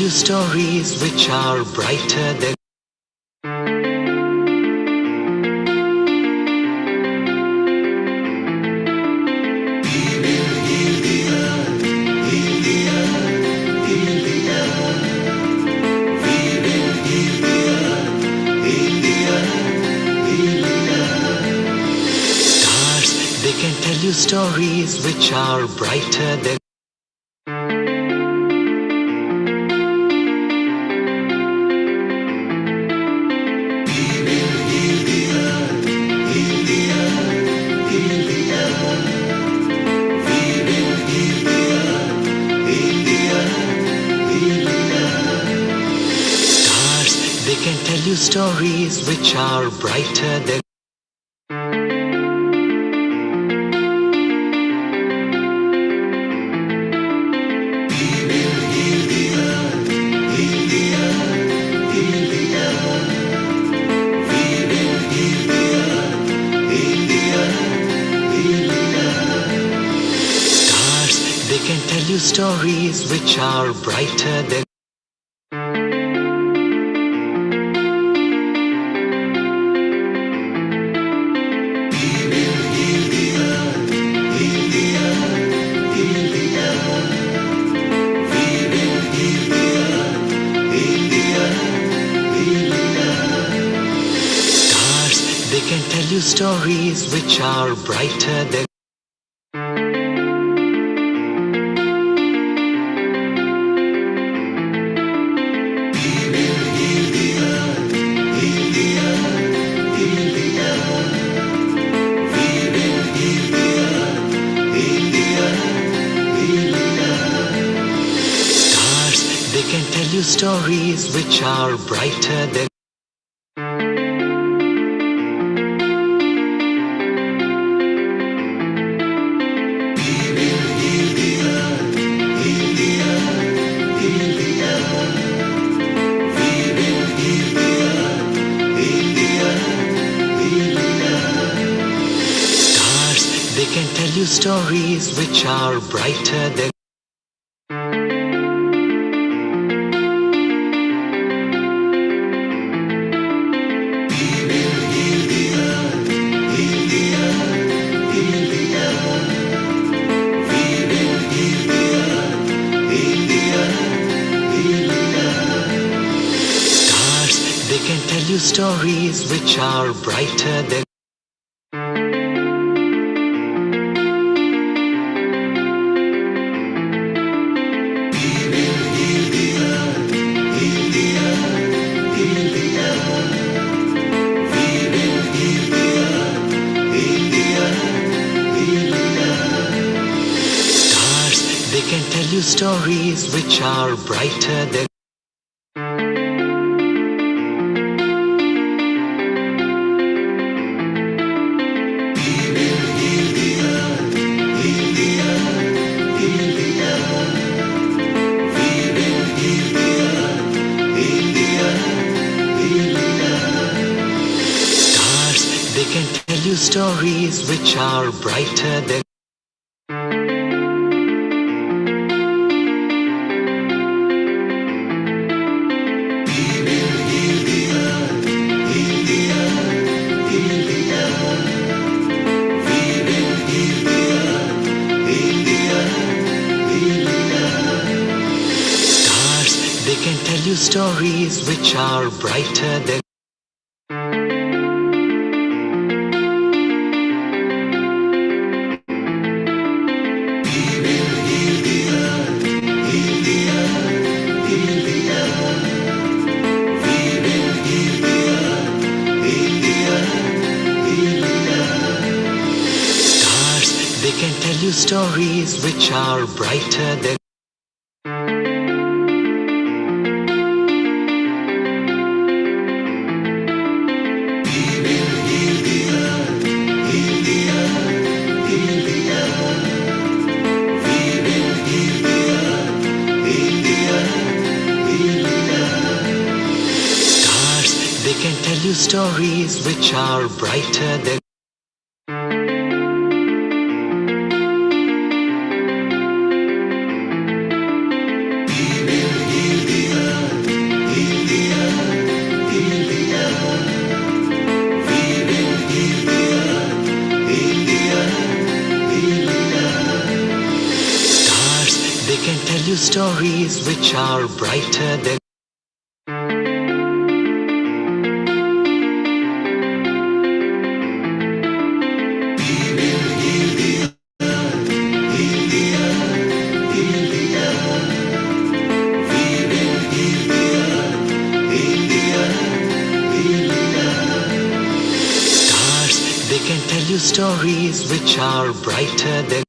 you stories which are brighter than They can tell you stories which are brighter than stars. They can tell you stories which are brighter than They can tell you stories which are brighter than stars. They can tell you stories which are brighter than They can tell you stories which are brighter than stars. They can tell you stories which are brighter than They can tell you stories which are brighter than stars. They can tell you stories which are brighter than They can tell you stories which are brighter than stars. They can tell you stories which are brighter than They can tell you stories which are brighter than stars. They can tell you stories which are brighter than He will heal the earth. you stories which are brighter than. Stars, they can tell you stories which are brighter than.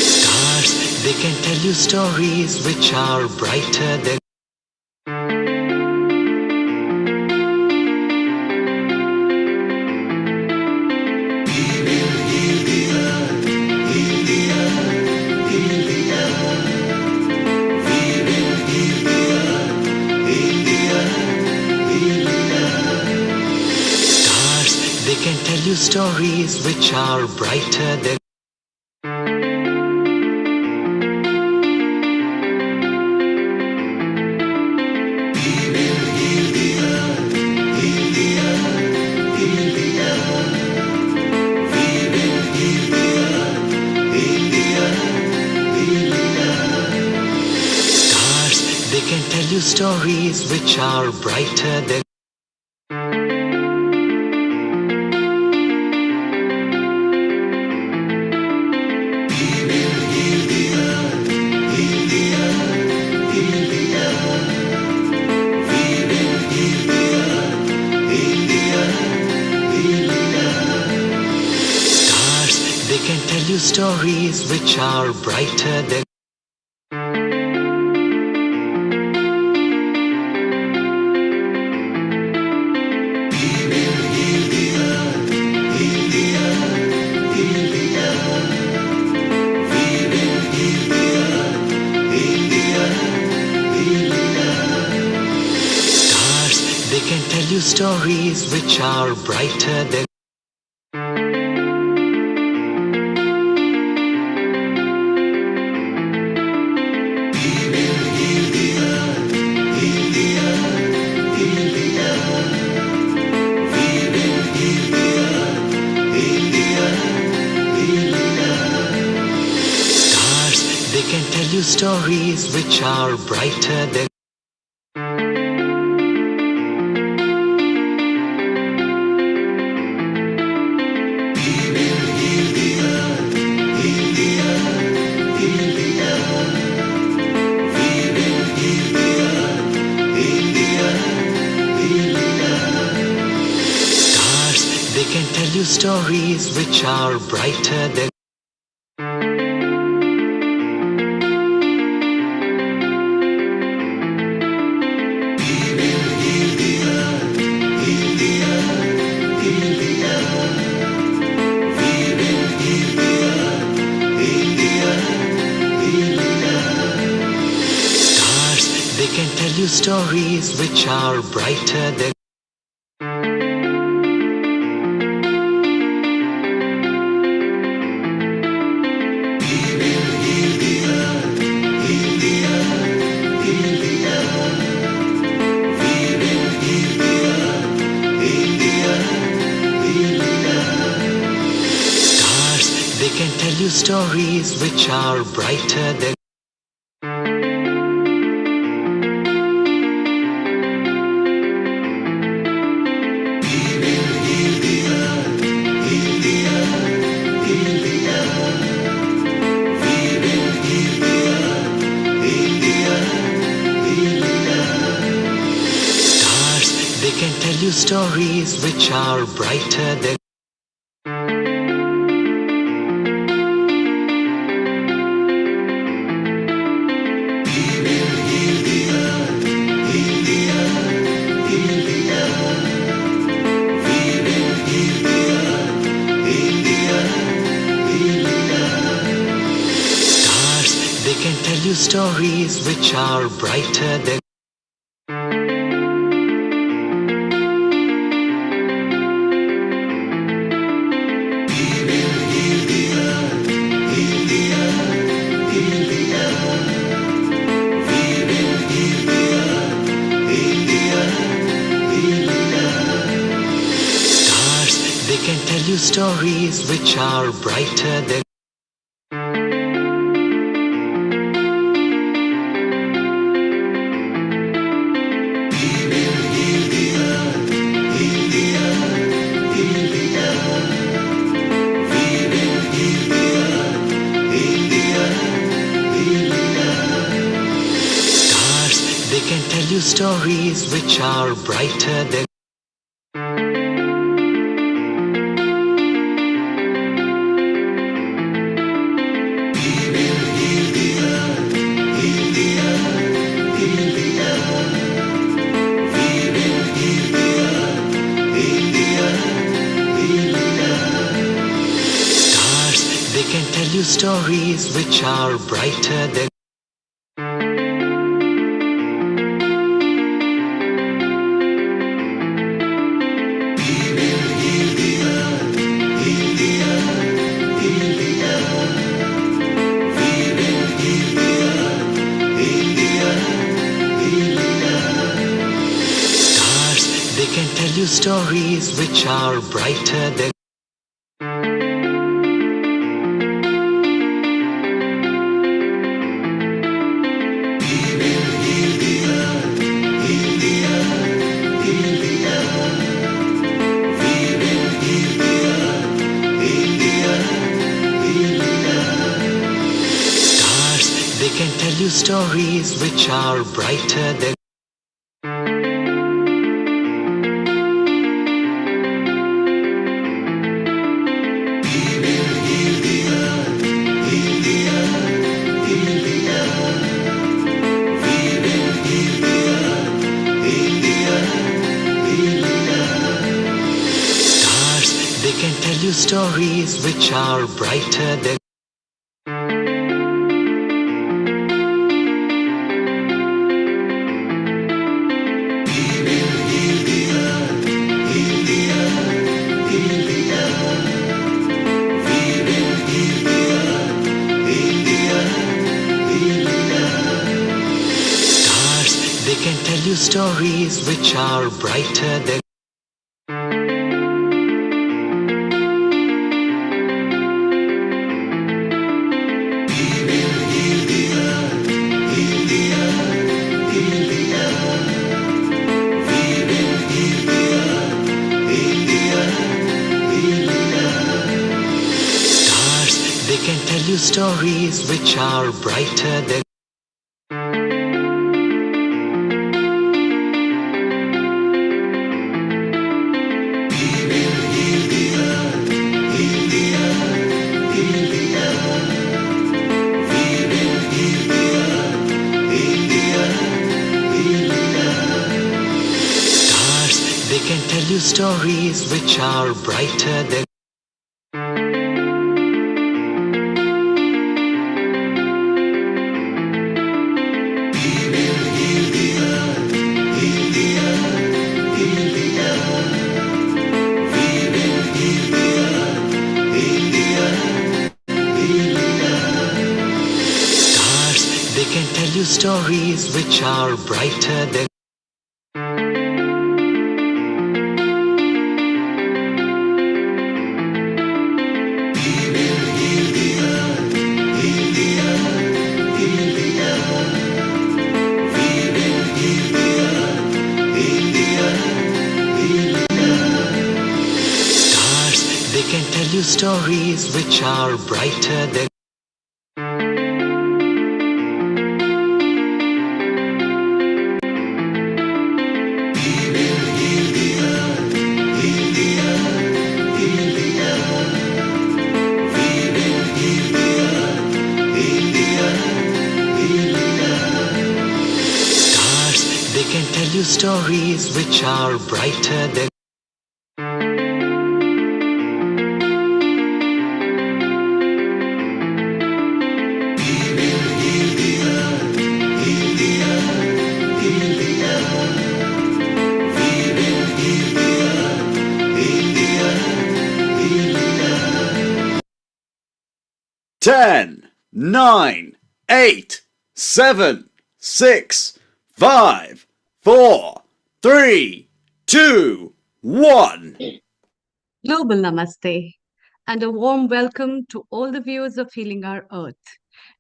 Stars, they can tell you stories which are brighter than. Stars, they can tell you stories which are brighter than. Stars, they can tell you stories which are brighter than. Stars, they can tell you stories which are brighter than. Stars, they can tell you stories which are brighter than. Stars, they can tell you stories which are brighter than. Stars, they can tell you stories which are brighter than. Stars, they can tell you stories which are brighter than. Stars, they can tell you stories which are brighter than. Stars, they can tell you stories which are brighter than. Stars, they can tell you stories which are brighter than. stories which are brighter than stars. They can tell you stories which are brighter than stars. They can tell you stories which are brighter than stars. They can tell you stories which are brighter than stars. They can tell you stories which are brighter than stars. They can tell you stories which are brighter than stars. They can tell you stories which are brighter than stars. They can tell you stories which are brighter than stars. They can tell you stories which are brighter than stars. They can tell you stories which are brighter than stars. They can tell you stories which are brighter than stars. They can tell you stories which are brighter than Ten, 9, 8, 7, 6, 5, 4, 3, 2, 1. Global Namaste, and a warm welcome to all the viewers of Healing Our Earth.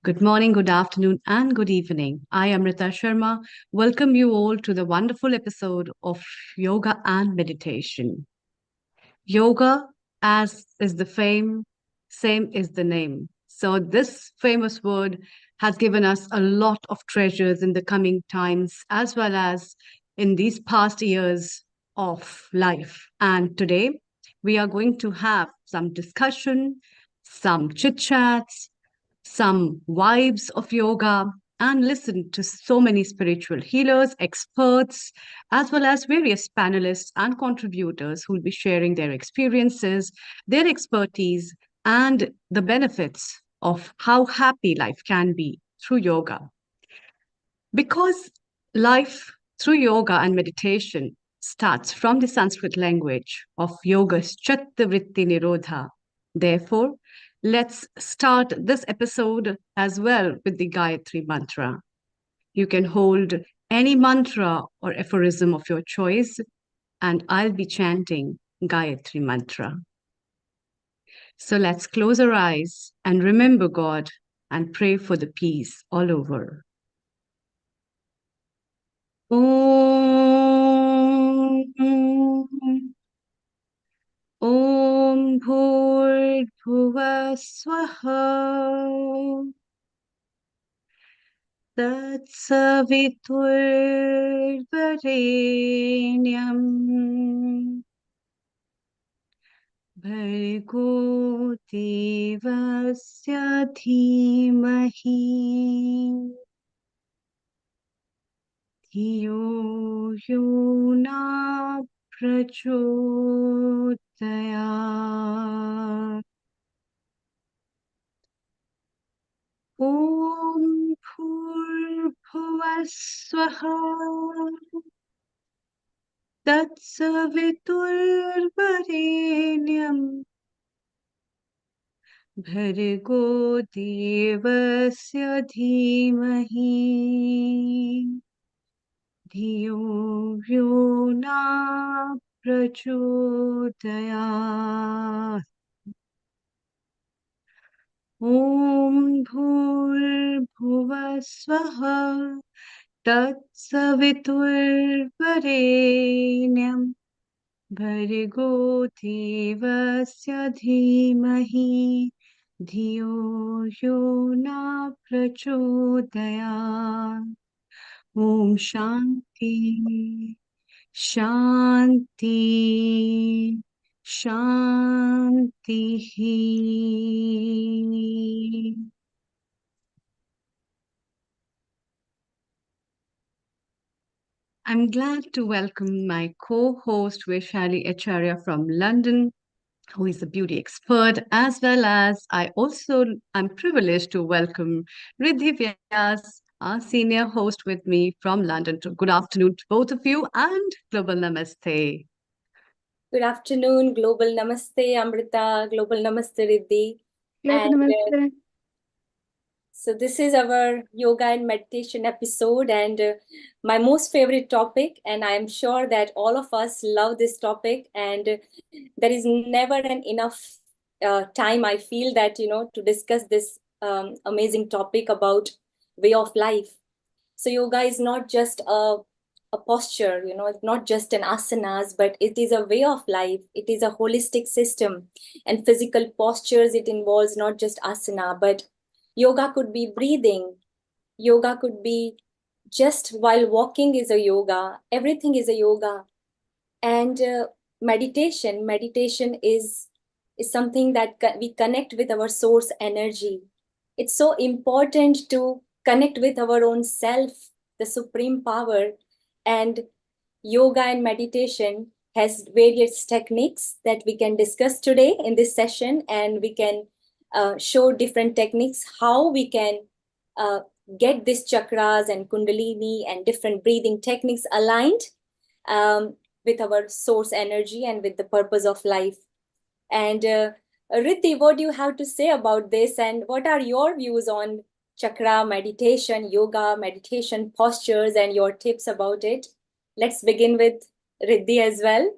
Good morning, good afternoon, and good evening. I, Amrita Sharma, welcome you all to the wonderful episode of Yoga and Meditation. Yoga, as is the fame, same is the name. So, this famous word has given us a lot of treasures in the coming times, as well as in these past years of life. And today, we are going to have some discussion, some chit chats, some vibes of yoga, and listen to so many spiritual healers, experts, as well as various panelists and contributors who will be sharing their experiences, their expertise, and the benefits of how happy life can be through yoga. Because life through yoga and meditation starts from the Sanskrit language of yoga's Chitta Vritti Nirodha. Therefore, let's start this episode as well with the Gayatri mantra. You can hold any mantra or aphorism of your choice, and I'll be chanting Gayatri mantra. So let's close our eyes and remember God and pray for the peace all over. ॐ भूर्भुवः स्वः तत्सवितुर्वरेण्यम् भर्गो देवस्य धीमहि धियो यो न प्रचोदयात् ॐ भूर्भुवः स्वः तत्सवितुर्वरेण्यम् भर्गो देवस्य धीमहि धियो यो न प्रचोदयात् ॐ भूर्भुवः स्वः तत्सवितुर्वरेण्यम् भर्गो देवस्य धीमहि धियो यो न प्रचोदयात् ॐ शान्ति शान्ति शान्तिः I'm glad to welcome my co-host Vaishali Acharya from London, who is a beauty expert, as well as I'm privileged to welcome Riddhi Vyas, our senior host with me from London. Good afternoon to both of you and Global Namaste. Good afternoon, Global Namaste, Amrita, Global Namaste, Riddhi. Global Namaste. So this is our yoga and meditation episode, and my most favorite topic, and I am sure that all of us love this topic, and there is never enough time, I feel, that to discuss this amazing topic about way of life. So yoga is not just a posture, it's not just an asanas, but it is a way of life. It is a holistic system, and physical postures, it involves not just asana, but yoga could be breathing. Yoga could be just while walking is a yoga. Everything is a yoga. And meditation is something that we connect with our source energy. It's so important to connect with our own self, the supreme power. And yoga and meditation has various techniques that we can discuss today in this session, and we can show different techniques how we can get these chakras and kundalini and different breathing techniques aligned with our source energy and with the purpose of life. And Riddhi, what do you have to say about this, and what are your views on chakra meditation, yoga meditation postures, and your tips about it? Let's begin with Riddhi as well.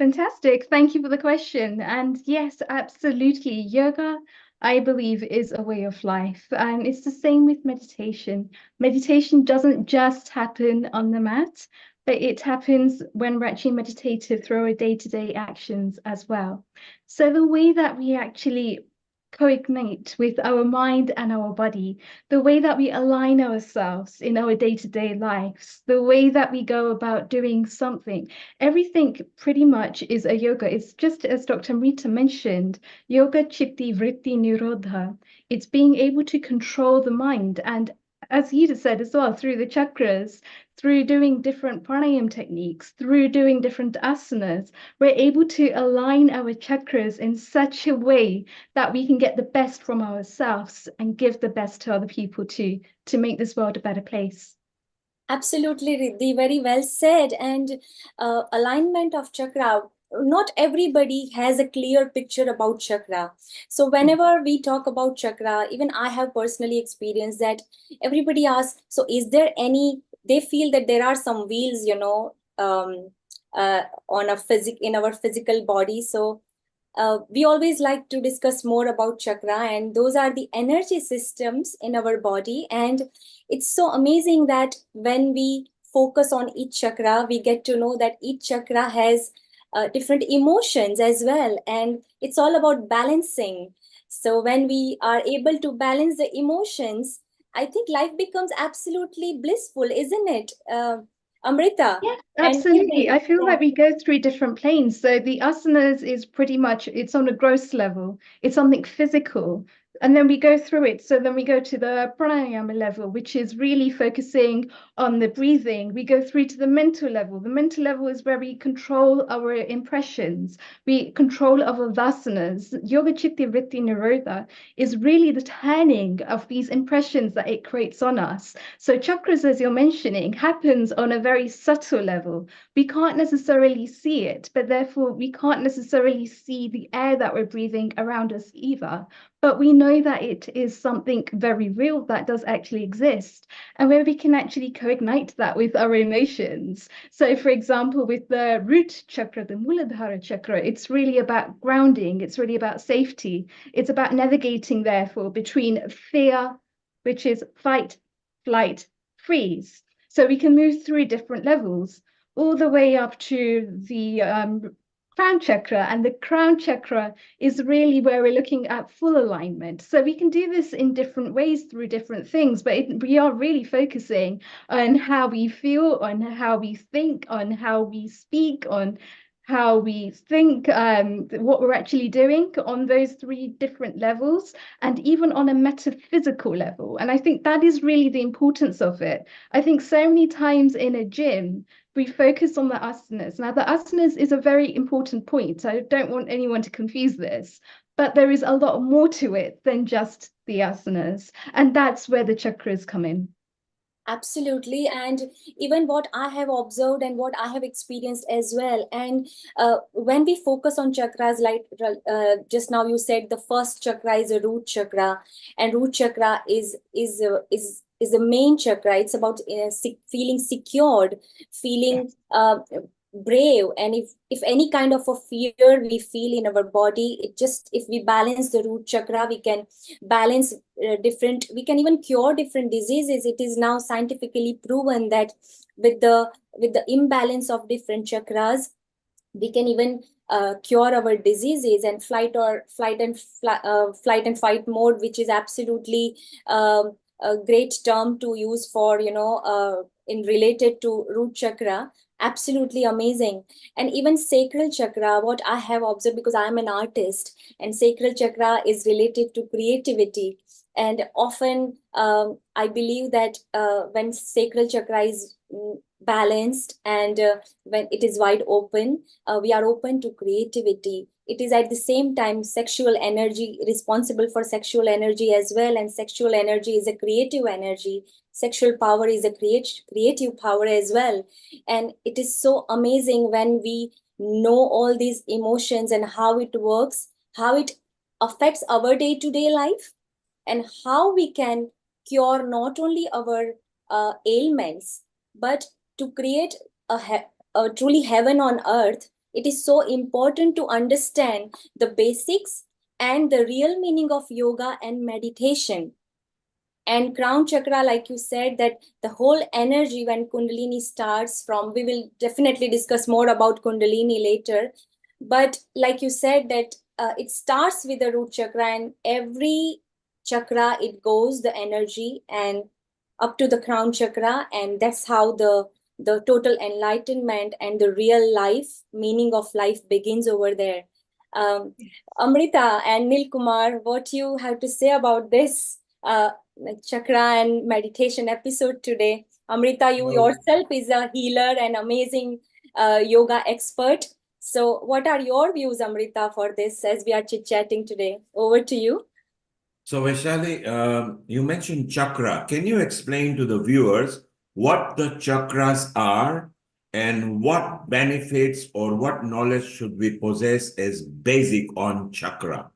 Fantastic. Thank you for the question. And yes, absolutely. Yoga, I believe, is a way of life. And it's the same with meditation. Meditation doesn't just happen on the mat, but it happens when we're actually meditative through our day-to-day actions as well. So the way that we actually coignite with our mind and our body, the way that we align ourselves in our day-to-day lives, the way that we go about doing something, everything pretty much is a yoga. It's just as Dr. Amrita mentioned, yoga chitti vritti nirodha. It's being able to control the mind. And as you just said as well, through the chakras, through doing different pranayam techniques, through doing different asanas, we're able to align our chakras in such a way that we can get the best from ourselves and give the best to other people too, to make this world a better place. Absolutely, Riddhi, very well said. And alignment of chakra, not everybody has a clear picture about chakra. So whenever we talk about chakra, even I have personally experienced that everybody asks, so is there any, they feel that there are some wheels, on a in our physical body. So we always like to discuss more about chakra, and those are the energy systems in our body. And it's so amazing that when we focus on each chakra, we get to know that each chakra has different emotions as well, and it's all about balancing. So when we are able to balance the emotions, I think life becomes absolutely blissful, isn't it, Amrita? Yes, And absolutely. I feel like we go through different planes. So the asanas is pretty much, it's on a gross level. It's something physical. And then we go through it. So then we go to the pranayama level, which is really focusing on the breathing. We go through to the mental level. The mental level is where we control our impressions. We control our vasanas. Yoga Chitti Vritti Nirodha is really the turning of these impressions that it creates on us. So chakras, as you're mentioning, happens on a very subtle level. We can't necessarily see it, but therefore we can't necessarily see the air that we're breathing around us either. But we know that it is something very real that does actually exist, and where we can actually co-ignite that with our emotions. So, for example, with the root chakra, the Muladhara chakra, it's really about grounding, it's really about safety, it's about navigating, therefore, between fear, which is fight, flight, freeze. So we can move through different levels, all the way up to the crown chakra. And the crown chakra is really where we're looking at full alignment. So we can do this in different ways through different things, but we are really focusing on how we feel, on how we think, on how we speak, on how we think, what we're actually doing on those three different levels, and even on a metaphysical level. And I think that is really the importance of it. I think so many times in a gym, we focus on the asanas. Now, the asanas is a very important point. I don't want anyone to confuse this, but there is a lot more to it than just the asanas. And that's where the chakras come in. absolutely. And even what I have observed and what I have experienced as well. And when we focus on chakras, like just now you said, the first chakra is a root chakra, and root chakra is the main chakra. It's about feeling secured, feeling brave. And if any kind of a fear we feel in our body, it just, if we balance the root chakra, we can balance different, we can even cure different diseases. It is now scientifically proven that with the imbalance of different chakras, we can even cure our diseases. And flight and fight mode, which is absolutely a great term to use for, in related to root chakra, absolutely amazing. And even sacral chakra, what I have observed, because I am an artist, and sacral chakra is related to creativity. And often I believe that when sacral chakra is balanced, and when it is wide open, we are open to creativity. It is at the same time sexual energy, responsible for sexual energy as well. And sexual energy is a creative energy. Sexual power is a creative power as well. And it is so amazing when we know all these emotions and how it works, how it affects our day-to-day life, and how we can cure not only our ailments, but to create a truly heaven on earth. It is so important to understand the basics and the real meaning of yoga and meditation. And crown chakra, like you said, that the whole energy when Kundalini starts from, we will definitely discuss more about Kundalini later. But like you said, that it starts with the root chakra, and every chakra, it goes, the energy, and up to the crown chakra. And that's how the total enlightenment and the real life, meaning of life begins over there. Amrita and Nil Kumar, what you have to say about this? Chakra and meditation episode today. Amrita, you yourself is a healer and amazing yoga expert. So what are your views, Amrita, for this as we are chit-chatting today? Over to you. So Vaishali, you mentioned chakra. Can you explain to the viewers what the chakras are and what benefits or what knowledge should we possess as basic on chakra?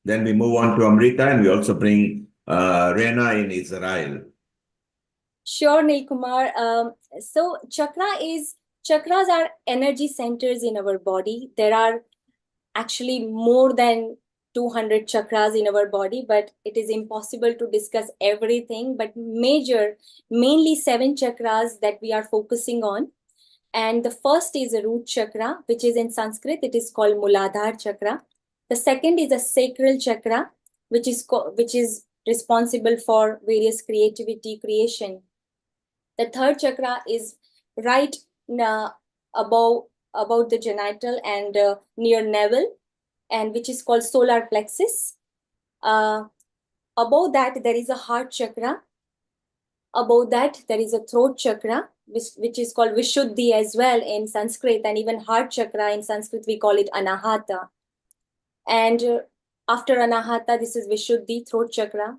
Then we move on to Amrita, and we also bring Rena in Israel. Sure, Nil Kumar. So chakras are energy centers in our body. There are actually more than 200 chakras in our body, but it is impossible to discuss everything. But mainly 7 chakras that we are focusing on. And the first is a root chakra, which is in Sanskrit, it is called Muladhara chakra. The second is a sacral chakra, which is responsible for various creation. The third chakra is right above the genital and near navel, and which is called solar plexus. Above that, there is a heart chakra. Above that, there is a throat chakra, which is called Vishuddhi as well in Sanskrit, and even heart chakra in Sanskrit, we call it Anahata. And after Anahata, this is Vishuddhi, throat chakra.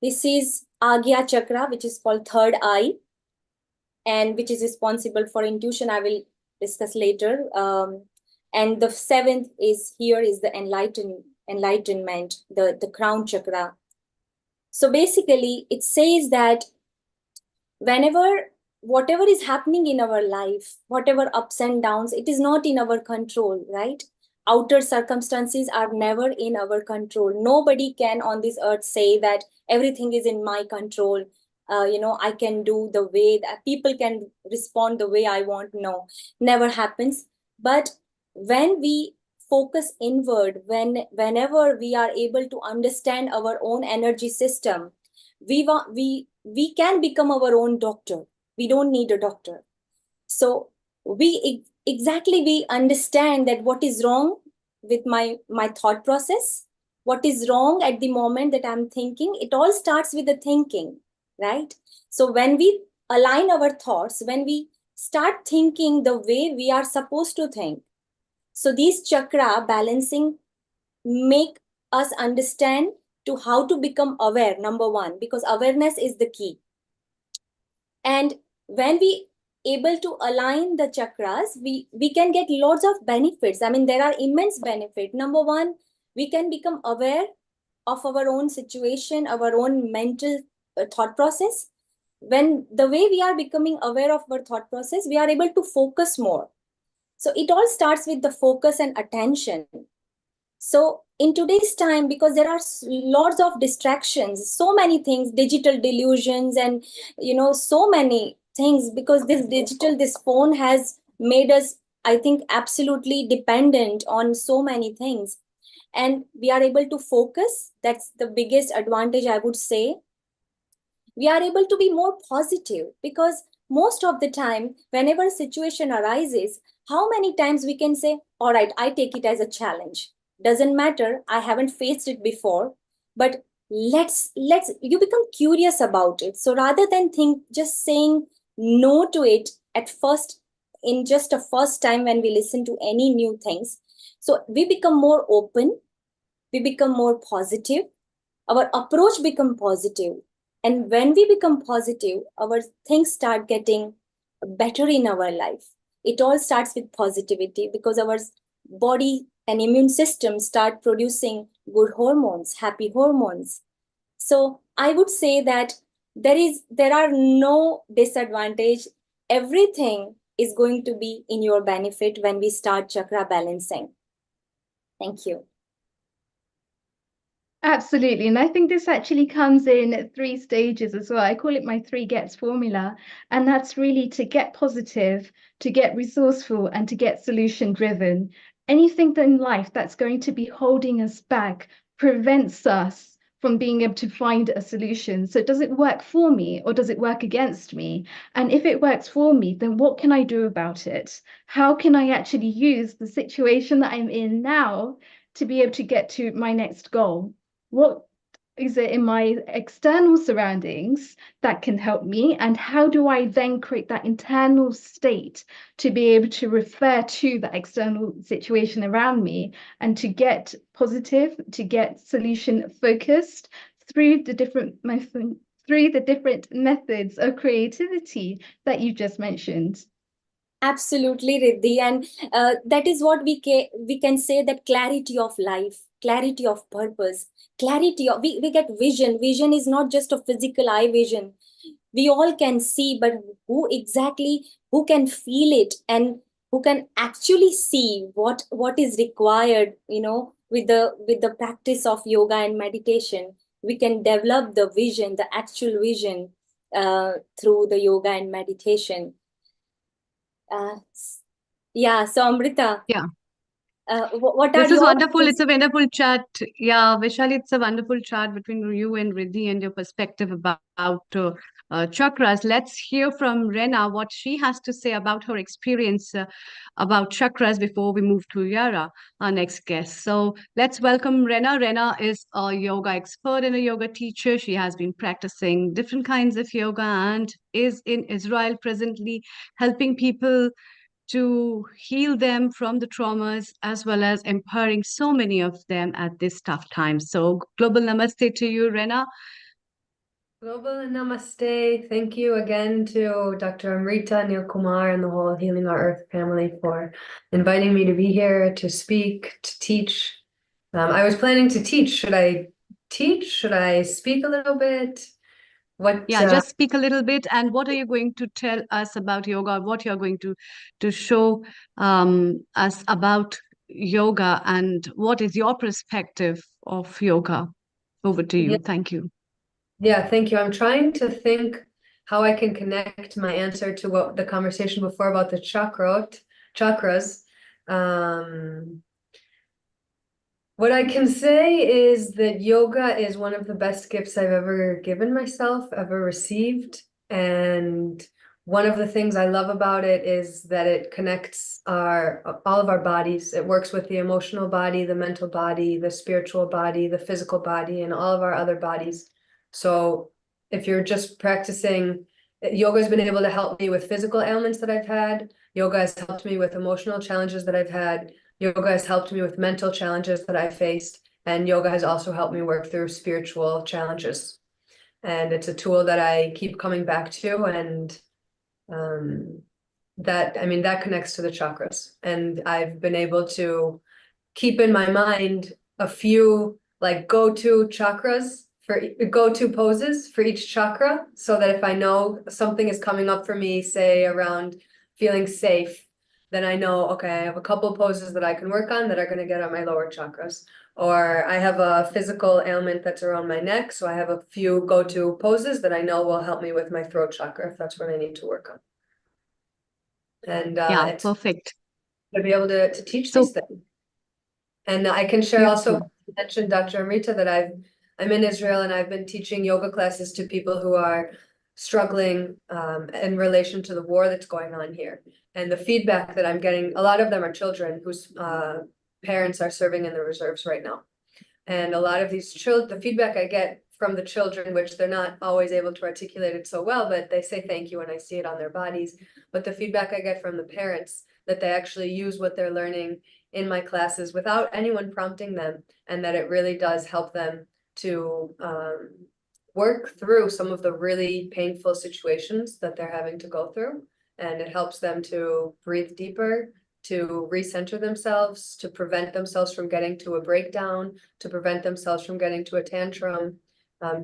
This is Agya chakra, which is called third eye, and which is responsible for intuition. I will discuss later. And the 7th is the enlightenment, the crown chakra. So basically, it says that whatever is happening in our life, whatever ups and downs, it is not in our control, right? Outer circumstances are never in our control. Nobody can on this earth say that everything is in my control. I can do the way that people can respond the way I want. No, never happens. But when we focus inward, whenever we are able to understand our own energy system, we can become our own doctor. We don't need a doctor. So we understand that what is wrong with my thought process, what is wrong at the moment that I'm thinking. It all starts with the thinking, right? So when we align our thoughts, when we start thinking the way we are supposed to think, so these chakra balancing make us understand to how to become aware, number one, because awareness is the key. And when we able to align the chakras, we can get lots of benefits. I mean, there are immense benefits. Number one, we can become aware of our own situation, our own mental thought process. When the way we are becoming aware of our thought process, we are able to focus more. So it all starts with the focus and attention. So in today's time, because there are lots of distractions, so many things, digital delusions, and so many things, because this phone has made us, I think, absolutely dependent on so many things. And we are able to focus. That's the biggest advantage, I would say. We are able to be more positive, because most of the time, whenever a situation arises, how many times we can say, all right, I take it as a challenge. Doesn't matter, I haven't faced it before, but let's you become curious about it. So rather than just saying no to it at first, in just a first time when we listen to any new things, so we become more open, we become more positive, our approach become positive. And when we become positive, our things start getting better in our life. It all starts with positivity, because our body and immune system start producing good hormones, happy hormones. So I would say that there are no disadvantage. Everything is going to be in your benefit when we start chakra balancing. Thank you. Absolutely. And I think this actually comes in 3 stages as well. I call it my 3 gets formula. And that's really to get positive, to get resourceful, and to get solution driven. Anything in life that's going to be holding us back prevents us from being able to find a solution. So does it work for me or does it work against me? And if it works for me, then what can I do about it? How can I actually use the situation that I'm in now to be able to get to my next goal? What is it in my external surroundings that can help me? And how do I then create that internal state to be able to refer to the external situation around me and to get positive, to get solution focused through the different methods of creativity that you just mentioned? Absolutely, Riddhi. And that is what we can say, that clarity of life, clarity of purpose, clarity of, we get vision. Vision is not just a physical eye vision. We all can see, but who can feel it, and who can actually see what is required, with the practice of yoga and meditation. We can develop the vision, the actual vision, through the yoga and meditation. Yeah, so Amrita, Yeah. What are This is your wonderful. It's a wonderful chat. Yeah, Vaishali, it's a wonderful chat between you and Riddhi and your perspective about chakras. Let's hear from Rena what she has to say about her experience about chakras before we move to Yara, our next guest. So let's welcome Rena. Rena is a yoga expert and a yoga teacher. She has been practicing different kinds of yoga and is in Israel presently, helping people to heal them from the traumas as well as empowering so many of them at this tough time. So, global namaste to you, Rena. Global namaste. Thank you again to Dr. Amrita, Neil Kumar, and the whole Healing Our Earth family for inviting me to be here to speak, to teach. I was planning to teach. Should I teach? Should I speak a little bit? Yeah, just speak a little bit. And what are you going to tell us about yoga? What you're going to show us about yoga, and what is your perspective of yoga? Over to you. Yeah. Thank you. Yeah, thank you. I'm trying to think how I can connect my answer to what the conversation before about the chakras. What I can say is that yoga is one of the best gifts I've ever given myself, ever received. And one of the things I love about it is that it connects all of our bodies. It works with the emotional body, the mental body, the spiritual body, the physical body, and all of our other bodies. So if you're just practicing, yoga has been able to help me with physical ailments that I've had. Yoga has helped me with emotional challenges that I've had. Yoga has helped me with mental challenges that I faced, and yoga has also helped me work through spiritual challenges. And it's a tool that I keep coming back to, and that connects to the chakras. And I've been able to keep in my mind a few like go-to poses for each chakra, so that if I know something is coming up for me, say around feeling safe, then I know, okay, I have a couple poses that I can work on that are going to get on my lower chakras. Or I have a physical ailment that's around my neck, so I have a few go-to poses that I know will help me with my throat chakra if that's what I need to work on. And Yeah, it's perfect. to be able to teach these things. And I can share also, mention Dr. Amrita, that I'm in Israel and I've been teaching yoga classes to people who are struggling in relation to the war that's going on here. And the feedback that I'm getting, a lot of them are children whose parents are serving in the reserves right now. And a lot of these children, the feedback I get from the children, which they're not always able to articulate it so well, but they say thank you and I see it on their bodies. But the feedback I get from the parents, that they actually use what they're learning in my classes without anyone prompting them, and that it really does help them to work through some of the really painful situations that they're having to go through. And it helps them to breathe deeper, to recenter themselves, to prevent themselves from getting to a breakdown, to prevent themselves from getting to a tantrum,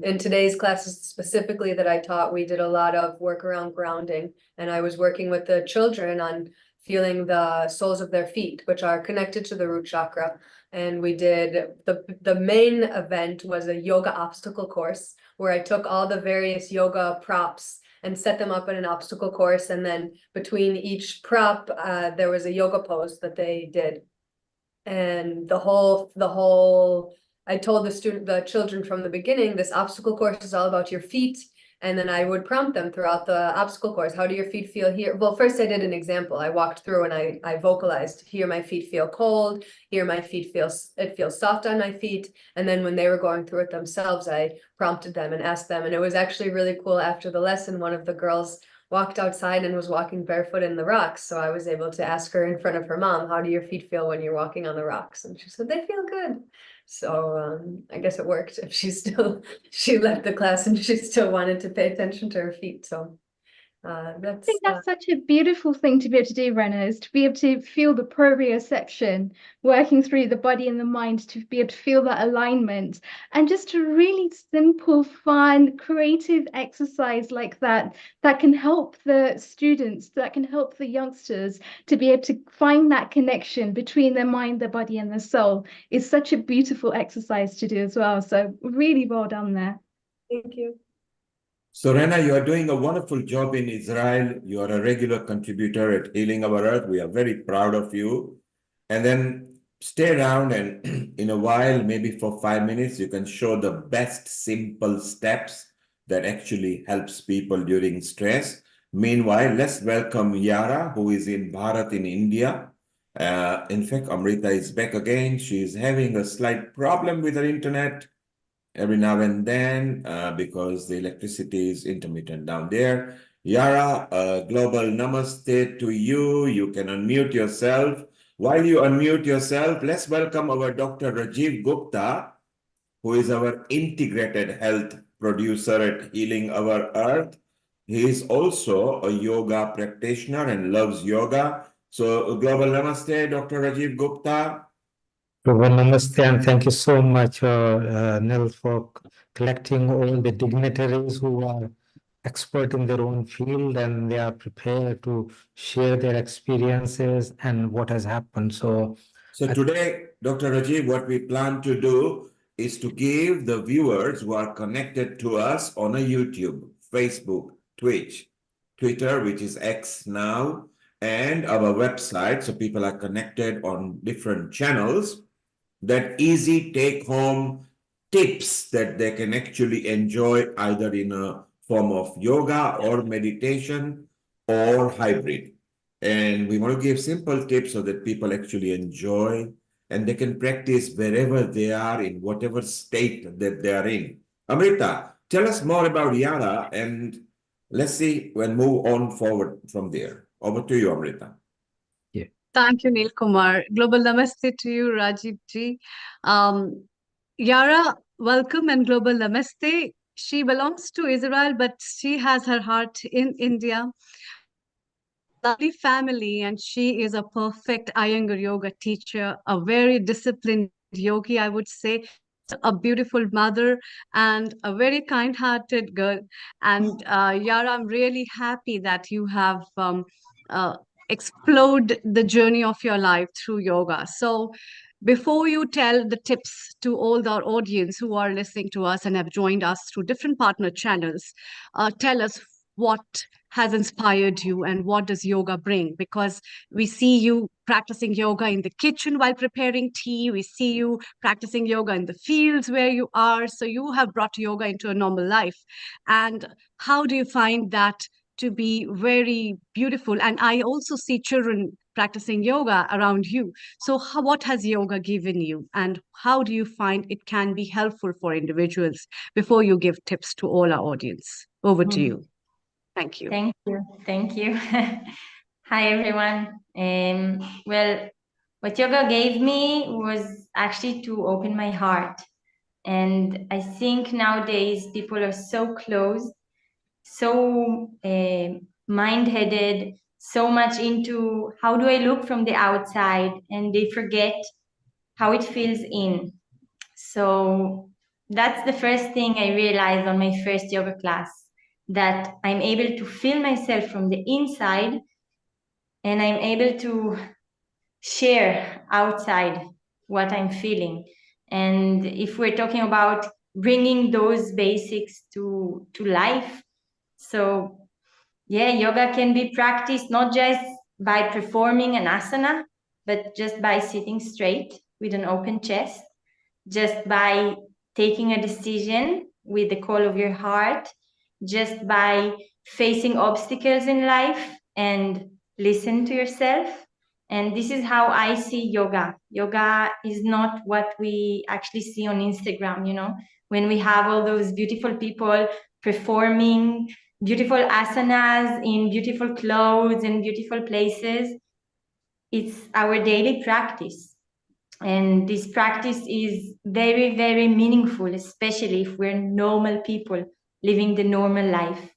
In today's classes specifically that I taught, we did a lot of work around grounding, and I was working with the children on feeling the soles of their feet, which are connected to the root chakra. And we did, the main event was a yoga obstacle course where I took all the various yoga props and set them up in an obstacle course. And then between each prop, there was a yoga pose that they did. And I told the children from the beginning, this obstacle course is all about your feet. And then I would prompt them throughout the obstacle course. How do your feet feel here? Well, first I did an example. I walked through and I vocalized, here my feet feel cold, here my feet it feels soft on my feet. And then when they were going through it themselves, I prompted them and asked them. And it was actually really cool. After the lesson, one of the girls walked outside and was walking barefoot in the rocks. So I was able to ask her in front of her mom, how do your feet feel when you're walking on the rocks? And she said, they feel good. So I guess it worked. If she left the class and she still wanted to pay attention to her feet. So I think that's such a beautiful thing to be able to do, Rena, is to be able to feel the proprioception working through the body and the mind, to be able to feel that alignment, and just a really simple, fun, creative exercise like that can help the students, that can help the youngsters to be able to find that connection between their mind, their body, and their soul is such a beautiful exercise to do as well. So really well done there. Thank you. So, Rena, you are doing a wonderful job in Israel. You are a regular contributor at Healing Our Earth. We are very proud of you. And then stay around, and in a while, maybe for 5 minutes, you can show the best simple steps that actually helps people during stress. Meanwhile, let's welcome Yara, who is in Bharat in India. In fact, Amrita is back again. She is having a slight problem with her internet every now and then because the electricity is intermittent down there. Yara, global namaste to you. You can unmute yourself. While you unmute yourself, let's welcome our Dr. Rajiv Gupta, who is our integrated health producer at Healing Our Earth. He is also a yoga practitioner and loves yoga. So, global namaste, Dr. Rajiv Gupta. Well, namaste, and thank you so much, Nil, for collecting all the dignitaries who are expert in their own field and they are prepared to share their experiences and what has happened. So today, Dr. Rajiv, what we plan to do is to give the viewers who are connected to us on a YouTube, Facebook, Twitch, Twitter, which is X now, and our website, so people are connected on different channels, that easy take-home tips that they can actually enjoy either in a form of yoga or meditation or hybrid. And we want to give simple tips so that people actually enjoy and they can practice wherever they are in whatever state that they are in. Amrita, tell us more about Yara and let's see and move on forward from there. Over to you, Amrita. Thank you, Neil Kumar. Global namaste to you, Rajiv ji. Yara, welcome and global namaste. She belongs to Israel, but she has her heart in India. Lovely family, and she is a perfect Iyengar yoga teacher, a very disciplined yogi, I would say, a beautiful mother, and a very kind-hearted girl. And Yara, I'm really happy that you have explored the journey of your life through yoga. So, before you tell the tips to all our audience who are listening to us and have joined us through different partner channels, tell us what has inspired you and what does yoga bring? Because we see you practicing yoga in the kitchen while preparing tea. We see you practicing yoga in the fields where you are. So you have brought yoga into a normal life. And how do you find that to be very beautiful? And I also see children practicing yoga around you. So what has yoga given you? And how do you find it can be helpful for individuals before you give tips to all our audience? Over to you. Thank you. Thank you. Thank you. Hi, everyone. Well, what yoga gave me was actually to open my heart. And I think nowadays people are so closed, so mind-headed, so much into how do I look from the outside, and they forget how it feels in. So that's the first thing I realized on my first yoga class, that I'm able to feel myself from the inside and I'm able to share outside what I'm feeling. And if we're talking about bringing those basics to life, so yeah, yoga can be practiced not just by performing an asana, but just by sitting straight with an open chest, just by taking a decision with the call of your heart, just by facing obstacles in life and listen to yourself. And this is how I see yoga. Yoga is not what we actually see on Instagram, you know, when we have all those beautiful people performing beautiful asanas in beautiful clothes and beautiful places. It's our daily practice. And this practice is very, very meaningful, especially if we're normal people living the normal life.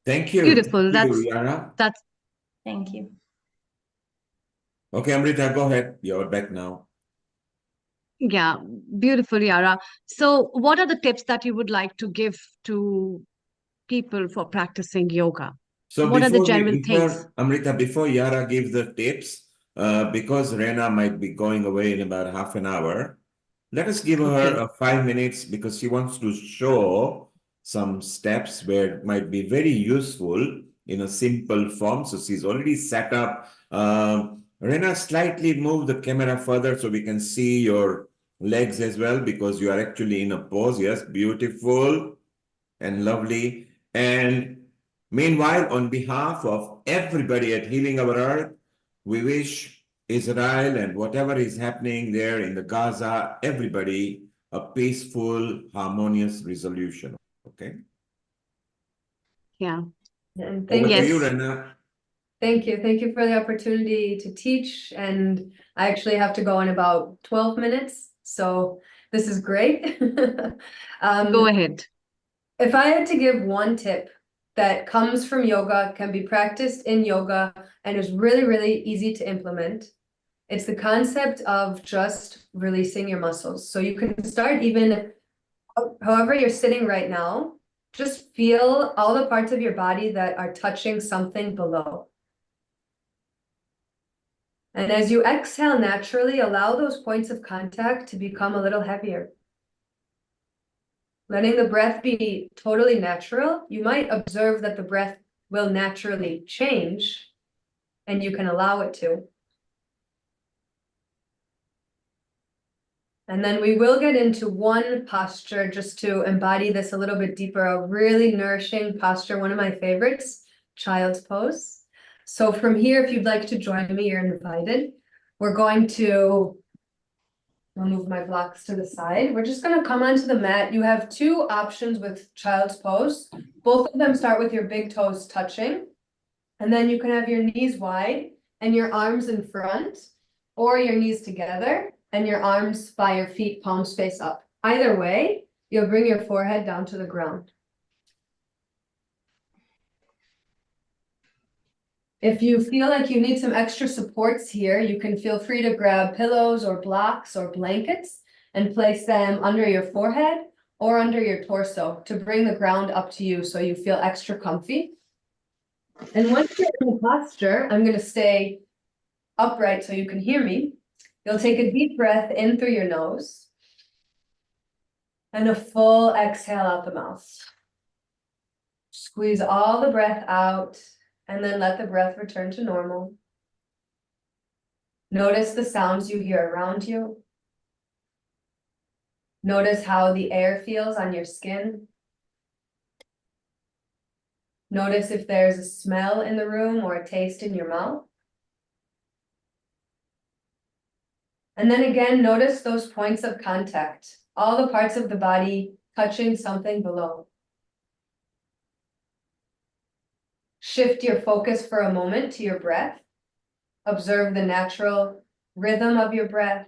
Thank you. Beautiful. Thank you, Yara. That's Thank you. Okay, Amrita, go ahead. You're back now. yeah, beautiful, Yara. So, what are the tips that you would like to give to people for practicing yoga? So What are the before general things? Amrita, before Yara gives the tips, because Rena might be going away in about half an hour, let us give her Okay. 5 minutes because she wants to show some steps where it might be very useful in a simple form. So she's already set up. Rena, slightly move the camera further so we can see your legs as well, because you are actually in a pose. Yes, beautiful and lovely. And meanwhile, on behalf of everybody at Healing Our Earth, we wish Israel and whatever is happening there in the Gaza, everybody, a peaceful, harmonious resolution. Okay? Yeah. And Over to you, Yes. Rena. thank you. Thank you for the opportunity to teach. And I actually have to go in about 12 minutes. So this is great. Go ahead. If I had to give one tip that comes from yoga, can be practiced in yoga, and is really, really easy to implement, it's the concept of just releasing your muscles. So you can start even however you're sitting right now, just feel all the parts of your body that are touching something below. And as you exhale naturally, allow those points of contact to become a little heavier. Letting the breath be totally natural, you might observe that the breath will naturally change, and you can allow it to. And then we will get into one posture just to embody this a little bit deeper, a really nourishing posture, one of my favorites, child's pose. So from here, if you'd like to join me, you're invited. We're going to, I'll move my blocks to the side. We're just going to come onto the mat. You have two options with child's pose. Both of them start with your big toes touching. And then you can have your knees wide and your arms in front, or your knees together and your arms by your feet, palms face up. Either way, you'll bring your forehead down to the ground. If you feel like you need some extra supports here, you can feel free to grab pillows or blocks or blankets and place them under your forehead or under your torso to bring the ground up to you so you feel extra comfy. And once you're in the posture, I'm going to stay upright so you can hear me. You'll take a deep breath in through your nose and a full exhale out the mouth. Squeeze all the breath out and then let the breath return to normal. Notice the sounds you hear around you. Notice how the air feels on your skin. Notice if there's a smell in the room or a taste in your mouth. And then again, notice those points of contact, all the parts of the body touching something below. Shift your focus for a moment to your breath. Observe the natural rhythm of your breath,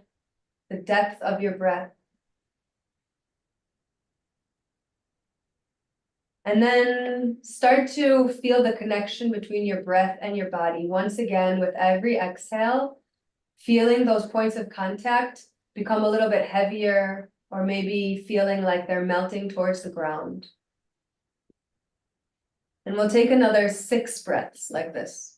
the depth of your breath. And then start to feel the connection between your breath and your body. Once again, with every exhale, feeling those points of contact become a little bit heavier, or maybe feeling like they're melting towards the ground. And we'll take another 6 breaths like this.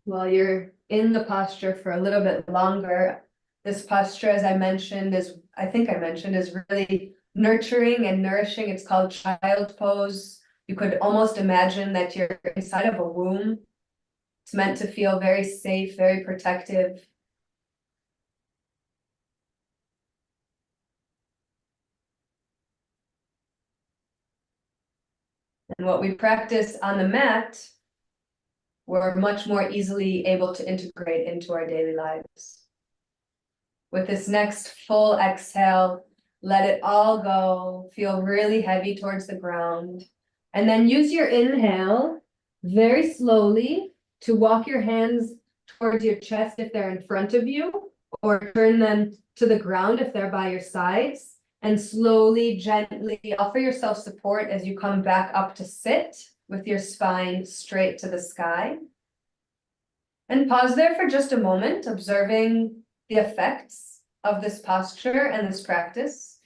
While you're in the posture for a little bit longer, this posture, as I mentioned, is really nurturing and nourishing. It's called child pose. You could almost imagine that you're inside of a womb. It's meant to feel very safe, very protective. And what we practice on the mat, we're much more easily able to integrate into our daily lives. With this next full exhale, let it all go. Feel really heavy towards the ground. And then use your inhale very slowly to walk your hands towards your chest if they're in front of you, or turn them to the ground if they're by your sides. And slowly, gently offer yourself support as you come back up to sit with your spine straight to the sky. And pause there for just a moment, observing the effects of this posture and this practice.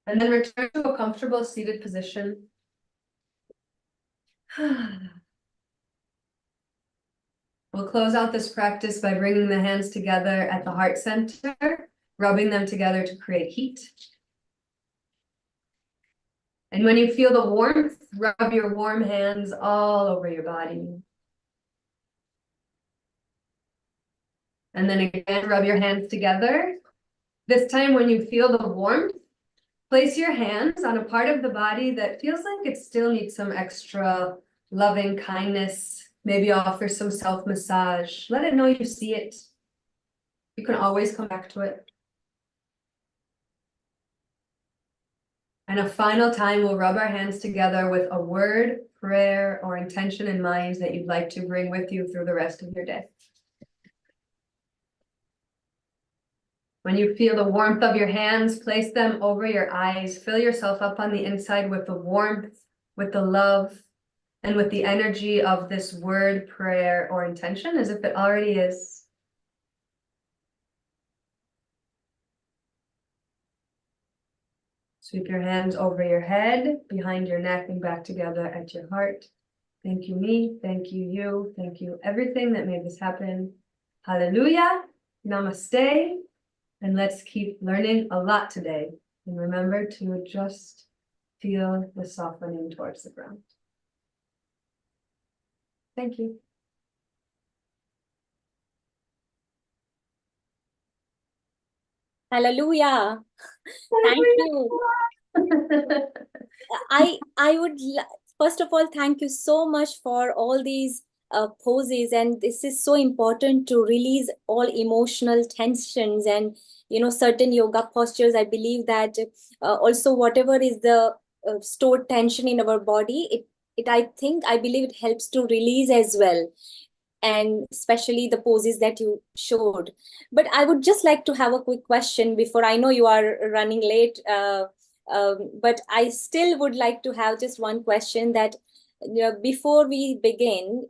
And then return to a comfortable seated position. We'll close out this practice by bringing the hands together at the heart center, rubbing them together to create heat. And when you feel the warmth, rub your warm hands all over your body. And then again, rub your hands together. This time when you feel the warmth, place your hands on a part of the body that feels like it still needs some extra loving kindness. Maybe offer some self-massage. Let it know you see it. You can always come back to it. And a final time, we'll rub our hands together with a word, prayer, or intention in mind that you'd like to bring with you through the rest of your day. When you feel the warmth of your hands, place them over your eyes. Fill yourself up on the inside with the warmth, with the love, and with the energy of this word, prayer, or intention, as if it already is. Sweep your hands over your head, behind your neck, and back together at your heart. Thank you, me. Thank you, you. Thank you, everything that made this happen. Hallelujah. Namaste. And let's keep learning a lot today. And remember to just feel the softening towards the ground. Thank you. Hallelujah. Thank you. I would first of all thank you so much for all these poses, and this is so important to release all emotional tensions and certain yoga postures. I believe that also whatever is the stored tension in our body, I believe it helps to release as well, and especially the poses that you showed. But I would just like to have a quick question before, I know you are running late, but I still would like to have just one question that before we begin,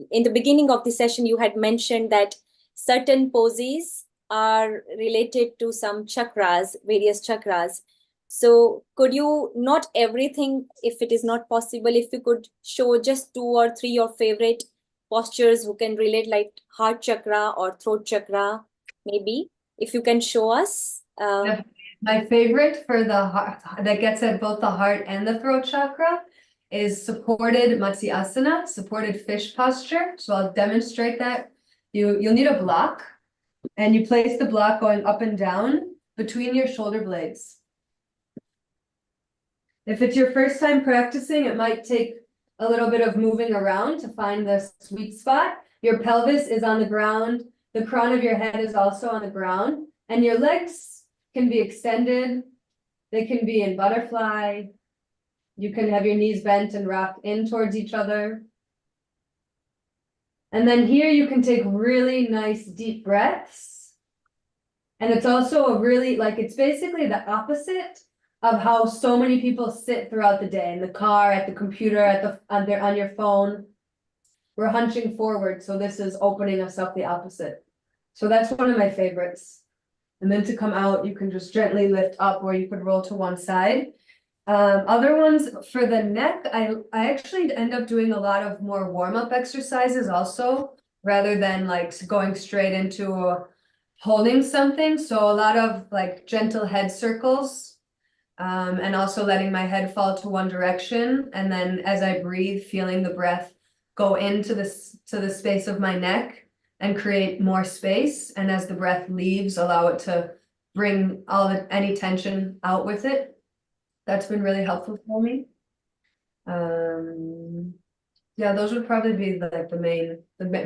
in the beginning of the session, you had mentioned that certain poses are related to some chakras, various chakras. So could you, not everything, if it is not possible, if you could show just 2 or 3 your favorite postures who can relate, like heart chakra or throat chakra, maybe, if you can show us. My favorite for the heart, that gets at both the heart and the throat chakra, is supported Matsyasana, supported fish posture. So I'll demonstrate that. You'll need a block, and you place the block going up and down between your shoulder blades. If it's your first time practicing, it might take a little bit of moving around to find the sweet spot. Your pelvis is on the ground. The crown of your head is also on the ground. And your legs can be extended. They can be in butterfly. You can have your knees bent and wrapped in towards each other. And then here you can take really nice deep breaths. And it's also a really, like, it's basically the opposite of how so many people sit throughout the day, in the car, at the computer, on your phone. We're hunching forward, so this is opening us up the opposite. So that's one of my favorites. And then to come out, you can just gently lift up, or you could roll to one side. Other ones for the neck, I actually end up doing a lot of more warm-up exercises also, rather than like going straight into holding something. So a lot of like gentle head circles, and also letting my head fall to one direction. And then as I breathe, feeling the breath go into the space of my neck and create more space. And as the breath leaves, allow it to bring any tension out with it. That's been really helpful for me. Yeah, those would probably be like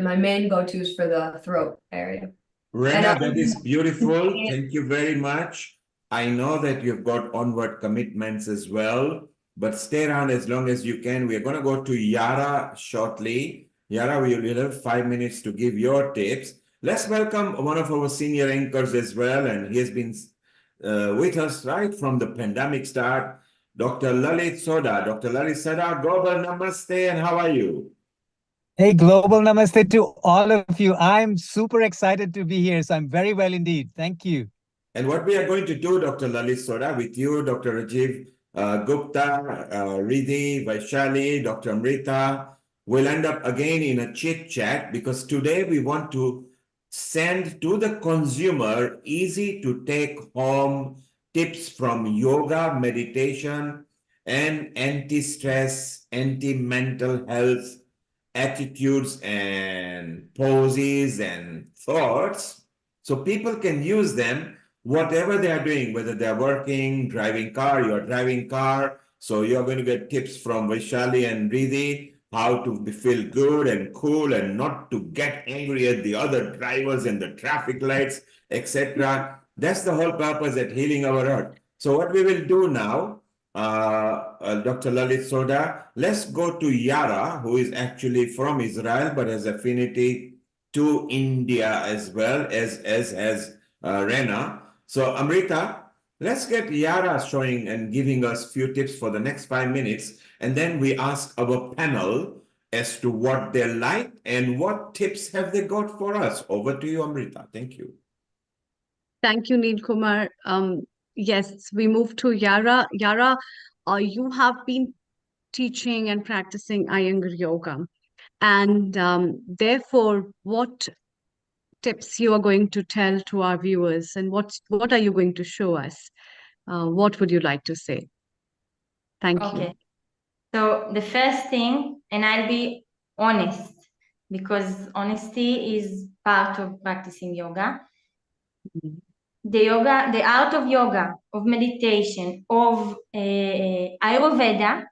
my main go-tos for the throat area. Rena, that is beautiful. Thank you very much. I know that you've got onward commitments as well, but stay around as long as you can. We're going to go to Yara shortly. Yara, we will have 5 minutes to give your tips. Let's welcome one of our senior anchors as well, and he has been with us right from the pandemic start, Dr. Lalit Soda. Dr. Lalit Soda, global namaste, and how are you? Hey, global namaste to all of you. I'm super excited to be here, so I'm very well indeed. Thank you. And what we are going to do, Dr. Lalit Soda, with you, Dr. Rajiv Gupta, Riddhi, Vaishali, Dr. Amrita, we'll end up again in a chit chat, because today we want to send to the consumer easy to take home tips from yoga, meditation, and anti-stress, anti-mental health attitudes and poses and thoughts, so people can use them whatever they are doing, whether they're working, driving car, you're driving car. So you're going to get tips from Vaishali and Riddhi, how to feel good and cool and not to get angry at the other drivers and the traffic lights, etc. That's the whole purpose at Healing Our Earth. So what we will do now, Dr. Lalit Soda, let's go to Yara, who is actually from Israel, but has affinity to India as well as Rena. So Amrita, let's get Yara showing and giving us a few tips for the next 5 minutes, and then we ask our panel as to what they like and what tips have they got for us. Over to you, Amrita. Thank you. Thank you, Neil Kumar. Yes, we move to Yara. Yara, you have been teaching and practicing Iyengar yoga, and therefore, what tips you are going to tell to our viewers, and what are you going to show us? What would you like to say? Thank you. Okay. So the first thing, and I'll be honest, because honesty is part of practicing yoga. The art of yoga, of meditation, of Ayurveda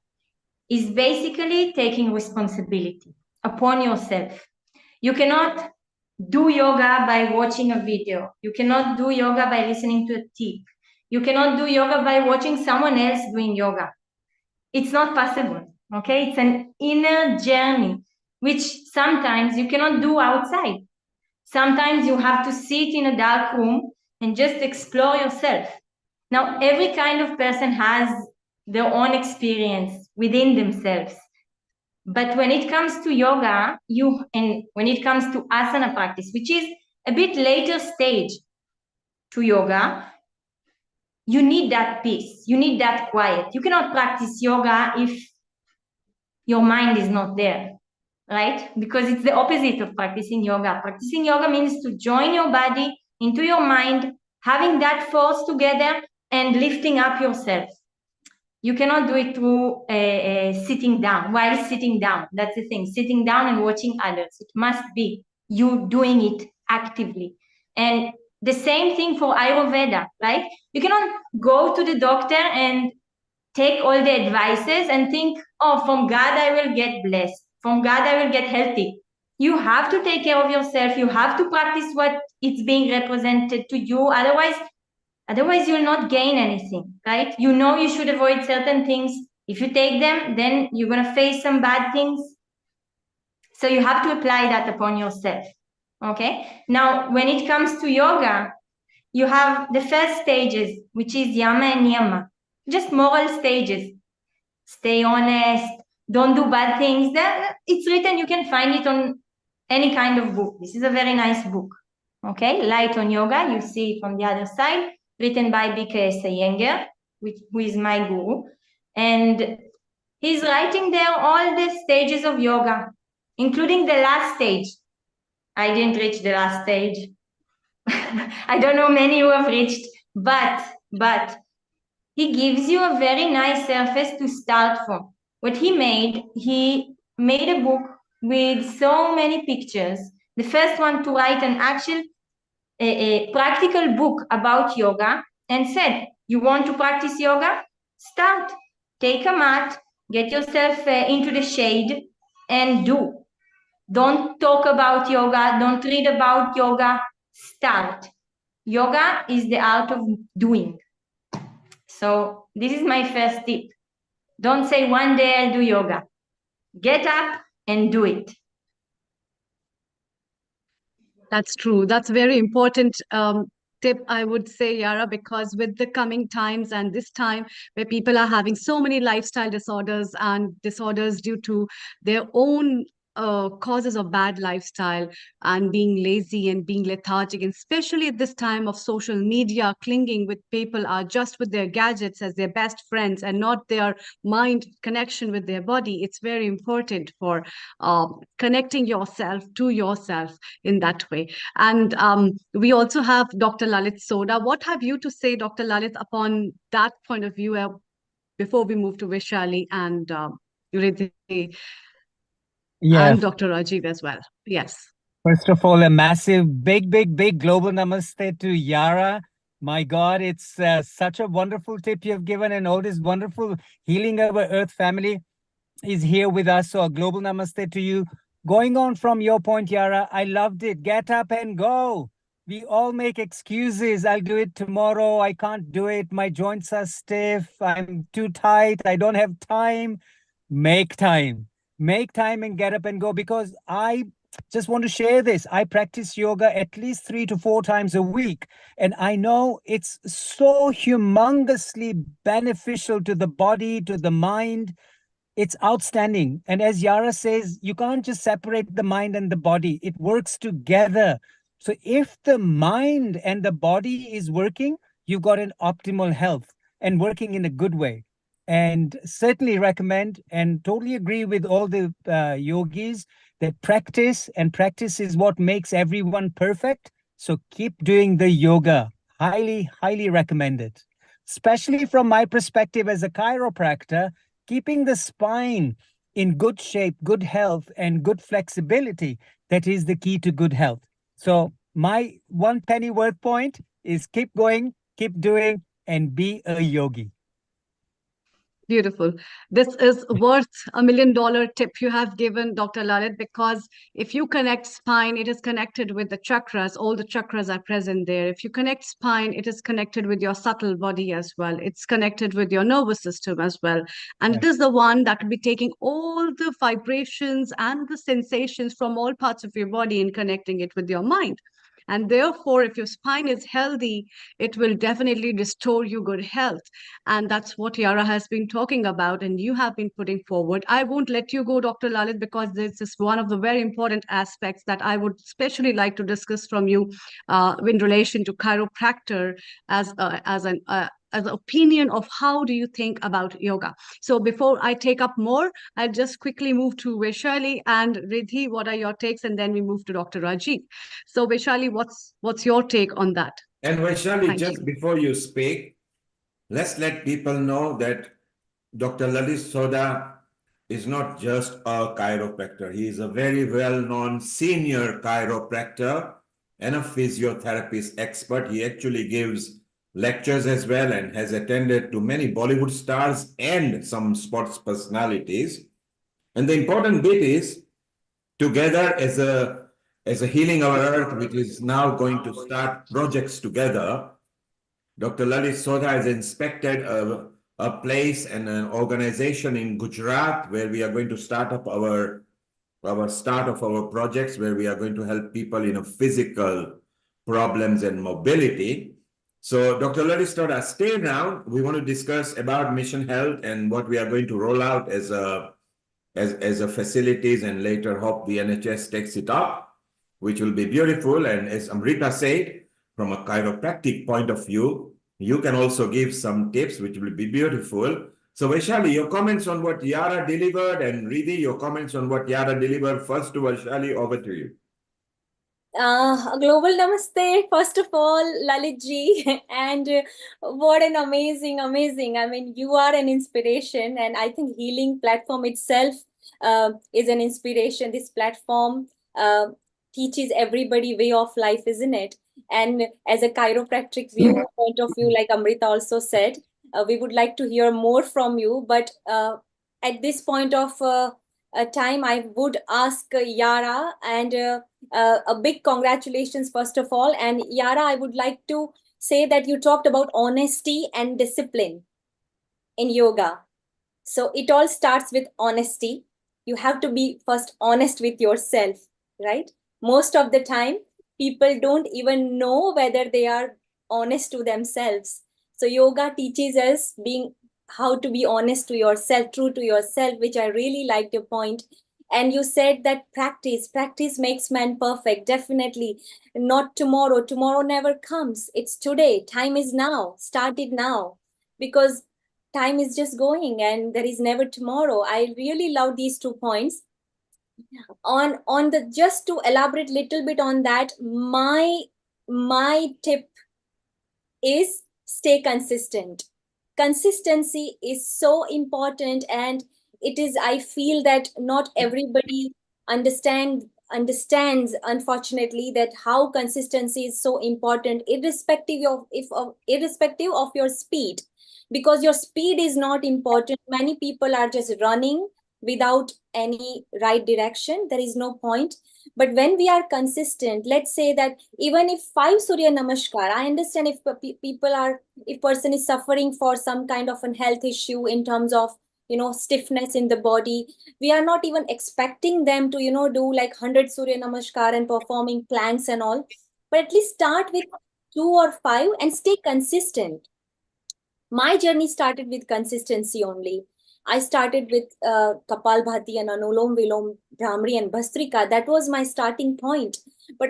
is basically taking responsibility upon yourself. You cannot do yoga by watching a video. You cannot do yoga by listening to a tip. You cannot do yoga by watching someone else doing yoga. It's not possible, okay? It's an inner journey, which sometimes you cannot do outside. Sometimes you have to sit in a dark room and just explore yourself. Now, every kind of person has their own experience within themselves. But when it comes to yoga, and when it comes to asana practice, which is a bit later stage to yoga, you need that peace. You need that quiet. You cannot practice yoga if your mind is not there, right? Because it's the opposite of practicing yoga. Practicing yoga means to join your body into your mind, having that force together and lifting up yourself. You cannot do it through sitting down, while sitting down. That's the thing, sitting down and watching others. It must be you doing it actively. And the same thing for Ayurveda, right? You cannot go to the doctor and take all the advices and think, oh, from God I will get blessed. From God I will get healthy. You have to take care of yourself. You have to practice what is being represented to you. Otherwise you'll not gain anything, right? You know you should avoid certain things. If you take them, then you're going to face some bad things. So you have to apply that upon yourself. Okay. Now, when it comes to yoga, you have the first stages, which is yama and niyama, just moral stages. Stay honest, don't do bad things. It's written, you can find it on any kind of book. This is a very nice book. Okay, Light on Yoga, you see from the other side, written by B.K.S. Iyengar, who is my guru. And he's writing there all the stages of yoga, including the last stage. I didn't reach the last stage. I don't know many who have reached, but he gives you a very nice surface to start from. What he made a book with so many pictures. The first one to write an actual a practical book about yoga, and said, you want to practice yoga? Start. Take a mat, get yourself into the shade and do. Don't talk about yoga, don't read about yoga, start. Yoga is the art of doing. So this is my first tip. Don't say one day I'll do yoga. Get up and do it. That's true. That's a very important tip, I would say, Yara, because with the coming times and this time where people are having so many lifestyle disorders and disorders due to their own causes of bad lifestyle and being lazy and being lethargic, and especially at this time of social media, clinging with people are just with their gadgets as their best friends and not their mind connection with their body. It's very important for connecting yourself to yourself in that way. And we also have Dr. Lalit Soda. What have you to say, Dr. Lalit, upon that point of view before we move to Vaishali and Riddhi Yeah. and Dr. Rajiv as well? Yes. First of all, a massive, big global namaste to Yara. My God, it's such a wonderful tip you've given, and all this wonderful healing of our Earth family is here with us. So a global namaste to you. Going on from your point, Yara, I loved it. Get up and go. We all make excuses. I'll do it tomorrow. I can't do it. My joints are stiff. I'm too tight. I don't have time. Make time. Make time and get up and go, because I just want to share this. I practice yoga at least 3 to 4 times a week. And I know it's so humongously beneficial to the body, to the mind. It's outstanding. And as Yara says, you can't just separate the mind and the body. It works together. So if the mind and the body is working, you've got an optimal health and working in a good way. And certainly recommend and totally agree with all the yogis that practice is what makes everyone perfect. So keep doing the yoga. Highly, highly recommend it. Especially from my perspective as a chiropractor, keeping the spine in good shape, good health, and good flexibility, that is the key to good health. So my 1 penny worth point is keep going, keep doing, and be a yogi. Beautiful. This is worth $1 million tip you have given, Dr. Lalit, because if you connect spine, it is connected with the chakras. All the chakras are present there. If you connect spine, it is connected with your subtle body as well. It's connected with your nervous system as well. And It is the one that will be taking all the vibrations and the sensations from all parts of your body and connecting it with your mind. And therefore, if your spine is healthy, it will definitely restore you good health. And that's what Yara has been talking about and you have been putting forward. I won't let you go, Dr. Lalit, because this is one of the very important aspects that I would especially like to discuss from you in relation to chiropractor as an opinion of how do you think about yoga. So before I take up more, I'll just quickly move to Vaishali and Riddhi. What are your takes? And then we move to Dr. Rajiv. So Vaishali, what's your take on that? And Vaishali, before you speak, let's let people know that Dr. Lalit Soda is not just a chiropractor. He is a very well-known senior chiropractor and a physiotherapist expert. He actually gives lectures as well and has attended to many Bollywood stars and some sports personalities. And the important bit is together as a Healing Our Earth, which is now going to start projects together. Dr. Lalit Sodha has inspected a place and an organization in Gujarat where we are going to start up our start of our projects, where we are going to help people in a physical problems and mobility. So Dr. Lalit Sodha, stay around. We want to discuss about Mission Health and what we are going to roll out as a facilities, and later hope the NHS takes it up, which will be beautiful. And as Amrita said, from a chiropractic point of view, you can also give some tips, which will be beautiful. So Vaishali, your comments on what Yara delivered, and Riddhi, your comments on what Yara delivered. First to Vaishali, over to you. A global namaste, first of all, Lalit ji, and what an amazing. I mean, you are an inspiration, and I think healing platform itself is an inspiration. This platform teaches everybody way of life, isn't it? And as a chiropractic view point of view, like Amrita also said, we would like to hear more from you. But at this point of time, I would ask Yara, and a big congratulations first of all. And Yara, I would like to say that you talked about honesty and discipline in yoga. So it all starts with honesty. You have to be first honest with yourself, right? Most of the time, people don't even know whether they are honest to themselves. So yoga teaches us how to be honest to yourself, true to yourself, which I really liked your point. And you said that practice makes man perfect. Definitely not tomorrow. Tomorrow never comes. It's today. Time is now. Start it now. Because time is just going and there is never tomorrow. I really love these 2 points. On the, just to elaborate little bit on that, my tip is stay consistent. Consistency is so important, and it is, I feel that not everybody understands unfortunately that how consistency is so important, irrespective of your speed, because your speed is not important. Many people are just running without any right direction. There is no point. But when we are consistent, let's say that even if 5 Surya Namaskar, I understand if person is suffering for some kind of a health issue in terms of, stiffness in the body, we are not even expecting them to, do like 100 Surya Namaskar and performing planks and all. But at least start with 2 or 5 and stay consistent. My journey started with consistency only. I started with Kapalbhati and Anulom Vilom, Brahmari and Bhastrika. That was my starting point. But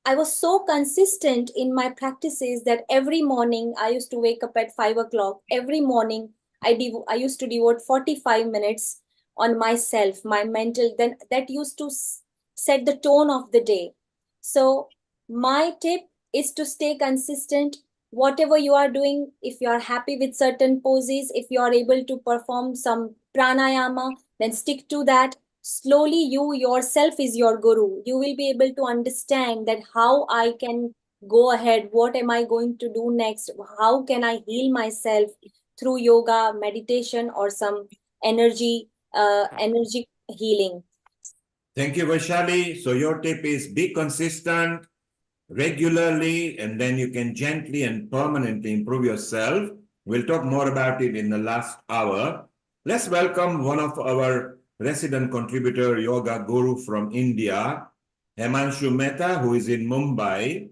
I was so consistent in my practices that every morning I used to wake up at 5 o'clock. Every morning I used to devote 45 minutes on myself, my mental. Then that used to set the tone of the day. So my tip is to stay consistent. Whatever you are doing, if you are happy with certain poses, if you are able to perform some pranayama, then stick to that. Slowly, you yourself is your guru. You will be able to understand that how I can go ahead. What am I going to do next? How can I heal myself through yoga, meditation, or some energy healing? Thank you, Vaishali. So your tip is be consistent regularly, and then you can gently and permanently improve yourself. We'll talk more about it in the last hour. Let's welcome one of our resident contributor, yoga guru from India, Himanshu Mehta, who is in Mumbai.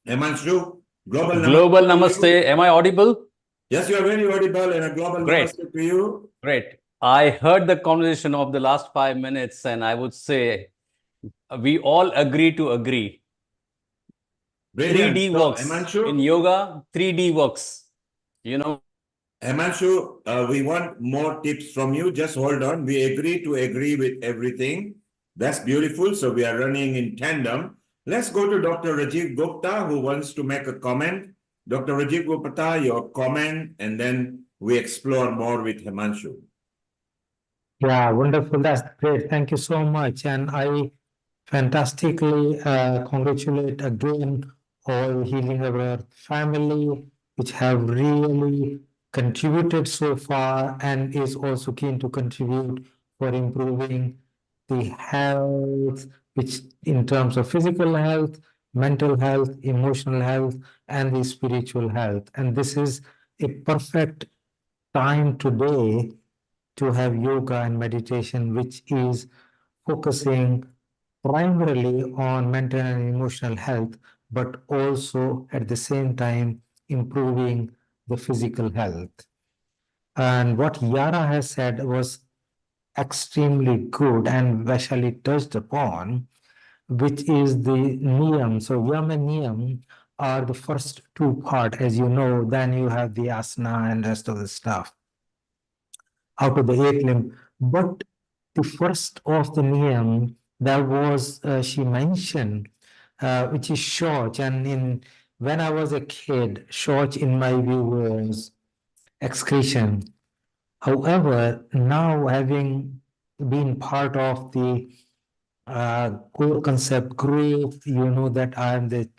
Himanshu, global namaste. Am I audible? Yes, you are very audible, and a global namaste to you. Great. I heard the conversation of the last 5 minutes, and I would say we all agree to agree. Brilliant. 3D works. Himanshu, in yoga, 3D works. Himanshu, we want more tips from you. Just hold on. We agree to agree with everything. That's beautiful. So we are running in tandem. Let's go to Dr. Rajiv Gupta, who wants to make a comment. Dr. Rajiv Gupta, your comment, and then we explore more with Himanshu. Yeah, wonderful. That's great. Thank you so much. And I fantastically congratulate again all healing our family, which have really contributed so far and is also keen to contribute for improving the health, which in terms of physical health, mental health, emotional health, and the spiritual health. And this is a perfect time today to have yoga and meditation, which is focusing primarily on mental and emotional health, but also at the same time improving the physical health. And what Yara has said was extremely good and Vaishali touched upon, which is the niyam. So yam and niyam are the first two part, as you know, then you have the asana and rest of the stuff out of the eight limb. But the first of the niyam that was she mentioned, which is shauch, and when I was a kid, shauch in my view was excretion. However, now having been part of the core concept group, you know that I am the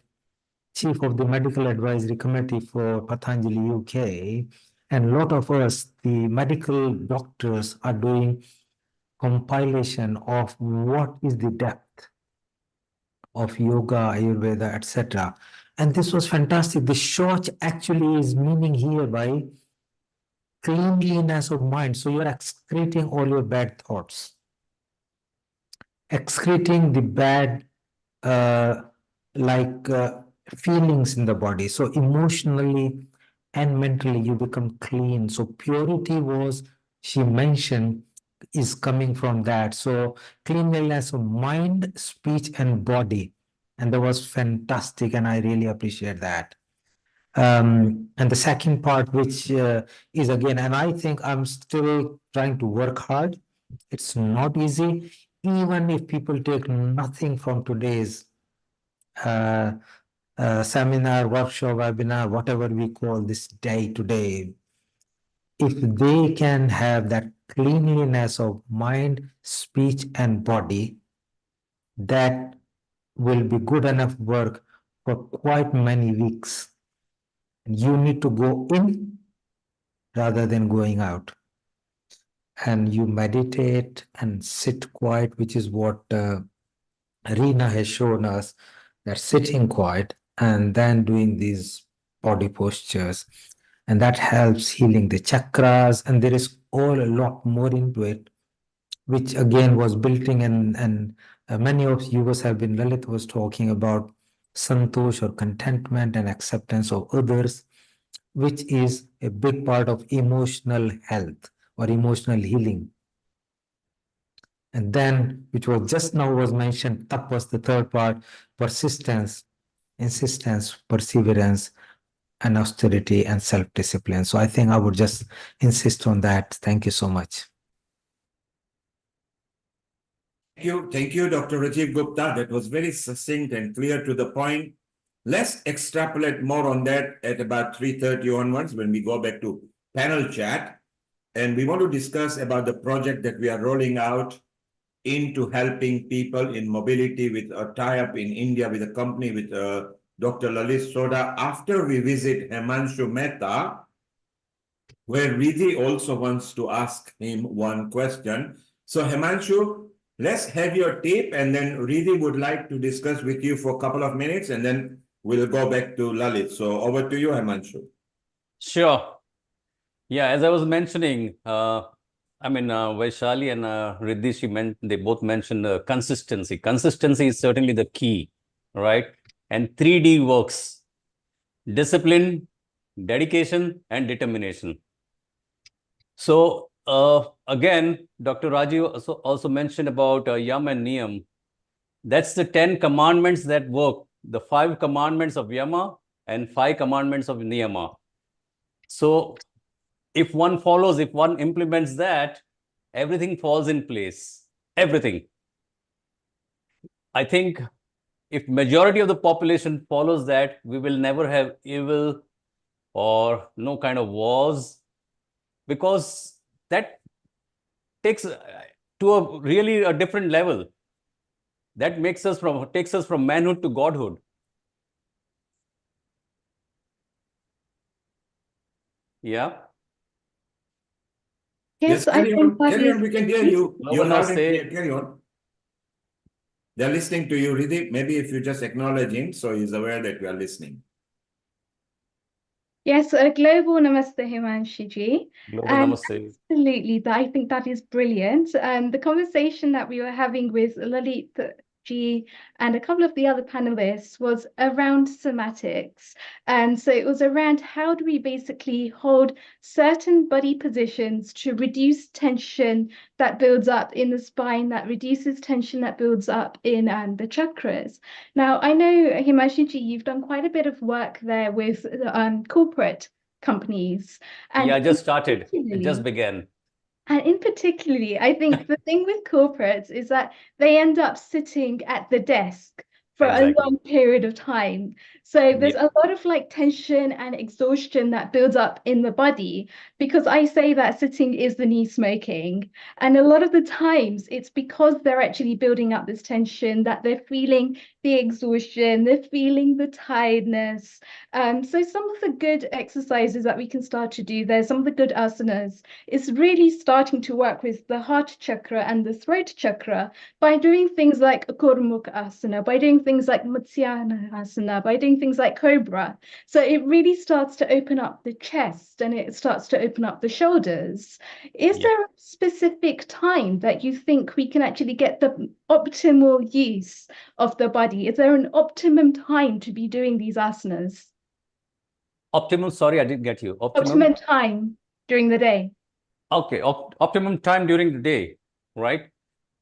chief of the medical advisory committee for Patanjali UK, and a lot of us, the medical doctors, are doing compilation of what is the depth of yoga, Ayurveda, etc. And this was fantastic. The shauch actually is meaning here by cleanliness of mind. So you're excreting all your bad thoughts, excreting the bad like feelings in the body. So emotionally and mentally you become clean. So purity was, she mentioned, is coming from that. So cleanliness of mind, speech, and body. And that was fantastic, and I really appreciate that. And the second part, which is again, and I think I'm still trying to work hard. It's not easy, even if people take nothing from today's seminar, workshop, webinar, whatever we call this day today. If they can have that cleanliness of mind, speech, and body, that will be good enough work for quite many weeks. You need to go in rather than going out. And you meditate and sit quiet, which is what Rena has shown us, that sitting quiet and then doing these body postures. And that helps healing the chakras. And there is all a lot more into it, which again was built in, and many of you guys have been, Lalit was talking about santosh or contentment and acceptance of others, which is a big part of emotional health or emotional healing. And then, which was just now was mentioned, tap was the third part, persistence, insistence, perseverance, and austerity and self-discipline. So I think I would just insist on that. Thank you so much. Thank you, Dr. Rajiv Gupta. That was very succinct and clear to the point. Let's extrapolate more on that at about 3:30 onwards when we go back to panel chat. And we want to discuss about the project that we are rolling out into helping people in mobility with a tie-up in India with a company with Dr. Lalit Soda. After we visit Himanshu Mehta, where Riddhi also wants to ask him one question. So Himanshu, let's have your tape, and then Riddhi would like to discuss with you for a couple of minutes, and then we'll go back to Lalit. So over to you, Himanshu. Sure. Yeah, as I was mentioning, Vaishali and Riddhi, they both mentioned consistency. Consistency is certainly the key, right? And 3D works: discipline, dedication, and determination. So again, Dr. Rajiv also mentioned about Yam and Niyam. That's the 10 commandments that work, the 5 commandments of Yama and 5 commandments of Niyama. So if one follows, if one implements that, everything falls in place. Everything. I think if majority of the population follows that, we will never have evil or no kind of wars, because that takes to a really a different level. That takes us from manhood to godhood. Yeah. Yes, I think that carry on, is. we can hear you. No You're one loud knows and say. clear. Carry on. They're listening to you, Riddhi. Maybe if you just acknowledge him, so he's aware that we are listening. Yes, a global namaste, Himanshi ji. Global And namaste. absolutely, I think that is brilliant. The conversation that we were having with Lalit ji and a couple of the other panelists was around somatics. And so it was around how do we basically hold certain body positions to reduce tension that builds up in the spine, that reduces tension that builds up in the chakras. Now, I know, Himanshi ji, you've done quite a bit of work there with corporate companies. And Yeah, I just started. It particularly- just began. And in particularly, I think the thing with corporates is that they end up sitting at the desk for a Exactly. long period of time. So there's Yeah. a lot of like tension and exhaustion that builds up in the body, because I say that sitting is the new smoking. And a lot of the times it's because they're actually building up this tension, that they're feeling the exhaustion, they're feeling the tiredness. So some of the good exercises that we can start to do there, some of the good asanas, is really starting to work with the heart chakra and the throat chakra by doing things like Kurmukha asana, by doing things like Matsyana asana, by doing things like Cobra. So it really starts to open up the chest and it starts to open up the shoulders. Is there a specific time that you think we can actually get the optimal use of the body? Is there an optimum time to be doing these asanas? Optimum, sorry, I didn't get you. Optimum time during the day. Okay, optimum time during the day, right?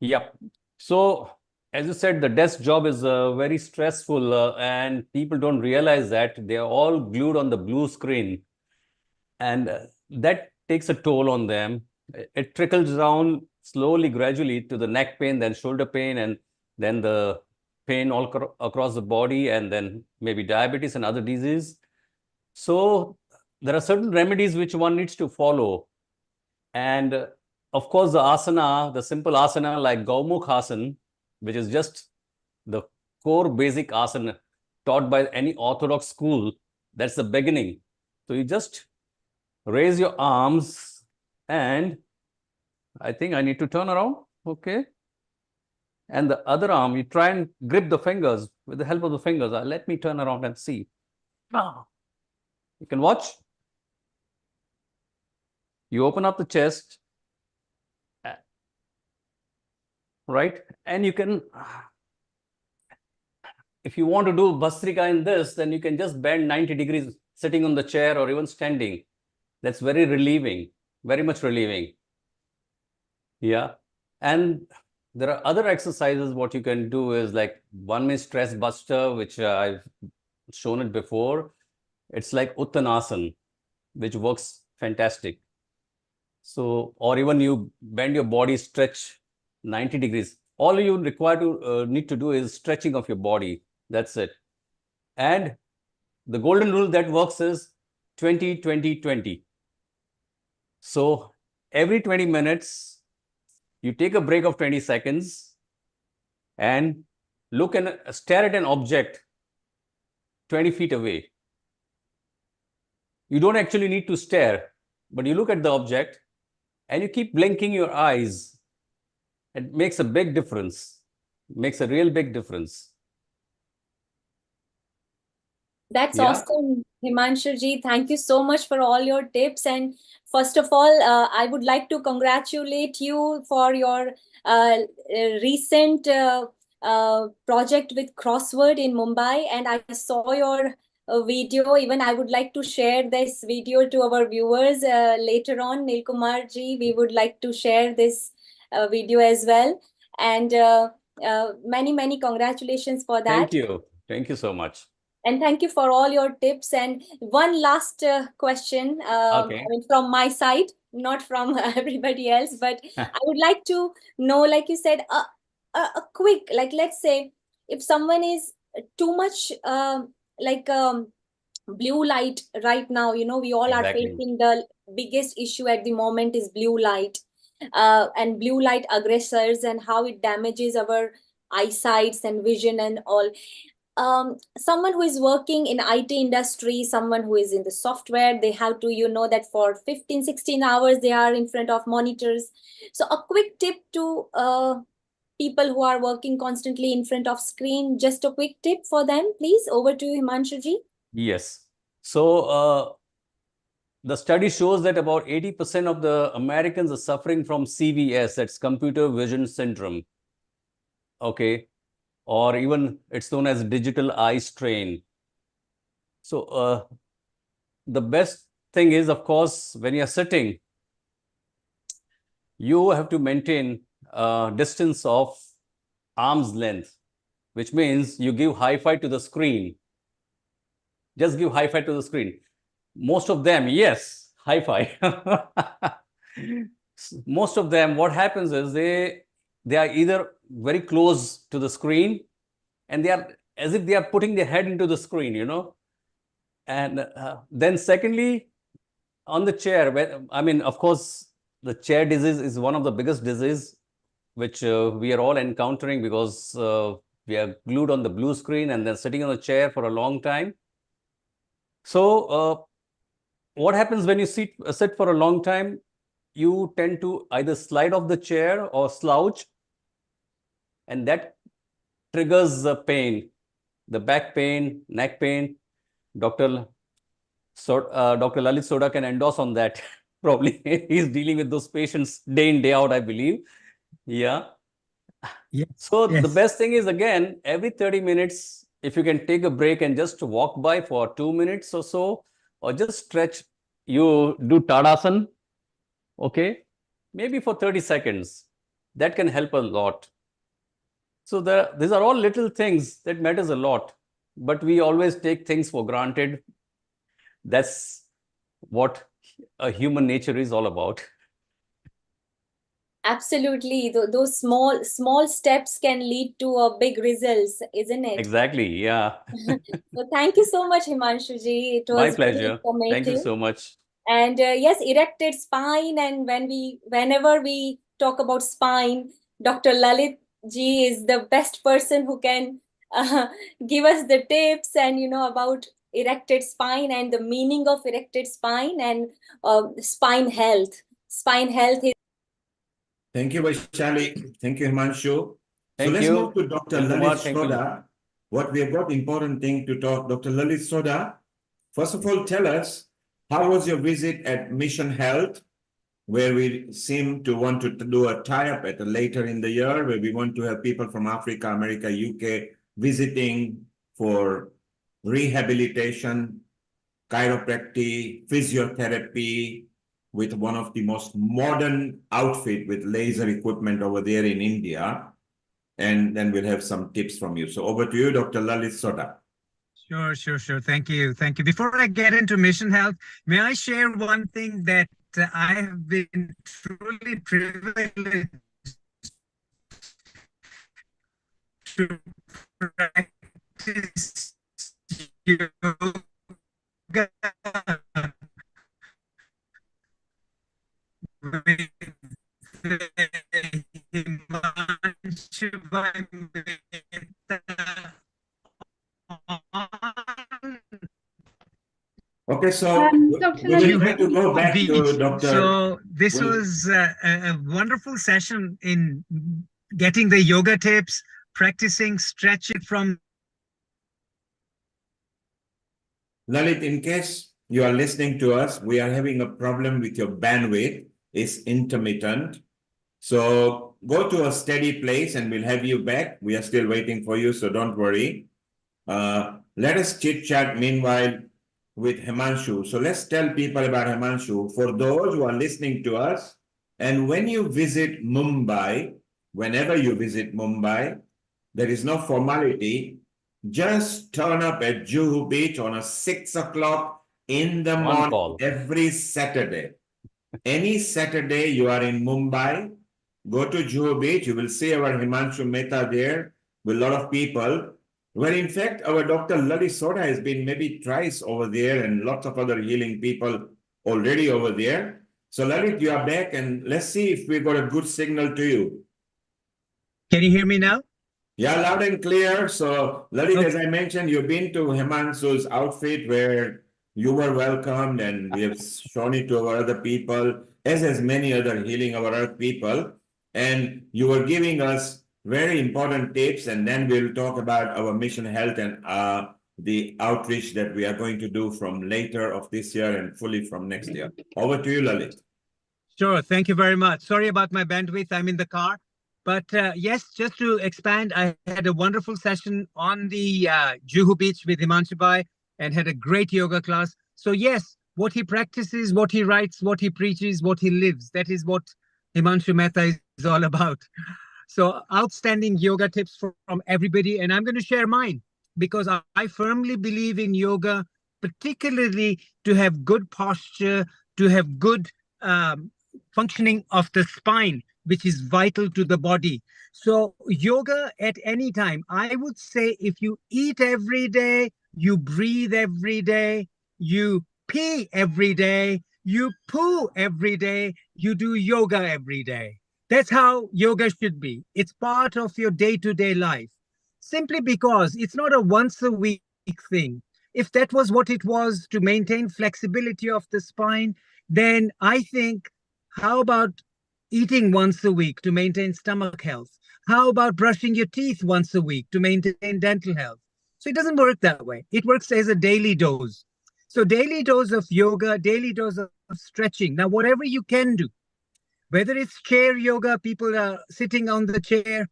Yep. So, as you said, the desk job is very stressful and people don't realize that they are all glued on the blue screen. And that takes a toll on them. It trickles down slowly, gradually to the neck pain, then shoulder pain, and then the pain all across the body, and then maybe diabetes and other diseases. So there are certain remedies which one needs to follow. And of course, the asana, the simple asana like Gaumukh asana, which is just the core basic asana taught by any orthodox school, that's the beginning. So you just raise your arms and I think I need to turn around. Okay. And the other arm, you try and grip the fingers with the help of the fingers. Let me turn around and see. You can watch. You open up the chest, right? And you can, if you want to do Bhastrika in this, then you can just bend 90 degrees sitting on the chair or even standing. That's very relieving, very much relieving. Yeah. And there are other exercises. What you can do is like one is stress buster, which I've shown it before. It's like Uttanasana, which works fantastic. So, or even you bend your body, stretch 90 degrees. All you require to need to do is stretching of your body. That's it. And the golden rule that works is 20, 20, 20. So every 20 minutes, you take a break of 20 seconds and look and stare at an object 20 feet away. You don't actually need to stare, but you look at the object and you keep blinking your eyes. It makes a big difference, makes a real big difference. That's awesome, Himanshu ji. Thank you so much for all your tips. And first of all, I would like to congratulate you for your recent project with Crossword in Mumbai. And I saw your video. Even I would like to share this video to our viewers later on. Nilkumar ji, we would like to share this video as well. And many, many congratulations for that. Thank you. Thank you so much. And thank you for all your tips. And one last question, I mean, from my side, not from everybody else, but I would like to know, like you said, a quick, like, let's say, if someone is too much blue light right now, you know, we all are facing the biggest issue at the moment is blue light and blue light aggressors and how it damages our eyesights and vision and all. someone who is working in IT industry, someone who is in the software, they have to, that for 15, 16 hours, they are in front of monitors. So a quick tip to people who are working constantly in front of screen, just a quick tip for them, please. Over to you, Himanshu ji. Yes. So the study shows that about 80% of the Americans are suffering from CVS, that's computer vision syndrome. Okay. Or even it's known as digital eye strain. So the best thing is, of course, when you're sitting, you have to maintain a distance of arm's length, which means you give high five to the screen. Just give high five to the screen. Most of them, yes, high five. Most of them, what happens is they are either very close to the screen and they are as if they are putting their head into the screen, And then secondly, on the chair, I mean, of course, the chair disease is one of the biggest disease which we are all encountering because we are glued on the blue screen and then sitting on the chair for a long time. So what happens when you sit for a long time? You tend to either slide off the chair or slouch, and that triggers the pain, the back pain, neck pain. Dr. Lalit Soda can endorse on that. Probably he's dealing with those patients day in, day out, I believe. Yeah. Yes. So the best thing is, again, every 30 minutes, if you can take a break and just walk by for 2 minutes or so, or just stretch, you do Tadasana, okay, maybe for 30 seconds. That can help a lot. So these are all little things that matters a lot, but we always take things for granted. That's what a human nature is all about. Absolutely. Those small steps can lead to a big results, isn't it? Exactly. Yeah. So thank you so much, Himanshu ji. It was My very pleasure. Thank you informative. so much. And yes, erected spine. And whenever we talk about spine, Dr. Lalit ji is the best person who can give us the tips and about erected spine and the meaning of erected spine and spine health. Spine health is. Thank you, Vaishali. Thank you, Himanshu. Thank let's you. move to Dr. Kumar, Lalit thank you. Soda. What we have got important thing to talk. Dr. Lalit Soda, first of all, tell us, how was your visit at Mission Health, where we seem to want to do a tie-up at a later in the year, where we want to have people from Africa, America, UK visiting for rehabilitation, chiropractic, physiotherapy, with one of the most modern outfit with laser equipment over there in India. And then we'll have some tips from you. So over to you, Dr. Lalit Soda. Sure. Thank you. Before I get into Mission Health, may I share one thing that I have been truly privileged to practice yoga with Okay, so Dr. we will Lalit, try to go back to Dr. So this was a wonderful session in getting the yoga tips, practicing stretching from. Lalit, in case you are listening to us, we are having a problem with your bandwidth. It's intermittent. So go to a steady place and we'll have you back. We are still waiting for you, so don't worry. Let us chit-chat meanwhile with Himanshu. So let's tell people about Himanshu. For those who are listening to us, and when you visit Mumbai, whenever you visit Mumbai, there is no formality. Just turn up at Juhu Beach on a 6 o'clock in the morning every Saturday. Any Saturday you are in Mumbai, go to Juhu Beach, you will see our Himanshu Mehta there with a lot of people. Well, in fact, our Dr. Lalit Soda has been maybe thrice over there and lots of other healing people already over there. So Lalit, you are back and let's see if we got a good signal to you. Can you hear me now? Yeah, loud and clear. So, Lalit, as I mentioned, you've been to Himanshu's outfit where you were welcomed, and we have shown it to our other people, as has many other Healing Our Earth people. And you were giving us very important tips, and then we'll talk about our mission health and the outreach that we are going to do from later of this year and fully from next year. Over to you, Lalit. Sure. Thank you very much. Sorry about my bandwidth. I'm in the car. But yes, just to expand, I had a wonderful session on the Juhu Beach with Himanshu Bhai and had a great yoga class. So yes, what he practices, what he writes, what he preaches, what he lives, that is what Himanshu Mehta is all about. So outstanding yoga tips from everybody. And I'm going to share mine because I firmly believe in yoga, particularly to have good posture, to have good functioning of the spine, which is vital to the body. So yoga at any time, I would say if you eat every day, you breathe every day, you pee every day, you poo every day, you do yoga every day. That's how yoga should be. It's part of your day-to-day life. Simply because it's not a once a week thing. If that was what it was to maintain flexibility of the spine, then I think, how about eating once a week to maintain stomach health? How about brushing your teeth once a week to maintain dental health? So it doesn't work that way. It works as a daily dose. So daily dose of yoga, daily dose of stretching. Now, whatever you can do, whether it's chair yoga, people are sitting on the chair,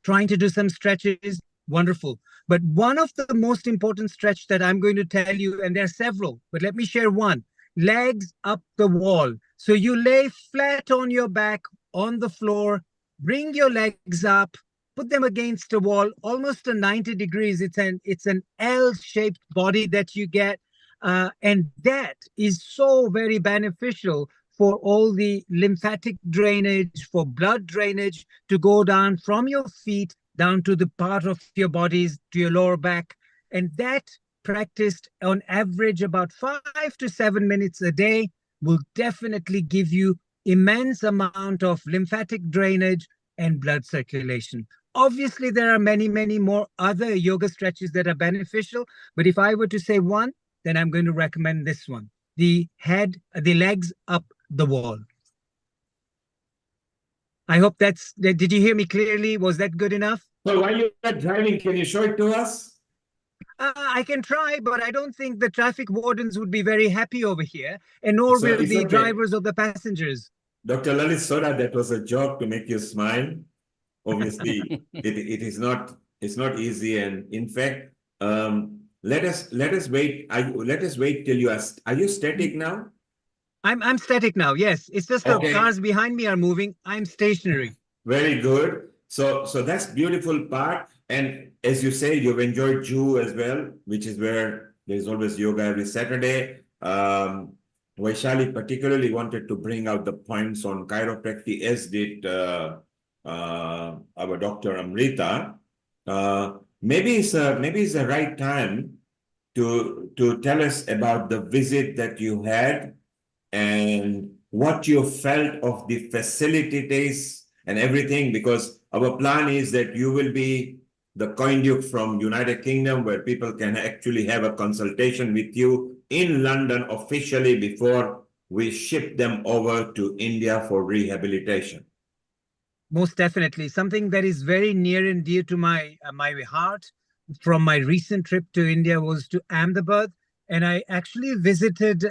trying to do some stretches, wonderful. But one of the most important stretch that I'm going to tell you, and there are several, but let me share one. Legs up the wall. So you lay flat on your back on the floor, bring your legs up, put them against a wall, almost a 90 degrees. It's an L-shaped body that you get. And that is so very beneficial for all the lymphatic drainage, for blood drainage to go down from your feet down to the part of your bodies, to your lower back. And that practiced on average about 5 to 7 minutes a day will definitely give you immense amount of lymphatic drainage and blood circulation. Obviously, there are many, many more other yoga stretches that are beneficial. But if I were to say one, then I'm going to recommend this one. The legs up the wall. I hope did you hear me clearly? Was that good enough? So while you're driving, can you show it to us? I can try, but I don't think the traffic wardens would be very happy over here, and nor will the drivers or the passengers. Dr. Lalit Soda, that was a joke to make you smile. Obviously, it's not easy, and in fact, let us wait. Let us wait till you are you static now? I'm static now. Yes, it's just the cars behind me are moving. I'm stationary. Very good. So that's beautiful part. And as you say, you've enjoyed Juhu as well, which is where there's always yoga every Saturday. Vaishali particularly wanted to bring out the points on chiropractic, as did our Dr. Amrita. Maybe it's the right time to tell us about the visit that you had and what you felt of the facilities and everything, because our plan is that you will be the conduit from United Kingdom where people can actually have a consultation with you in London officially before we ship them over to India for rehabilitation. Most definitely. Something that is very near and dear to my heart from my recent trip to India was to Ahmedabad. And I actually visited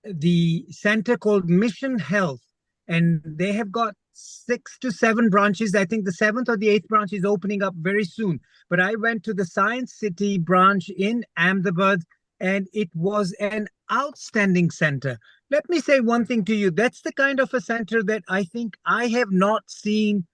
the center called Mission Health. And they have got 6 to 7 branches. I think the 7th or the 8th branch is opening up very soon. But I went to the Science City branch in Ahmedabad, and it was an outstanding center. Let me say one thing to you. That's the kind of a center that I think I have not seen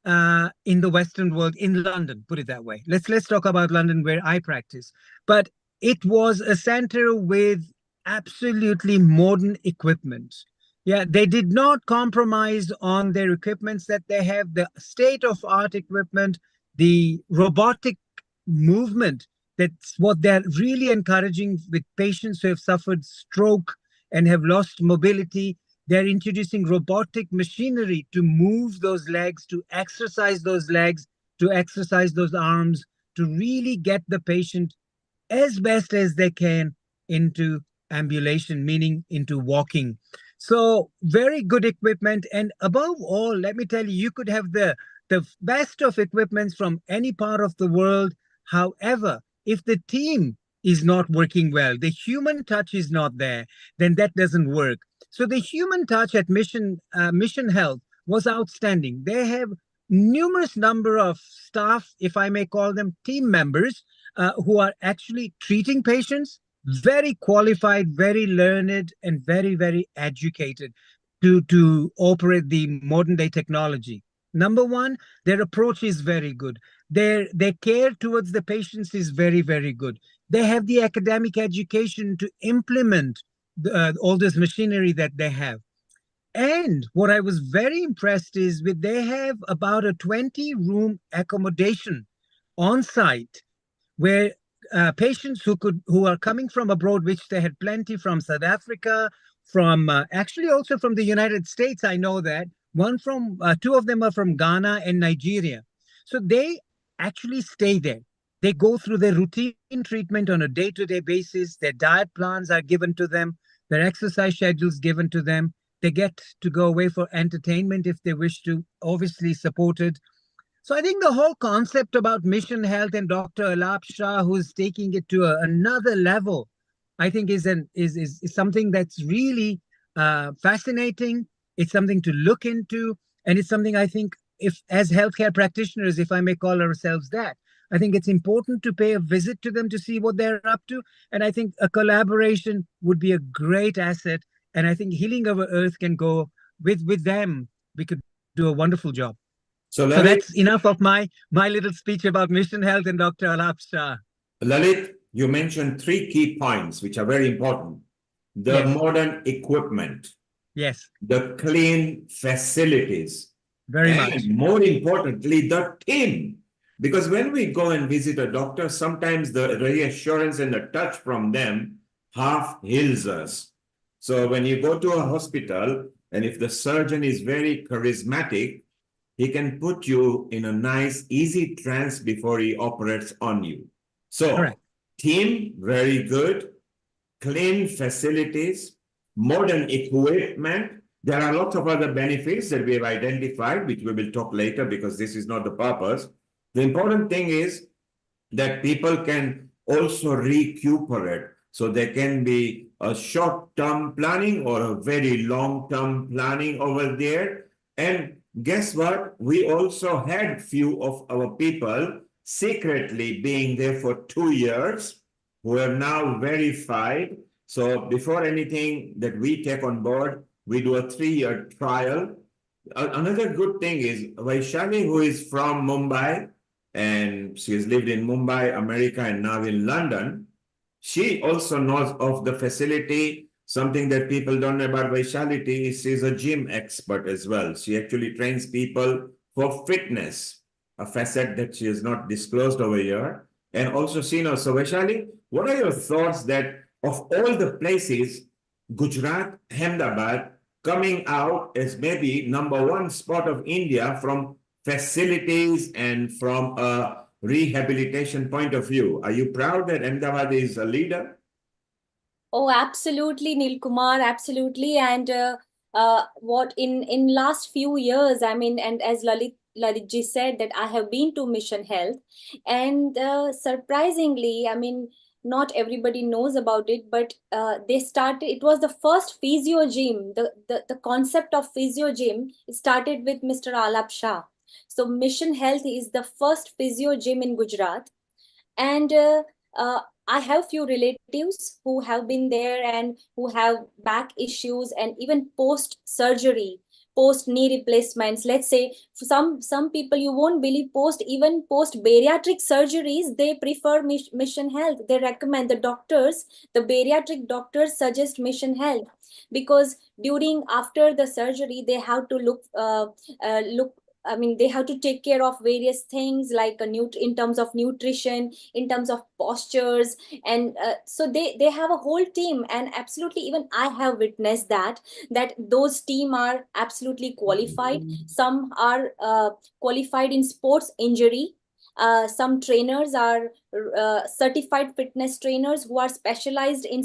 in the Western world, in London, put it that way. Let's talk about London, where I practice. But it was a center with absolutely modern equipment. Yeah, they did not compromise on their equipments that they have, the state-of-art equipment, the robotic movement. That's what they're really encouraging with patients who have suffered stroke and have lost mobility. They're introducing robotic machinery to move those legs, to exercise those legs, to exercise those arms to really get the patient as best as they can into ambulation, meaning into walking. So very good equipment. And above all, let me tell you, you could have the best of equipments from any part of the world. However, if the team is not working well, the human touch is not there, then that doesn't work. So the human touch at Mission Health was outstanding. They have numerous number of staff, if I may call them team members, who are actually treating patients, very qualified, very learned, and very, very educated to operate the modern day technology. Number one, their approach is very good. Their care towards the patients is very, very good. They have the academic education to implement all this machinery that they have. And what I was very impressed is with they have about a 20-room accommodation on site where patients who are coming from abroad, which they had plenty from South Africa, from actually also from the United States, I know that two of them are from Ghana and Nigeria. So they actually stay there. They go through their routine treatment on a day-to-day basis. Their diet plans are given to them. Their exercise schedules given to them. They get to go away for entertainment if they wish to, obviously supported. So I think the whole concept about Mission Health and Dr. Alap Shah, who's taking it to another level, I think is something that's really fascinating. It's something to look into, and it's something I think, if as healthcare practitioners, if I may call ourselves that, I think it's important to pay a visit to them to see what they're up to. And I think a collaboration would be a great asset. And I think Healing Our Earth can go with them. We could do a wonderful job. So that's enough of my little speech about Mission Health and Dr. Alap Shah. Lalit, you mentioned 3 key points, which are very important. The modern equipment. Yes. The clean facilities. Very much. And more importantly, the team. Because when we go and visit a doctor, sometimes the reassurance and the touch from them half heals us. So when you go to a hospital, and if the surgeon is very charismatic, he can put you in a nice, easy trance before he operates on you. So, correct. Team, very good. Clean facilities, modern equipment. There are lots of other benefits that we have identified, which we will talk later because this is not the purpose. The important thing is that people can also recuperate. So there can be a short-term planning or a very long-term planning over there. And guess what? We also had few of our people secretly being there for 2 years who are now verified. So before anything that we take on board, we do a 3-year trial. Another good thing is Vaishali, who is from Mumbai, and she has lived in Mumbai, America, and now in London. She also knows of the facility. Something that people don't know about Vaishali is she's a gym expert as well. She actually trains people for fitness, a facet that she has not disclosed over here. And also she knows. So Vaishali, what are your thoughts that of all the places, Gujarat, Ahmedabad, coming out as maybe #1 spot of India from facilities and from a rehabilitation point of view? Are you proud that Ahmedabad is a leader? Oh, absolutely, Nilkumar, absolutely. And what in last few years, I mean, and as Lalitji said, that I have been to Mission Health, and surprisingly, I mean, not everybody knows about it, but they started, it was the first physio gym, the concept of physio gym started with Mr. Alap Shah. So Mission Health is the first physio gym in Gujarat. And I have few relatives who have been there and who have back issues and even post surgery, post knee replacements. Let's say some people, you won't believe, even post bariatric surgeries, they prefer Mission Health. They recommend the bariatric doctors suggest Mission Health, because after the surgery they have to look I mean, they have to take care of various things like in terms of nutrition, in terms of postures, and so they have a whole team. And absolutely, even I have witnessed that those team are absolutely qualified. Some are qualified in sports injury. Some trainers are certified fitness trainers who are specialized in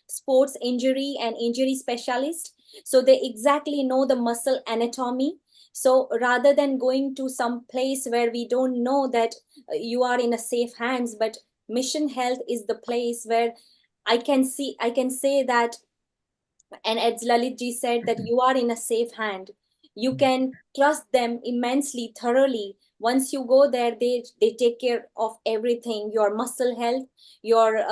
sports injury and injury specialists. So they exactly know the muscle anatomy. So rather than going to some place where we don't know that you are in a safe hands, but Mission Health is the place where I can say that, and as Lalit ji said, that you are in a safe hand. You can trust them immensely, thoroughly. Once you go there, they take care of everything: your muscle health, your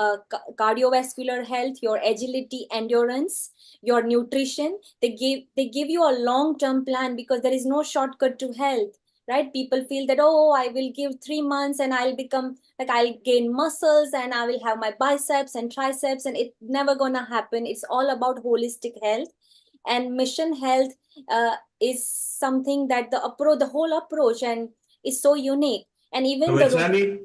cardiovascular health, your agility, endurance, your nutrition. They give you a long term plan, because there is no shortcut to health, right? People feel that, oh, I will give 3 months and I'll become like, I'll gain muscles and I will have my biceps and triceps, and it's never gonna happen. It's all about holistic health. And Mission Health is something that the whole approach and is so unique. And even Vaishali,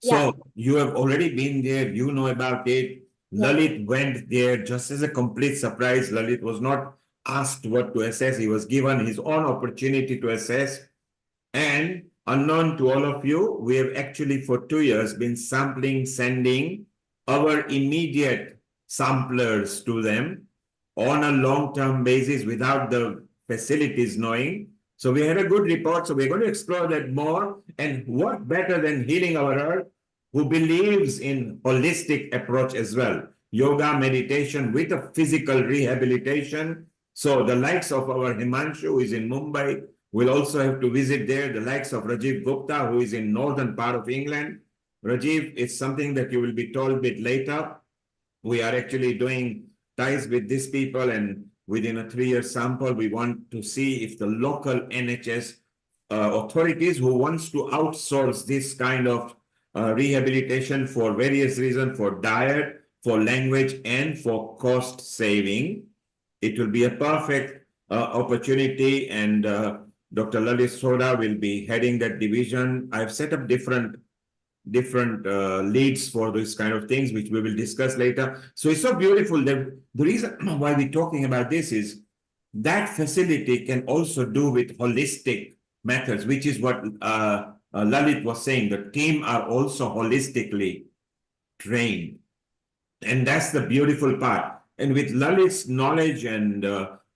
yeah, so you have already been there, you know about it. yeah. Lalit went there just as a complete surprise. Lalit was not asked what to assess. He was given his own opportunity to assess. And unknown to all of you, we have actually for 2 years been sampling, sending our immediate samplers to them on a long-term basis without the facilities knowing. So we had a good report. So we're going to explore that more. And what better than healing our earth, who believes in holistic approach as well. Yoga, meditation with a physical rehabilitation. So the likes of our Himanshu, who is in Mumbai, will also have to visit there. The likes of Rajiv Gupta, who is in northern part of England. Rajiv, it's something that you will be told a bit later. We are actually doing ties with these people, and within a 3-year sample, we want to see if the local NHS authorities who wants to outsource this kind of rehabilitation for various reasons, for diet, for language, and for cost saving, it will be a perfect opportunity. And Dr. Lalit Soda will be heading that division. I've set up different leads for this kind of things, which we will discuss later. So it's so beautiful that the reason why we're talking about this is that facility can also do with holistic methods, which is what Lalit was saying. The team are also holistically trained. And that's the beautiful part. And with Lalit's knowledge, and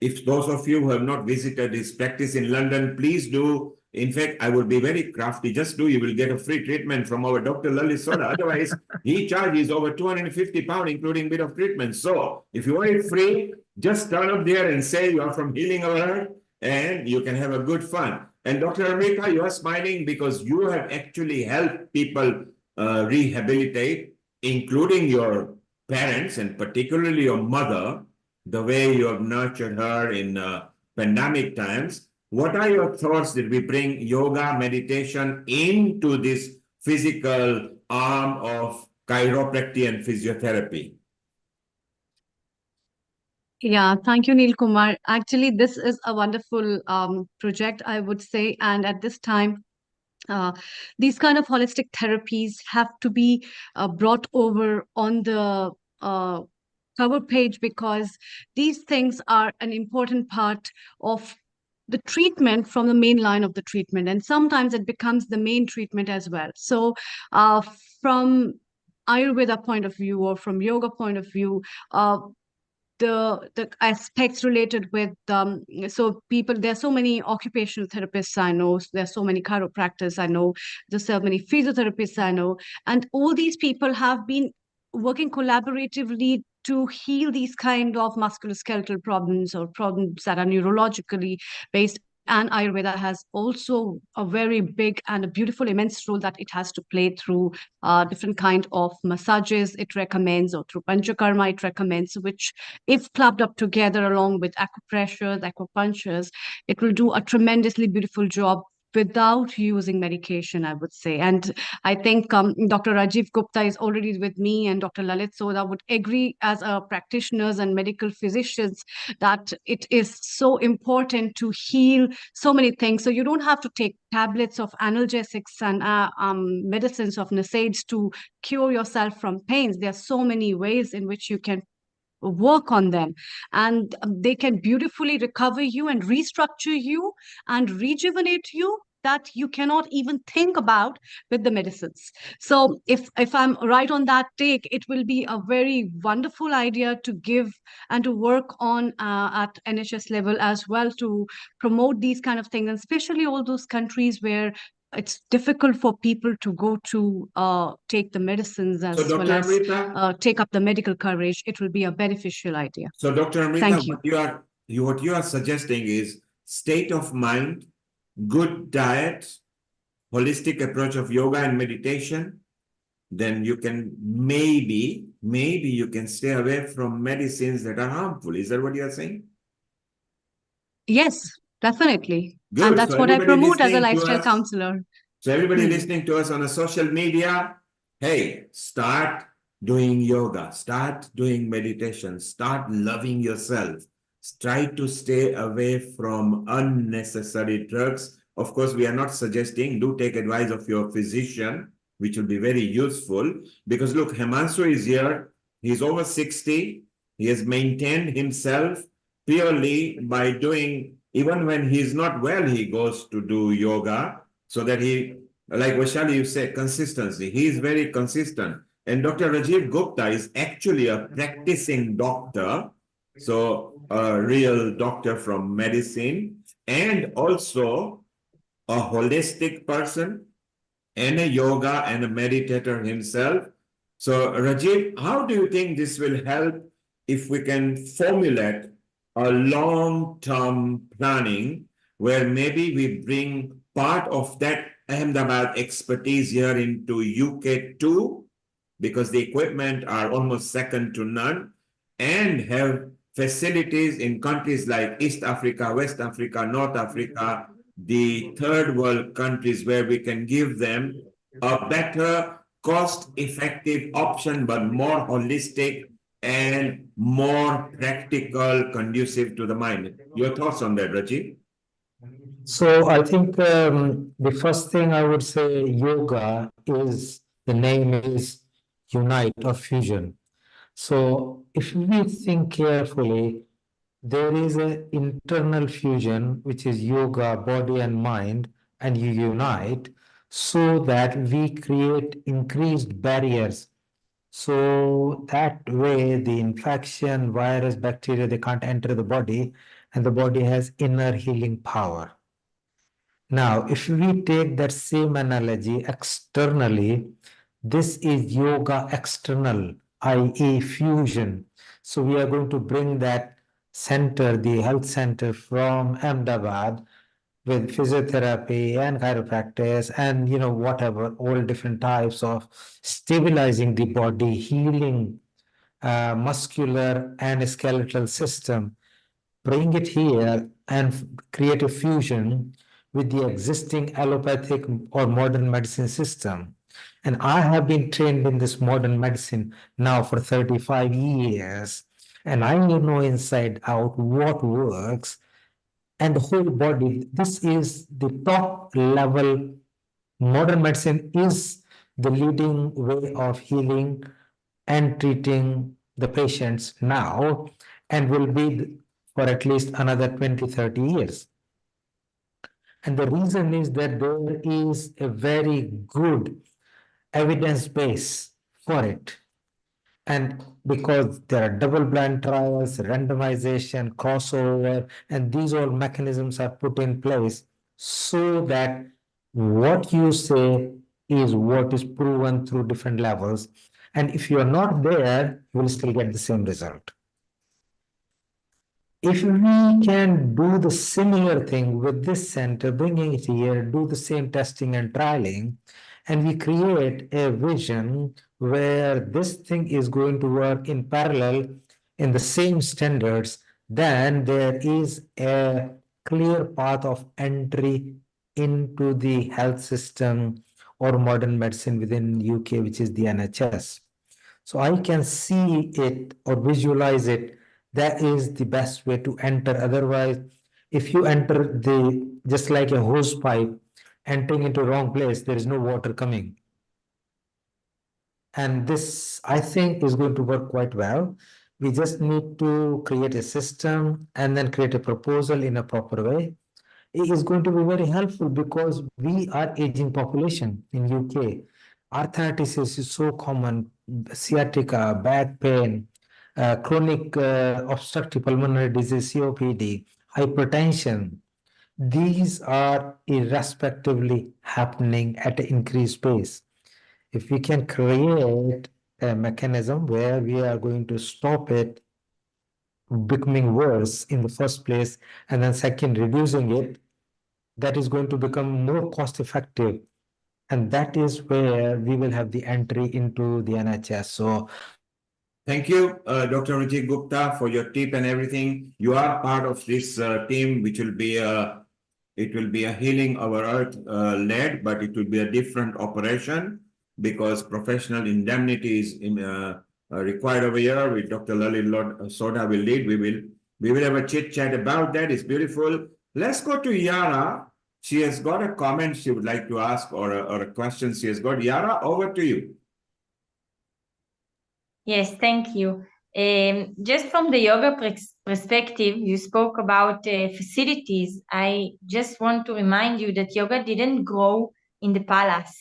if those of you who have not visited his practice in London, please do. In fact, I will be very crafty. Just do, you will get a free treatment from our Dr. Lalit Soda. Otherwise, he charges over £250, including bit of treatment. So if you want it free, just turn up there and say you are from Healing Our Earth, and you can have a good fun. And Dr. Amrita, you are smiling because you have actually helped people rehabilitate, including your parents and particularly your mother, the way you have nurtured her in pandemic times. What are your thoughts that we bring yoga, meditation into this physical arm of chiropractic and physiotherapy? Yeah, thank you, Neil Kumar. Actually, this is a wonderful project, I would say. And at this time, these kind of holistic therapies have to be brought over on the cover page, because these things are an important part of the treatment from the main line of the treatment, and sometimes it becomes the main treatment as well. So from Ayurveda point of view or from yoga point of view, the aspects related with so people, there's so many occupational therapists I know, there's so many chiropractors I know, there's so many physiotherapists I know, and all these people have been working collaboratively to heal these kind of musculoskeletal problems or problems that are neurologically based. And Ayurveda has also a very big and a beautiful, immense role that it has to play through different kind of massages it recommends, or through panchakarma it recommends, which if clubbed up together along with acupressures, acupunctures, it will do a tremendously beautiful job without using medication, I would say. And I think Dr. Rajiv Gupta is already with me, and Dr. Lalit Soda would agree as practitioners and medical physicians that it is so important to heal so many things. So you don't have to take tablets of analgesics and medicines of NSAIDs to cure yourself from pains. There are so many ways in which you can work on them, and they can beautifully recover you and restructure you and rejuvenate you that you cannot even think about with the medicines. So if I'm right on that take, it will be a very wonderful idea to give and to work on at NHS level as well, to promote these kind of things, and especially all those countries where it's difficult for people to go to take the medicines as So, well Dr. as Amrita, take up the medical coverage. It will be a beneficial idea. so Dr. Amrita, Thank you. what you are suggesting is state of mind, good diet, holistic approach of yoga and meditation. Then you can maybe you can stay away from medicines that are harmful. Is that what you are saying? Yes, definitely. Good. And that's So what I everybody promote as a listening to lifestyle us, counselor. so everybody listening to us on a social media, hey, start doing yoga, start doing meditation, start loving yourself. Try to stay away from unnecessary drugs. Of course, we are not suggesting, do take advice of your physician, which will be very useful. Because look, Himanshu is here. He's over 60. He has maintained himself purely by doing, even when he's not well, he goes to do yoga so that he, like Vaishali, you said, consistency. He is very consistent. And Dr. Rajiv Gupta is actually a practicing doctor. So a real doctor from medicine, and also a holistic person, and a yoga and a meditator himself. So Rajiv, how do you think this will help if we can formulate a long-term planning where maybe we bring part of that Ahmedabad expertise here into UK too, because the equipment are almost second to none, and have facilities in countries like East Africa, West Africa, North Africa, the third world countries, where we can give them a better cost-effective option, but more holistic and more practical, conducive to the mind. Your thoughts on that, Rajiv? So I think the first thing I would say, yoga is, the name is unite or fusion. So if we think carefully, there is an internal fusion, which is yoga, body and mind, and you unite so that we create increased barriers. So that way the infection, virus, bacteria, they can't enter the body, and the body has inner healing power. Now, if we take that same analogy externally, this is yoga external, i.e. fusion. So we are going to bring that center, the health center from Ahmedabad, with physiotherapy and chiropractic and whatever, all different types of stabilizing the body, healing muscular and skeletal system, bring it here and create a fusion with the existing allopathic or modern medicine system. And I have been trained in this modern medicine now for 35 years, and I know inside out what works, and the whole body. This is the top level. Modern medicine is the leading way of healing and treating the patients now, and will be for at least another 20-30 years. And the reason is that there is a very good evidence base for it. And because there are double-blind trials, randomization, crossover, and these all mechanisms are put in place so that what you say is what is proven through different levels. And if you are not there, you will still get the same result. If we can do the similar thing with this center, bringing it here, do the same testing and trialing, and we create a vision where this thing is going to work in parallel in the same standards, then there is a clear path of entry into the health system or modern medicine within UK, which is the NHS. So I can see it or visualize it. That is the best way to enter. Otherwise, if you enter just like a hose pipe, entering into wrong place, there is no water coming. And this, I think, is going to work quite well. We just need to create a system and then create a proposal in a proper way. It is going to be very helpful because we are aging population in UK. Arthritis is so common, sciatica, back pain, chronic obstructive pulmonary disease, COPD, hypertension. These are irrespectively happening at an increased pace. If we can create a mechanism where we are going to stop it becoming worse in the first place, and then second, reducing it, that is going to become more cost effective. And that is where we will have the entry into the NHS. So thank you, Dr. Rajiv Gupta, for your tip and everything. You are part of this team, which will be a healing our earth led, but it will be a different operation because professional indemnity is required over here. With Dr. Lalit Soda will lead. We will have a chit chat about that. It's beautiful. Let's go to Yara. She has got a comment she would like to ask or a question she has got. Yara, over to you. Yes, thank you. Just from the yoga perspective, you spoke about facilities. I just want to remind you that yoga didn't grow in the palace,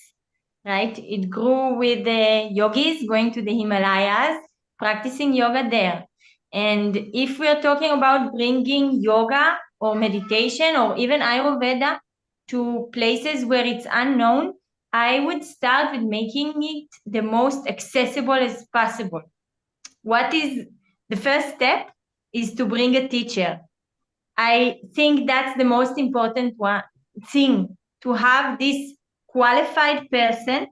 right? It grew with the yogis going to the Himalayas, practicing yoga there. And if we're talking about bringing yoga or meditation or even Ayurveda to places where it's unknown, I would start with making it the most accessible as possible. What is the first step is to bring a teacher. I think that's the most important thing, to have this qualified person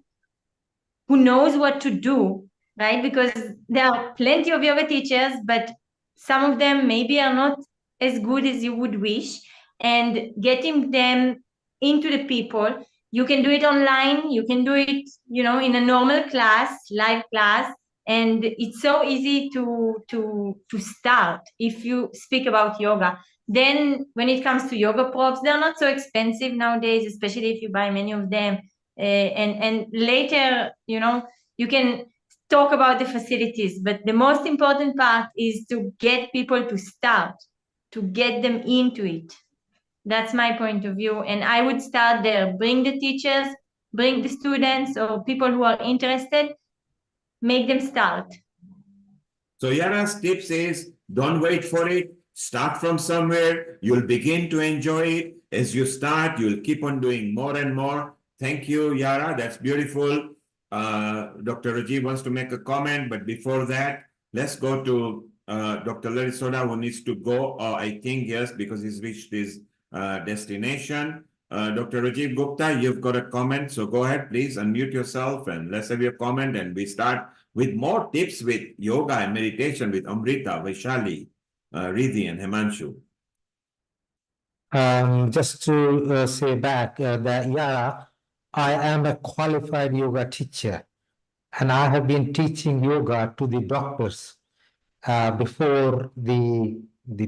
who knows what to do, right? Because there are plenty of yoga teachers, but some of them maybe are not as good as you would wish. And getting them into the people, you can do it online, you can do it, in a normal class, live class, and it's so easy to start if you speak about yoga. Then when it comes to yoga props, they're not so expensive nowadays, especially if you buy many of them. And later, you can talk about the facilities, but the most important part is to get people to start, to get them into it. That's my point of view. And I would start there. Bring the teachers, bring the students or people who are interested, make them start. So Yara's tip says, don't wait for it. Start from somewhere. You'll begin to enjoy it. As you start, you'll keep on doing more and more. Thank you, Yara. That's beautiful. Dr. Rajiv wants to make a comment, but before that, let's go to Dr. Lalit Soda, who needs to go, I think, yes, because he's reached his destination. Dr. Rajiv Gupta, you've got a comment, so go ahead, please unmute yourself and let's have your comment, and we start with more tips with yoga and meditation with Amrita, Vaishali, Riddhi, and Himanshu. Just to say back that, yeah, I am a qualified yoga teacher, and I have been teaching yoga to the doctors. Before the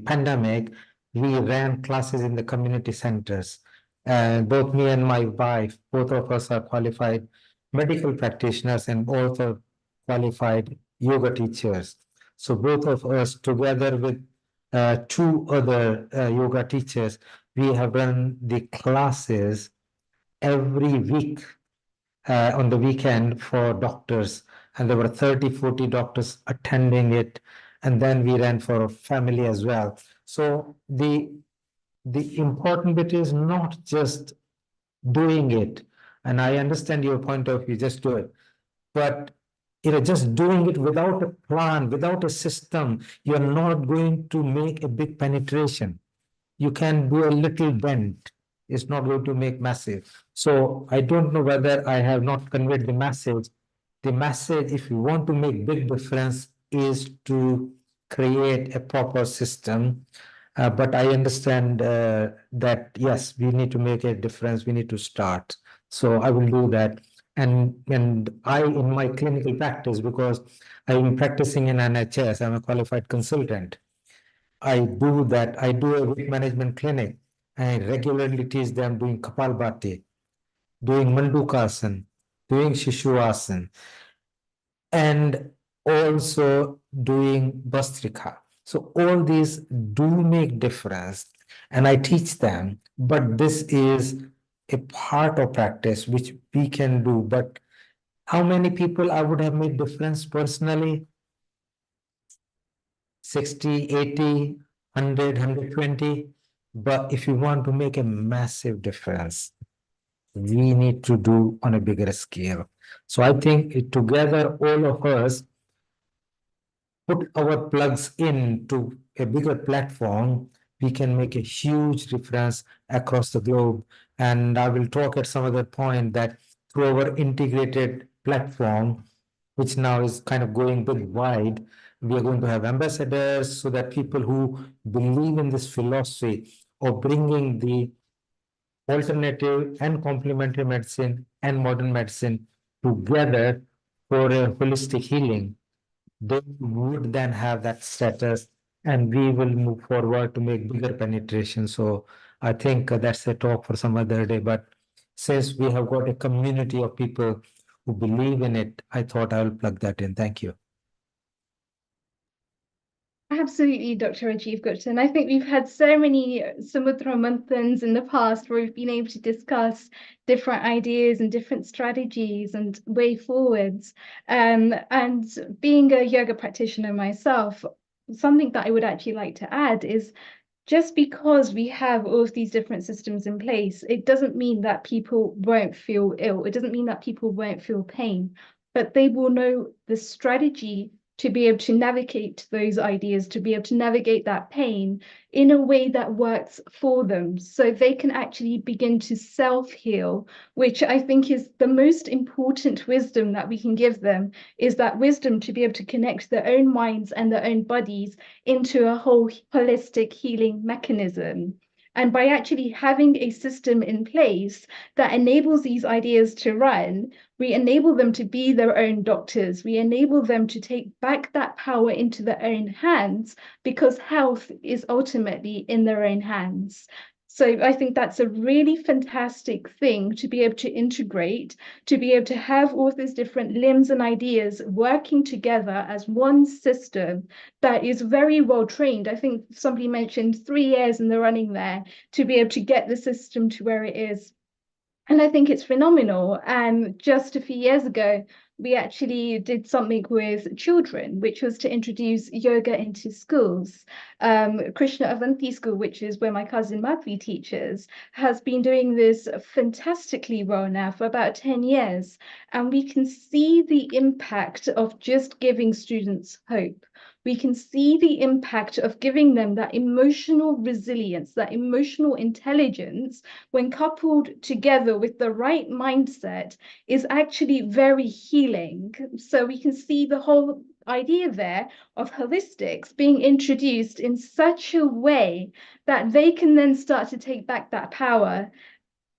pandemic, we ran classes in the community centers. Both me and my wife, both of us are qualified medical practitioners and also qualified yoga teachers. So both of us, together with two other yoga teachers, we have run the classes every week on the weekend for doctors, and there were 30-40 doctors attending it, and then we ran for family as well. So the important bit is not just doing it, and I understand your point of view, just do it, but just doing it without a plan, without a system, you're not going to make a big penetration. You can do a little bend. It's not going to make massive. So I don't know whether I have not conveyed the message. The message, if you want to make big difference, is to create a proper system But I understand that, yes, we need to make a difference. We need to start. So I will do that. And I, in my clinical practice, because I'm practicing in NHS, I'm a qualified consultant. I do that. I do a weight management clinic. I regularly teach them doing Kapalbhati, doing Mandukasana, doing Shishuasana, and also doing Bastrika. So all these do make difference, and I teach them, but this is a part of practice which we can do. But how many people I would have made difference personally? 60, 80, 100, 120. But if you want to make a massive difference, we need to do on a bigger scale. So I think together, all of us put our plugs into a bigger platform, we can make a huge difference across the globe. And I will talk at some other point that through our integrated platform, which now is kind of going big wide, we are going to have ambassadors so that people who believe in this philosophy of bringing the alternative and complementary medicine and modern medicine together for a holistic healing, they would then have that status, and we will move forward to make bigger penetration. So I think that's a talk for some other day. But since we have got a community of people who believe in it, I thought I will plug that in. Thank you. Absolutely, Dr. Rajiv Gupta. And I think we've had so many Samudra Manthans in the past where we've been able to discuss different ideas and different strategies and way forwards. And being a yoga practitioner myself, something that I would actually like to add is just because we have all of these different systems in place, it doesn't mean that people won't feel ill. It doesn't mean that people won't feel pain, but they will know the strategy to be able to navigate those ideas, to be able to navigate that pain in a way that works for them. So they can actually begin to self-heal, which I think is the most important wisdom that we can give them, is that wisdom to be able to connect their own minds and their own bodies into a whole holistic healing mechanism. And by actually having a system in place that enables these ideas to run, we enable them to be their own doctors. We enable them to take back that power into their own hands, because health is ultimately in their own hands. So I think that's a really fantastic thing to be able to integrate, to be able to have all these different limbs and ideas working together as one system that is very well trained. I think somebody mentioned 3 years in the running there to be able to get the system to where it is. And I think it's phenomenal. And just a few years ago, we actually did something with children, which was to introduce yoga into schools. Krishna Avanti School, which is where my cousin Madhvi teaches, has been doing this fantastically well now for about 10 years. And we can see the impact of just giving students hope. We can see the impact of giving them that emotional resilience, that emotional intelligence, when coupled together with the right mindset, is actually very healing. So we can see the whole idea there of holistics being introduced in such a way that they can then start to take back that power.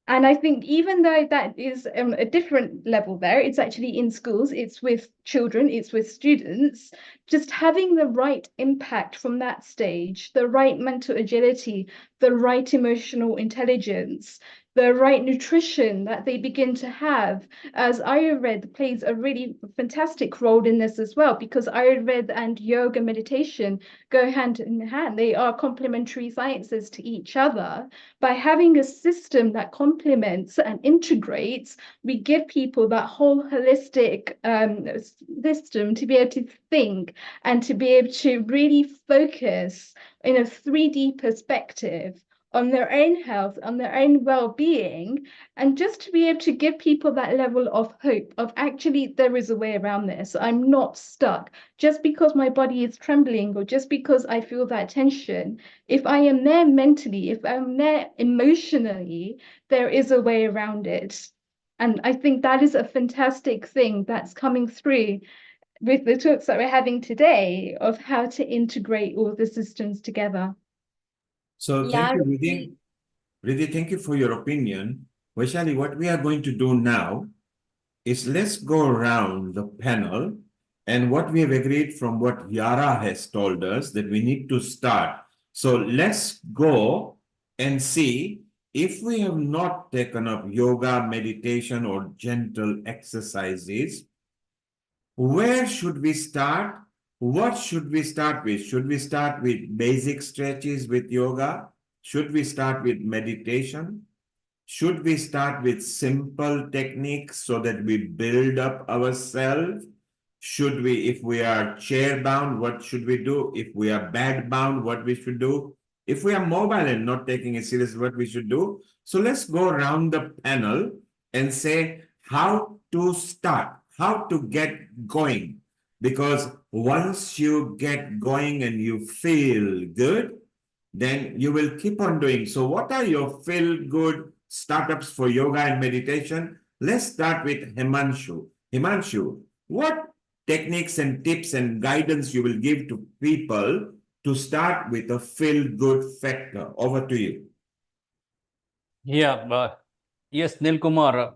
And I think even though that is a different level there, it's actually in schools, it's with children, it's with students, just having the right impact from that stage, the right mental agility, the right emotional intelligence, the right nutrition that they begin to have, as Ayurveda plays a really fantastic role in this as well, because Ayurveda and yoga meditation go hand in hand. They are complementary sciences to each other. By having a system that complements and integrates, we give people that whole holistic system to be able to think and to be able to really focus in a 3D perspective on their own health, on their own well-being, and just to be able to give people that level of hope of actually there is a way around this. I'm not stuck. Just because my body is trembling or just because I feel that tension, if I am there mentally, if I'm there emotionally, there is a way around it. And I think that is a fantastic thing that's coming through with the talks that we're having today of how to integrate all the systems together. So Yeah, thank you, Riddhi. Riddhi, thank you for your opinion. Vaishali, what we are going to do now is let's go around the panel, and what we have agreed from what Yara has told us that we need to start. So let's go and see if we have not taken up yoga, meditation, or gentle exercises, where should we start? What should we start with? Should we start with basic stretches with yoga? Should we start with meditation? Should we start with simple techniques so that we build up ourselves? Should we, if we are chair bound, what should we do? If we are bed bound, what we should do? If we are mobile and not taking it serious, what we should do? So let's go around the panel and say how to start, how to get going. Because once you get going and you feel good, then you will keep on doing. So what are your feel good startups for yoga and meditation? Let's start with Himanshu. Himanshu, what techniques and tips and guidance you will give to people to start with a feel good factor? Over to you. Yeah, yes, Nil Kumar,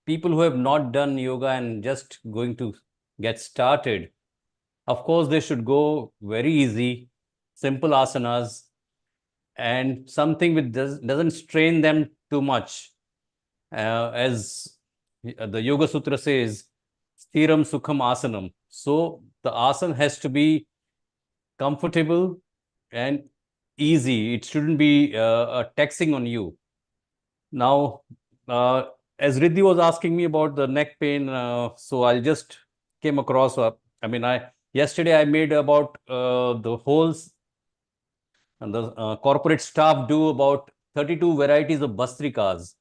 people who have not done yoga and just going to get started, of course, they should go very easy, simple asanas, and something which doesn't strain them too much. As the Yoga Sutra says, Sthiram Sukham Asanam. So the asana has to be comfortable and easy. It shouldn't be taxing on you. Now, as Riddhi was asking me about the neck pain, so I just came across, yesterday I made about the holes, and the corporate staff do about 32 varieties of bastrikas,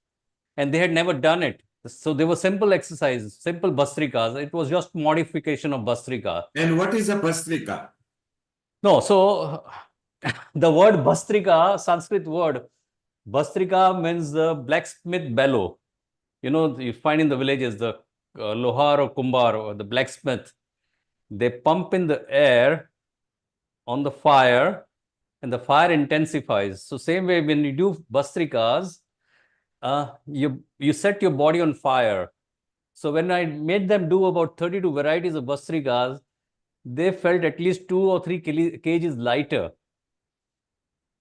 and they had never done it. So they were simple exercises, simple bastrikas. It was just modification of bastrika. And what is a bastrika? No, so the word bastrika, Sanskrit word, bastrika means the blacksmith bellow. You know, you find in the villages, the lohar or kumbar or the blacksmith, they pump in the air on the fire and the fire intensifies. So same way when you do bastrikas, you set your body on fire. So when I made them do about 32 varieties of bastrikas, they felt at least 2 or 3 kgs lighter.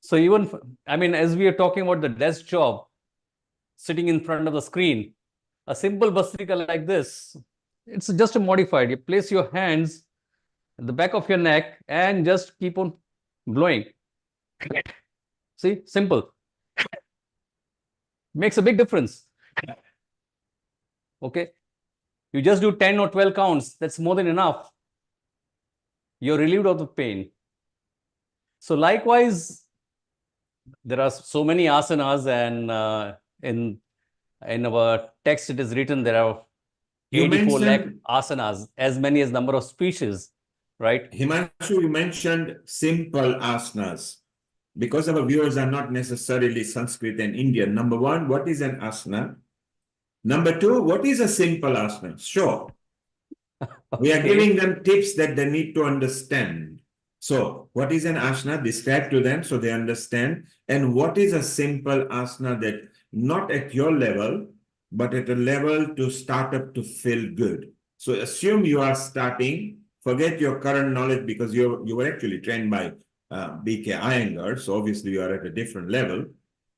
So even, as we are talking about the desk job, sitting in front of the screen, a simple bastrika like this, it's just a modified. You place your hands at the back of your neck and just keep on blowing. See, simple. Makes a big difference. Okay. You just do 10 or 12 counts. That's more than enough. You're relieved of the pain. So likewise, there are so many asanas, and in our text it is written there are 84 lakh asanas, as many as number of species, right? Himanshu, you mentioned simple asanas. Because our viewers are not necessarily Sanskrit and Indian, number one, what is an asana? Number two, what is a simple asana? Sure. We are giving them tips that they need to understand. So, what is an asana? Describe to them so they understand. And what is a simple asana that not at your level, but at a level to start up to feel good. So, assume you are starting, forget your current knowledge because you were actually trained by BK Iyengar, so obviously you are at a different level,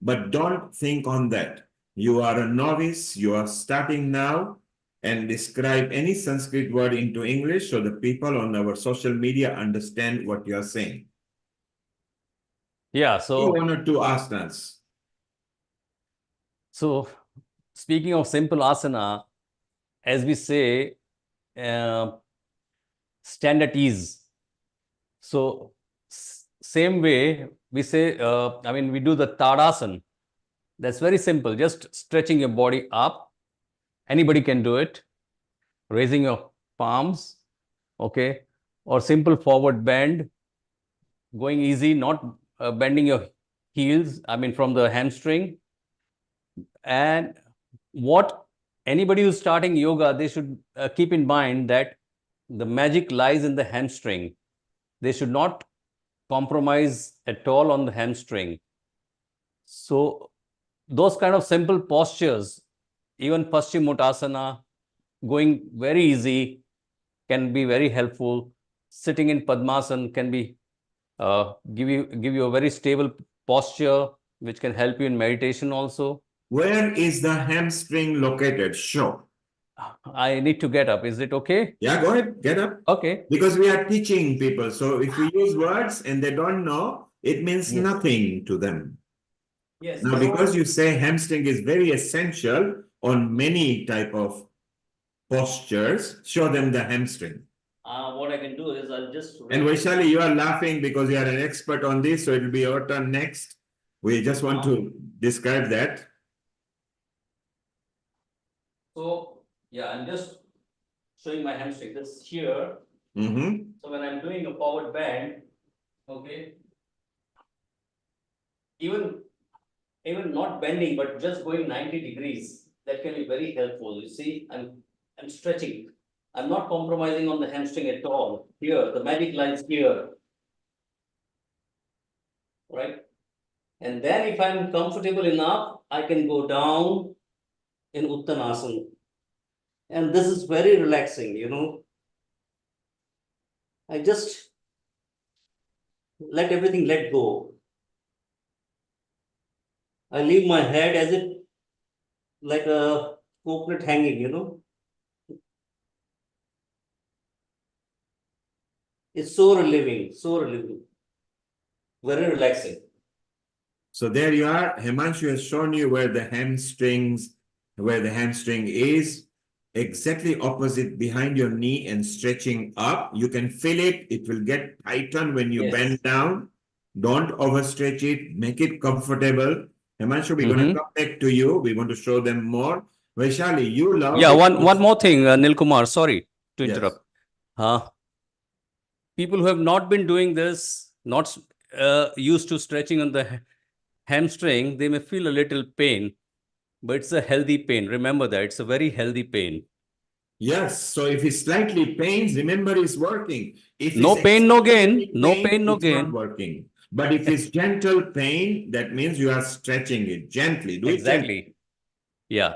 but don't think on that. You are a novice, you are starting now, and describe any Sanskrit word into English so the people on our social media understand what you are saying. Yeah, so one or two asanas. So speaking of simple asana, as we say, stand at ease. So same way we say, we do the Tadasana. That's very simple, just stretching your body up. Anybody can do it. Raising your palms, okay, or simple forward bend, going easy, not bending your heels, from the hamstring. And what anybody who's starting yoga, they should keep in mind that the magic lies in the hamstring. They should not compromise at all on the hamstring. So those kind of simple postures, even Paschimottanasana, going very easy, can be very helpful. Sitting in Padmasana can be give you a very stable posture, which can help you in meditation also. Where is the hamstring located? Show. I need to get up. Is it okay? Yeah, go ahead, get up. Okay. Because we are teaching people. So if we use words and they don't know, it means Yes. nothing to them. Yes. Now, because you say hamstring is very essential on many type of postures, show them the hamstring. What I can do is I'll just... And Vaishali, you are laughing because you are an expert on this, so it will be your turn next. We just want to describe that. So, yeah, I'm just showing my hamstring. This here. Mm-hmm. So when I'm doing a forward bend, okay, even not bending, but just going 90 degrees, that can be very helpful. You see, I'm stretching. I'm not compromising on the hamstring at all. Here, the magic lies here. Right? And then if I'm comfortable enough, I can go down in Uttanasana. And this is very relaxing, you know. I just let everything let go. I leave my head as if like a coconut hanging, you know. It's so relieving, very relaxing. So there you are. Himanshu has shown you where the hamstring is, exactly opposite behind your knee and stretching up. You can feel it. It will get tightened when you bend down. Don't overstretch it. Make it comfortable. Himanshu, we're going to come back to you. We want to show them more. Vaishali, you love... Yeah, one more thing, Nilkumar, sorry to interrupt. People who have not been doing this, not used to stretching on the hamstring, they may feel a little pain, but it's a healthy pain. Remember that. It's a very healthy pain. Yes. So if it's slightly pains, remember it's working. If no pain, no gain. No pain, no gain. Not working. But if it's gentle pain, that means you are stretching it gently. Do exactly. It gently. Yeah.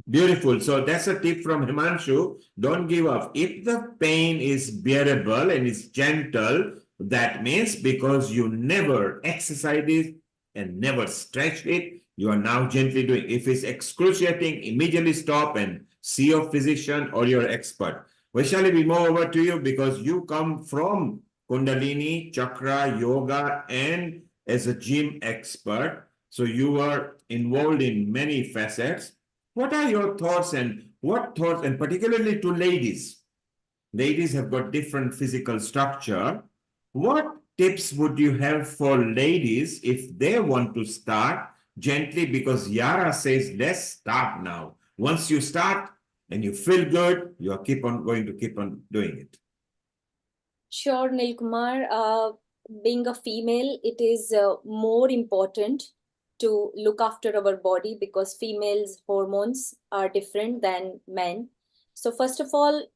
Beautiful. So that's a tip from Himanshu. Don't give up. If the pain is bearable and it's gentle, that means because you never exercise it and never stretch it, you are now gently doing. If it's excruciating, immediately stop and see your physician or your expert. Vaishali, we move over to you because you come from Kundalini, Chakra, Yoga, and as a gym expert. So you are involved in many facets. What are your thoughts and particularly to ladies? Ladies have got different physical structure. What tips would you have for ladies if they want to start gently? Because Yara says, let's start now. Once you start and you feel good, you are going to keep on doing it. Sure, Nilkumar. Being a female, it is more important to look after our body because females' hormones are different than men. So first of all,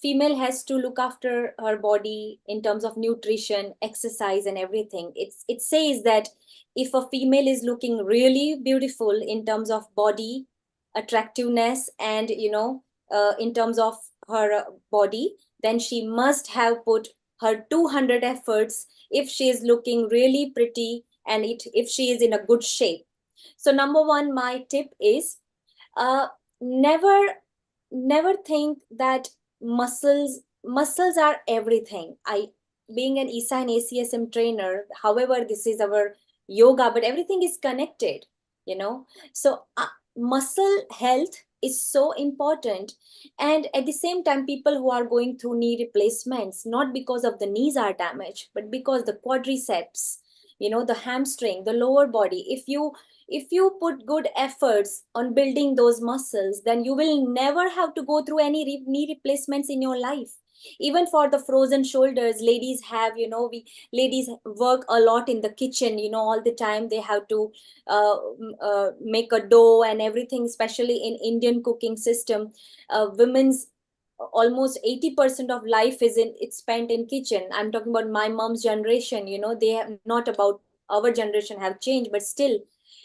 female has to look after her body in terms of nutrition, exercise, and everything. It says that if a female is looking really beautiful in terms of body, attractiveness, and in terms of her body, then she must have put her 200 efforts if she is looking really pretty and if she is in a good shape. So number one, my tip is never think that muscles are everything. Being an ESA and ACSM trainer, however, this is our yoga, but everything is connected, so muscle health is so important. And at the same time, people who are going through knee replacements, not because of the knees are damaged, but because the quadriceps, the hamstring, the lower body, if you put good efforts on building those muscles, then you will never have to go through any knee replacements in your life. Even for the frozen shoulders, ladies have, ladies work a lot in the kitchen, all the time. They have to make a dough and everything, especially in Indian cooking system. Women's almost 80% of life it's spent in kitchen. I'm talking about my mom's generation, they have not about our generation have changed, but still.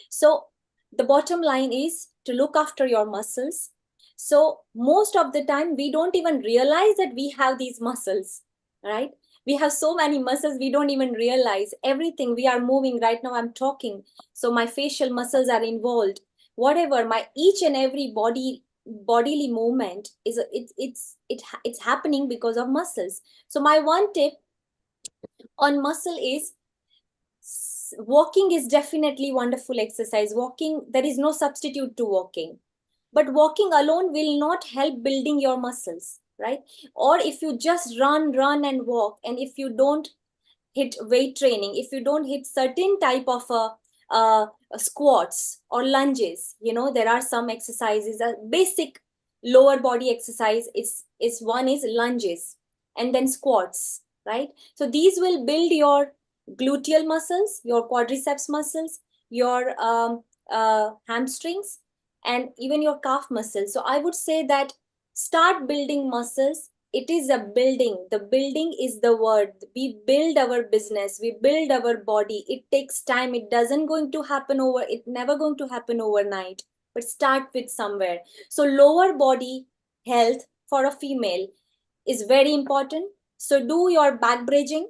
So the bottom line is to look after your muscles. So most of the time we don't even realize that we have these muscles, right? We have so many muscles, we don't even realize everything. We are moving right now, I'm talking, so my facial muscles are involved. Whatever, my each and every bodily movement is it's happening because of muscles. So my one tip on muscle is walking is definitely wonderful exercise. Walking, there is no substitute to walking, but walking alone will not help building your muscles, right? Or if you just run and walk, and if you don't hit weight training, if you don't hit certain type of squats or lunges, you know, there are some exercises, a basic lower body exercise is one is lunges and then squats, right? So these will build your gluteal muscles, your quadriceps muscles, your hamstrings, and even your calf muscles. So I would say that start building muscles. It is a building. The building is the word. We build our business, we build our body. It takes time. It doesn't going to happen it never going to happen overnight, but start with somewhere. So lower body health for a female is very important. So do your back bridging.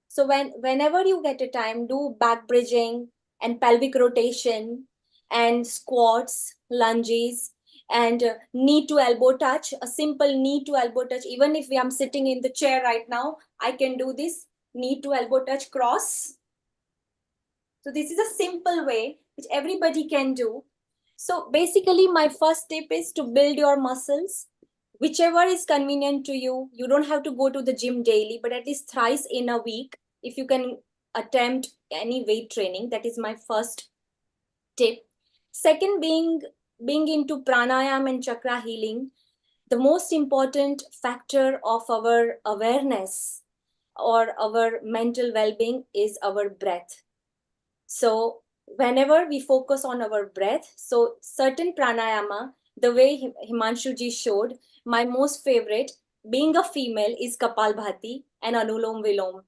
So whenever you get a time, do back bridging and pelvic rotation and squats, lunges, and knee to elbow touch, a simple knee to elbow touch. Even if I'm sitting in the chair right now, I can do this knee to elbow touch cross. So this is a simple way which everybody can do. So basically my first tip is to build your muscles, whichever is convenient to you. You don't have to go to the gym daily, but at least thrice in a week, if you can attempt any weight training. That is my first tip. Second, being into pranayam and chakra healing, the most important factor of our awareness or our mental well-being is our breath. So whenever we focus on our breath, so certain pranayama, the way Himanshu ji showed, my most favorite, being a female, is Kapalbhati and Anulom Vilom.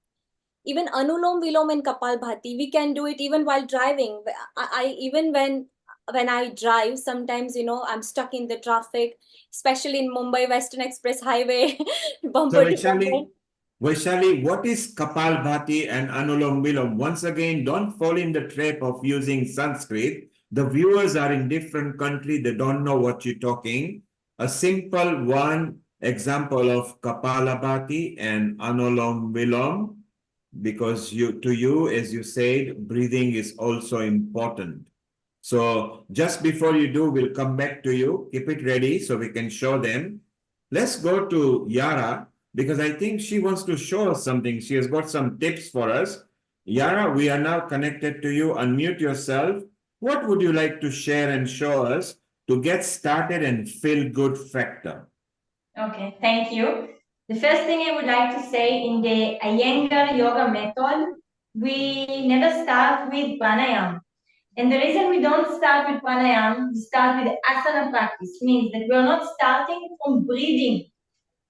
Even Anulom Vilom and Kapalbhati, we can do it even while driving. I even when I drive, sometimes, you know, I'm stuck in the traffic, especially in Mumbai Western Express Highway, bumper to bumper. Vaishali, what is Kapalbhati and Anulom Vilom? Once again, don't fall in the trap of using Sanskrit. The viewers are in different countries. They don't know what you're talking. A simple one example of Kapalabhati and Anulom Vilom, because to you, as you said, breathing is also important. So just before you do, we'll come back to you. Keep it ready so we can show them. Let's go to Yara, because I think she wants to show us something. She has got some tips for us. Yara, we are now connected to you. Unmute yourself. What would you like to share and show us to get started and feel good factor? Okay, thank you. The first thing I would like to say, in the Iyengar yoga method, we never start with pranayama. And the reason we don't start with pranayama, we start with asana practice, means that we're not starting from breathing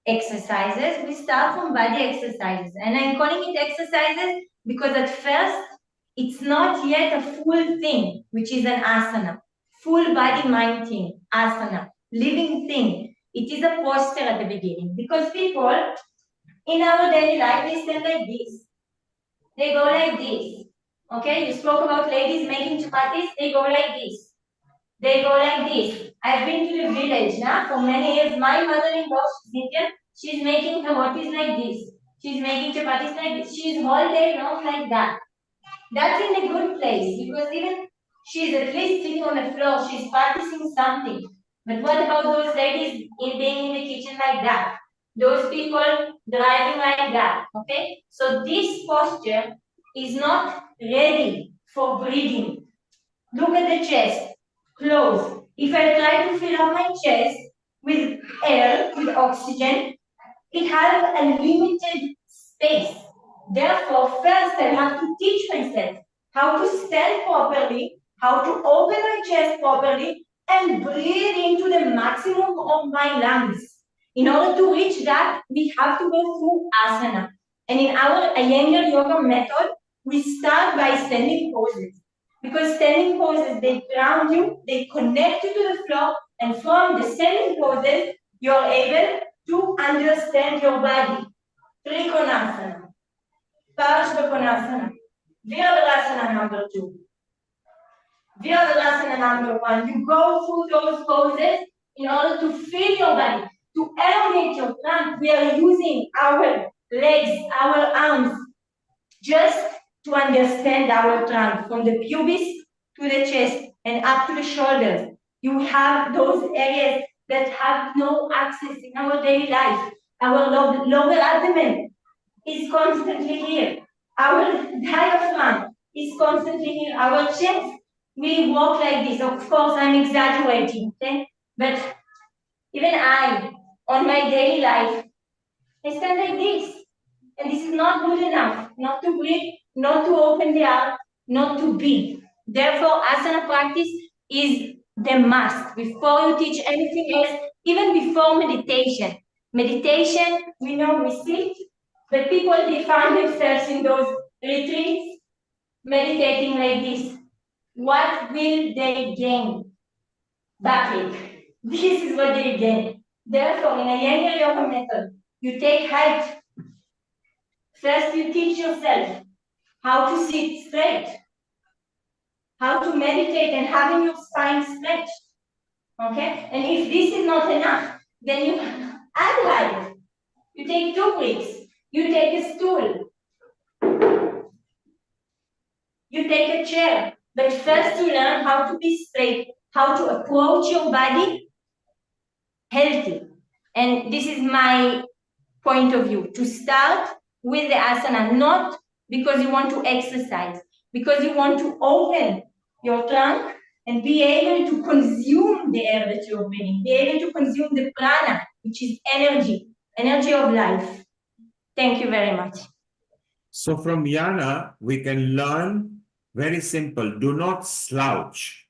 exercises, we start from body exercises. And I'm calling it exercises because at first, it's not yet a full thing, which is an asana. Full body mind thing, asana, living thing. It is a posture at the beginning, because people in our daily life, they stand like this. They go like this. Okay, you spoke about ladies making chapatis, they go like this. They go like this. I've been to the village now for many years. My mother-in-law, she's Indian, she's making chapatis like this. She's making chapatis like this. She's all day long like that. That's in a good place, because even she's at least sitting on the floor, she's practicing something. But what about those ladies being in the kitchen like that? Those people driving like that, okay? So this posture is not ready for breathing. Look at the chest, close. If I try to fill up my chest with air, with oxygen, it has a limited space. Therefore, first I have to teach myself how to stand properly, how to open my chest properly, and breathe into the maximum of my lungs. In order to reach that, we have to go through asana. And in our Iyengar yoga method, We start by standing poses, because standing poses, they ground you, they connect you to the floor, and from the standing poses, you're able to understand your body. Trikonasana, Parshvakonasana, Virabhadrasana number 2. Virabhadrasana number 1. You go through those poses in order to feel your body, to elevate your trunk. We are using our legs, our arms, just to understand our trunk, from the pubis to the chest and up to the shoulders. You have those areas that have no access in our daily life. Our lower abdomen is constantly here. Our diaphragm is constantly here. Our chest, we walk like this. Of course, I'm exaggerating, okay? But even I, on my daily life, I stand like this. And this is not good enough, not to breathe, not to open the heart, not to be. Therefore, asana practice is the must before you teach anything else, even before meditation. Meditation, we know we sit, but people define themselves in those retreats, meditating like this. What will they gain? Backache. This is what they gain. Therefore, in a Iyengar yoga method, you take height. First, you teach yourself how to sit straight, how to meditate and having your spine stretched. Okay? And if this is not enough, then you add height. You take 2 bricks, you take a stool, you take a chair. But first you learn how to be straight, how to approach your body healthy. And this is my point of view, to start with the asana, not because you want to exercise, because you want to open your trunk and be able to consume the air that you're breathing, be able to consume the prana, which is energy, energy of life. Thank you very much. So from Yana, we can learn very simple. Do not slouch.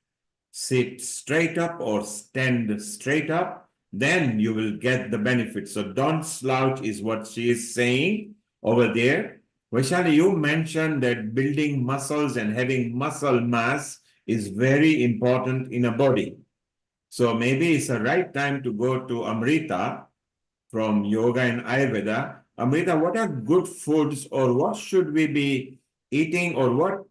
Sit straight up or stand straight up. Then you will get the benefit. So don't slouch is what she is saying over there. Vaishali, you mentioned that building muscles and having muscle mass is very important in a body. So maybe it's the right time to go to Amrita from Yoga and Ayurveda. Amrita, what are good foods, or what should we be eating, or what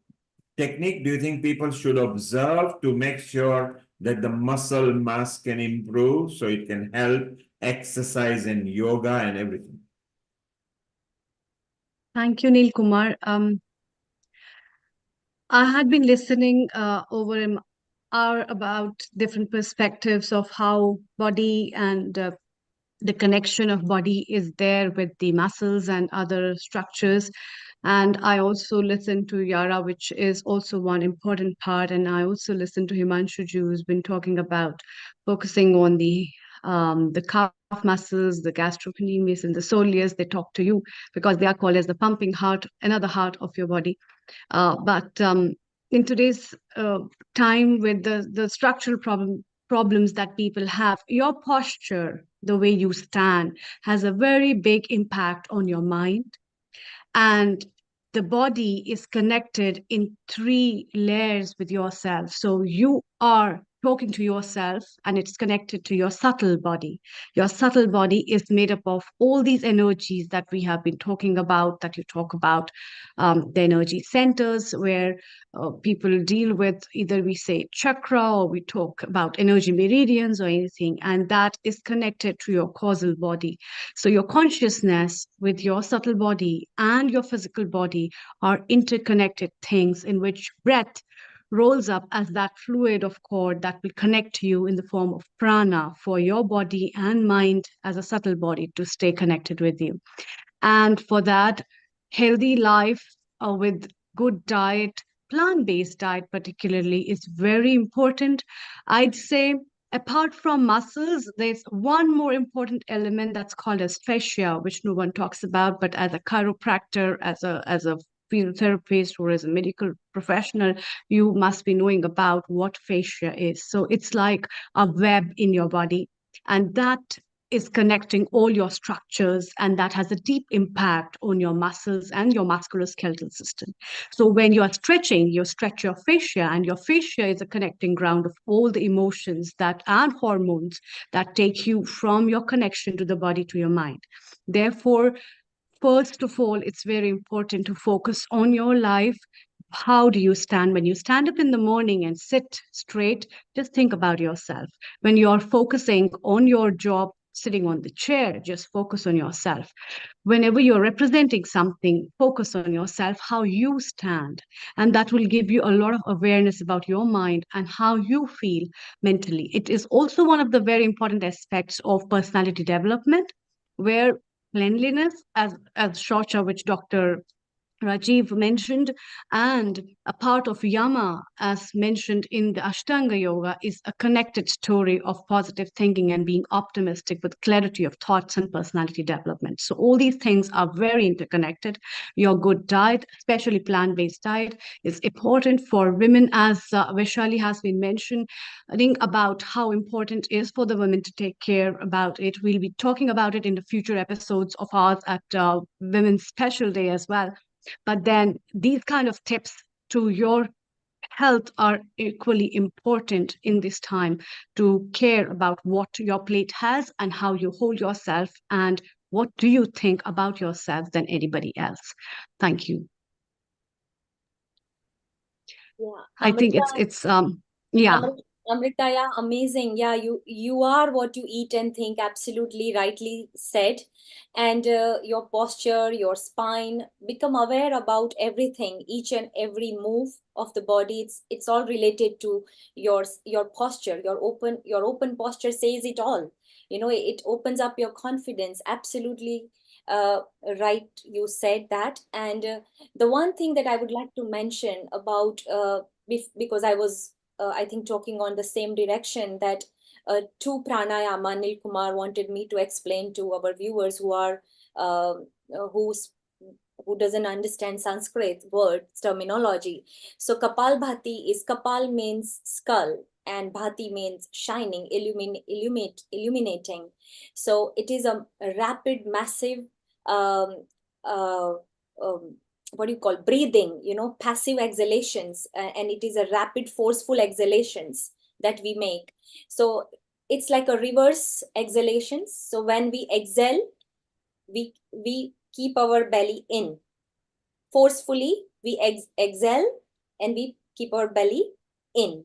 technique do you think people should observe to make sure that the muscle mass can improve so it can help exercise and yoga and everything? Thank you, Neil Kumar. I had been listening over an hour about different perspectives of how body and the connection of body is there with the muscles and other structures. And I also listened to Yara, which is also one important part. And I also listened to Himanshu, who's been talking about focusing on the calf muscles, the gastrocnemius and the soleus. They talk to you because they are called as the pumping heart, another heart of your body. But in today's time, with the structural problems that people have, your posture, the way you stand, has a very big impact on your mind. And the body is connected in 3 layers with yourself. So you are talking to yourself, and it's connected to your subtle body. Your subtle body is made up of all these energies that we have been talking about, that you talk about, the energy centers where people deal with, either we say chakra or we talk about energy meridians or anything, and that is connected to your causal body. So your consciousness with your subtle body and your physical body are interconnected things, in which breath rolls up as that fluid of cord that will connect you in the form of prana for your body and mind as a subtle body to stay connected with you. And for that, healthy life with good diet, plant-based diet particularly, is very important. I'd say apart from muscles, there's one more important element that's called as fascia, which no one talks about, but as a chiropractor, as a field therapist, or as a medical professional, you must be knowing about what fascia is. So it's like a web in your body, and that is connecting all your structures, and that has a deep impact on your muscles and your musculoskeletal system. So when you are stretching, you stretch your fascia, and your fascia is a connecting ground of all the emotions that and hormones that take you from your connection to the body to your mind. Therefore, first of all, it's very important to focus on your life. How do you stand? When you stand up in the morning and sit straight, just think about yourself. When you're focusing on your job, sitting on the chair, just focus on yourself. Whenever you're representing something, focus on yourself, how you stand. And that will give you a lot of awareness about your mind and how you feel mentally. It is also one of the very important aspects of personality development, where cleanliness, as Shocha, which Dr. Rajiv mentioned, and a part of Yama, as mentioned in the Ashtanga Yoga, is a connected story of positive thinking and being optimistic with clarity of thoughts and personality development. So all these things are very interconnected. Your good diet, especially plant-based diet, is important for women, as Vaishali has been mentioned. I think about how important it is for the women to take care about it. We'll be talking about it in the future episodes of ours at Women's Special Day as well. But then these kind of tips to your health are equally important in this time, to care about what your plate has and how you hold yourself and what do you think about yourself than anybody else. Thank you. Yeah, I think it's yeah. Amrita, yeah, amazing. Yeah, you are what you eat and think. Absolutely rightly said. And your posture, your spine, become aware about everything, each and every move of the body. It's all related to your posture. Your open posture says it all. You know, it opens up your confidence. Absolutely right. You said that. And the one thing that I would like to mention about because I was I think talking on the same direction, that two pranayama Nil Kumar wanted me to explain to our viewers who are who doesn't understand Sanskrit words terminology. So Kapalbhati is, Kapal means skull and Bhati means shining, illuminating. So it is a rapid, massive um, uh, what do you call, breathing, you know, passive exhalations, and it is a rapid, forceful exhalations that we make. So it's like a reverse exhalations. So when we exhale, we keep our belly in. Forcefully, we exhale and we keep our belly in.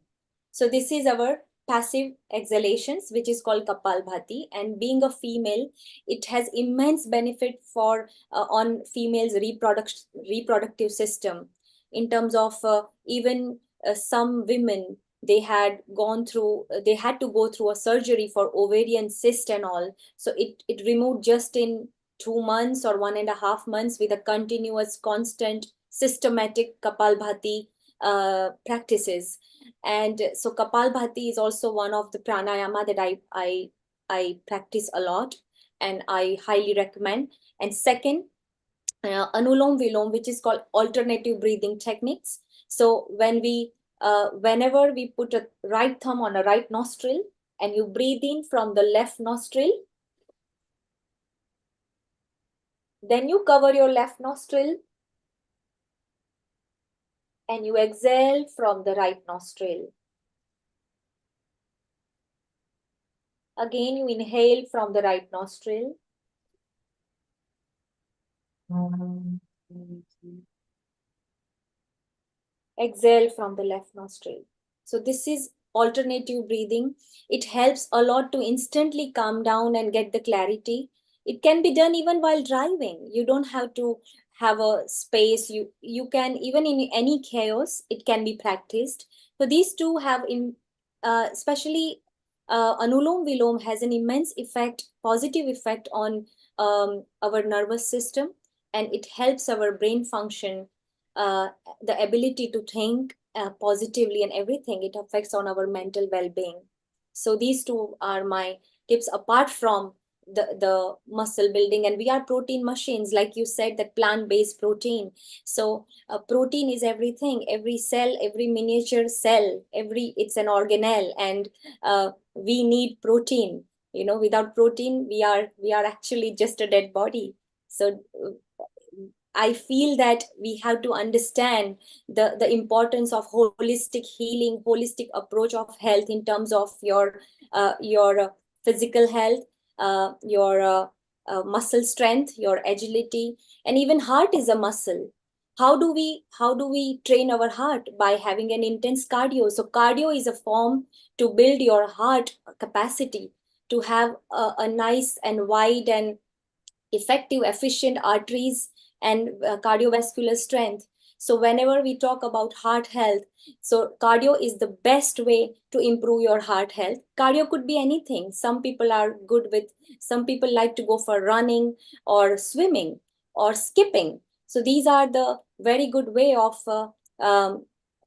So this is our passive exhalations, which is called Kapalbhati. And being a female, it has immense benefit for on females' reproductive system, in terms of even some women, they had to go through a surgery for ovarian cyst and all. So it removed just in 2 months or 1.5 months, with a continuous, constant, systematic Kapalbhati practices. And so Kapalbhati is also one of the pranayama that I practice a lot, and I highly recommend. And second, Anulom Vilom, which is called alternative breathing techniques. So when we whenever we put a right thumb on a right nostril and you breathe in from the left nostril, then you cover your left nostril and you exhale from the right nostril. Again, you inhale from the right nostril. Exhale from the left nostril. So this is alternative breathing. It helps a lot to instantly calm down and get the clarity. It can be done even while driving. You don't have to have a space. You can, even in any chaos, it can be practiced. So these two have, especially Anulom Vilom has an immense effect, positive effect on our nervous system, and it helps our brain function, the ability to think positively, and everything. It affects on our mental well-being. So these two are my tips, apart from the muscle building. And we are protein machines, like you said, that plant-based protein. So protein is everything, every cell, every miniature cell, it's an organelle, and we need protein. without protein, we are actually just a dead body. So I feel that we have to understand the importance of holistic healing, holistic approach of health in terms of your physical health, your muscle strength, your agility, and even heart is a muscle. How do we train our heart? By having an intense cardio. So cardio is a form to build your heart capacity to have a nice and wide and effective, efficient arteries and cardiovascular strength. So whenever we talk about heart health, so cardio is the best way to improve your heart health. Cardio could be anything. Some people like to go for running or swimming or skipping. So these are the very good way of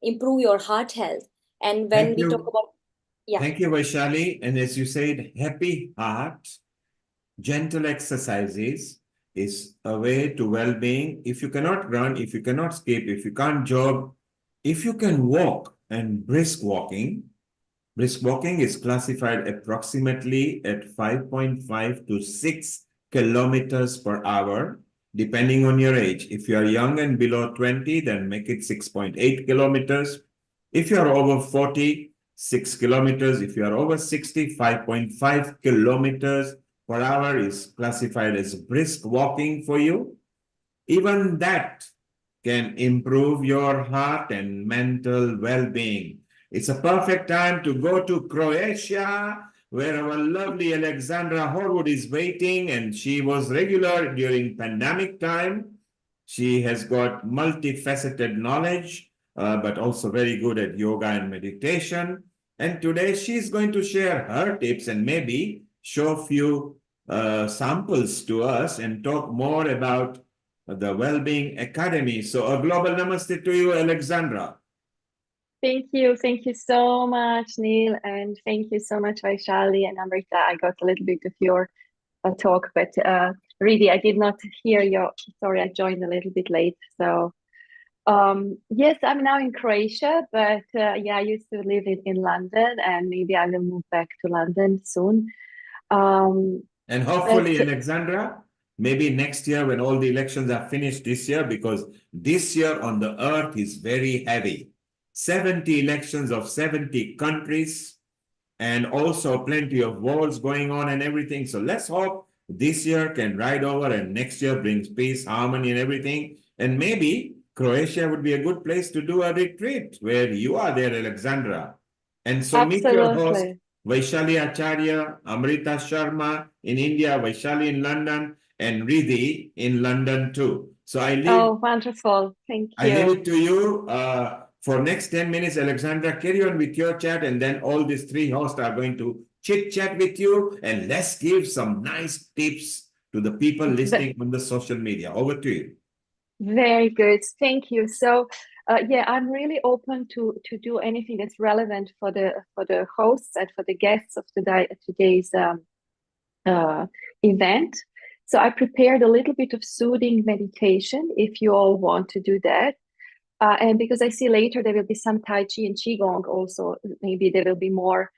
improve your heart health. And when Thank we talk you. about, yeah. Thank you, Vaishali. And as you said, happy heart, gentle exercises is a way to well-being. If you cannot run, if you cannot skip, if you can't jog, if you can walk, and brisk walking is classified approximately at 5.5 to 6 kilometers per hour, depending on your age. If you are young and below 20, then make it 6.8 kilometers. If you are over 40, 6 kilometers. If you are over 60, 5.5 kilometers per hour is classified as brisk walking for you. Even that can improve your heart and mental well-being. It's a perfect time to go to Croatia, where our lovely Alexandra Horwood is waiting, and she was regular during pandemic time. She has got multifaceted knowledge, but also very good at yoga and meditation. And today she's going to share her tips and maybe show a few samples to us and talk more about the Wellbeing Academy. So a global namaste to you, Alexandra. Thank you. Thank you so much, Neil. And thank you so much, Vaishali and Amrita. I got a little bit of your talk, but really, I did not hear your, sorry, I joined a little bit late. So yes, I'm now in Croatia, but yeah, I used to live in London, and maybe I will move back to London soon. And hopefully, Alexandra, maybe next year when all the elections are finished this year, because this year on the earth is very heavy. 70 elections of 70 countries, and also plenty of wars going on and everything. So let's hope this year can ride over and next year brings peace, harmony, and everything. And maybe Croatia would be a good place to do a retreat where you are there, Alexandra. And so meet your host, Vaishali Acharya, Amrita Sharma in India, Vaishali in London, and Riddhi in London too. So I leave. Oh, wonderful. Thank you. I leave it to you. For next 10 minutes, Alexandra, carry on with your chat, and then all these three hosts are going to chit-chat with you, and let's give some nice tips to the people listening on the social media. Over to you. Very good. Thank you. So yeah, I'm really open to do anything that's relevant for the hosts and for the guests of today's event. So I prepared a little bit of soothing meditation if you all want to do that. And because I see later there will be some Tai Chi and Qigong also, maybe there will be more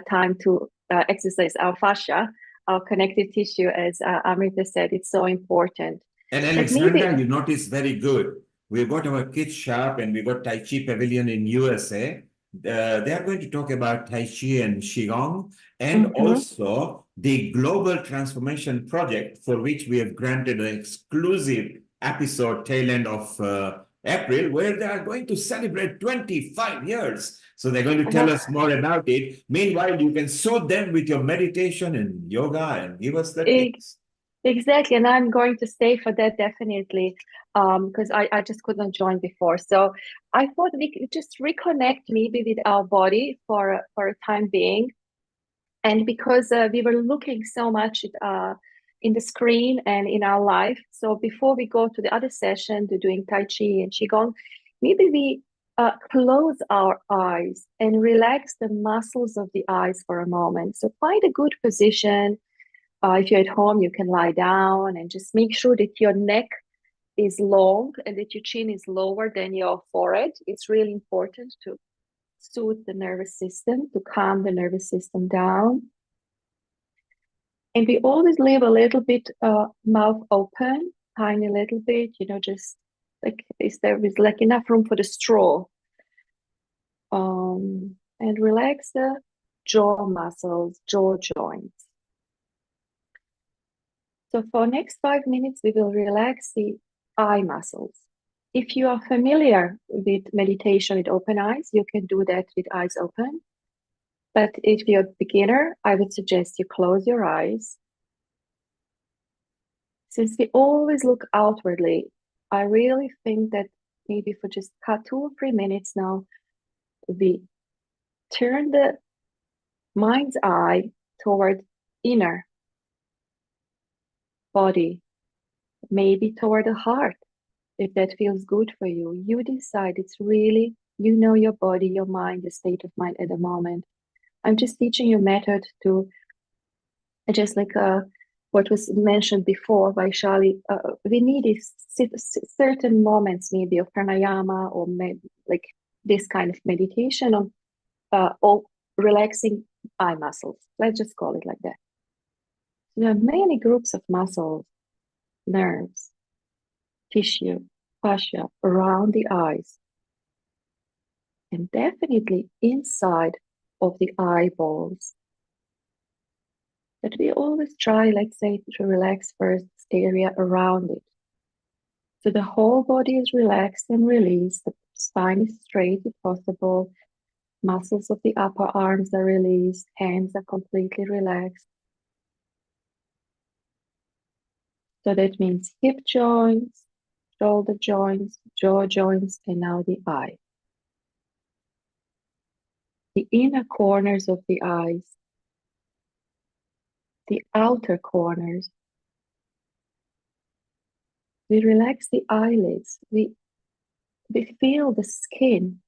time to exercise our fascia, our connective tissue, as Amrita said, it's so important. And Alexandra, you notice very good. We've got our kids shop and we've got Tai Chi Pavilion in USA. They are going to talk about Tai Chi and Qigong, and also the Global Transformation Project, for which we have granted an exclusive episode tail end of April, where they are going to celebrate 25 years. So they're going to tell us more about it. Meanwhile, you can soothe them with your meditation and yoga and give us the tips. Exactly, and I'm going to stay for that definitely, because I just could not join before. So I thought we could just reconnect maybe with our body for a time being, and because we were looking so much in the screen and in our life. So before we go to the other session, to doing Tai Chi and Qigong, maybe we close our eyes and relax the muscles of the eyes for a moment. So find a good position. If you're at home, you can lie down and just make sure that your neck is long and that your chin is lower than your forehead. It's really important to soothe the nervous system, to calm the nervous system down. And we always leave a little bit mouth open, tiny little bit, just like there is like enough room for the straw. And relax the jaw muscles, jaw joints. So for next 5 minutes, we will relax the eye muscles. If you are familiar with meditation with open eyes, you can do that with eyes open. But if you're a beginner, I would suggest you close your eyes. Since we always look outwardly, I really think that maybe for just 2 or 3 minutes now, we turn the mind's eye toward inner body, maybe toward the heart, if that feels good for you. You decide. It's really, your body, your mind, the state of mind at the moment. I'm just teaching you a method to, just like what was mentioned before by Vaishali, we need these certain moments, maybe of pranayama or like this kind of meditation on or relaxing eye muscles. Let's just call it like that. There are many groups of muscles, nerves, tissue, fascia around the eyes, and definitely inside of the eyeballs. But we always try, let's say, to relax first this area around it. So the whole body is relaxed and released. The spine is straight if possible. Muscles of the upper arms are released. Hands are completely relaxed. So that means hip joints, shoulder joints, jaw joints, and now the eye. The inner corners of the eyes, the outer corners. We relax the eyelids. We feel the skin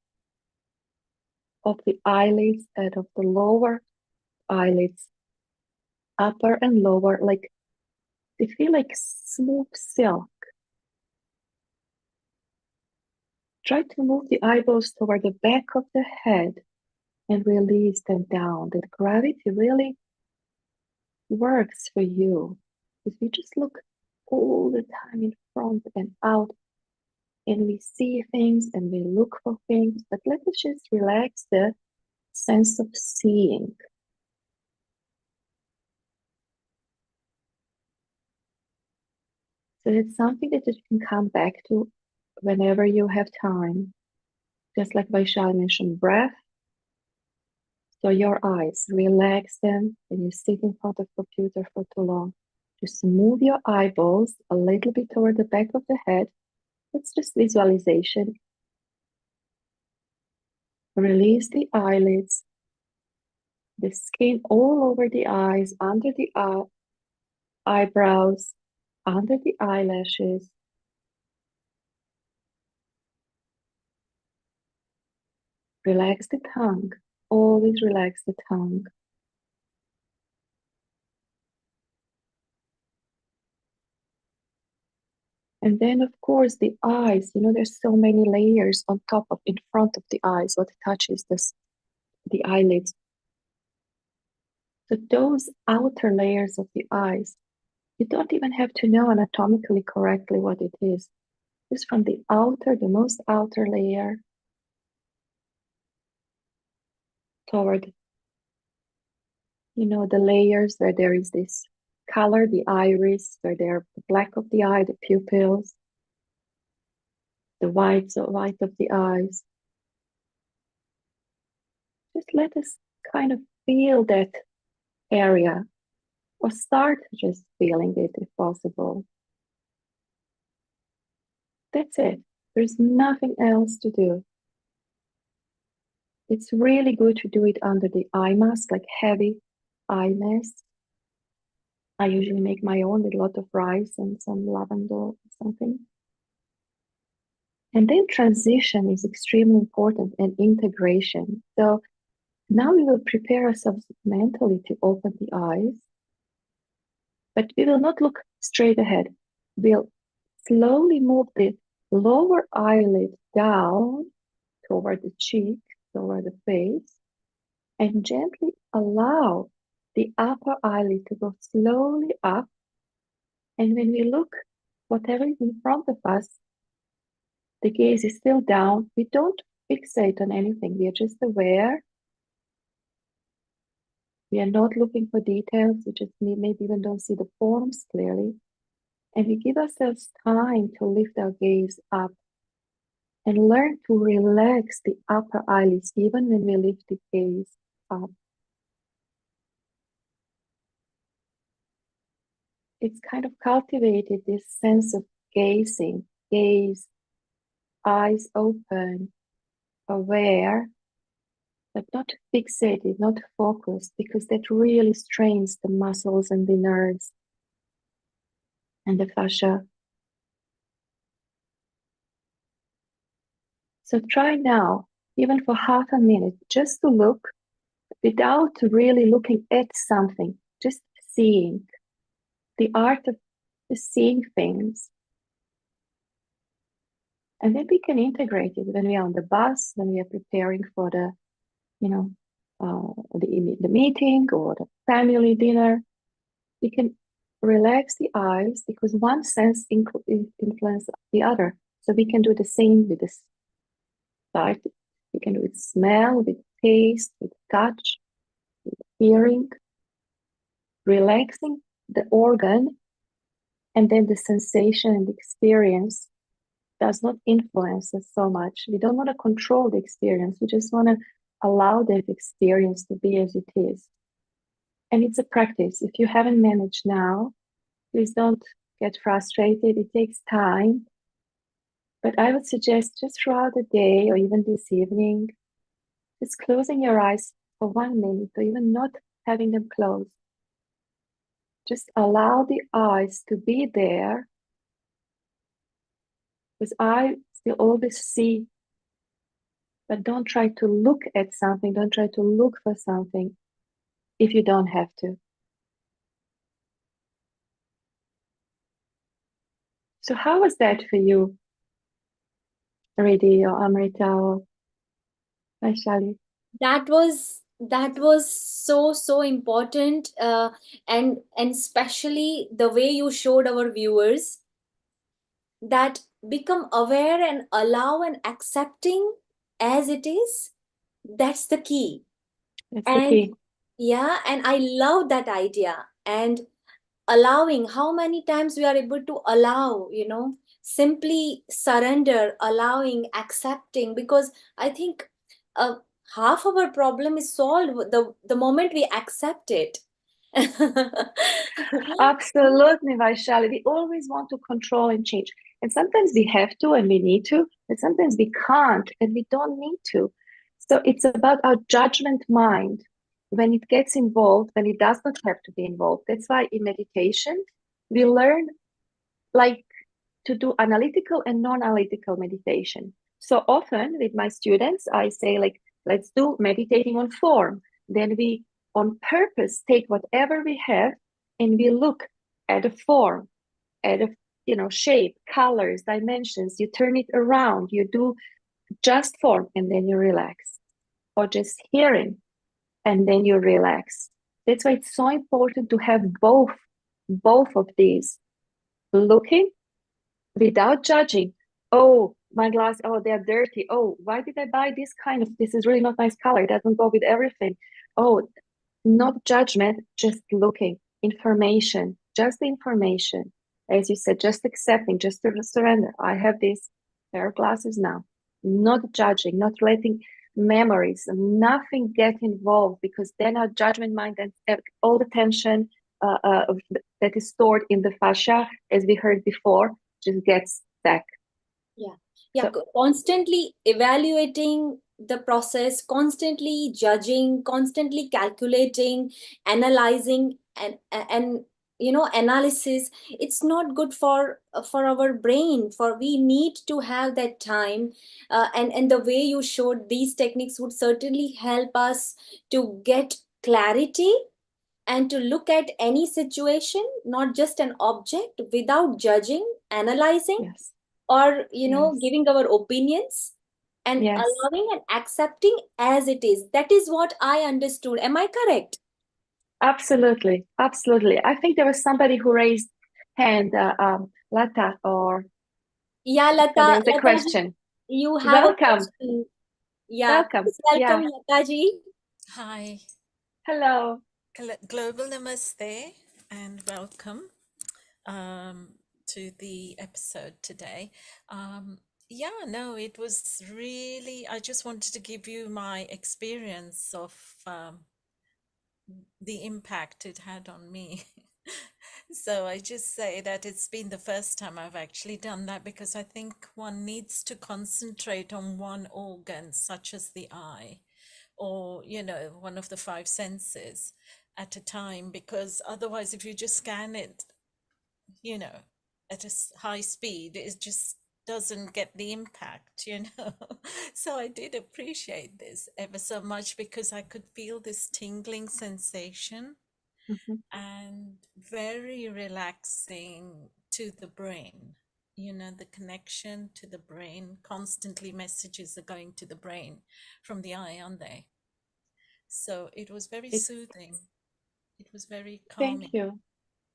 of the eyelids and of the lower eyelids, upper and lower, like they feel like smooth silk. Try to move the eyeballs toward the back of the head and release them down. That gravity really works for you. If you just look all the time in front and out, and we see things and we look for things, but let us just relax the sense of seeing. So it's something that you can come back to whenever you have time. Just like Vaishali mentioned, breath. So your eyes, relax them when you sit in front of the computer for too long. Just move your eyeballs a little bit toward the back of the head. It's just visualization. Release the eyelids, the skin all over the eyes, under the eyebrows, under the eyelashes. Relax the tongue. Always relax the tongue. And then, of course, the eyes. There's so many layers on top of, in front of the eyes, what touches the eyelids. So those outer layers of the eyes, you don't even have to know anatomically correctly what it is. Just from the most outer layer toward, the layers where there is this color, the iris, where they're the black of the eye, the pupils, the white of the eyes. Just let us kind of feel that area, or start just feeling it if possible. That's it. There's nothing else to do. It's really good to do it under the eye mask, like heavy eye mask. I usually make my own with a lot of rice and some lavender or something. And then transition is extremely important, and integration. So now we will prepare ourselves mentally to open the eyes, but we will not look straight ahead. We'll slowly move the lower eyelid down toward the cheek, toward the face, and gently allow the upper eyelid to go slowly up. And when we look, whatever is in front of us, the gaze is still down. We don't fixate on anything. We are just aware. We are not looking for details. We just maybe even don't see the forms clearly. And we give ourselves time to lift our gaze up and learn to relax the upper eyelids even when we lift the gaze up. It's kind of cultivated this sense of gazing, gaze, eyes open, aware, but not fixated, not focused, because that really strains the muscles and the nerves and the fascia. So try now, even for half a minute, just to look without really looking at something, just seeing. The art of just seeing things. And then we can integrate it when we are on the bus, when we are preparing for the, the meeting or the family dinner. We can relax the eyes because one sense influences the other. So we can do the same with the sight. We can do it with smell, with taste, with touch, with hearing. Relaxing the organ, and then the sensation and the experience does not influence us so much. We don't want to control the experience. We just want to allow that experience to be as it is. And it's a practice. If you haven't managed now, please don't get frustrated. It takes time. But I would suggest just throughout the day or even this evening, just closing your eyes for 1 minute or even not having them closed. Just allow the eyes to be there, because eyes will always see, but don't try to look at something, don't try to look for something if you don't have to. So how was that for you, Ridi or Amrita or Vaishali? That was so important, and especially the way you showed our viewers that become aware and allow and accepting as it is. That's the key. That's the key. Yeah, and I love that idea. And allowing, how many times we are able to allow, simply surrender, allowing, accepting, because I think half of our problem is solved the moment we accept it. Absolutely, Vaishali. We always want to control and change. And sometimes we have to and we need to, but sometimes we can't and we don't need to. So it's about our judgment mind when it gets involved, when it does not have to be involved. That's why in meditation, we learn like to do analytical and non-analytical meditation. So often with my students, I say like, let's do meditating on form. Then we on purpose take whatever we have and we look at a form, at a shape, colors, dimensions. You turn it around, you do just form and then you relax. Or just hearing and then you relax. That's why it's so important to have both of these. Looking without judging. Oh, my glass, oh, they're dirty. Oh, why did I buy this kind of, this is really not nice color. It doesn't go with everything. Oh, not judgment, just looking. Information, just the information. As you said, just accepting, just to surrender. I have this pair of glasses now. Not judging, not letting memories, nothing get involved, because then our judgment mind and all the tension that is stored in the fascia, as we heard before, just gets stuck. Yeah, so, constantly evaluating the process, constantly judging, constantly calculating, analyzing, and analysis. It's not good for our brain. We need to have that time, and the way you showed these techniques would certainly help us to get clarity and to look at any situation, not just an object, without judging, analyzing. Yes. Or giving our opinions and Yes. allowing and accepting as it is. That is what I understood. Am I correct? Absolutely, absolutely. I think there was somebody who raised hand, Lata, or Yeah, so Lata, there's a Lata ji, question. you have a Welcome, question. Yeah, welcome. please Yeah, welcome Lata ji. Hi, hello. global namaste and welcome to the episode today. Yeah, no, it was really, I just wanted to give you my experience of the impact it had on me. So I just say that it's been the first time I've actually done that, because I think one needs to concentrate on one organ, such as the eye, or one of the five senses at a time, because otherwise if you just scan it you know at a high speed, it just doesn't get the impact. So I did appreciate this ever so much, because I could feel this tingling sensation Mhm. and very relaxing to the brain. The connection to the brain, constantly messages are going to the brain from the eye, aren't they? So it was very It's, soothing. It was very thank calming. you.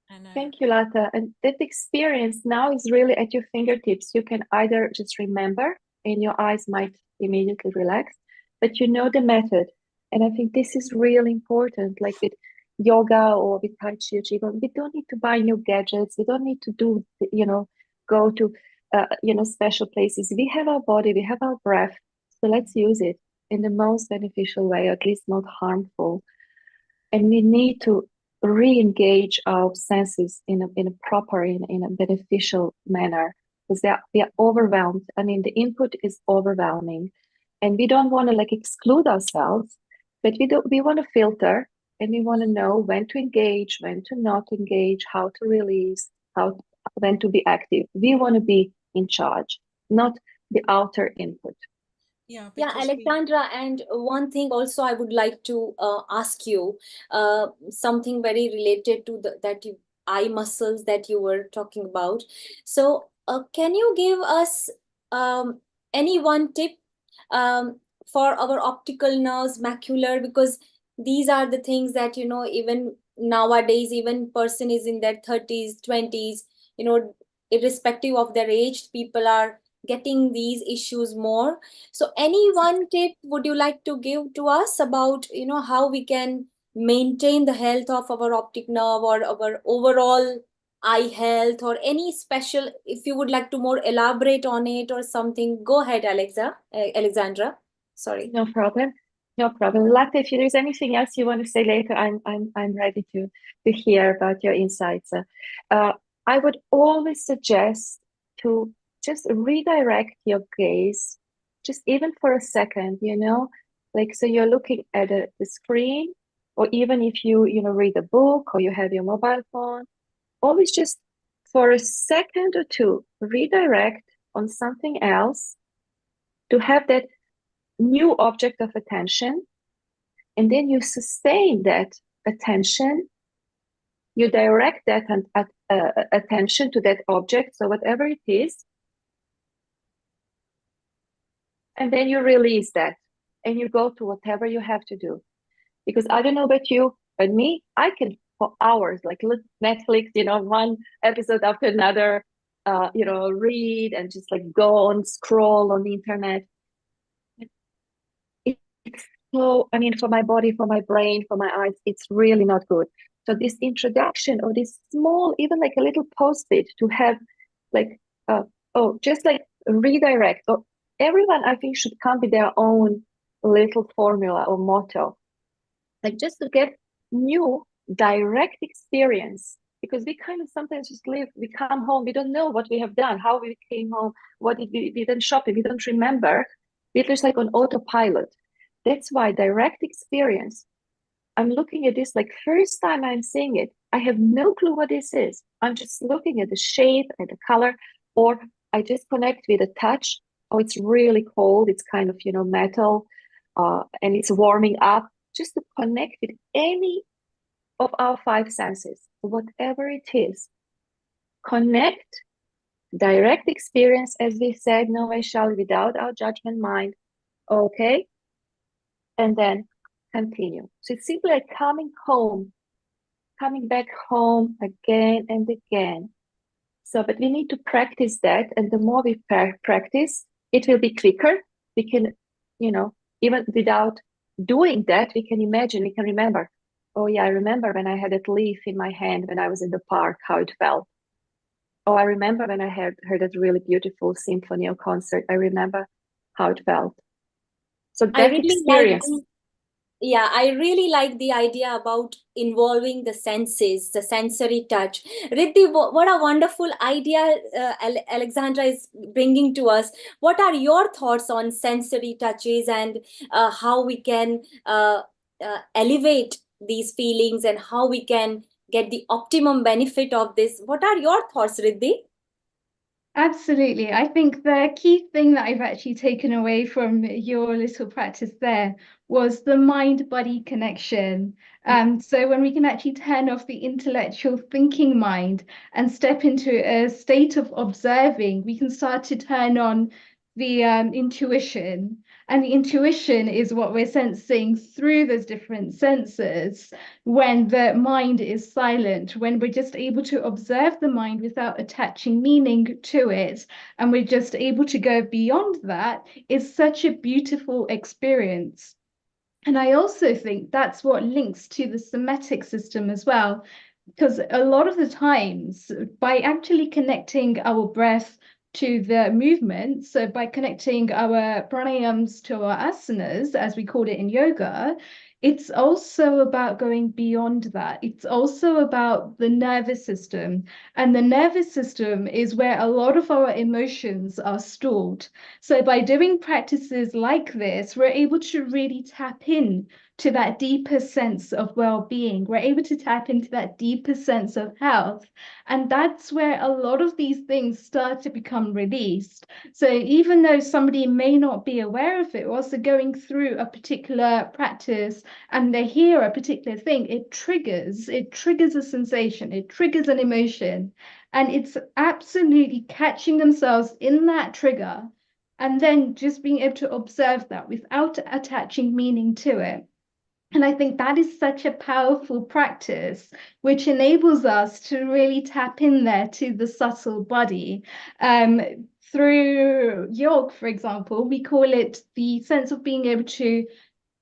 And Thank you, Lata. And that experience now is really at your fingertips. You can either just remember and your eyes might immediately relax, but you know the method. And I think this is really important. Like with yoga or with Tai Chi or Qigong, we don't need to buy new gadgets. We don't need to do, go to, special places. We have our body, we have our breath. So let's use it in the most beneficial way, or at least not harmful. And we need to re-engage our senses in a proper, in a beneficial manner, because we are overwhelmed. I mean, the input is overwhelming, and we don't want to like exclude ourselves, but we want to filter, and we want to know when to engage, when to not engage, how to release, when to be active. We want to be in charge, not the outer input. yeah, Yeah, because Alexandra, and one thing also I would like to ask you, something very related to eye muscles that you were talking about. So, can you give us any one tip for our optical nerves, macular, because these are the things that even nowadays, even person is in their 30s, 20s, irrespective of their age, people are getting these issues more. So any one tip would you like to give to us about, how we can maintain the health of our optic nerve or our overall eye health, or any special, if you would like to more elaborate on it or something, go ahead, Alexandra. Sorry. No problem. No problem. Latte, if there's anything else you want to say later, I'm ready to hear about your insights. I would always suggest to just redirect your gaze, just even for a second, like so you're looking at the screen, or even if you read a book or you have your mobile phone, always just for a second or two, redirect on something else to have that new object of attention, and then you sustain that attention, you direct that attention to that object, so whatever it is, and then you release that and you go to whatever you have to do. Because I don't know about you, but me, I can for hours like look Netflix, one episode after another, read and just like go on, scroll on the internet. It's so, I mean, for my body, for my brain, for my eyes, it's really not good. So this introduction or this small, even like a little post-it to have like, just like redirect. Or everyone, I think, should come with their own little formula or motto, like just to get new direct experience. Because we kind of sometimes just live, we come home, we don't know what we have done, how we came home, what did we didn't shopping, we don't remember. We're just like on autopilot. That's why direct experience. I'm looking at this like first time I'm seeing it. I have no clue what this is. I'm just looking at the shape and the color, or I just connect with a touch. Oh, it's really cold. It's kind of, metal, and it's warming up. Just to connect with any of our five senses, whatever it is. Connect, direct experience, as we said, no way shall without our judgment mind. Okay. And then continue. So it's simply like coming home coming back home again and again. So, but we need to practice that. And the more we practice, it will be quicker. We can, even without doing that, we can imagine, we can remember. Oh yeah, I remember when I had that leaf in my hand when I was in the park, how it felt. Oh, I remember when I heard that really beautiful symphony or concert. I remember how it felt. So that experience. I really like the idea about involving the senses, the sensory touch. Riddhi, what a wonderful idea Alexandra is bringing to us. What are your thoughts on sensory touches and how we can elevate these feelings and how we can get the optimum benefit of this? What are your thoughts, Riddhi? Absolutely. I think the key thing that I've actually taken away from your little practice there was the mind-body connection. So when we can actually turn off the intellectual thinking mind and step into a state of observing, we can start to turn on the intuition. And the intuition is what we're sensing through those different senses when the mind is silent, when we're just able to observe the mind without attaching meaning to it, and we're just able to go beyond that, is such a beautiful experience. And I also think that's what links to the somatic system as well, because a lot of the times, by actually connecting our breath to the movement, so by connecting our pranayams to our asanas, as we call it in yoga, it's also about going beyond that. It's also about the nervous system. And the nervous system is where a lot of our emotions are stored. So by doing practices like this, we're able to really tap in to that deeper sense of well-being. We're able to tap into that deeper sense of health. And that's where a lot of these things start to become released. So even though somebody may not be aware of it, also going through a particular practice and they hear a particular thing, it triggers a sensation, it triggers an emotion. And it's absolutely catching themselves in that trigger and then just being able to observe that without attaching meaning to it. And I think that is such a powerful practice, which enables us to really tap in there to the subtle body. Through yoga, for example, we call it the sense of being able to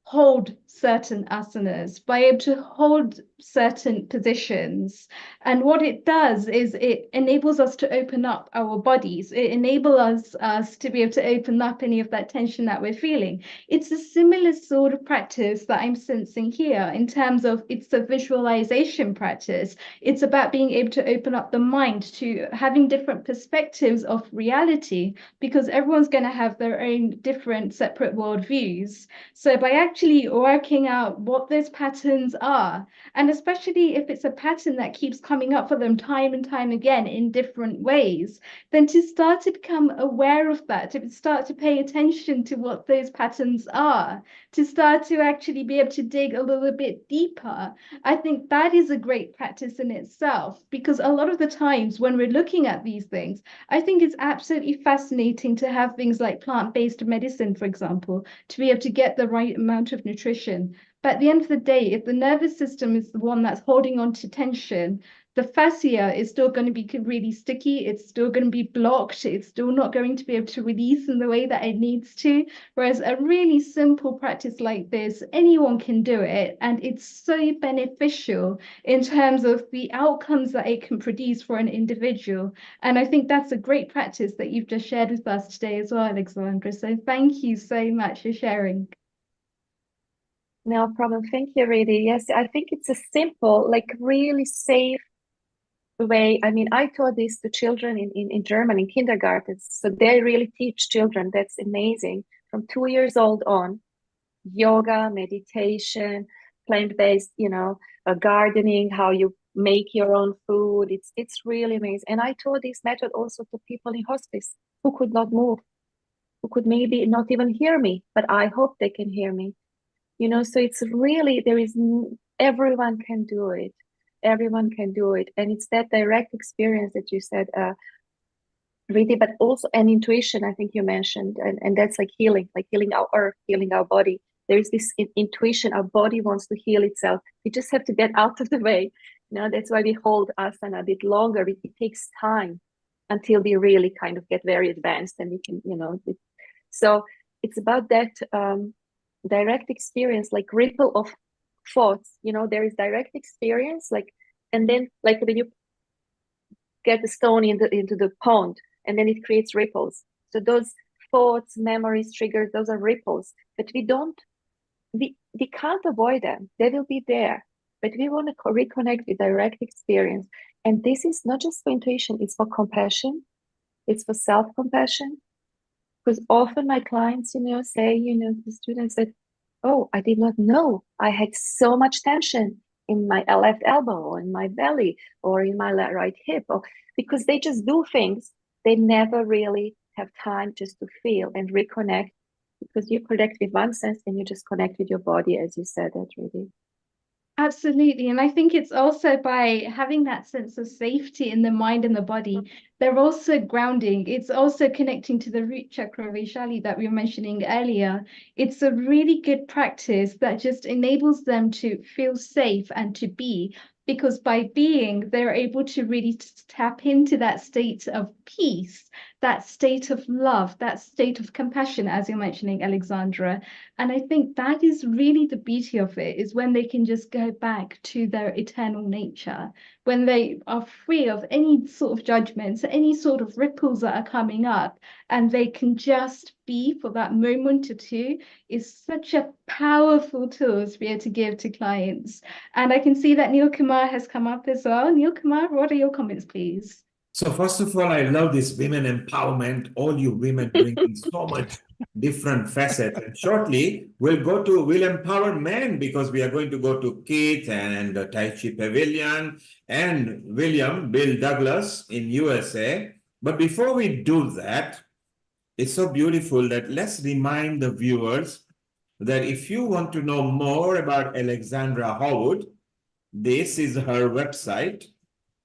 hold certain asanas, by able to hold certain positions. And what it does is it enables us to open up our bodies. It enables us to be able to open up any of that tension that we're feeling. It's a similar sort of practice that I'm sensing here in terms of it's a visualization practice. It's about being able to open up the mind to having different perspectives of reality, because everyone's going to have their own different separate worldviews. So by actually working out what those patterns are, and especially if it's a pattern that keeps coming up for them time and time again in different ways, then to start to become aware of that, to start to pay attention to what those patterns are, to start to actually be able to dig a little bit deeper, I think that is a great practice in itself. Because a lot of the times when we're looking at these things, I think it's absolutely fascinating to have things like plant-based medicine, for example, to be able to get the right amount of nutrition. But at the end of the day, if the nervous system is the one that's holding on to tension, the fascia is still going to be really sticky. It's still going to be blocked. It's still not going to be able to release in the way that it needs to. Whereas a really simple practice like this, anyone can do it. And it's so beneficial in terms of the outcomes that it can produce for an individual. And I think that's a great practice that you've just shared with us today as well, Alexandra. So thank you so much for sharing. No problem. Thank you, Riddhi. Yes, I think it's a simple, like really safe way. I mean, I taught this to children in Germany, in kindergartens. So they really teach children. That's amazing. From 2 years old on, yoga, meditation, plant-based, gardening, how you make your own food. It's really amazing. And I taught this method also to people in hospice who could not move, who could maybe not even hear me, but I hope they can hear me. So it's really, everyone can do it. Everyone can do it. And it's that direct experience that you said, Riddhi, but also an intuition, I think you mentioned, and that's like healing our earth, healing our body. There's this intuition, our body wants to heal itself. We just have to get out of the way You know, that's why we hold asana a bit longer. It takes time until we really kind of get very advanced and we can, you know, so it's about that direct experience, like ripple of thoughts. You know, there is direct experience, like, and then like when you get the stone into the pond, and then it creates ripples. So those thoughts, memories, triggers, those are ripples, but we can't avoid them. They will be there, but we want to reconnect with direct experience. And this is not just for intuition, it's for compassion, it's for self-compassion. Because often my clients, you know, say, you know, the students said, oh, I did not know I had so much tension in my left elbow or in my belly or in my right hip, or because they just do things. They never really have time just to feel and reconnect, because you connect with one sense and you just connect with your body, as you said, that really. Absolutely. And I think it's also by having that sense of safety in the mind and the body, they're also grounding. It's also connecting to the root chakra, Vaishali, that we were mentioning earlier. It's a really good practice that just enables them to feel safe and to be, because by being, they're able to really tap into that state of peace, that state of love, that state of compassion, as you're mentioning, Alexandra. And I think that is really the beauty of it, is when they can just go back to their eternal nature, when they are free of any sort of judgments, any sort of ripples that are coming up, and they can just be for that moment or two, is such a powerful tool to be able to give to clients. And I can see that Neil Kumar has come up as well. Neil Kumar, what are your comments, please? So first of all, I love this women empowerment. All you women bringing so much different facets. And shortly, we'll empower men, because we are going to go to Keith and the Tai Chi Pavilion and Bill Douglas in USA. But before we do that, it's so beautiful that let's remind the viewers that if you want to know more about Alexandra Howard, this is her website,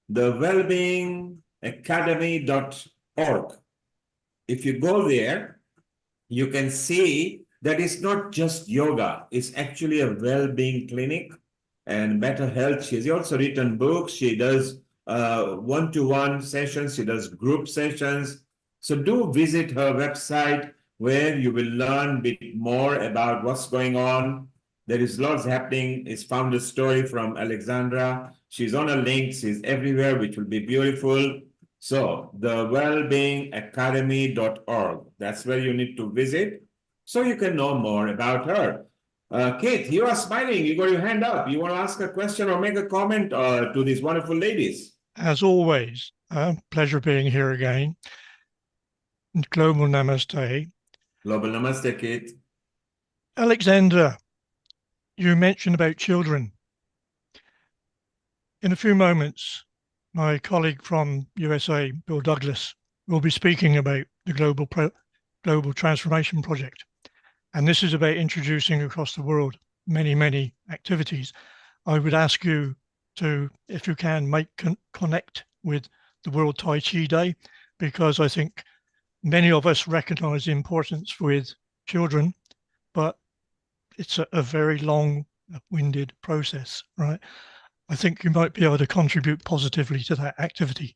the Wellbeing academy.org. If you go there, you can see that it's not just yoga, it's actually a well-being clinic and better health. She's also written books. She does one-to-one sessions, she does group sessions. So do visit her website, where you will learn a bit more about what's going on. There is lots happening. It's found a story from Alexandra. She's on a link, she's everywhere, which will be beautiful. So the wellbeingacademy.org, that's where you need to visit, so you can know more about her. Kate, you are smiling, you got your hand up. You want to ask a question or make a comment to these wonderful ladies? As always, pleasure being here again. Global Namaste. Global Namaste, Kate. Alexandra, you mentioned about children. In a few moments, my colleague from USA, Bill Douglas, will be speaking about the Global Transformation Project. And this is about introducing across the world many, many activities. I would ask you to, if you can, connect with the World Tai Chi Day, because I think many of us recognize the importance with children, but it's a very long-winded process, right? I think you might be able to contribute positively to that activity.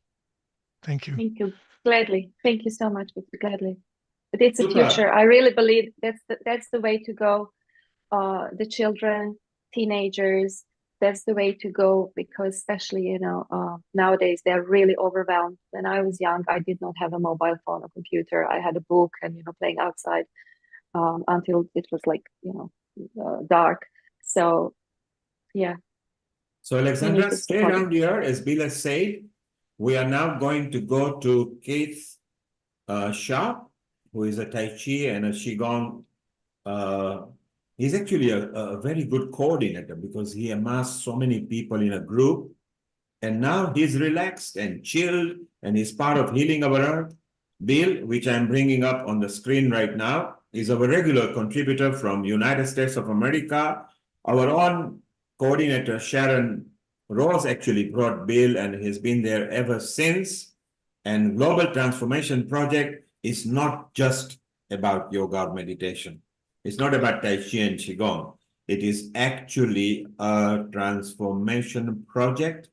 Thank you. Thank you. Gladly. Thank you so much, gladly. But it's a future. I really believe that's the way to go. The children, teenagers, that's the way to go, because especially, you know, nowadays they're really overwhelmed. When I was young, I did not have a mobile phone or computer. I had a book and, you know, playing outside until it was like, you know, dark. So, yeah. So Alexandra, stay around here. As Bill has said, we are now going to go to Keith Shah, who is a Tai Chi and a Qigong. He's actually a very good coordinator, because he amassed so many people in a group. And now he's relaxed and chilled, and he's part of Healing Our Earth. Bill, which I'm bringing up on the screen right now, is our regular contributor from United States of America. Our own coordinator, Sharon Rose, actually brought Bill, and he's been there ever since. And Global Transformation Project is not just about yoga or meditation. It's not about Tai Chi and Qigong. It is actually a transformation project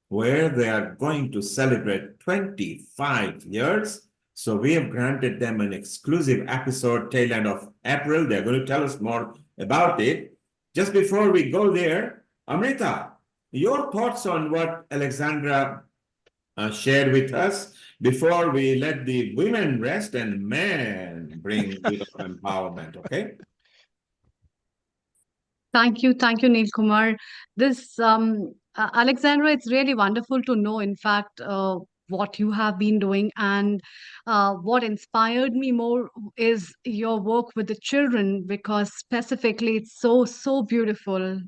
where they are going to celebrate 25 years. So we have granted them an exclusive episode tail end of April. They're going to tell us more about it. Just before we go there, Amrita, your thoughts on what Alexandra shared with us before we let the women rest and men bring empowerment, okay? Thank you, Neil Kumar. This Alexandra, it's really wonderful to know, in fact, what you have been doing, and what inspired me more is your work with the children, because specifically it's so beautiful,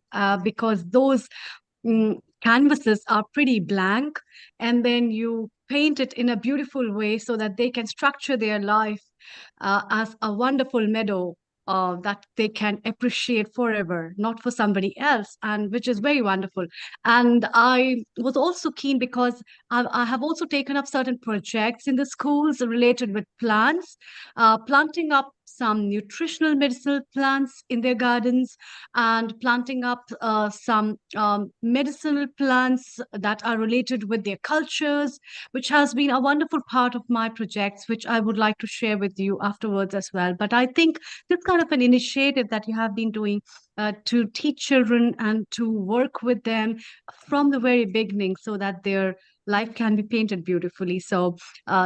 because those canvases are pretty blank, and then you paint it in a beautiful way so that they can structure their life as a wonderful meadow that they can appreciate forever, not for somebody else, and which is very wonderful. And I was also keen because I have also taken up certain projects in the schools related with plants, planting up some nutritional medicinal plants in their gardens, and planting up some medicinal plants that are related with their cultures, which has been a wonderful part of my projects, which I would like to share with you afterwards as well. But I think this kind of an initiative that you have been doing to teach children and to work with them from the very beginning so that their life can be painted beautifully. So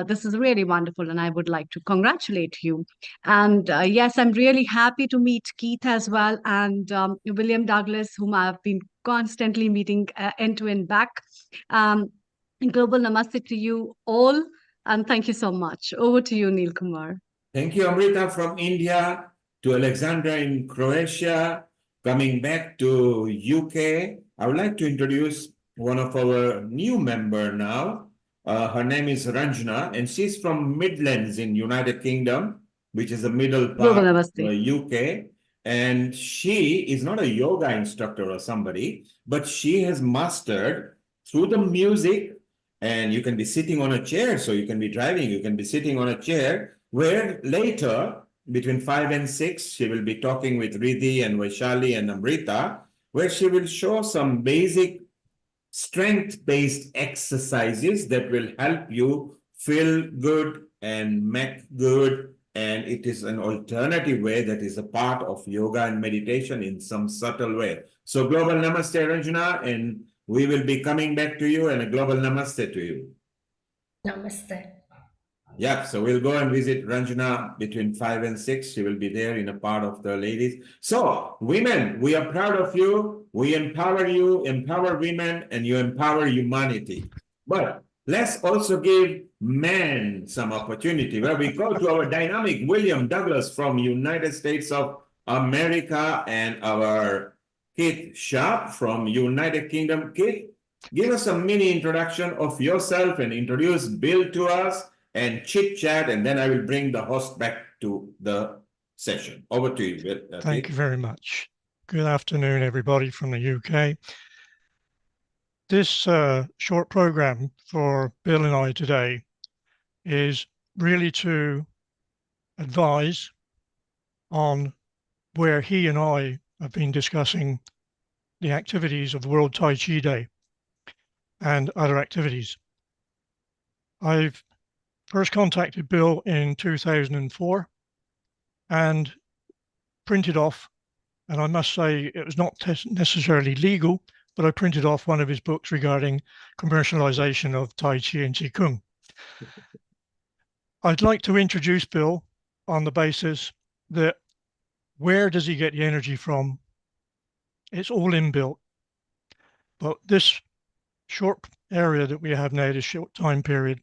this is really wonderful, and I would like to congratulate you. And yes, I'm really happy to meet Keith as well, and William Douglas, whom I've been constantly meeting end to end back. Global namaste to you all, and thank you so much. Over to you, Neil Kumar. Thank you, Amrita, from India, to Alexandra in Croatia, coming back to UK. I would like to introduce one of our new member now. Her name is Ranjana, and she's from Midlands in United Kingdom, which is the middle part of the UK. And she is not a yoga instructor or somebody, but she has mastered through the music. And you can be sitting on a chair, so you can be driving, you can be sitting on a chair, where later, between 5 and 6, she will be talking with Riddhi and Vaishali and Amrita, where she will show some basic strength-based exercises that will help you feel good and make good. And it is an alternative way that is a part of yoga and meditation in some subtle way. So global namaste, Ranjana, and we will be coming back to you, and a global namaste to you. Namaste. Yeah, so we'll go and visit Ranjana between 5 and 6. She will be there in a part of the ladies. So women, we are proud of you. We empower you, empower women, and you empower humanity. But let's also give men some opportunity, where we go to our dynamic William Douglas from United States of America and our Keith Sharp from United Kingdom. Keith, give us a mini introduction of yourself and introduce Bill to us and chit chat, and then I will bring the host back to the session. Over to you, Bill. Thank you very much. Good afternoon, everybody from the UK. This short program for Bill and I today is really to advise on where he and I have been discussing the activities of World Tai Chi Day and other activities. I've first contacted Bill in 2004 and printed off, and I must say it was not necessarily legal, but I printed off one of his books regarding commercialization of Tai Chi and Qigong. I'd like to introduce Bill on the basis that where does he get the energy from? It's all inbuilt. But this short area that we have now, this short time period,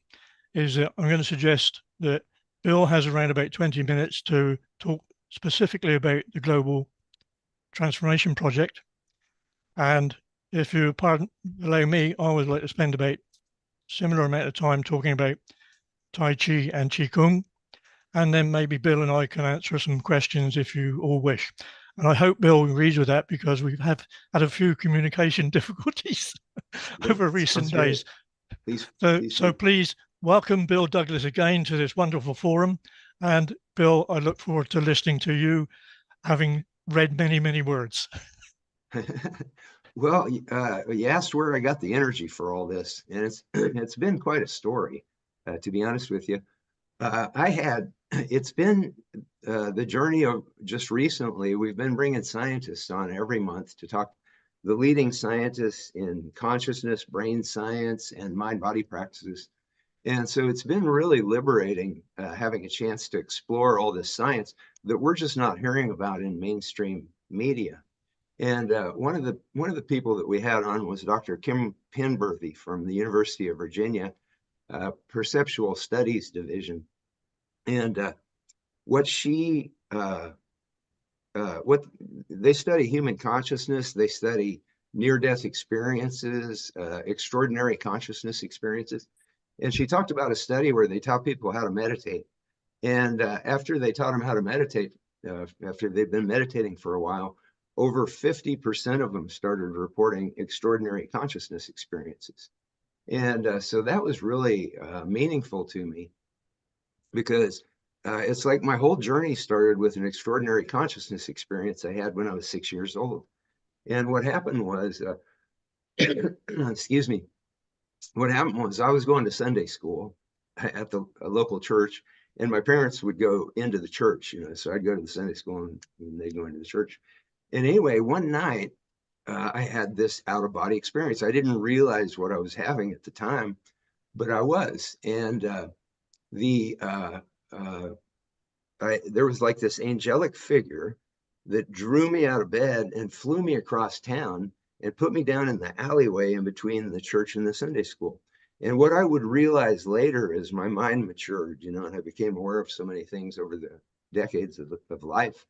is that I'm going to suggest that Bill has around about 20 minutes to talk specifically about the Global Transformation Project. And if you allow me, I would like to spend about a similar amount of time talking about Tai Chi and Qigong. And then maybe Bill and I can answer some questions if you all wish. And I hope Bill agrees with that, because we've had a few communication difficulties over recent days. So please welcome Bill Douglas again to this wonderful forum. And Bill, I look forward to listening to you, having read many, many words. Well, you asked where I got the energy for all this, and it's been quite a story, to be honest with you. It's been the journey of just recently, we've been bringing scientists on every month to talk, the leading scientists in consciousness, brain science, and mind-body practices. And so it's been really liberating having a chance to explore all this science that we're just not hearing about in mainstream media. And one of the people that we had on was Dr. Kim Penberthy from the University of Virginia, Perceptual Studies Division. And what they study human consciousness, they study near-death experiences, extraordinary consciousness experiences. And she talked about a study where they taught people how to meditate. And after they taught them how to meditate, after they've been meditating for a while, over 50% of them started reporting extraordinary consciousness experiences. And so that was really meaningful to me, because it's like my whole journey started with an extraordinary consciousness experience I had when I was 6 years old. And what happened was, excuse me, what happened was I was going to Sunday school at the local church, and my parents would go into the church, so I'd go to the Sunday school and they'd go into the church. And anyway, one night I had this out-of-body experience. I didn't realize what I was having at the time, but I was. And there was like this angelic figure that drew me out of bed and flew me across town and put me down in the alleyway in between the church and the Sunday school. And what I would realize later as my mind matured, and I became aware of so many things over the decades of life,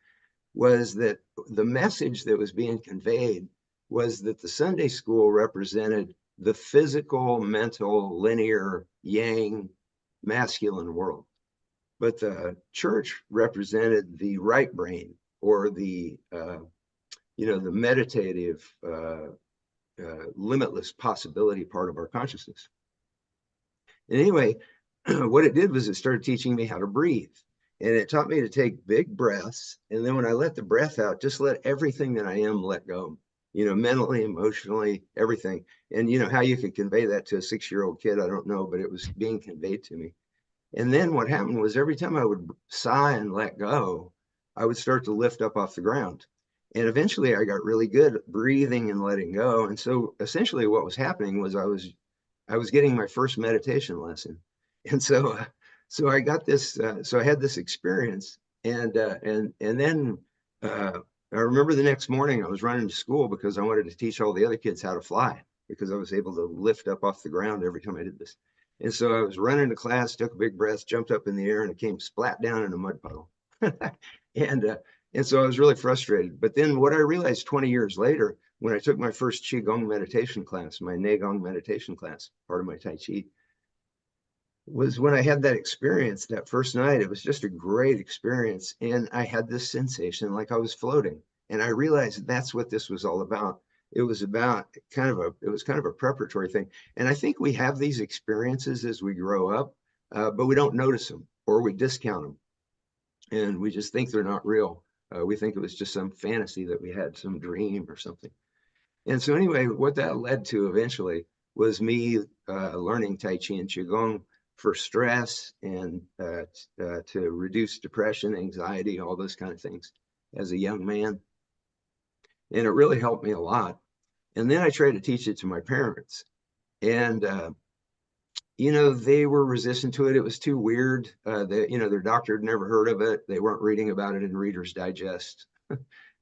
was that the message that was being conveyed was that the Sunday school represented the physical, mental, linear, yang, masculine world. But the church represented the right brain, or the meditative, limitless possibility part of our consciousness. And anyway, what it did was it started teaching me how to breathe. And it taught me to take big breaths. And then when I let the breath out, just let everything that I am let go, mentally, emotionally, everything. And how you could convey that to a 6-year-old kid, I don't know, but it was being conveyed to me. And then what happened was every time I would sigh and let go, I would start to lift up off the ground. And eventually I got really good at breathing and letting go. And so essentially what was happening was I was getting my first meditation lesson. And so I got this, so I had this experience, and then I remember the next morning I was running to school because I wanted to teach all the other kids how to fly, because I was able to lift up off the ground every time I did this. And so I was running to class, took a big breath, jumped up in the air, and it came splat down in a mud puddle. And so I was really frustrated. But then what I realized 20 years later, when I took my first Qigong meditation class, my Neigong meditation class, part of my Tai Chi, was when I had that experience that first night. It was just a great experience. And I had this sensation like I was floating. And I realized that's what this was all about. It was about kind of a preparatory thing. And I think we have these experiences as we grow up, but we don't notice them, or we discount them. And we just think they're not real. We think it was just some fantasy that we had, some dream or something. And so anyway, what that led to eventually was me learning Tai Chi and Qigong for stress and to reduce depression, anxiety, all those kind of things as a young man. And it really helped me a lot. And then I tried to teach it to my parents. And, they were resistant to it. It was too weird. Their doctor had never heard of it. They weren't reading about it in Reader's Digest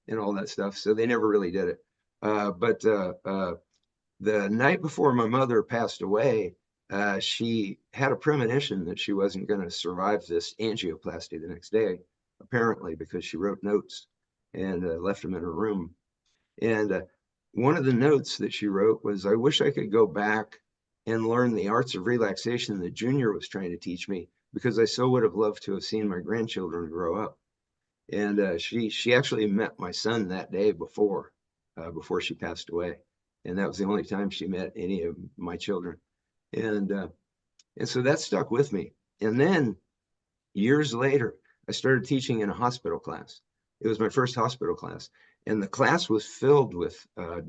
and all that stuff. So they never really did it. But the night before my mother passed away, she had a premonition that she wasn't going to survive this angioplasty the next day, apparently, because she wrote notes and left them in her room. And one of the notes that she wrote was, "I wish I could go back and learn the arts of relaxation that Junior was trying to teach me, because I so would have loved to have seen my grandchildren grow up." And she actually met my son that day before she passed away. And that was the only time she met any of my children. And so that stuck with me. And then years later, I started teaching in a hospital class. It was my first hospital class. And the class was filled with a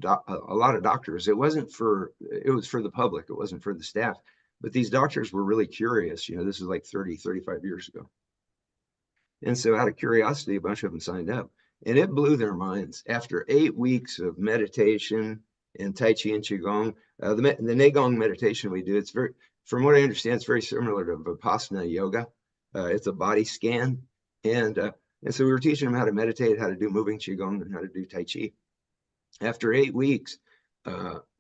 lot of doctors. It was for the public. It wasn't for the staff. But these doctors were really curious. You know, this is like 30, 35 years ago. And so out of curiosity, a bunch of them signed up. And it blew their minds. After 8 weeks of meditation and Tai Chi and Qigong, the Neigong meditation we do, it's very, from what I understand, it's very similar to Vipassana yoga. It's a body scan. And so we were teaching them how to meditate, how to do moving Qigong, and how to do Tai Chi. After 8 weeks,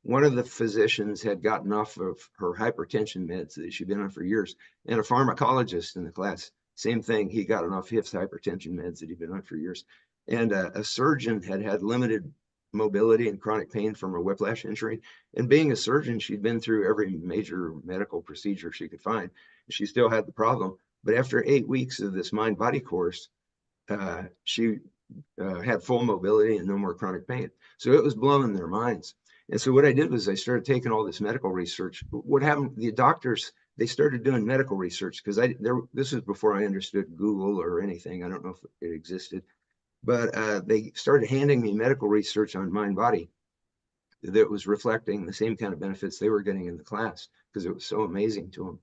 one of the physicians had gotten off of her hypertension meds that she'd been on for years, and a pharmacologist in the class, same thing, he got off his hypertension meds that he'd been on for years. And a surgeon had limited mobility and chronic pain from a whiplash injury. And being a surgeon, she'd been through every major medical procedure she could find. She still had the problem. But after 8 weeks of this mind-body course, she had full mobility and no more chronic pain. So it was blowing their minds. And so what I did was I started taking all this medical research. What happened, the doctors, they started doing medical research because this was before I understood Google or anything. I don't know if it existed, but they started handing me medical research on mind-body that was reflecting the same kind of benefits they were getting in the class because it was so amazing to them.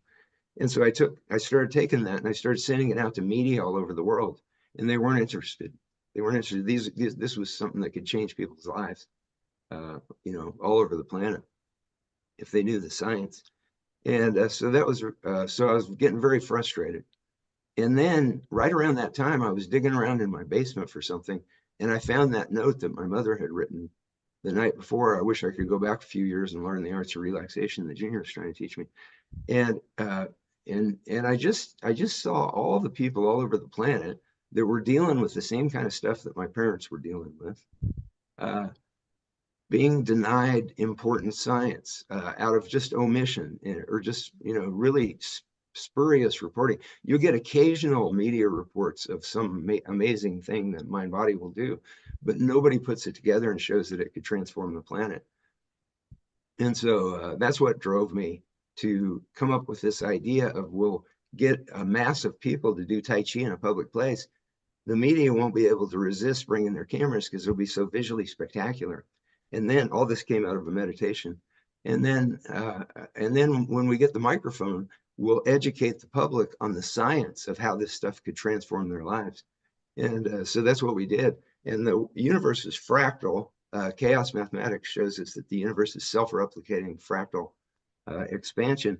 And so I started taking that and I started sending it out to media all over the world, and they weren't interested. They weren't interested. This was something that could change people's lives, you know, all over the planet if they knew the science. And so that was, so I was getting very frustrated. And then right around that time, I was digging around in my basement for something, and I found that note that my mother had written the night before. I wish I could go back a few years and learn the arts of relaxation that Junior was trying to teach me. And I just saw all the people all over the planet that were dealing with the same kind of stuff that my parents were dealing with, being denied important science out of just omission or just, you know, really spurious reporting. You get occasional media reports of some amazing thing that mind-body will do, but nobody puts it together and shows that it could transform the planet. And so that's what drove me to come up with this idea of, we'll get a mass of people to do Tai Chi in a public place. The media won't be able to resist bringing their cameras because it'll be so visually spectacular. And then all this came out of a meditation. And then when we get the microphone, we'll educate the public on the science of how this stuff could transform their lives. And so that's what we did. And the universe is fractal. Chaos mathematics shows us that the universe is self-replicating fractal expansion.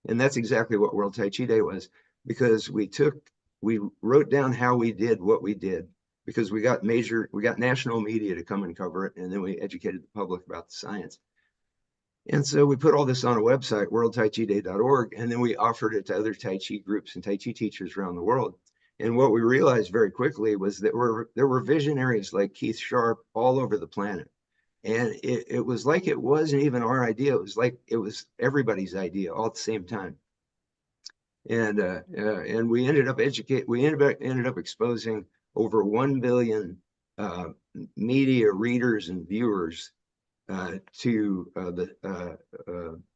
And that's exactly what World Tai Chi Day was, because we wrote down how we did what we did, because we got national media to come and cover it, and then we educated the public about the science. And so we put all this on a website, worldtaichiday.org, and then we offered it to other Tai Chi groups and Tai Chi teachers around the world. And what we realized very quickly was that there were visionaries like Keith Sharp all over the planet. And it was like it wasn't even our idea. It was like it was everybody's idea all at the same time. And we ended up exposing over 1 billion media readers and viewers to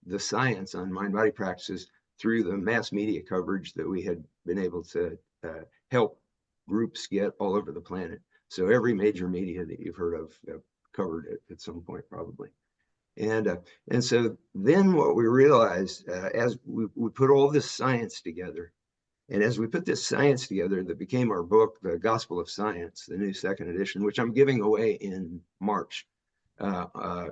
the science on mind-body practices through the mass media coverage that we had been able to help groups get all over the planet. So every major media that you've heard of covered it at some point, probably. And so then what we realized, as we put all this science together, and as we put this science together, that became our book, The Gospel of Science, the new second edition, which I'm giving away in March.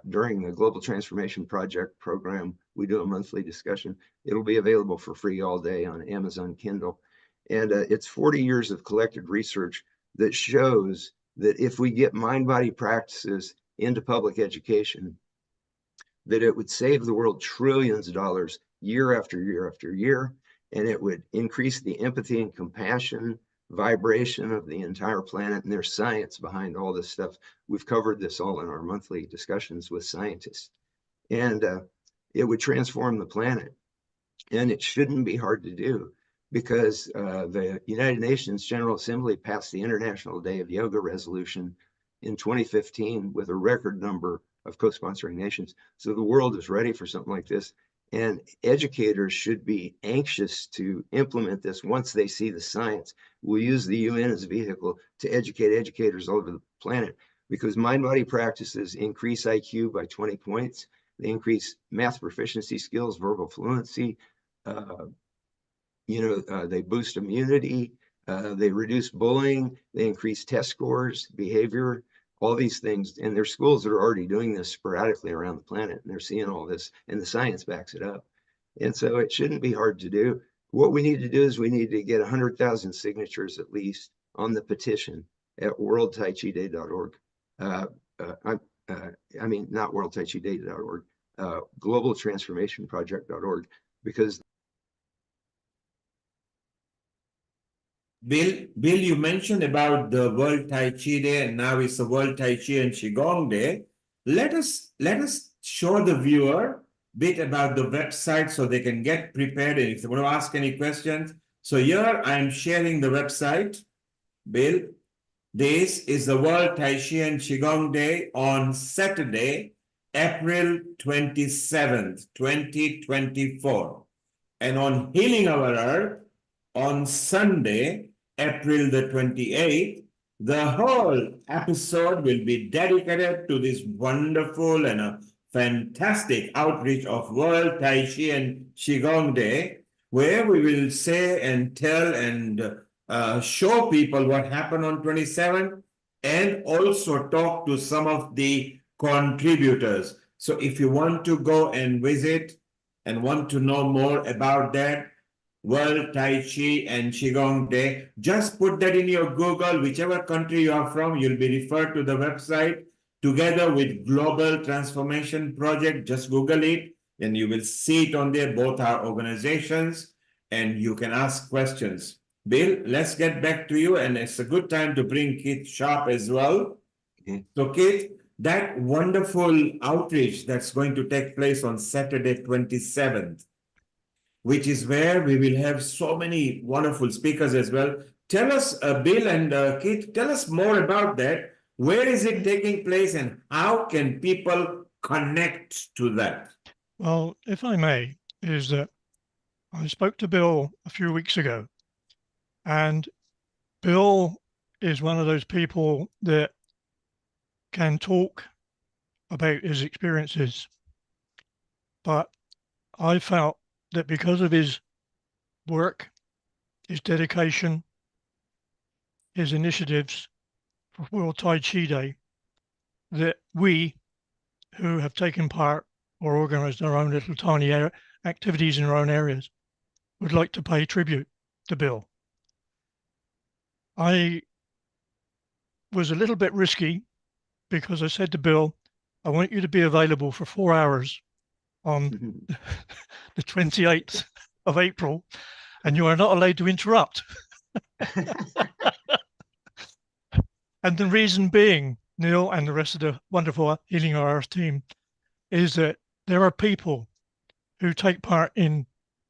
During the Global Transformation Project program, we do a monthly discussion. It'll be available for free all day on Amazon Kindle. And it's 40 years of collected research that shows that if we get mind-body practices into public education, that it would save the world trillions of dollars year after year after year, and it would increase the empathy and compassion vibration of the entire planet. And there's science behind all this stuff. We've covered this all in our monthly discussions with scientists. And it would transform the planet. And it shouldn't be hard to do, because the United Nations General Assembly passed the International Day of Yoga resolution in 2015 with a record number of co-sponsoring nations. So the world is ready for something like this. And educators should be anxious to implement this once they see the science. We'll use the UN as a vehicle to educate educators all over the planet, because mind-body practices increase IQ by 20 points. They increase math proficiency skills, verbal fluency. They boost immunity. They reduce bullying. They increase test scores, behavior, all these things. And there's schools that are already doing this sporadically around the planet, and they're seeing all this, and the science backs it up. And so it shouldn't be hard to do. What we need to do is we need to get 100,000 signatures at least on the petition at worldtaichiday.org. Not worldtaichiday.org, globaltransformationproject.org, because Bill, you mentioned about the World Tai Chi Day, and now it's the World Tai Chi and Qigong Day. Let us show the viewer a bit about the website so they can get prepared, and if they want to ask any questions. So here I am sharing the website. Bill, this is the World Tai Chi and Qigong Day on Saturday, April 27th, 2024. And on Healing Our Earth, on Sunday, April the 28th, the whole episode will be dedicated to this wonderful and a fantastic outreach of World Tai Chi and Qigong Day, where we will say and tell and show people what happened on 27th, and also talk to some of the contributors. So if you want to go and visit and want to know more about that, World Tai Chi and Qigong Day, just put that in your Google, whichever country you are from, you'll be referred to the website together with Global Transformation Project. Just Google it and you will see it on there, both our organizations, and you can ask questions. Bill, let's get back to you, and it's a good time to bring Keith Sharp as well. Okay. So Keith, that wonderful outreach that's going to take place on Saturday 27th, which is where we will have so many wonderful speakers as well. Tell us, Bill and Keith, tell us more about that. Where is it taking place and how can people connect to that? Well, if I may, is that I spoke to Bill a few weeks ago, and Bill is one of those people that can talk about his experiences, but I felt that because of his work, his dedication, his initiatives for World Tai Chi Day, that we who have taken part or organized our own little tiny activities in our own areas would like to pay tribute to Bill. I was a little bit risky because I said to Bill, I want you to be available for 4 hours on the 28th of April, and you are not allowed to interrupt. And the reason being, Neil and the rest of the wonderful Healing Our Earth team, is that there are people who take part in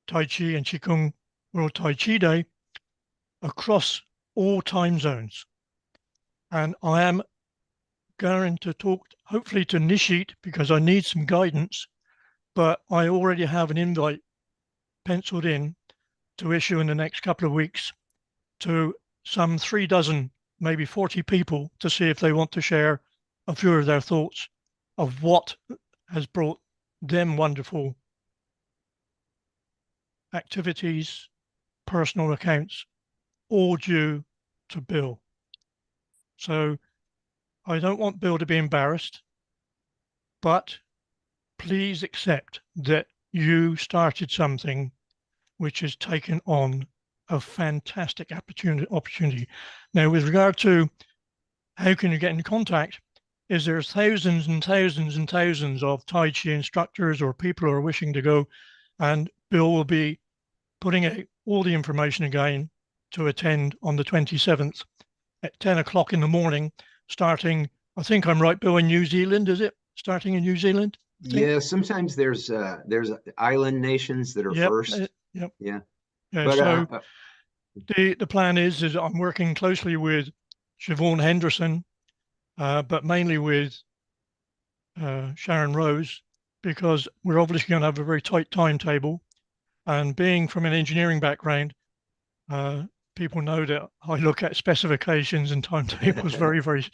Tai Chi and Qigong World Tai Chi Day across all time zones. And I am going to talk, hopefully to Nishit, because I need some guidance, but I already have an invite penciled in to issue in the next couple of weeks to some 36, maybe 40 people, to see if they want to share a few of their thoughts of what has brought them wonderful activities, personal accounts, all due to Bill. So I don't want Bill to be embarrassed, but please accept that you started something which has taken on a fantastic opportunity. Now, with regard to how can you get in contact, is there's thousands and thousands and thousands of Tai Chi instructors or people who are wishing to go, and Bill will be putting out all the information again to attend on the 27th at 10 o'clock in the morning, starting, I think I'm right, Bill, in New Zealand, is it? Starting in New Zealand? Yeah, sometimes there's island nations that are first. Yep. Yeah. But, so the plan is I'm working closely with Siobhan Henderson, but mainly with Sharon Rose because we're obviously going to have a very tight timetable. And being from an engineering background, people know that I look at specifications and timetables very, very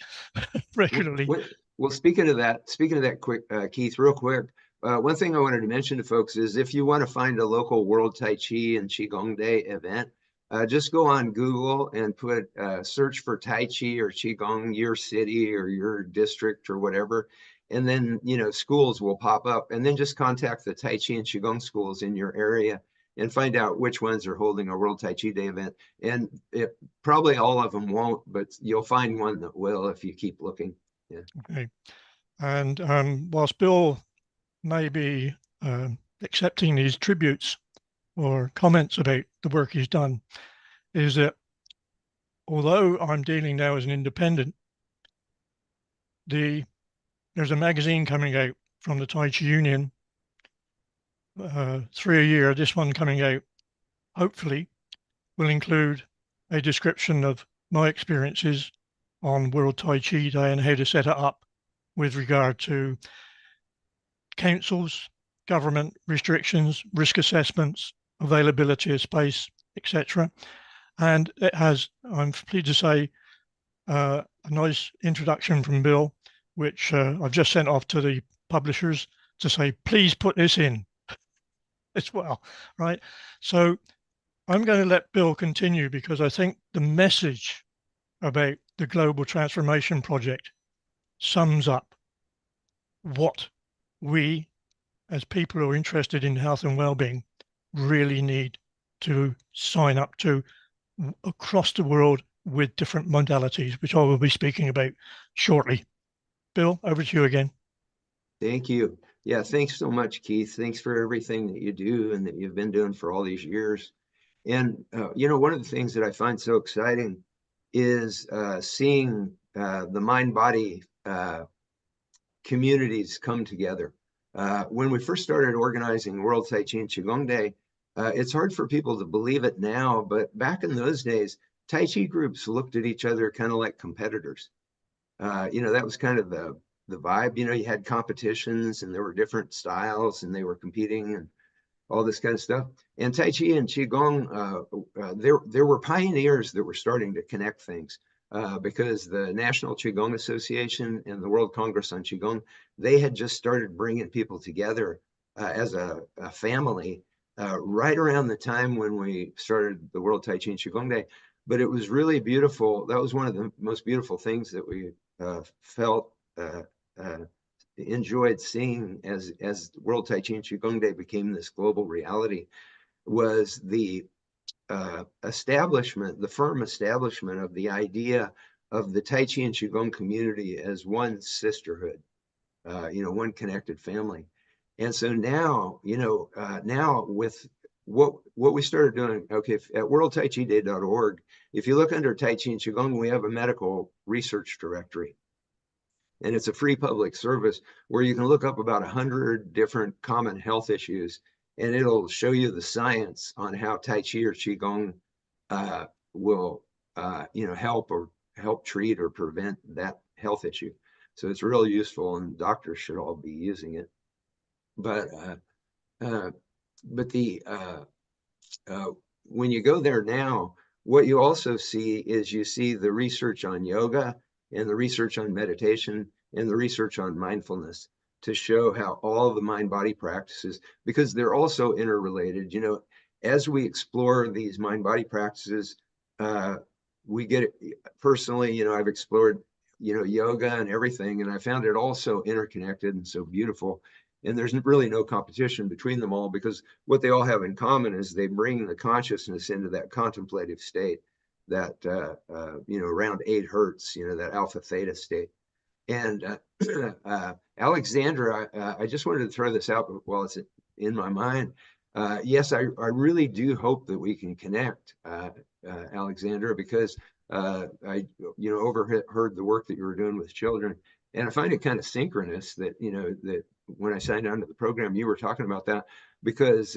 regularly. Well, speaking of that, quick, Keith, real quick, one thing I wanted to mention to folks is if you want to find a local World Tai Chi and Qigong Day event, just go on Google and put search for Tai Chi or Qigong, your city or your district or whatever. And then, schools will pop up, and then just contact the Tai Chi and Qigong schools in your area and find out which ones are holding a World Tai Chi Day event. And probably all of them won't, but you'll find one that will if you keep looking. Yeah. Okay. And whilst Bill may be accepting these tributes or comments about the work he's done, is that although I'm dealing now as an independent, there's a magazine coming out from the Tai Chi Union, 3 a year. This one coming out, hopefully, will include a description of my experiences on World Tai Chi Day and how to set it up with regard to councils, government restrictions, risk assessments, availability of space, etc. And it has, I'm pleased to say, a nice introduction from Bill, which I've just sent off to the publishers to say, please put this in as well, right? So I'm going to let Bill continue, because I think the message about the Global Transformation Project sums up what we, as people who are interested in health and well-being, really need to sign up to across the world with different modalities, which I will be speaking about shortly. Bill, over to you again. Thank you. Yeah, thanks so much, Keith. Thanks for everything that you do and that you've been doing for all these years. And, one of the things that I find so exciting is seeing the mind-body communities come together. When we first started organizing World Tai Chi and Qigong Day, it's hard for people to believe it now, but back in those days, Tai Chi groups looked at each other kind of like competitors. That was kind of the vibe. You had competitions and there were different styles and they were competing and all this kind of stuff. And Tai Chi and Qigong, there were pioneers that were starting to connect things because the National Qigong Association and the World Congress on Qigong, they had just started bringing people together as a family right around the time when we started the World Tai Chi and Qigong Day. But it was really beautiful. That was one of the most beautiful things that we felt enjoyed seeing as World Tai Chi and Qigong Day became this global reality, was the establishment, the firm establishment of the idea of the Tai Chi and Qigong community as one sisterhood, one connected family. And so now, now with what we started doing, okay, at worldtaichiday.org, if you look under Tai Chi and Qigong, we have a medical research directory. And it's a free public service where you can look up about 100 different common health issues, and it'll show you the science on how Tai Chi or Qigong will, help treat or prevent that health issue. So it's really useful, and doctors should all be using it. But when you go there now, what you also see is you see the research on yoga and the research on meditation and the research on mindfulness to show how all the mind-body practices, because they're also interrelated, as we explore these mind-body practices, we get it personally, I've explored, yoga and everything, and I found it all so interconnected and so beautiful. And there's really no competition between them all, because what they all have in common is they bring the consciousness into that contemplative state, that, around 8 hertz, that alpha theta state. And Alexandra, I just wanted to throw this out while it's in my mind. Yes, I really do hope that we can connect, Alexandra, because I, overheard the work that you were doing with children. And I find it kind of synchronous that, that when I signed on to the program, you were talking about that, because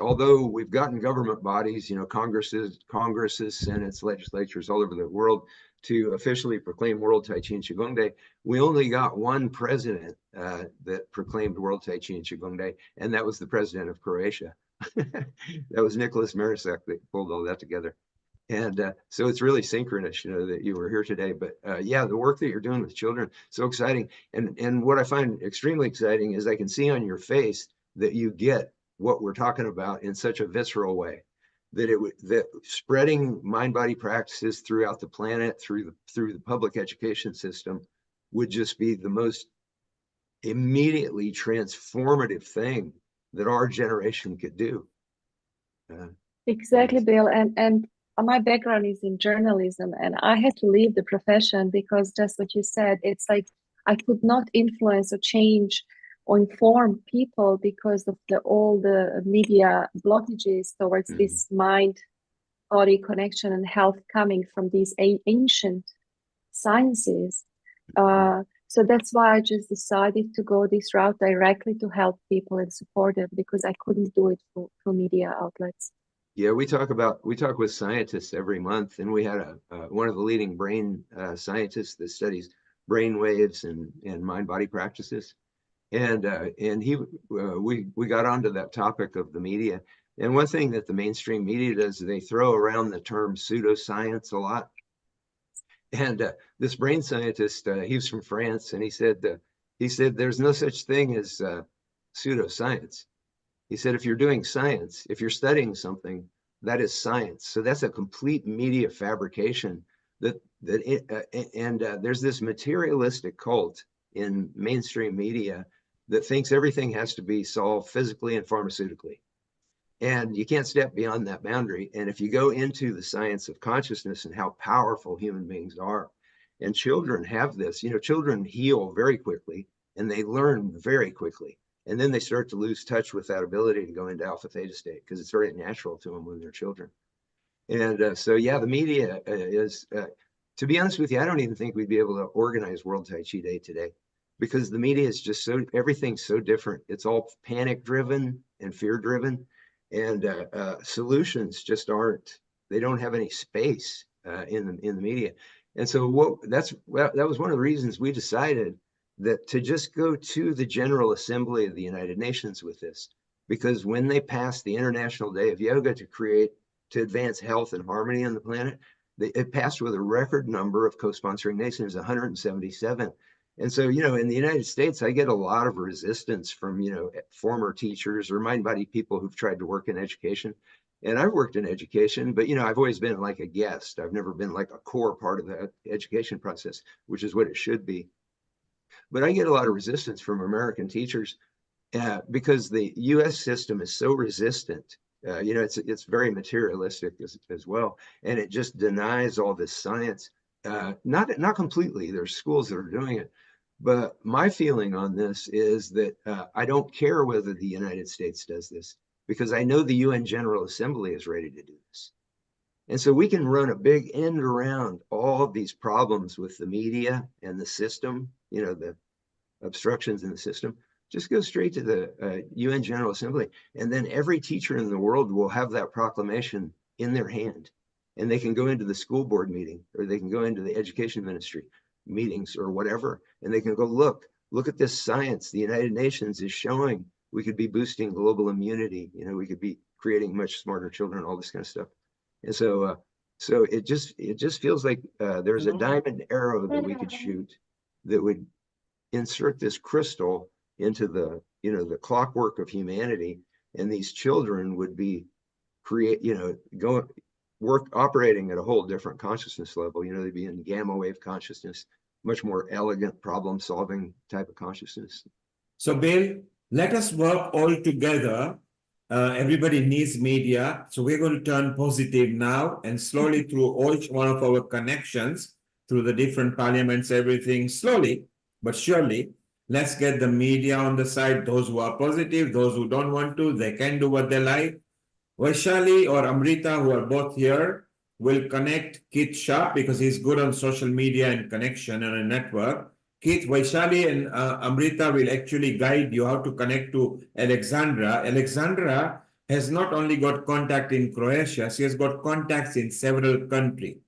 although we've gotten government bodies, Congresses, Senates, legislatures all over the world to officially proclaim World Tai Chi and Qigong Day, we only got one president that proclaimed World Tai Chi and Qigong Day, and that was the president of Croatia. That was Nicholas Marisak that pulled all that together. And so it's really synchronous, that you were here today. But yeah, the work that you're doing with children, so exciting. And what I find extremely exciting is I can see on your face that you get what we're talking about in such a visceral way, that spreading mind-body practices throughout the planet, through the public education system, would just be the most immediately transformative thing that our generation could do. Exactly, Bill. And my background is in journalism, and I had to leave the profession because just what you said, it's like I could not influence or change or inform people because of all the media blockages towards this mind-body connection and health coming from these ancient sciences. So that's why I just decided to go this route directly to help people and support them, because I couldn't do it through media outlets. Yeah, we talk with scientists every month, and we had one of the leading brain scientists that studies brain waves and mind-body practices, and we got onto that topic of the media. And one thing that the mainstream media does is they throw around the term pseudoscience a lot. And this brain scientist, he was from France, and he said there's no such thing as pseudoscience. He said, if you're doing science, if you're studying something, that is science. So that's a complete media fabrication. There's this materialistic cult in mainstream media that thinks everything has to be solved physically and pharmaceutically. And you can't step beyond that boundary. And if you go into the science of consciousness and how powerful human beings are, and children have this, children heal very quickly and they learn very quickly. And then they start to lose touch with that ability to go into alpha theta state because it's very natural to them when they're children. And so, yeah, the media is, to be honest with you, I don't even think we'd be able to organize World Tai Chi Day today because the media is just everything's so different. It's all panic driven and fear driven, and solutions just aren't, they don't have any space in the media. And so that was one of the reasons we decided that to just go to the General Assembly of the United Nations with this, because when they passed the International Day of Yoga to advance health and harmony on the planet, it passed with a record number of co-sponsoring nations, 177. And so, in the United States, I get a lot of resistance from, former teachers or mind-body people who've tried to work in education. And I've worked in education, but, I've always been like a guest. I've never been like a core part of the education process, which is what it should be. But I get a lot of resistance from American teachers because the U.S. system is so resistant. It's very materialistic as well, and it just denies all this science. Not completely. There's schools that are doing it, but my feeling on this is that I don't care whether the United States does this because I know the UN General Assembly is ready to do this. And so we can run a big end around all of these problems with the media and the system, the obstructions in the system. Just go straight to the UN General Assembly. And then every teacher in the world will have that proclamation in their hand. And they can go into the school board meeting, or they can go into the education ministry meetings or whatever. And they can go, look at this science. The United Nations is showing we could be boosting global immunity. We could be creating much smarter children, all this kind of stuff. And so it just feels like there's a diamond arrow that we could shoot that would insert this crystal into the clockwork of humanity, and these children would be operating at a whole different consciousness level. They'd be in gamma wave consciousness, much more elegant problem solving type of consciousness. So Bill, let us work all together. Everybody needs media. So we're going to turn positive now, and slowly through each one of our connections, through the different parliaments, everything, slowly but surely, let's get the media on the side. Those who are positive, those who don't want to, they can do what they like. Vaishali or Amrita, who are both here, will connect Keith Sharp because he's good on social media and connection and a network. Keith, Vaishali and Amrita will actually guide you how to connect to Alexandra. Alexandra has not only got contact in Croatia, she has got contacts in several countries.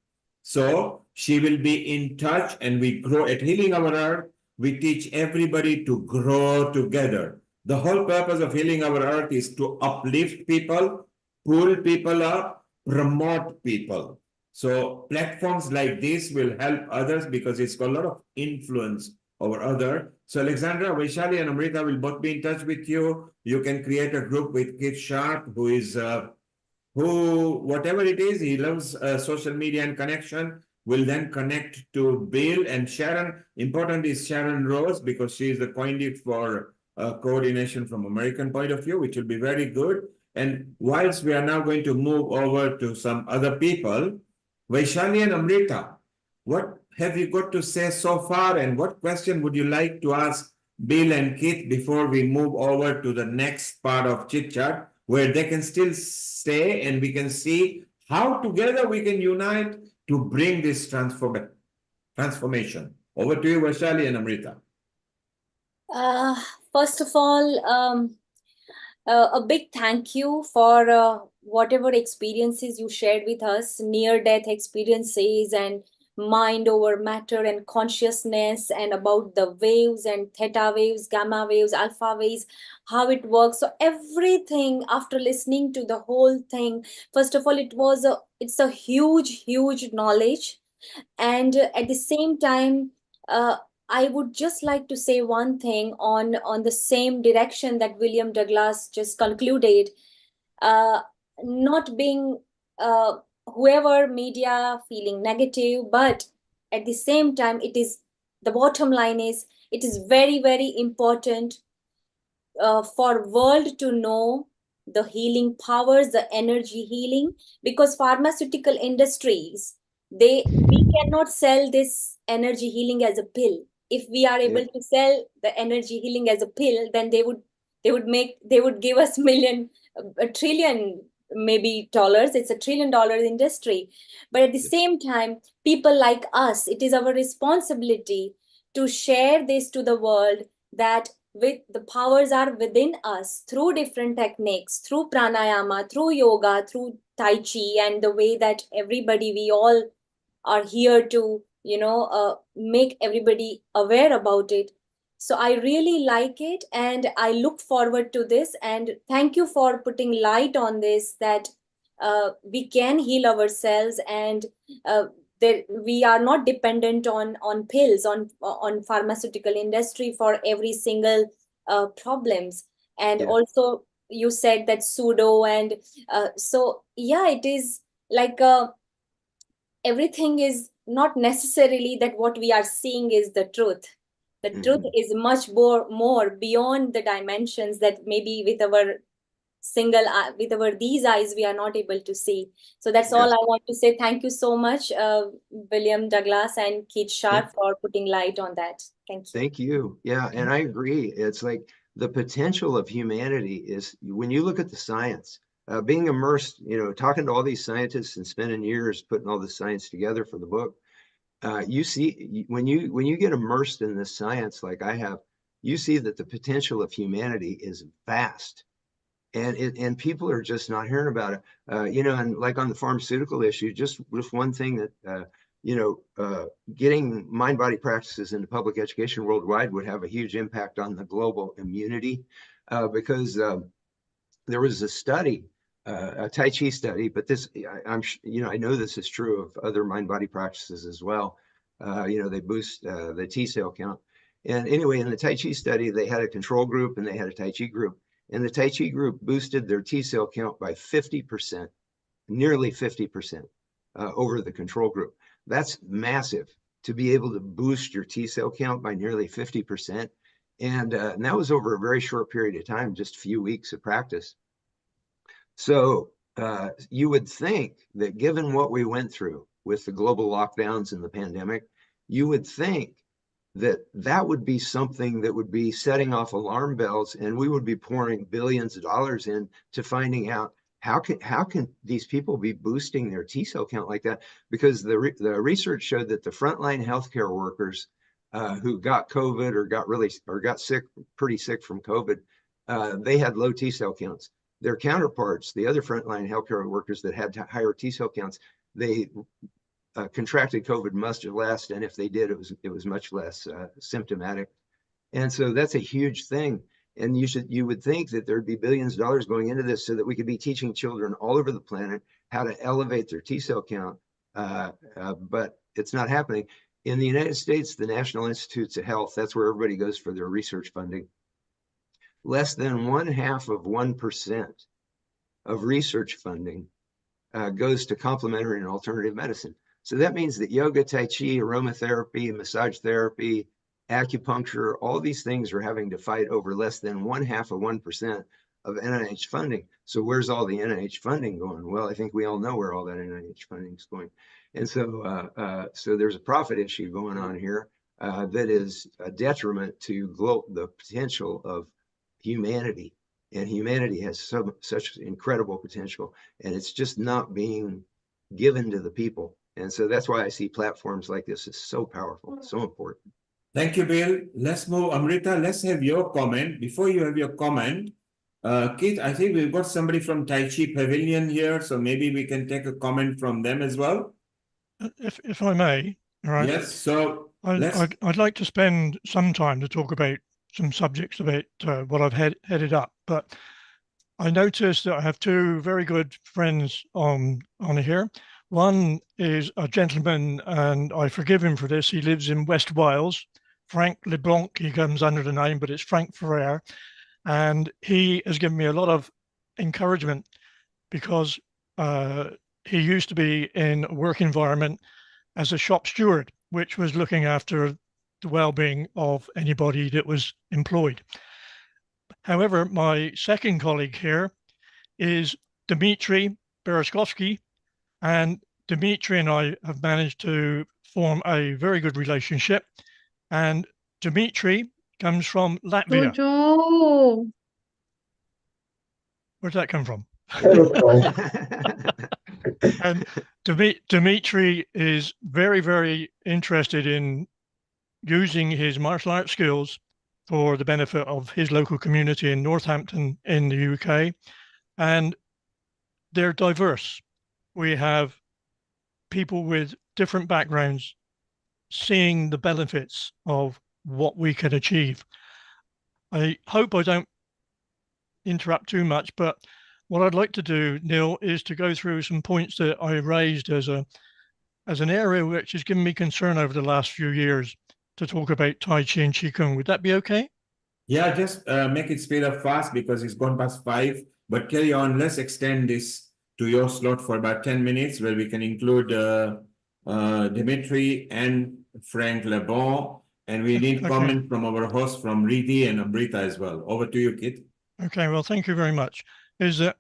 So she will be in touch, and we grow at Healing Our Earth. We teach everybody to grow together. The whole purpose of Healing Our Earth is to uplift people, pull people up, promote people. So platforms like this will help others because it's got a lot of influence over other. So Alexandra, Vaishali, and Amrita will both be in touch with you. You can create a group with Kid Sharp, who is who, whatever it is, he loves social media and connection, will then connect to Bill and Sharon. Important is Sharon Rose, because she is the conduit for coordination from American point of view, which will be very good. And whilst we are now going to move over to some other people, Vaishali and Amrita, what have you got to say so far, and what question would you like to ask Bill and Keith before we move over to the next part of Chit Chat, where they can still stay and we can see how together we can unite to bring this transformation. Over to you, Vaishali and Amrita. First of all, a big thank you for whatever experiences you shared with us, near-death experiences and mind over matter and consciousness, and about the waves and theta waves, gamma waves, alpha waves, how it works. So everything, after listening to the whole thing, first of all, it's a huge knowledge. And at the same time, I would just like to say one thing on the same direction that William Douglas just concluded. Uh, Not being whoever media feeling negative, but at the same time, the bottom line is it is very important for world to know the healing powers, the energy healing, because pharmaceutical industries, we cannot sell this energy healing as a pill. If we are able to sell the energy healing as a pill, then they would give us a trillion maybe dollars. It's $1 trillion industry. But at the same time, people like us, it is our responsibility to share this to the world, that with the powers are within us through different techniques, through pranayama, through yoga, through tai chi, and the way that we all are here to make everybody aware about it. So I really like it, and I look forward to this, and thank you for putting light on this, that we can heal ourselves, and that we are not dependent on pills, on pharmaceutical industry for every single problems. And also you said that pseudo, and so yeah, it is like everything is not necessarily that what we are seeing is the truth. The truth is much more beyond the dimensions that maybe with our these eyes we are not able to see. So that's all I want to say. Thank you so much, William Douglas and Keith Sharp, for putting light on that. Thank you. Thank you. Yeah, and I agree. It's like the potential of humanity is, when you look at the science, being immersed, talking to all these scientists and spending years putting all the science together for the book, you see, when you get immersed in this science like I have, you see that the potential of humanity is vast. And people are just not hearing about it. And like on the pharmaceutical issue, just one thing that, getting mind-body practices into public education worldwide would have a huge impact on the global immunity, because there was a study, a Tai Chi study, but this, I know this is true of other mind-body practices as well. They boost the T cell count. And anyway, in the Tai Chi study, they had a control group and they had a Tai Chi group. And the Tai Chi group boosted their T cell count by 50%, nearly 50% over the control group. That's massive, to be able to boost your T cell count by nearly 50%. And that was over a very short period of time, just a few weeks of practice. So you would think that given what we went through with the global lockdowns and the pandemic, you would think that would be something that would be setting off alarm bells, and we would be pouring billions of dollars into finding out how can these people be boosting their T cell count like that? Because the research showed that the frontline healthcare workers who got COVID or got sick, pretty sick from COVID, they had low T cell counts. their counterparts, the other frontline healthcare workers that had higher T cell counts, they contracted COVID much less, and if they did, it was much less symptomatic. And so that's a huge thing. And you would think that there'd be billions of dollars going into this so that we could be teaching children all over the planet how to elevate their T cell count, but it's not happening. In the United States, the National Institutes of Health, that's where everybody goes for their research funding. Less than 0.5% of research funding goes to complementary and alternative medicine. So that means that yoga, tai chi, aromatherapy, massage therapy, acupuncture, all these things are having to fight over less than 0.5% of NIH funding. So where's all the NIH funding going? Well, I think we all know where all that NIH funding is going. And so, so there's a profit issue going on here that is a detriment to the potential of humanity. And humanity has such incredible potential, and it's just not being given to the people. And so that's why I see platforms like this as so powerful, so important. Thank you, Bill. Let's move. Amrita, let's have your comment. Before you have your comment, Keith, I think we've got somebody from Tai Chi Pavilion here, so maybe we can take a comment from them as well. If I may, all right. Yes, so I'd like to spend some time to talk about some subjects about what I've headed up, but I noticed that I have two very good friends on here. One is a gentleman, and I forgive him for this. He lives in West Wales, Frank LeBlanc. He comes under the name, but it's Frank Ferrer. And he has given me a lot of encouragement because he used to be in a work environment as a shop steward, which was looking after the well-being of anybody that was employed. However, my second colleague here is Dmitry Berezkovsky, and Dmitry and I have managed to form a very good relationship. And Dmitry comes from Latvia. Jojo. Where'd that come from? And Dmitry is very, very interested in using his martial arts skills for the benefit of his local community in Northampton in the UK. And they're diverse. We have people with different backgrounds seeing the benefits of what we can achieve. I hope I don't interrupt too much, but what I'd like to do, Neil, is to go through some points that I raised as an area which has given me concern over the last few years, to talk about Tai Chi and Qigong. Would that be okay? Yeah, just make it speed up fast because it's gone past 5, but carry on. Let's extend this to your slot for about 10 minutes where we can include Dimitri and Frank LeBon, and we need comment from our hosts from Riti and Amrita as well. Over to you, Kit. Okay, well, thank you very much. Is that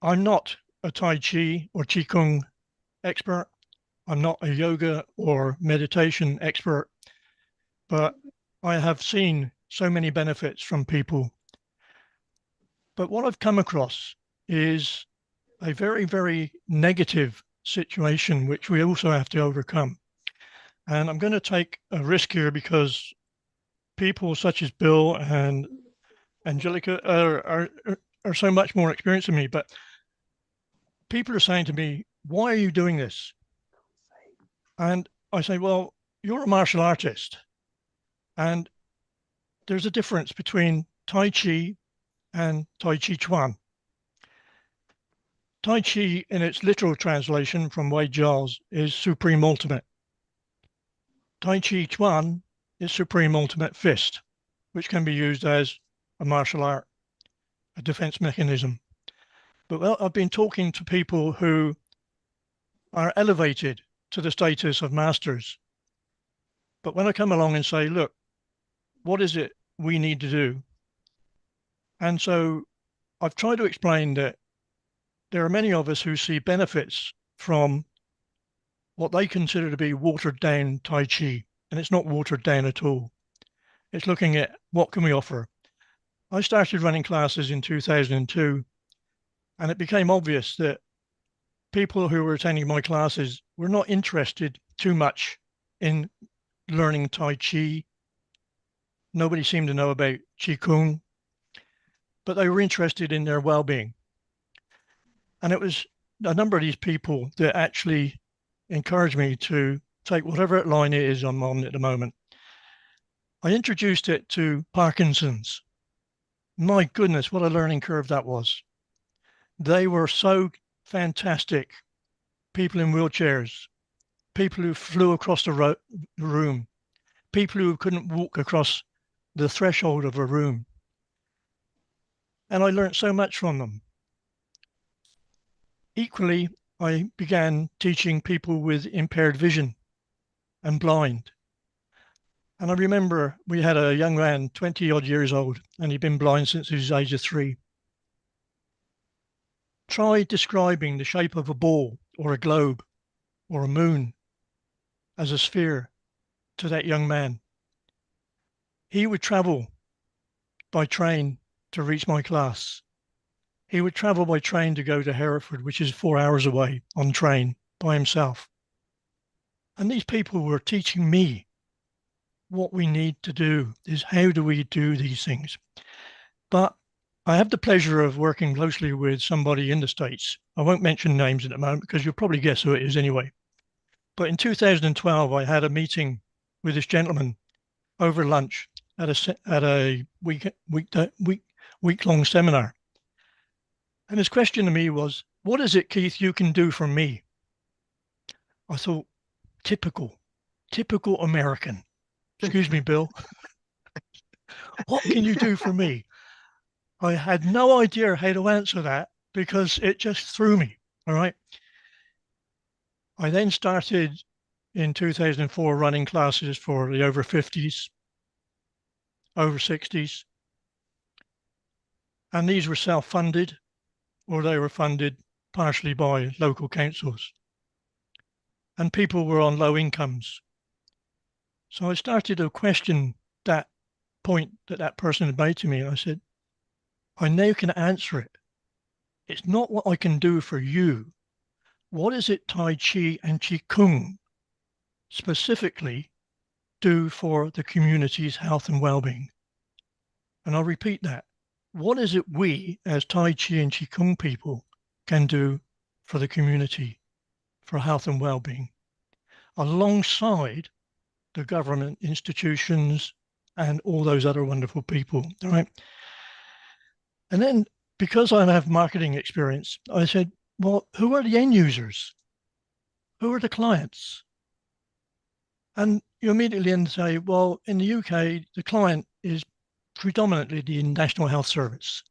I'm not a Tai Chi or Qigong expert. I'm not a yoga or meditation expert, but I have seen so many benefits from people. But what I've come across is a very, very negative situation, which we also have to overcome. And I'm going to take a risk here because people such as Bill and Angelica are so much more experienced than me, but people are saying to me, why are you doing this? And I say, well, you're a martial artist, and there's a difference between Tai Chi and Tai Chi Chuan. Tai Chi, in its literal translation from Wei Jiao's, is supreme ultimate. Tai Chi Chuan is supreme ultimate fist, which can be used as a martial art, a defense mechanism. But well, I've been talking to people who are elevated to the status of masters. But when I come along and say, look, what is it we need to do? And so I've tried to explain that there are many of us who see benefits from what they consider to be watered down Tai Chi. And it's not watered down at all. It's looking at what can we offer. I started running classes in 2002, and it became obvious that people who were attending my classes were not interested too much in learning Tai Chi. Nobody seemed to know about Qigong. but they were interested in their well-being. And it was a number of these people that actually encouraged me to take whatever line it is I'm on at the moment. I introduced it to Parkinson's. My goodness, what a learning curve that was. They were so fantastic. People in wheelchairs, people who flew across the room, people who couldn't walk across the threshold of a room. And I learned so much from them. Equally, I began teaching people with impaired vision and blind. And I remember we had a young man, 20 odd years old, and he'd been blind since he was the age of 3. Try describing the shape of a ball or a globe or a moon as a sphere to that young man. He would travel by train to reach my class. He would travel by train to go to Hereford, which is 4 hours away on train by himself. And these people were teaching me what we need to do is how do we do these things. But I have the pleasure of working closely with somebody in the States. I won't mention names at the moment because you'll probably guess who it is anyway. But in 2012, I had a meeting with this gentleman over lunch at a week-long seminar. And his question to me was, what is it, Keith, you can do for me? I thought, typical American. Excuse me, Bill. What can you do for me? I had no idea how to answer that because it just threw me, all right? I then started in 2004 running classes for the over 50s, over 60s. And these were self-funded or they were funded partially by local councils. And people were on low incomes. So I started to question that point that person had made to me. And I said, I now can answer it. It's not what I can do for you. What is it Tai Chi and Qi Kung specifically do for the community's health and well-being? And I'll repeat that. What is it we as Tai Chi and Qi Kung people can do for the community for health and well-being alongside the government institutions and all those other wonderful people, all right? And then because I have marketing experience, I said, well, who are the end users? Who are the clients? And you immediately then say, well, in the UK, the client is predominantly the National Health Service.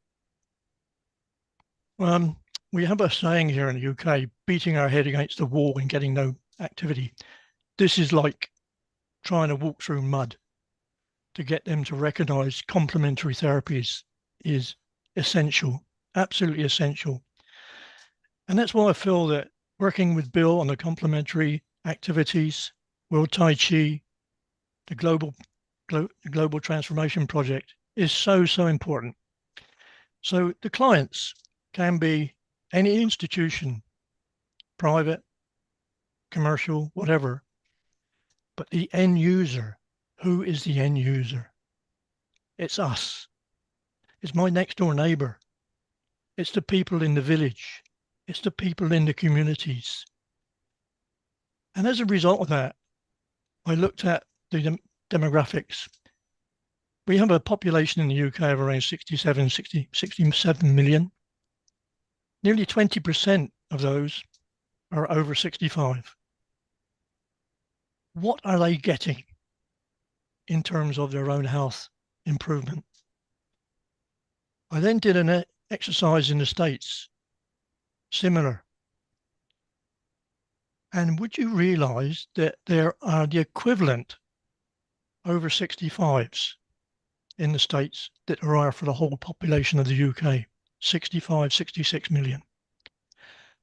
We have a saying here in the UK, beating our head against the wall and getting no activity. This is like trying to walk through mud. To get them to recognize complementary therapies is essential, absolutely essential. And that's why I feel that working with Bill on the complementary activities, World Tai Chi, the Global Transformation Project is so, so important. So the clients can be any institution, private, commercial, whatever, but the end user, who is the end user? It's us. It's my next door neighbor. It's the people in the village. It's the people in the communities. And as a result of that, I looked at the demographics. We have a population in the UK of around 67 million. Nearly 20% of those are over 65. What are they getting in terms of their own health improvement? I then did an exercise in the States, similar. And would you realize that there are the equivalent over 65s in the States that there are for the whole population of the UK, 65, 66 million.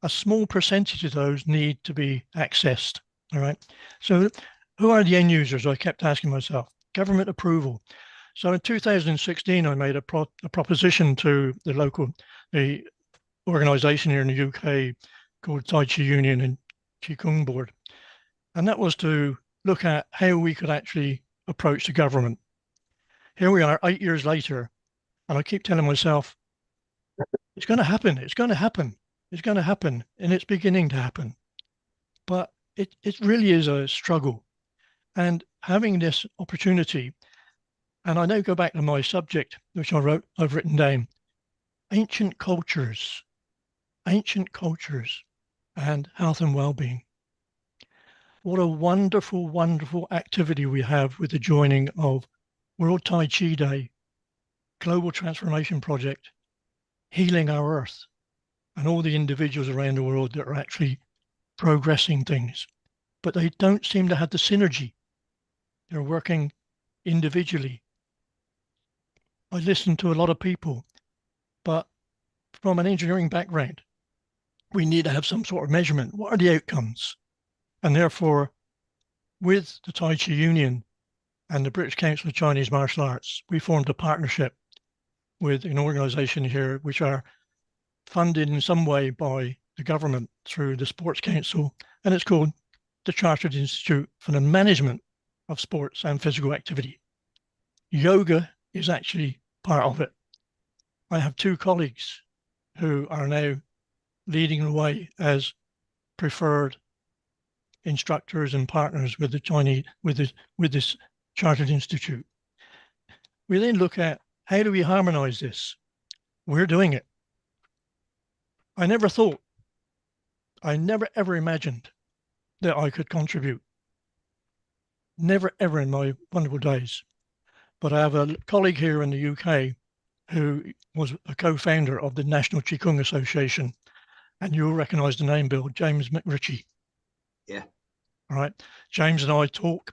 A small percentage of those need to be accessed, all right? So who are the end users? I kept asking myself. Government approval. So in 2016, I made a proposition to the organization here in the UK called Tai Chi Union and Qi Kung Board. And that was to look at how we could actually approach the government. Here we are 8 years later, and I keep telling myself, it's going to happen. It's going to happen. It's going to happen, and it's beginning to happen. But it really is a struggle. And having this opportunity, and I now go back to my subject, which I've written down, ancient cultures and health and well-being. What a wonderful, wonderful activity we have with the joining of World Tai Chi Day, Global Transformation Project, Healing Our Earth, and all the individuals around the world that are actually progressing things. But they don't seem to have the synergy. They're working individually. I listen to a lot of people, but from an engineering background, we need to have some sort of measurement. What are the outcomes? And therefore, with the Tai Chi Union and the British Council of Chinese Martial Arts, we formed a partnership with an organization here, which are funded in some way by the government through the Sports Council, and it's called the Chartered Institute for the Management of Sports and Physical Activity. Yoga is actually part of it. I have two colleagues who are now leading the way as preferred instructors and partners with the Chinese, with this Chartered Institute. We then look at how do we harmonize this? We're doing it. I never ever imagined that I could contribute. Never ever in my wonderful days. But I have a colleague here in the UK who was a co-founder of the National Qigong Association, and you'll recognize the name, Bill, James McRitchie. Yeah. All right. James and I talk.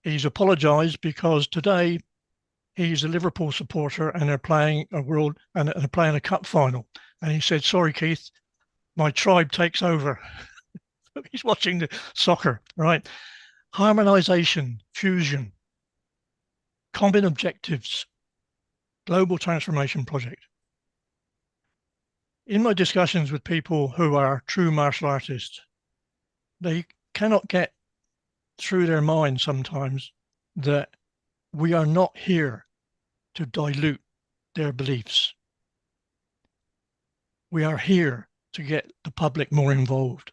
He's apologized because today he's a Liverpool supporter and they're playing a world and they're playing a cup final. And he said, sorry, Keith, my tribe takes over. He's watching the soccer, right? Harmonization, fusion, common objectives, global transformation project. In my discussions with people who are true martial artists, they cannot get through their mind sometimes that we are not here to dilute their beliefs. We are here to get the public more involved.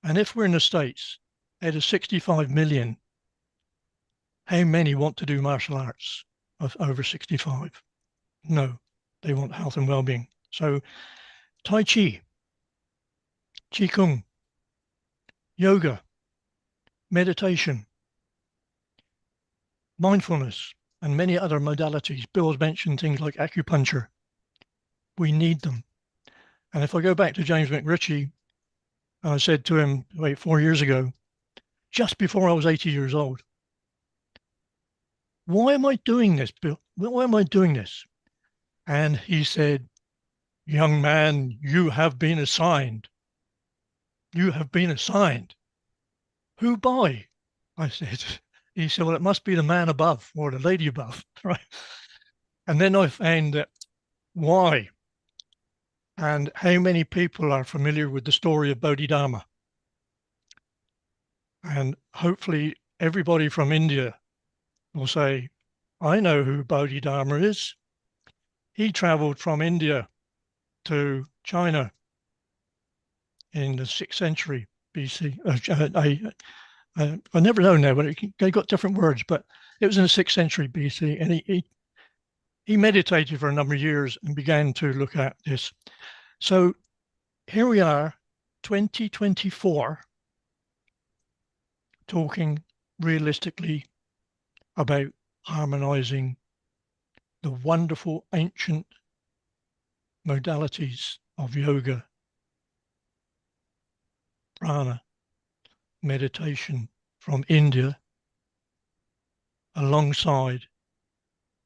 And if we're in the States, out of 65 million, how many want to do martial arts of over 65? No, they want health and well-being. So Tai Chi, Qigong, yoga, meditation, mindfulness, and many other modalities. Bill's mentioned things like acupuncture. We need them. And if I go back to James McRitchie, I said to him, 4 years ago, just before I was 80 years old, why am I doing this, Bill? Why am I doing this? And he said, young man, you have been assigned. You have been assigned. Who by? I said. He said, well, it must be the man above or the lady above, right? And then I found that why and how many people are familiar with the story of Bodhidharma. And hopefully everybody from India will say, I know who Bodhidharma is. He traveled from India to China in the 6th century BC. I never know now, but they got different words, but it was in the 6th century BC. And he meditated for a number of years and began to look at this. So here we are, 2024, talking realistically about harmonizing the wonderful ancient modalities of yoga, prana, meditation from India alongside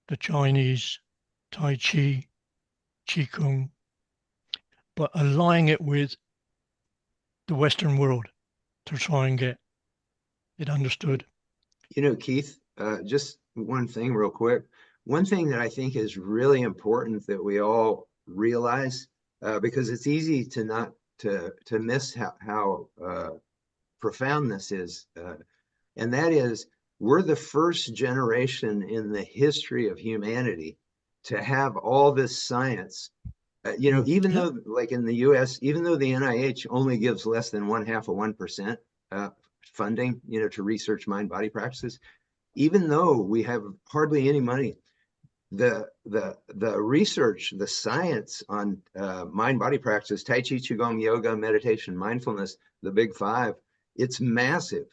the Chinese Tai Chi, Qigong, but aligning it with the Western world to try and get it understood. You know, Keith, just one thing real quick. One thing that I think is really important that we all realize, because it's easy to not to miss how profound this is, and that is we're the first generation in the history of humanity to have all this science You know, even though, like in the US, even though the NIH only gives less than 0.5% funding, you know, to research mind-body practices, even though we have hardly any money, the research, the science on mind-body practice, Tai Chi, Qigong, yoga, meditation, mindfulness, the big five, it's massive.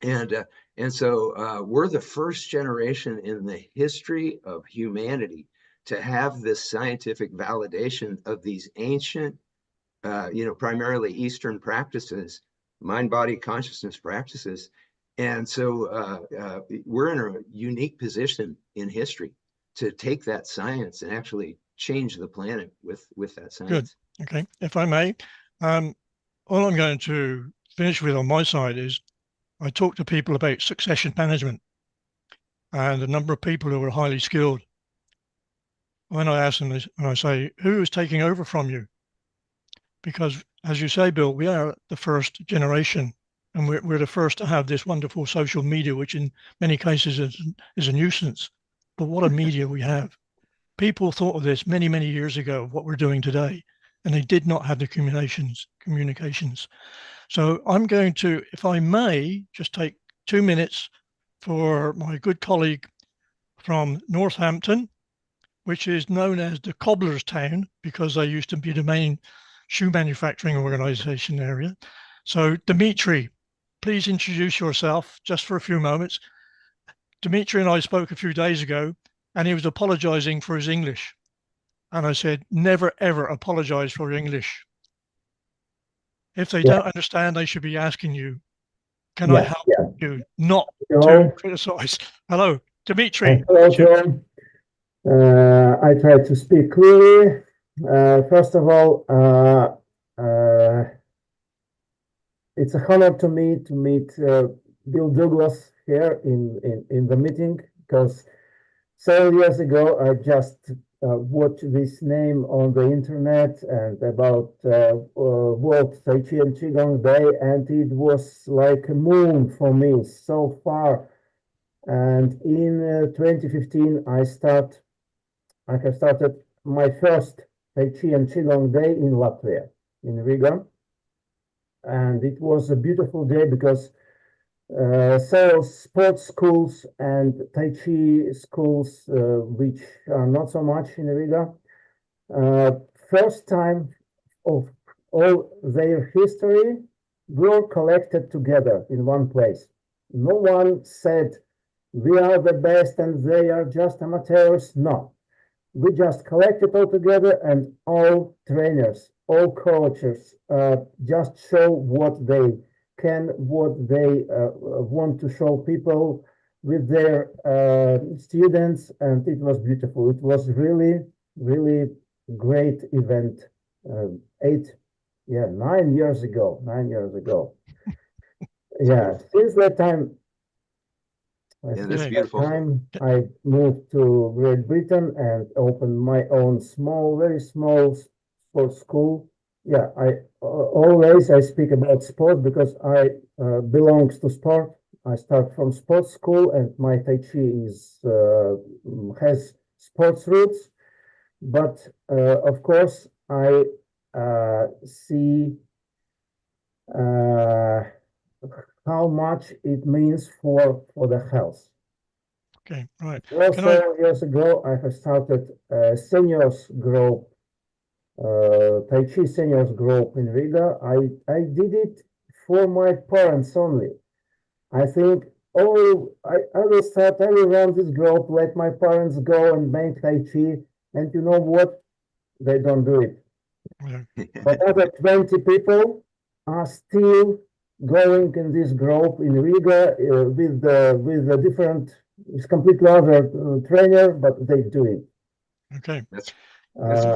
And so we're the first generation in the history of humanity to have this scientific validation of these ancient, you know, primarily Eastern practices, mind-body consciousness practices. And so we're in a unique position in history to take that science and actually change the planet with that science. Good. Okay. If I may, all I'm going to finish with on my side is I talk to people about succession management and a number of people who are highly skilled. When I ask them this, and I say, who is taking over from you? Because as you say, Bill, we are the first generation, and we're the first to have this wonderful social media, which in many cases is a nuisance. But what a media we have. People thought of this many, many years ago, what we're doing today, and they did not have the communications. So I'm going to, if I may, just take 2 minutes for my good colleague from Northampton, which is known as the Cobbler's Town, because they used to be the main shoe manufacturing organization area. So Dimitri, please introduce yourself just for a few moments. Dimitri and I spoke a few days ago, and he was apologizing for his English. And I said, never, ever apologize for your English. If they don't understand, they should be asking you, can I help you? Not to criticize. Hello, Dimitri. Hello, John. I try to speak clearly. First of all, it's a honor to me to meet Bill Douglas here in the meeting, because several years ago I just watched this name on the internet and about World Tai Chi and Qigong Day, and it was like a moon for me so far. And in 2015, I have started my first Tai Chi and Qigong Day in Latvia, in Riga. And it was a beautiful day because several sports schools and Tai Chi schools, which are not so much in Riga, first time of all their history, were collected together in one place. No one said, we are the best and they are just amateurs. No. We just collected all together, and all trainers, all coaches just show what they can, what they want to show people with their students, and it was beautiful. It was really, really great event. 9 years ago. 9 years ago. Yeah, since that time. That's beautiful. I moved to Great Britain and opened my own small, very small sports school. Yeah, I always speak about sport because I belongs to sport. I start from sports school, and my Tai Chi has sports roots. But of course, I see how much it means for the health. Okay, right. Also, years ago, I have started a seniors group, Tai Chi seniors group in Riga. I did it for my parents only. I think, I will run this group, let my parents go and make Tai Chi, and you know what? They don't do it. But other 20 people are still going in this group in Riga with a different, it's completely other trainer, but they do it. Okay. That's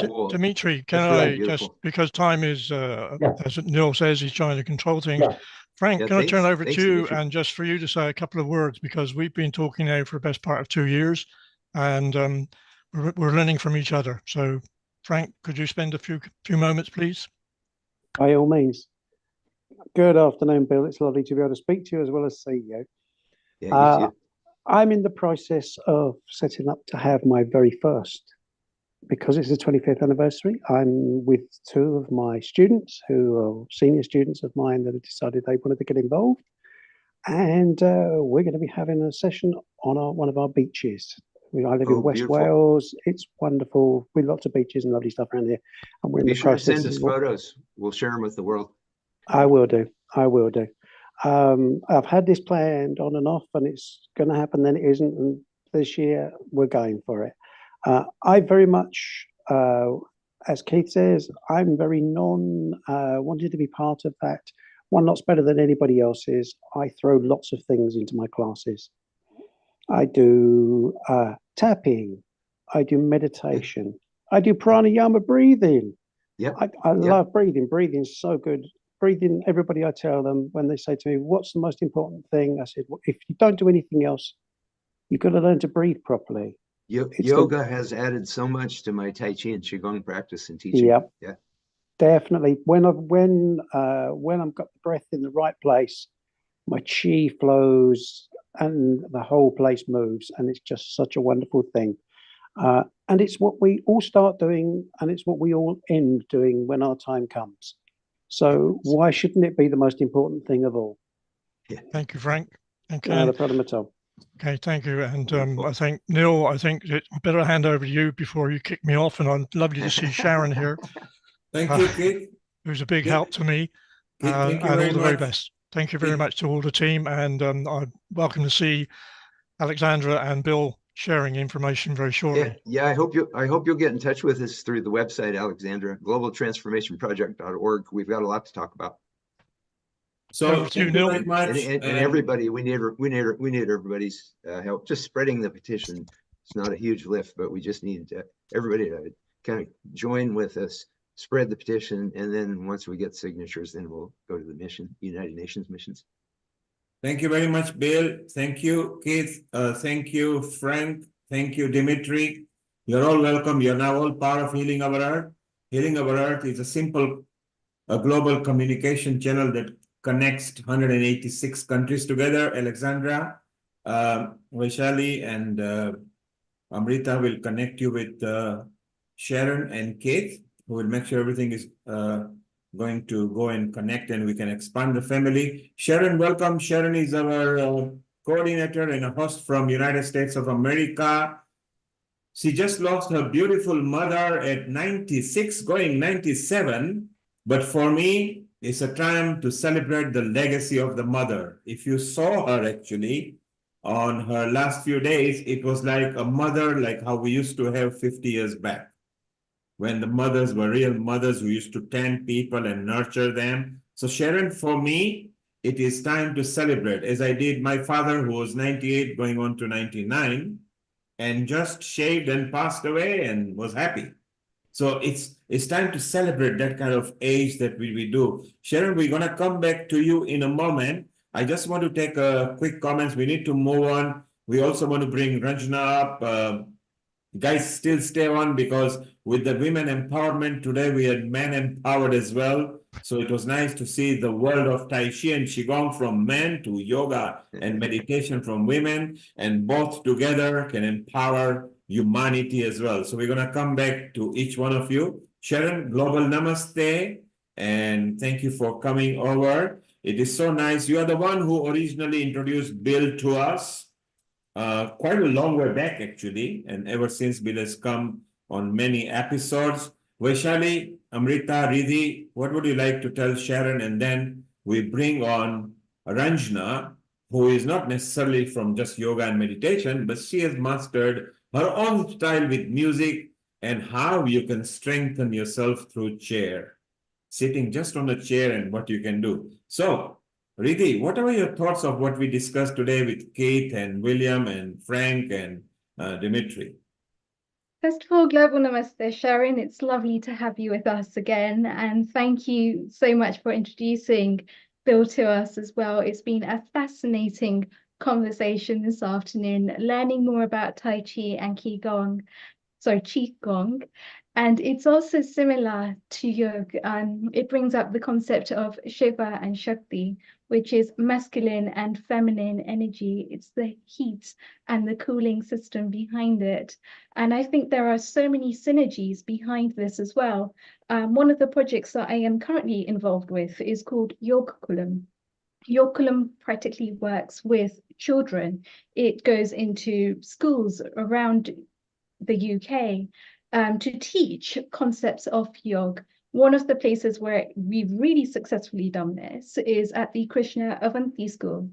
cool. Dimitri, can I just, because time is, as Neil says, he's trying to control things. Yeah. Frank, can I turn over to you and just for you to say a couple of words, because we've been talking now for the best part of 2 years, and we're learning from each other. So, Frank, could you spend a few moments, please? By all means. Good afternoon, Bill. It's lovely to be able to speak to you as well as see you. Yeah, you too. I'm in the process of setting up to have my very first because it's the 25th anniversary, I'm with two of my students who are senior students of mine that have decided they wanted to get involved. And we're going to be having a session on one of our beaches. I live in West beautiful. Wales. It's wonderful. With lots of beaches and lovely stuff around here. And we're in Be the sure to process send us photos. We'll share them with the world. I will do. I will do. I've had this planned on and off, and it's going to happen, then it isn't. And this year, we're going for it. I very much, as Keith says, I'm very wanted to be part of that. One lot's better than anybody else's. I throw lots of things into my classes. I do tapping. I do meditation. I do pranayama breathing. Yeah, I love breathing. Breathing's so good. Breathing, everybody I tell them when they say to me, what's the most important thing? I said, well, if you don't do anything else, you've got to learn to breathe properly. Yoga has added so much to my Tai Chi and Qigong practice and teaching. Yep. Yeah. Definitely. When I've got the breath in the right place, my chi flows and the whole place moves, and it's just such a wonderful thing. And it's what we all start doing, and it's what we all end doing when our time comes. So why shouldn't it be the most important thing of all? Yeah. Thank you, Frank. Okay. No problem at all. Okay, thank you. And I think, Neil, I think I better hand over to you before you kick me off. And I'd lovely to see Sharon here. Thank you, Keith. Who's a big help to me. Keith, thank you and very all the very much. best. Thank you very much to all the team. And I'm welcome to see Alexandra and Bill sharing information very shortly. Yeah, I hope you'll get in touch with us through the website, Alexandra, globaltransformationproject.org. We've got a lot to talk about. So thank you very much. And everybody, we need everybody's help. Just spreading the petition. It's not a huge lift, but we just need everybody to kind of join with us, spread the petition, and then once we get signatures, then we'll go to the mission, United Nations missions. Thank you very much, Bill. Thank you, Keith. Thank you, Frank. Thank you, Dimitri. You're all welcome. You're now all part of Healing Our Earth. Healing Our Earth is a simple global communication channel that connects 186 countries together. Alexandra, Vaishali, and Amrita will connect you with Sharon and Keith, who will make sure everything is going to go and connect and we can expand the family. Sharon, welcome. Sharon is our coordinator and a host from United States of America. She just lost her beautiful mother at 96, going 97. But for me, it's a time to celebrate the legacy of the mother. If you saw her actually on her last few days, it was like a mother, like how we used to have 50 years back, when the mothers were real mothers who used to tend people and nurture them. So Sharon, for me, it is time to celebrate, as I did my father, who was 98 going on to 99, and just shaved and passed away and was happy. So it's time to celebrate that kind of age that we do. Sharon, we're going to come back to you in a moment. I just want to take a quick comments. We need to move on. We also want to bring Ranjana up. Guys, still stay on, because with the women empowerment today, we had men empowered as well. So it was nice to see the world of Tai Chi and Qigong from men to yoga and meditation from women, and both together can empower humanity as well. So we're going to come back to each one of you. Sharon, global namaste, and thank you for coming over. It is so nice. You are the one who originally introduced Bill to us. Quite a long way back, actually, and ever since Bill has come on many episodes. Vaishali, Amrita, Riddhi, what would you like to tell Sharon? And then we bring on Ranjana, who is not necessarily from just yoga and meditation, but she has mastered her own style with music and how you can strengthen yourself through chair, sitting just on a chair and what you can do. So, Riddhi, what are your thoughts of what we discussed today with Kate and William and Frank and Dimitri? First of all, global namaste, Sharon. It's lovely to have you with us again. And thank you so much for introducing Bill to us as well. It's been a fascinating conversation this afternoon, learning more about Tai Chi and Qigong. And it's also similar to yoga. It brings up the concept of Shiva and Shakti, which is masculine and feminine energy. It's the heat and the cooling system behind it. And I think there are so many synergies behind this as well. One of the projects that I am currently involved with is called Yogakulam. Yogakulam practically works with children. It goes into schools around the UK to teach concepts of yoga. One of the places where we've really successfully done this is at the Krishna Avanti School,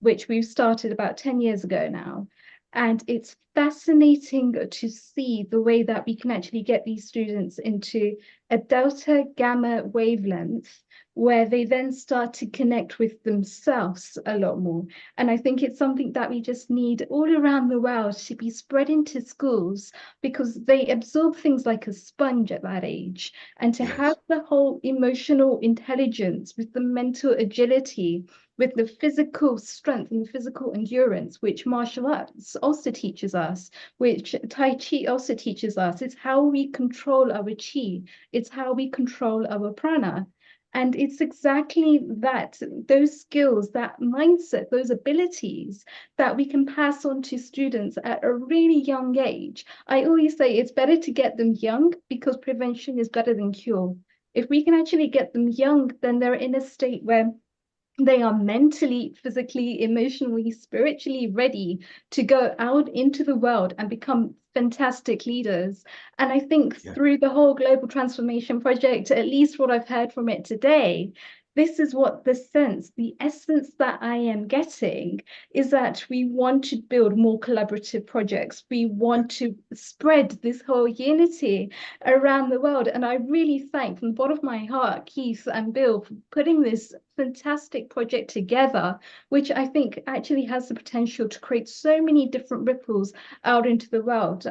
which we've started about 10 years ago now. And it's fascinating to see the way that we can actually get these students into a delta gamma wavelength where they then start to connect with themselves a lot more. And I think it's something that we just need all around the world to be spread into schools, because they absorb things like a sponge at that age. And to have the whole emotional intelligence with the mental agility, with the physical strength and the physical endurance, which martial arts also teaches us, which Tai Chi also teaches us. It's how we control our Chi. It's how we control our prana. And it's exactly that, those skills, that mindset, those abilities that we can pass on to students at a really young age. I always say it's better to get them young because prevention is better than cure. If we can actually get them young, then they're in a state where they are mentally, physically, emotionally, spiritually ready to go out into the world and become fantastic leaders. And I think through the whole global transformation project, at least what I've heard from it today, this is what the essence that I am getting is that we want to build more collaborative projects. We want to spread this whole unity around the world. And I really thank from the bottom of my heart, Keith and Bill, for putting this fantastic project together, which I think actually has the potential to create so many different ripples out into the world.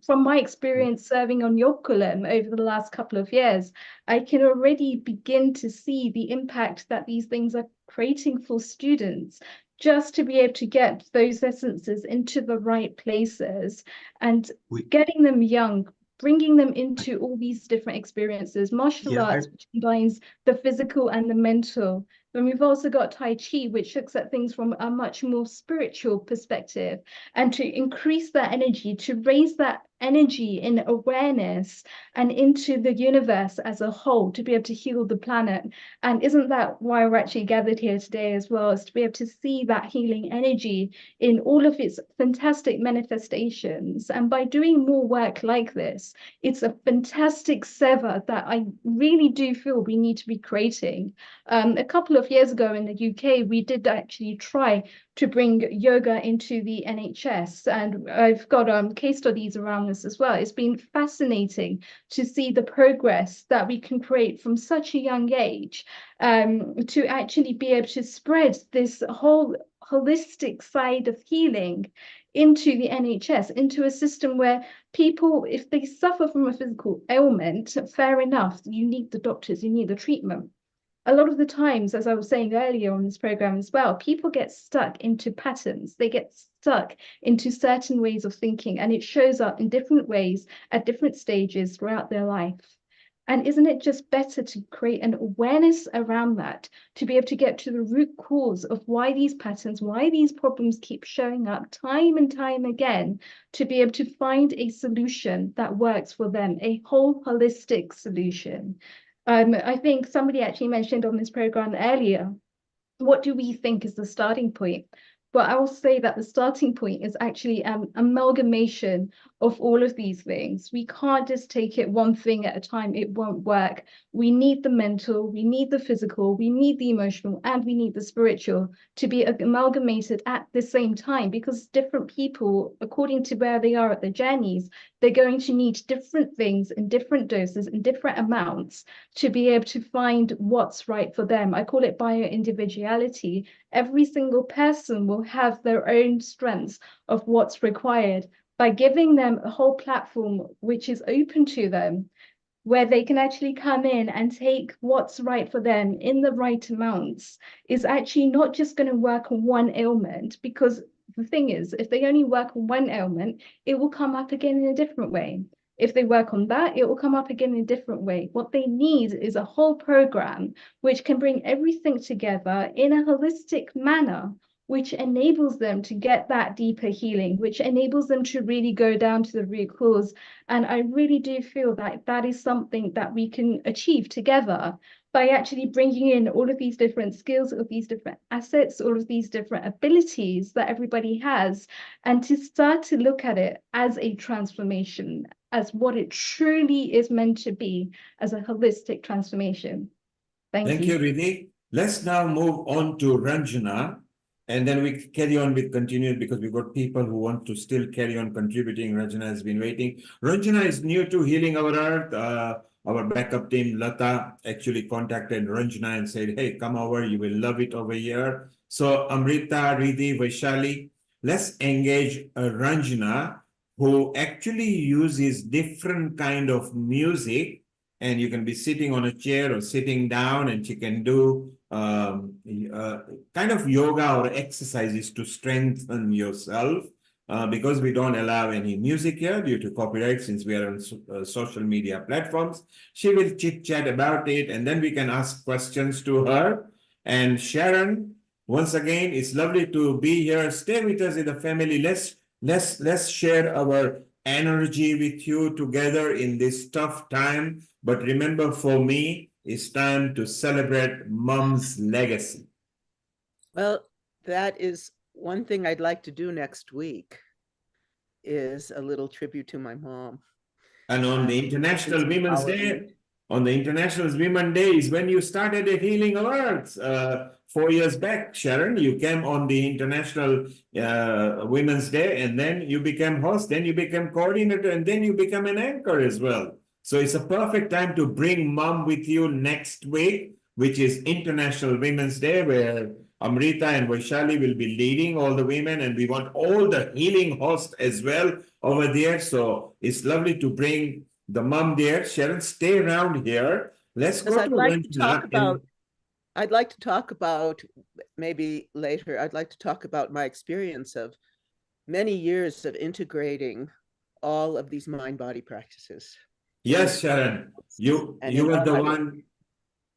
From my experience serving on Yogakulam over the last couple of years, I can already begin to see the impact that these things are creating for students, just to be able to get those essences into the right places and getting them young, bringing them into all these different experiences. Martial arts, which combines the physical and the mental. Then we've also got Tai Chi, which looks at things from a much more spiritual perspective, and to increase that energy, to raise that energy in awareness and into the universe as a whole, to be able to heal the planet. And isn't that why we're actually gathered here today as well, is to be able to see that healing energy in all of its fantastic manifestations. And by doing more work like this, it's a fantastic sever that I really do feel we need to be creating. A couple of years ago in the UK, we did actually try to bring yoga into the NHS, and I've got case studies around this as well. It's been fascinating to see the progress that we can create from such a young age, to actually be able to spread this whole holistic side of healing into the NHS, into a system where people, if they suffer from a physical ailment, fair enough, you need the doctors, you need the treatment. A lot of the times, as I was saying earlier on this program as well, people get stuck into patterns. They get stuck into certain ways of thinking, and it shows up in different ways at different stages throughout their life. And isn't it just better to create an awareness around that, to be able to get to the root cause of why these patterns, why these problems keep showing up time and time again, to be able to find a solution that works for them, a whole holistic solution. I think somebody actually mentioned on this program earlier, what do we think is the starting point? But I will say that the starting point is actually an amalgamation of all of these things. We can't just take it one thing at a time. It won't work. We need the mental, we need the physical, we need the emotional, and we need the spiritual to be amalgamated at the same time, because different people, according to where they are at their journeys, they're going to need different things in different doses, in different amounts, to be able to find what's right for them. I call it bio-individuality. Every single person will have their own strengths of what's required. By giving them a whole platform which is open to them, where they can actually come in and take what's right for them in the right amounts, is actually not just going to work on one ailment, because the thing is, if they only work on one ailment, it will come up again in a different way. If they work on that, it will come up again in a different way. What they need is a whole program which can bring everything together in a holistic manner, which enables them to get that deeper healing, which enables them to really go down to the root cause. And I really do feel that that is something that we can achieve together by actually bringing in all of these different skills, all of these different assets, all of these different abilities that everybody has, and to start to look at it as a transformation, as what it truly is meant to be, as a holistic transformation. Thank you, Riddhi. Let's now move on to Ranjana, and then we carry on with continued because we've got people who want to still carry on contributing. Ranjana has been waiting. Ranjana is new to Healing Our Earth. Our backup team, Lata, actually contacted Ranjana and said, hey, come over, you will love it over here. So Amrita, Riddhi, Vaishali, let's engage Ranjana, who actually uses different kind of music, and you can be sitting on a chair or sitting down, and she can do kind of yoga or exercises to strengthen yourself. Because we don't allow any music here due to copyright, since we are on social media platforms, she will chit chat about it, and then we can ask questions to her. And Sharon, once again, it's lovely to be here. Stay with us in the family. Let's share our energy with you together in this tough time. But remember, for me, it's time to celebrate Mom's legacy. Well, that is one thing I'd like to do next week, is a little tribute to my mom. And on the International Women's Day, on the International Women's Day is when you started the Healing of Earth 4 years back, Sharon. You came on the International Women's Day, and then you became host, then you became coordinator, and then you become an anchor as well. So it's a perfect time to bring Mom with you next week, which is International Women's Day, where Amrita and Vaishali will be leading all the women, and we want all the healing hosts as well over there. So it's lovely to bring the mom there. Sharon, stay around here. Let's go I'd like to talk about, maybe later, I'd like to talk about my experience of many years of integrating all of these mind-body practices. Yes, Sharon, you were the one.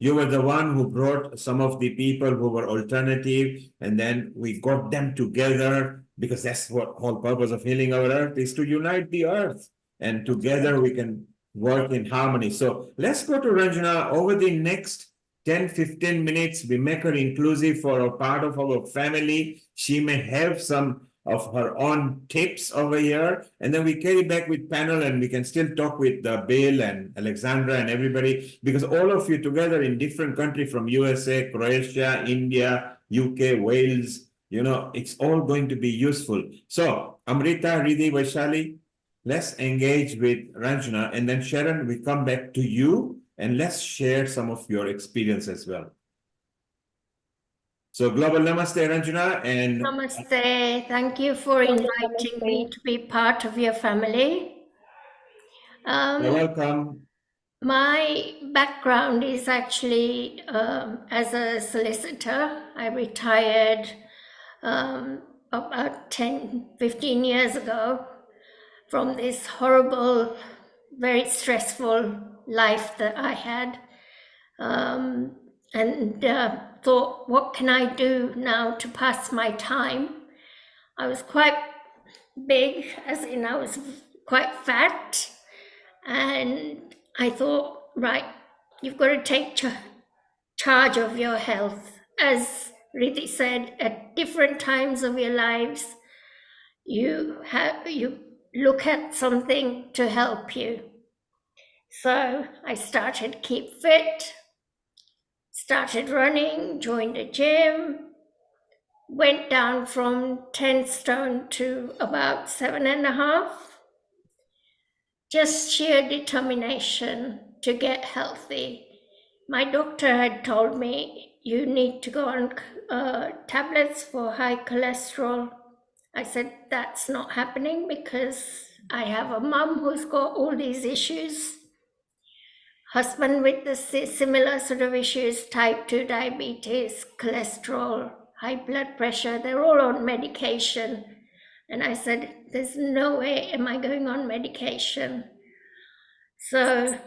You were the one who brought some of the people who were alternative, and then we got them together, because that's what whole purpose of Healing Our Earth is, to unite the earth, and together we can work in harmony. So let's go to Ranjana. Over the next 10-15 minutes, we make her inclusive for a part of our family. She may have some of her own tips over here, and then we carry back with panel, and we can still talk with Bill and Alexandra and everybody, because all of you together in different countries, from USA, Croatia, India, UK, Wales, you know, it's all going to be useful. So Amrita, Riddhi, Vaishali, let's engage with Ranjana, and then Sharon, we come back to you, and let's share some of your experience as well. So global namaste, Ranjana, and namaste. Thank you for inviting me to be part of your family. You're welcome. My background is actually as a solicitor. I retired about 10-15 years ago from this horrible, very stressful life that I had. And thought, what can I do now to pass my time? I was quite big, as in I was quite fat, and I thought, right, you've got to take charge of your health. As Riddhi said, at different times of your lives, you look at something to help you. So I started Keep Fit, started running, joined a gym, went down from 10 stone to about 7.5. Just sheer determination to get healthy. My doctor had told me, you need to go on tablets for high cholesterol. I said, that's not happening because I have a mum who's got all these issues. Husband with the similar sort of issues, type 2 diabetes, cholesterol, high blood pressure, they're all on medication. And I said, there's no way am I going on medication. So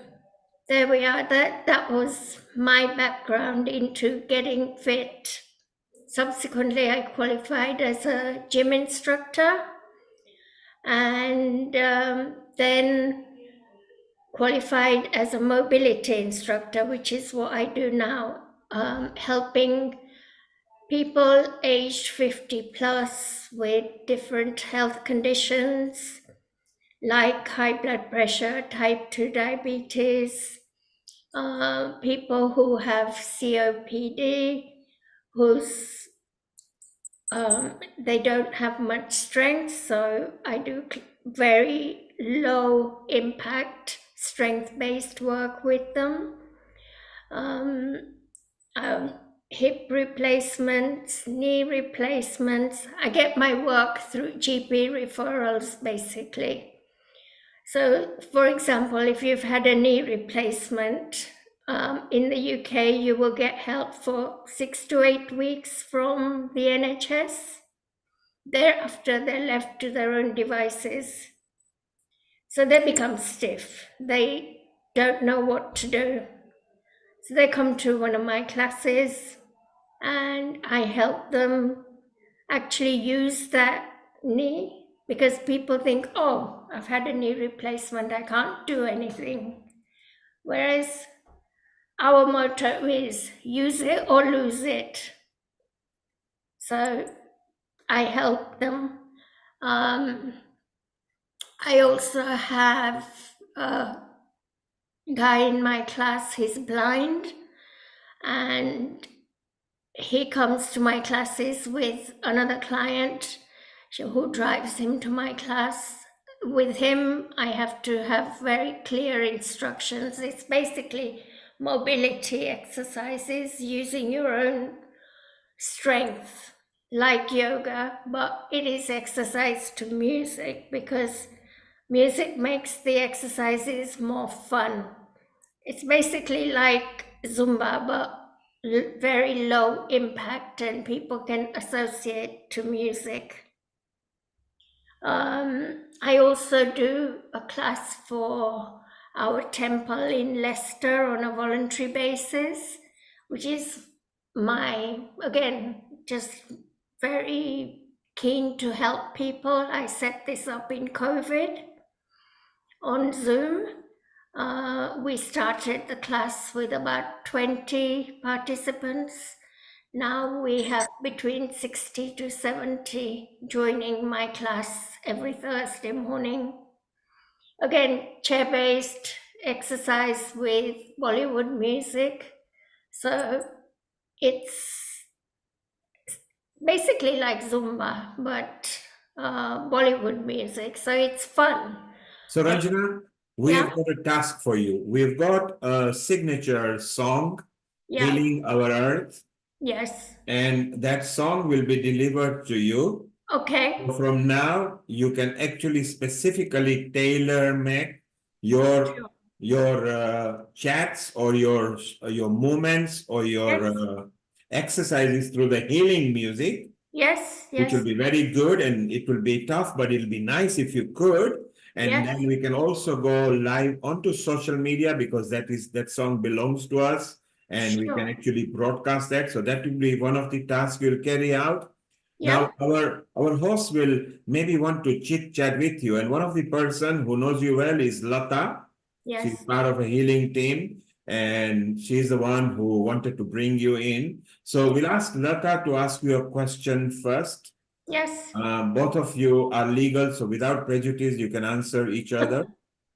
there we are. That was my background into getting fit. Subsequently, I qualified as a gym instructor, and then qualified as a mobility instructor, which is what I do now, helping people aged 50 plus with different health conditions like high blood pressure, type 2 diabetes, people who have COPD, who's they don't have much strength, so I do very low impact strength-based work with them. Hip replacements, knee replacements. I get my work through GP referrals, basically. So, for example, if you've had a knee replacement, in the UK, you will get help for 6 to 8 weeks from the NHS. Thereafter, they're left to their own devices. So they become stiff. They don't know what to do. So they come to one of my classes and I help them actually use that knee, because people think, oh, I've had a knee replacement, I can't do anything. Whereas our motto is use it or lose it. So I help them. I also have a guy in my class, he's blind, and he comes to my classes with another client who drives him to my class. With him, I have to have very clear instructions. It's basically mobility exercises using your own strength, like yoga, but it is exercise to music because music makes the exercises more fun. It's basically like Zumba, but very low impact, and people can associate to music. I also do a class for our temple in Leicester on a voluntary basis, which is again, just very keen to help people. I set this up in COVID on Zoom. We started the class with about 20 participants. Now we have between 60 to 70 joining my class every Thursday morning. Again, chair-based exercise with Bollywood music. So it's basically like Zumba, but Bollywood music. So it's fun. So Ranjana, we have got a task for you. We've got a signature song, Healing Our Earth. Yes. And that song will be delivered to you. Okay. So from now, you can actually specifically tailor-make your chats or your movements or your exercises through the healing music. Yes, which will be very good, and it will be tough, but it'll be nice if you could. And then we can also go live onto social media, because that song belongs to us, and we can actually broadcast that. So that will be one of the tasks we'll carry out. Now, our host will maybe want to chit chat with you, and one of the person who knows you well is Lata. Yes. She's part of a healing team, and she's the one who wanted to bring you in. So we'll ask Lata to ask you a question first. Yes. Both of you are legal, so without prejudice, you can answer each other.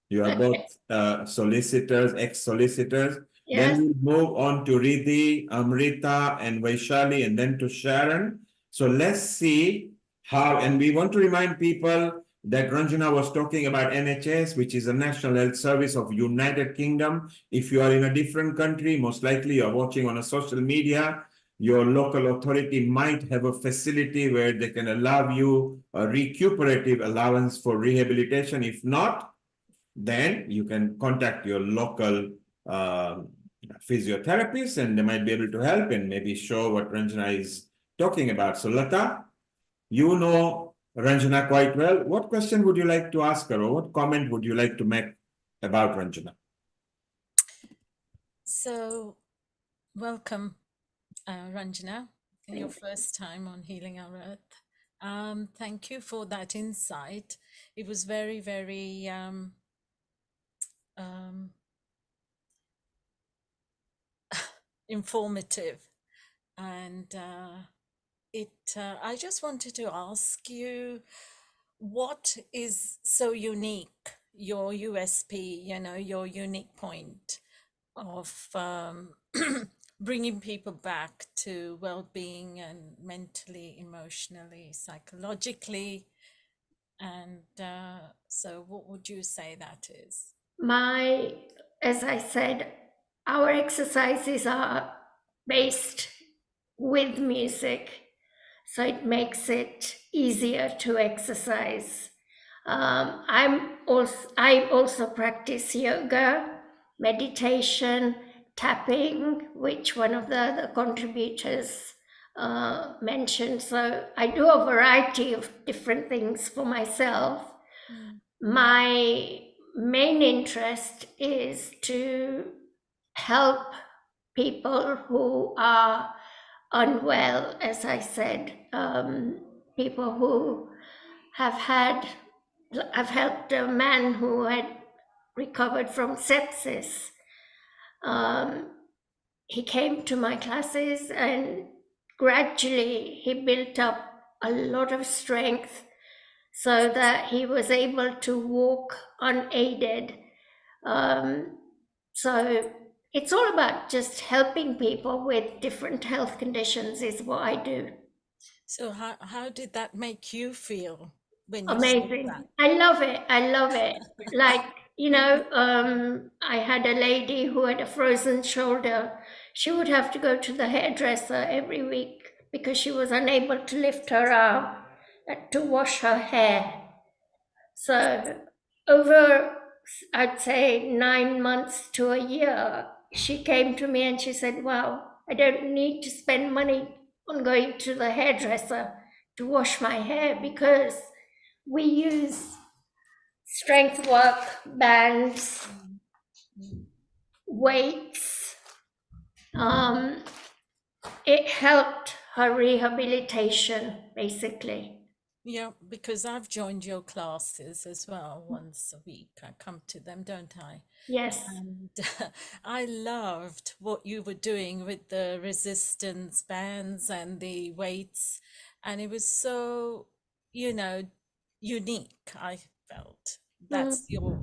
You are both solicitors, ex-solicitors. Yes. Then we'll move on to Riddhi, Amrita, and Vaishali, and then to Sharon. So let's see how, and we want to remind people that Ranjana was talking about NHS, which is the National Health Service of United Kingdom. If you are in a different country, most likely you're watching on a social media, your local authority might have a facility where they can allow you a recuperative allowance for rehabilitation. If not, then you can contact your local physiotherapist, and they might be able to help and maybe show what Ranjana is talking about. So Lata, you know Ranjana quite well. What question would you like to ask her, or what comment would you like to make about Ranjana. So, welcome, Ranjana, your first time on Healing Our Earth. Thank you for that insight. It was very, very informative, and I just wanted to ask you, what is so unique, your USP, your unique point of bringing people back to well-being and mentally, emotionally, psychologically, and so what would you say that is? As I said, our exercises are based with music, so it makes it easier to exercise. I also practice yoga, meditation, tapping, which one of the other contributors mentioned. So I do a variety of different things for myself. My main interest is to help people who are unwell, as I said, people who I've helped a man who had recovered from sepsis. He came to my classes and gradually he built up a lot of strength so that he was able to walk unaided. So it's all about just helping people with different health conditions is what I do. So how did that make you feel when you Amazing. saw that? I love it. I love it. Like, I had a lady who had a frozen shoulder. She would have to go to the hairdresser every week because she was unable to lift her arm to wash her hair. So over, I'd say 9 months to a year, she came to me and she said, wow, I don't need to spend money on going to the hairdresser to wash my hair because we use strength work, bands, weights. It helped her rehabilitation, basically. Yeah, because I've joined your classes as well once a week. I come to them, don't I? Yes. And I loved what you were doing with the resistance bands and the weights. And it was so, unique, I felt. That's your,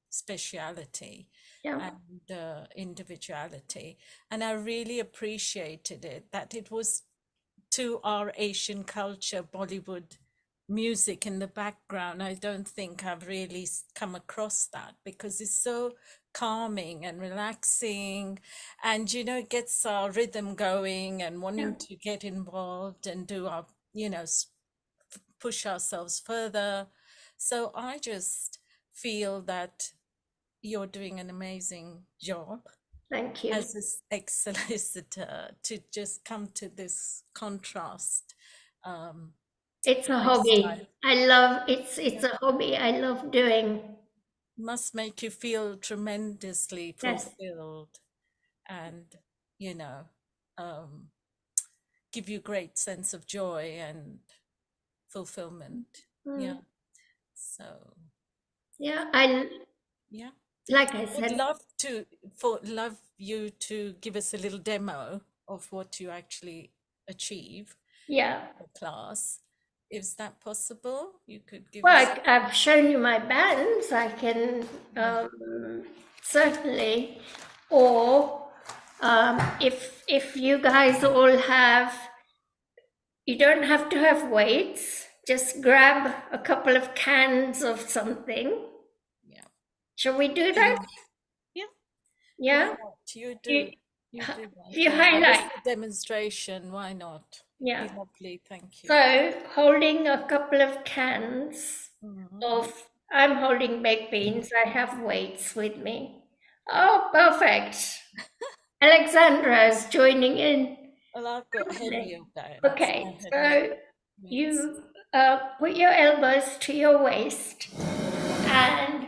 speciality and individuality. And I really appreciated it, that it was to our Asian culture, Bollywood music in the background. I don't think I've really come across that because it's so calming and relaxing, and it gets our rhythm going and wanting to get involved and do our, push ourselves further. So I just feel that you're doing an amazing job. Thank you. As an ex-solicitor, to just come to this contrast. It's a hobby. I love it's a hobby I love doing. Must make you feel tremendously fulfilled and give you great sense of joy and fulfillment. Yeah. So like I said, would love you to give us a little demo of what you actually achieve. The class. Is that possible? You could give us. I've shown you my bands. I can certainly, or if you guys all have, you don't have to have weights. Just grab a couple of cans of something. Yeah. Shall we do that? Yeah. Yeah. Why not? You do. You do that. You highlight the demonstration. Why not? Yeah. Be lovely. Thank you. So holding a couple of cans of, I'm holding baked beans. I have weights with me. Oh, perfect. Alexandra is joining in. Well, I've got heavier bands. Okay, so you put your elbows to your waist and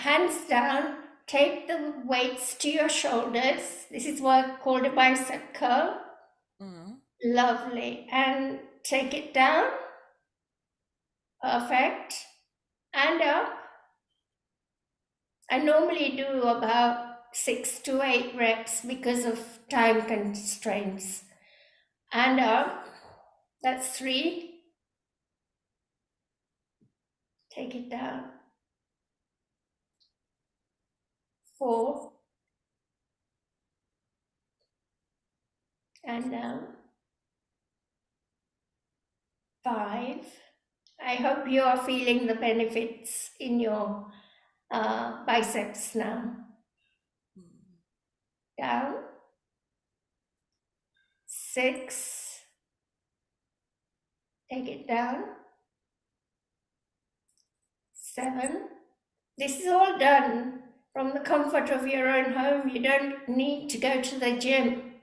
hands down, take the weights to your shoulders. This is what called a bicep curl. Lovely. And take it down. Perfect. And up. I normally do about 6 to 8 reps because of time constraints. And up. That's 3. Take it down. 4. And down. 5. I hope you are feeling the benefits in your biceps now. Down. 6. Take it down. 7. This is all done from the comfort of your own home. You don't need to go to the gym.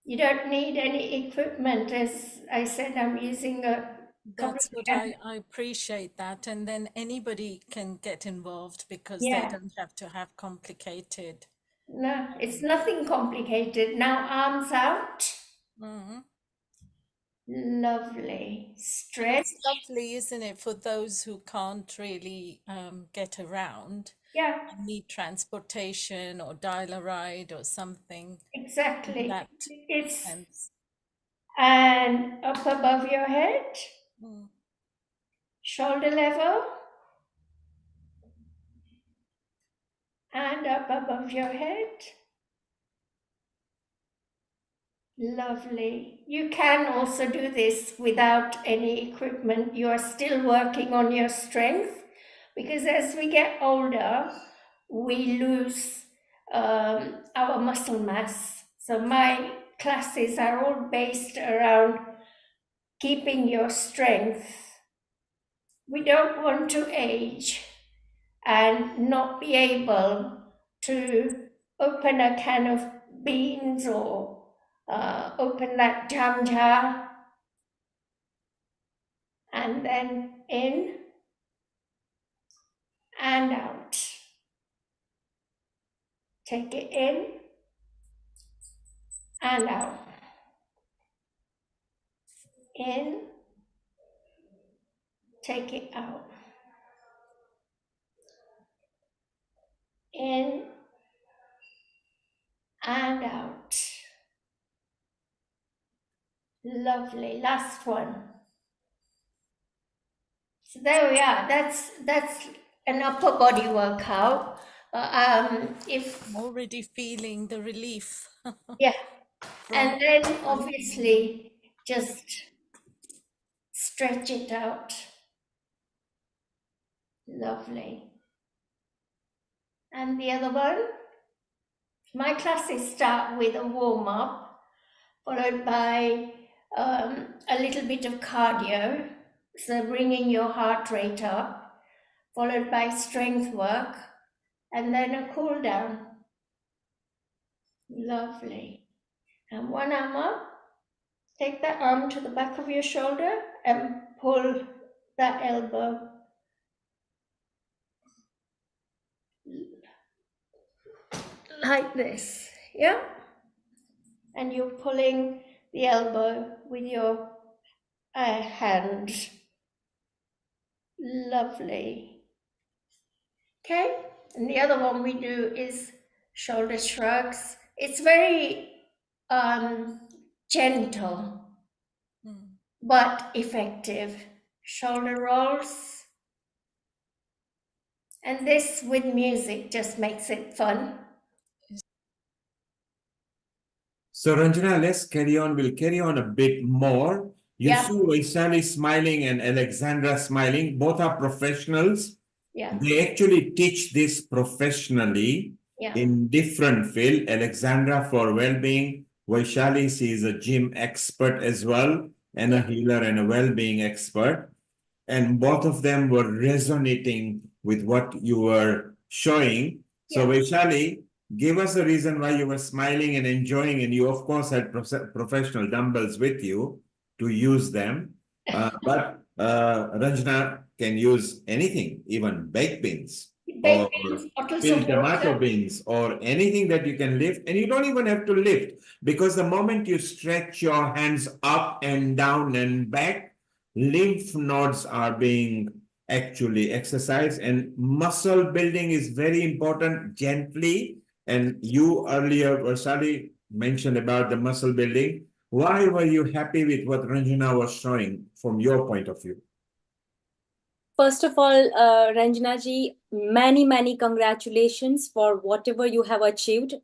You don't need any equipment. As I said, I'm using a That's what I appreciate that. And then anybody can get involved because they don't have to have complicated. No, it's nothing complicated. Now arms out. Lovely. Stretch. It's lovely, isn't it, for those who can't really get around. Yeah. Need transportation or dial a ride or something. Exactly. That it's sense. And up above your head. Shoulder level. And up above your head. Lovely. You can also do this without any equipment. You are still working on your strength because as we get older, we lose our muscle mass. So my classes are all based around keeping your strength. We don't want to age and not be able to open a can of beans or open that jam jar and then in and out. Take it in and out. In, take it out. In and out. Lovely. Last one. So there we are. That's an upper body workout. If I'm already feeling the relief. Yeah. And then obviously just stretch it out. Lovely. And the other one. My classes start with a warm-up, followed by a little bit of cardio, so bringing your heart rate up, followed by strength work, and then a cool down. Lovely. And one arm up. Take that arm to the back of your shoulder and pull that elbow. Like this, yeah? And you're pulling the elbow with your hand. Lovely. Okay, and the other one we do is shoulder shrugs. It's very gentle, but effective. Shoulder rolls. And this with music just makes it fun. So Ranjana, let's carry on. We'll carry on a bit more. You see Vaishali smiling and Alexandra smiling. Both are professionals. Yeah. They actually teach this professionally in different field. Alexandra for well-being. Vaishali, she is a gym expert as well, and a healer and a well-being expert. And both of them were resonating with what you were showing. So Vaishali, give us a reason why you were smiling and enjoying, and you of course had professional dumbbells with you to use them. But Ranjana can use anything, even baked beans. baked or beans, bottles peeled of tomato water. beans or anything that you can lift, and you don't even have to lift, because the moment you stretch your hands up and down and back, lymph nodes are being actually exercised, and muscle building is very important gently. And you earlier, Vaishali, mentioned about the muscle building. Why were you happy with what Ranjana was showing from your point of view? First of all, Ranjana ji, many congratulations for whatever you have achieved.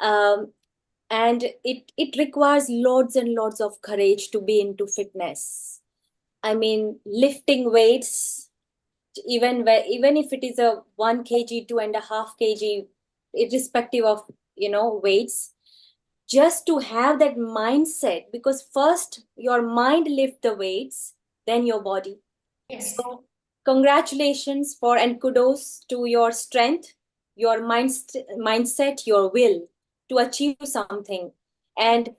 And it requires loads and loads of courage to be into fitness. I mean, lifting weights, even if it is a 1 kg, 2.5 kg, irrespective of weights, just to have that mindset, because first your mind lift the weights, then your body. Yes. So congratulations for and kudos to your strength, your mindset, your will to achieve something. And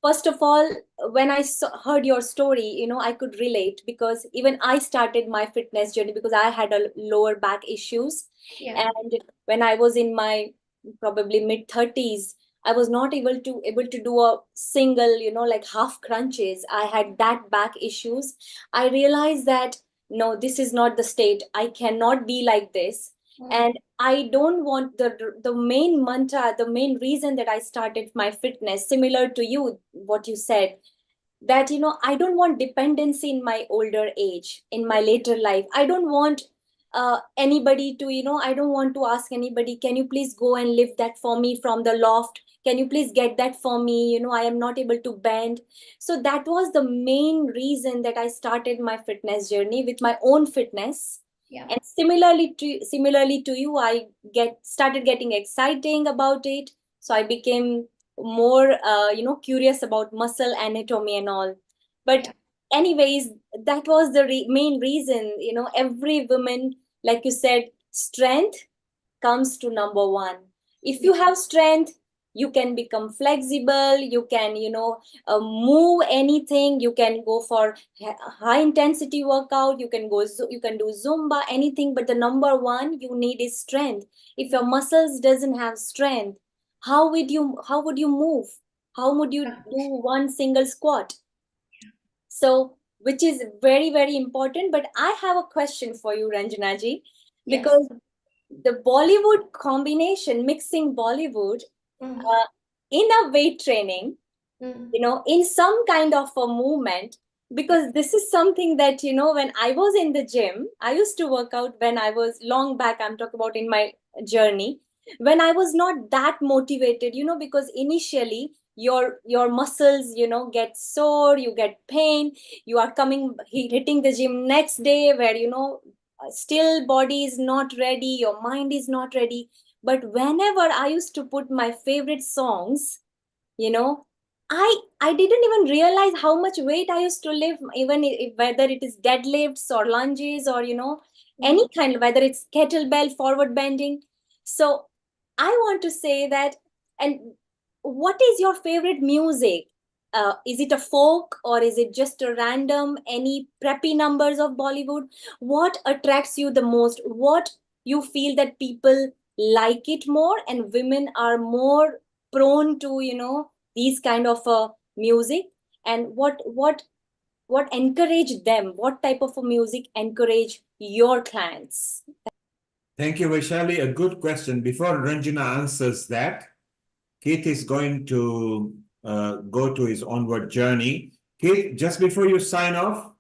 first of all, when I heard your story, I could relate, because even I started my fitness journey because I had a lower back issues. Yeah. And when I was in my probably mid 30s, I was not able to do a single, like half crunches. I had that back issues. I realized that no, this is not the state. I cannot be like this. And I don't want the main mantra, the main reason that I started my fitness, similar to you, what you said, that I don't want dependency in my older age, in my later life. I don't want anybody to, I don't want to ask anybody, can you please go and lift that for me from the loft? Can you please get that for me? I am not able to bend. So that was the main reason that I started my fitness journey with my own fitness. Yeah. And similarly to you, I started getting exciting about it. So I became more curious about muscle anatomy and all. But anyways, that was the main reason. Every woman, like you said, strength comes to number one. If you have strength, you can become flexible, you can move anything, you can go for high intensity workout, you can do Zumba, anything. But the number one you need is strength. If your muscles doesn't have strength, how would you move? How would you do one single squat? So, which is very important. But I have a question for you, Ranjana ji, because the Bollywood combination, mixing Bollywood in a weight training, in some kind of a movement, because this is something that, when I was in the gym, I used to work out when I was long back, I'm talking about in my journey, when I was not that motivated, because initially your muscles, get sore, you get pain, you are hitting the gym next day where, still body is not ready, your mind is not ready. But whenever I used to put my favorite songs, I didn't even realize how much weight I used to lift, even whether it is deadlifts or lunges or any kind, whether it's kettlebell forward bending. So I want to say that, and what is your favorite music? Is it a folk, or is it just a random any preppy numbers of Bollywood? What attracts you the most? What you feel that people like it more, and women are more prone to these kind of music? And what encourage them? What type of a music encourage your clients? Thank you, Vaishali. A good question. Before Ranjana answers that, Keith is going to go to his onward journey. Keith, just before you sign off,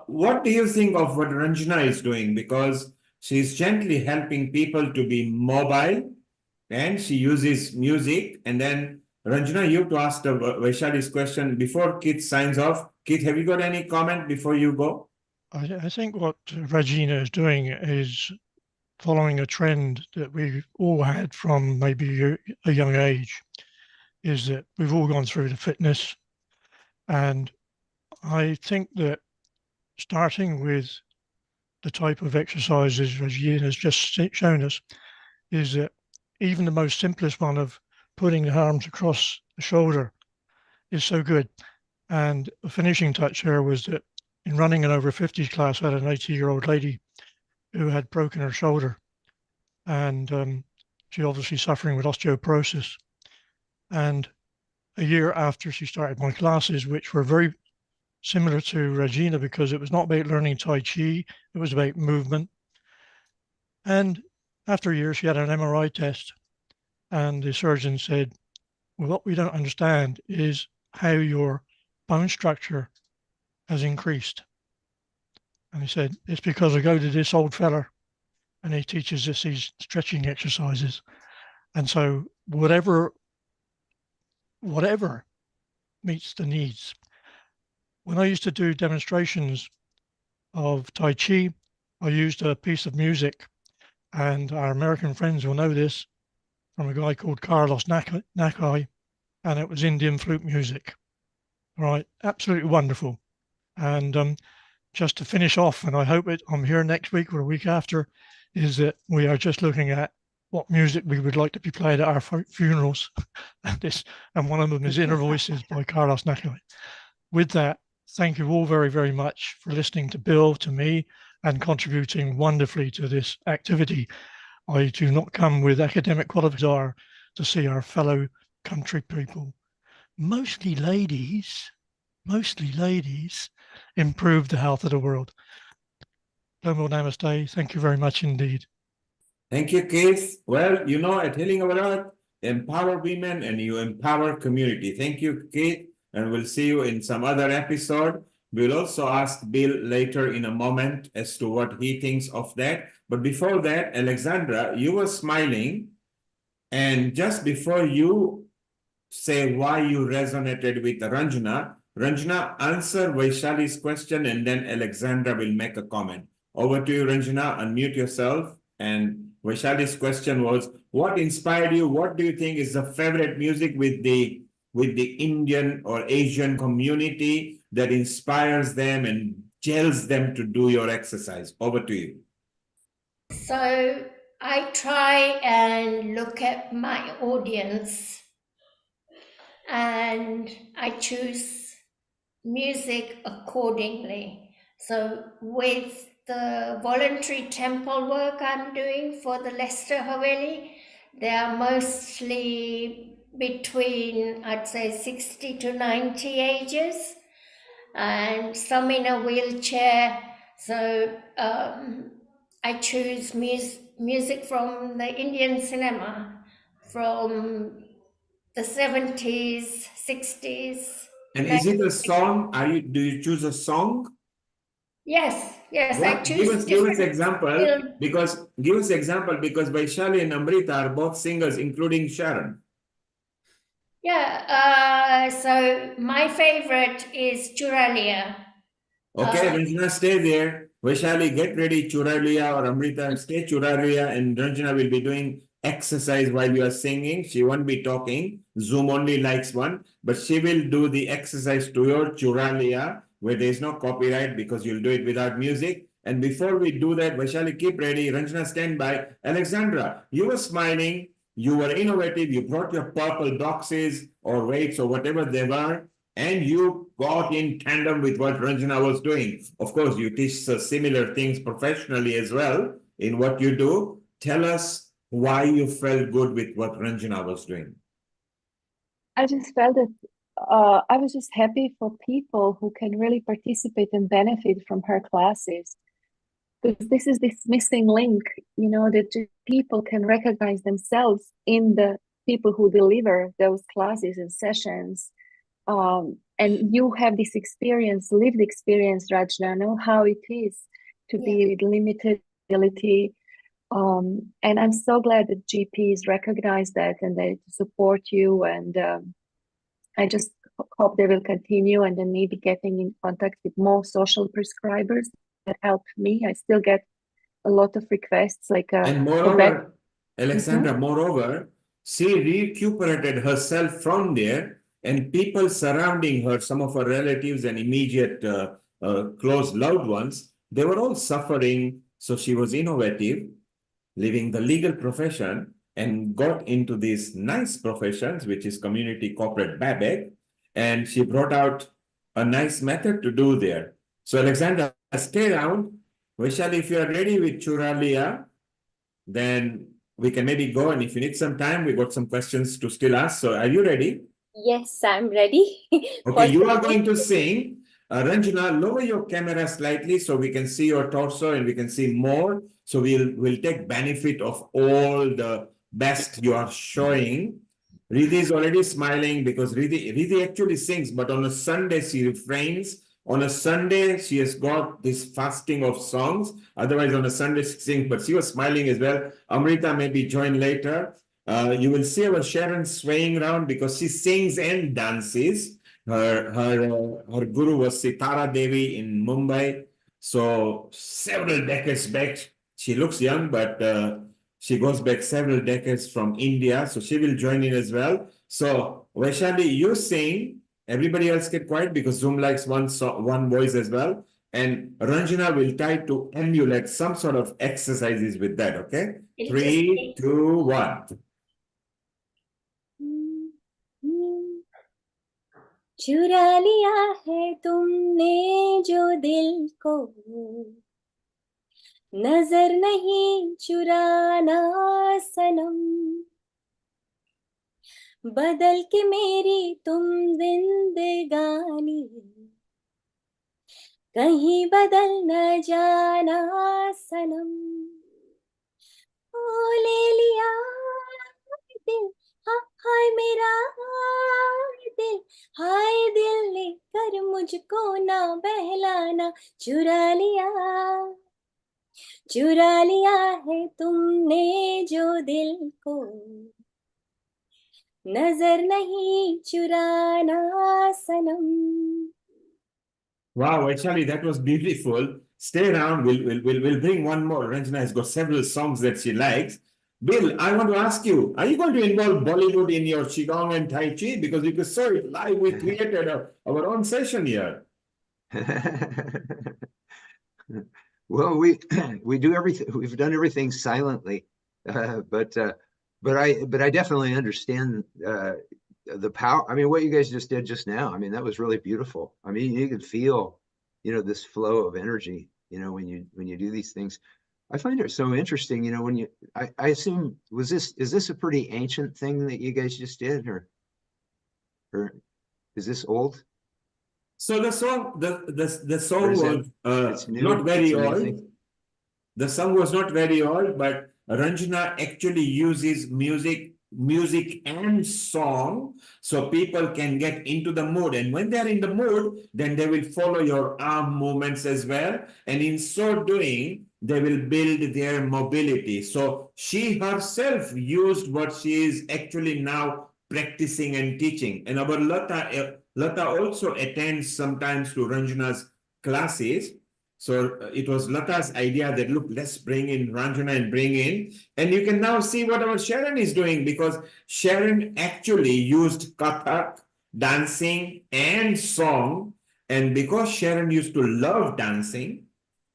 what do you think of what Ranjana is doing? Because she's gently helping people to be mobile, and she uses music. And then, Ranjana, you have to ask the Vaishali's question before Keith signs off. Keith, have you got any comment before you go? I think what Regina is doing is following a trend that we've all had from maybe a young age, is that we've all gone through the fitness. And I think that starting with the type of exercises Regina has just shown us, is that even the most simplest one of putting the arms across the shoulder is so good. And the finishing touch here was that in running an over 50s class, I had an 80-year-old lady who had broken her shoulder. and she obviously suffering with osteoporosis. And a year after she started my classes, which were very similar to Regina, because it was not about learning Tai Chi, it was about movement. And after a year, she had an MRI test, and the surgeon said, well, what we don't understand is how your bone structure has increased. And he said, it's because I go to this old fella and he teaches us these stretching exercises. And so whatever meets the needs. When I used to do demonstrations of Tai Chi, I used a piece of music, and our American friends will know this, from a guy called Carlos Nakai, and it was Indian flute music. Right, absolutely wonderful. And just to finish off, and I hope I'm here next week or a week after, is that we are just looking at what music we would like to be played at our funerals. and one of them is Inner Voices by Carlos Nakai. With that, thank you all very, very much for listening to Bill, to me, and contributing wonderfully to this activity. I do not come with academic qualifications to see our fellow country people, mostly ladies, improve the health of the world. Global Namaste. Thank you very much indeed. Thank you, Keith. Well, you know, at Healing Our Earth, empower women and you empower community. Thank you, Keith, and we'll see you in some other episode. We'll also ask Bill later in a moment as to what he thinks of that. But before that, Alexandra, you were smiling, and just before you say why you resonated with Ranjana, answer Vaishali's question, and then Alexandra will make a comment. Over to you, Ranjana. Unmute yourself. And Vaishali's question was, what inspired you? What do you think is the favorite music with the Indian or Asian community that inspires them and gels them to do your exercise? Over to you. So I try and look at my audience, and I choose music accordingly. So with the voluntary temple work I'm doing for the Leicester Haveli, they are mostly between, I'd say, 60 to 90 ages, and some in a wheelchair. So I choose music from the Indian cinema, from the 70s, 60s. And is it a song? Do you choose a song? Yes, I choose. Give us example, because Vaishali and Amrita are both singers, including Sharon. Yeah, so my favorite is Churalia. Okay, Ranjana, stay there. Vaishali, get ready, Churalia, or Amrita, stay Churalia, and Ranjana will be doing exercise while you are singing. She won't be talking. Zoom only likes one, but she will do the exercise to your Churalia, where there is no copyright because you'll do it without music. And before we do that, Vaishali, keep ready. Ranjana, stand by. Alexandra, you were smiling. You were innovative. You brought your purple boxes or weights or whatever they were, and you got in tandem with what Ranjana was doing. Of course, you teach similar things professionally as well in what you do. Tell us why you felt good with what Ranjana was doing. I just felt that I was just happy for people who can really participate and benefit from her classes. Because this is this missing link, you know, that people can recognize themselves in the people who deliver those classes and sessions. And you have this experience, lived experience, Rajna, know how it is to be with limited ability. And I'm so glad that GPs recognize that and they support you. And I just hope they will continue, and then maybe getting in contact with more social prescribers that help me. I still get a lot of requests, like and moreover, Alexandra, moreover, she recuperated herself from there, and people surrounding her, some of her relatives and immediate close loved ones, they were all suffering. So she was innovative, leaving the legal profession and got into these nice professions, which is community corporate BABEC, and she brought out a nice method to do there. So Alexandra, stay around. Vaishali, if you are ready with Churalia, then we can maybe go, and if you need some time, we got some questions to still ask. So are you ready? Yes, I'm ready. Okay, you are going to sing. Ranjana, lower your camera slightly so we can see your torso and we can see more. So we'll take benefit of all the best you are showing. Riddhi is already smiling because Riddhi actually sings, but on a Sunday she refrains. On a Sunday, she has got this fasting of songs. Otherwise, on a Sunday, she sings, but she was smiling as well. Amrita maybe join later. You will see our Sharon swaying around because she sings and dances. Her guru was Sitara Devi in Mumbai. So several decades back, she looks young, but she goes back several decades from India. So she will join in as well. So Vaishali, you sing. Everybody else get quiet because Zoom likes one voice as well. And Ranjana will try to emulate some sort of exercises with that. Okay. 3, 2, 1. चुरा लिया है तुमने जो दिल को, नजर नहीं चुराना सनम, बदल के मेरी तुम जिंदगानी, कहीं बदल न जाना सनम। ओ ले लिया दिल, हाय मेरा दिल, हाय दिल लेकर मुझको ना बहलाना, चुरा लिया है तुमने जो दिल को, नजर नहीं चुराना सनम। Wow, Vaishali, that was beautiful. Stay around. We'll bring one more. Ranjana has got several songs that she likes. Bill, I want to ask you, are you going to involve Bollywood in your Qigong and Tai Chi? Because you saw it live, we created our own session here. Well, we do everything. We've done everything silently, but I definitely understand the power. I mean, what you guys just did just now. I mean, that was really beautiful. I mean, you could feel, this flow of energy. When you do these things. I find it so interesting. When you, I assume is this a pretty ancient thing that you guys just did, or is this old? So the song was not very old. The song was not very old, but Ranjana actually uses music and song so people can get into the mood. And when they're in the mood, then they will follow your arm movements as well. And in so doing, they will build their mobility. So she herself used what she is actually now practicing and teaching. And our Lata also attends sometimes to Ranjana's classes. So it was Lata's idea that, look, let's bring in Ranjana and bring in. And you can now see what our Sharon is doing, because Sharon actually used Kathak, dancing and song. And because Sharon used to love dancing,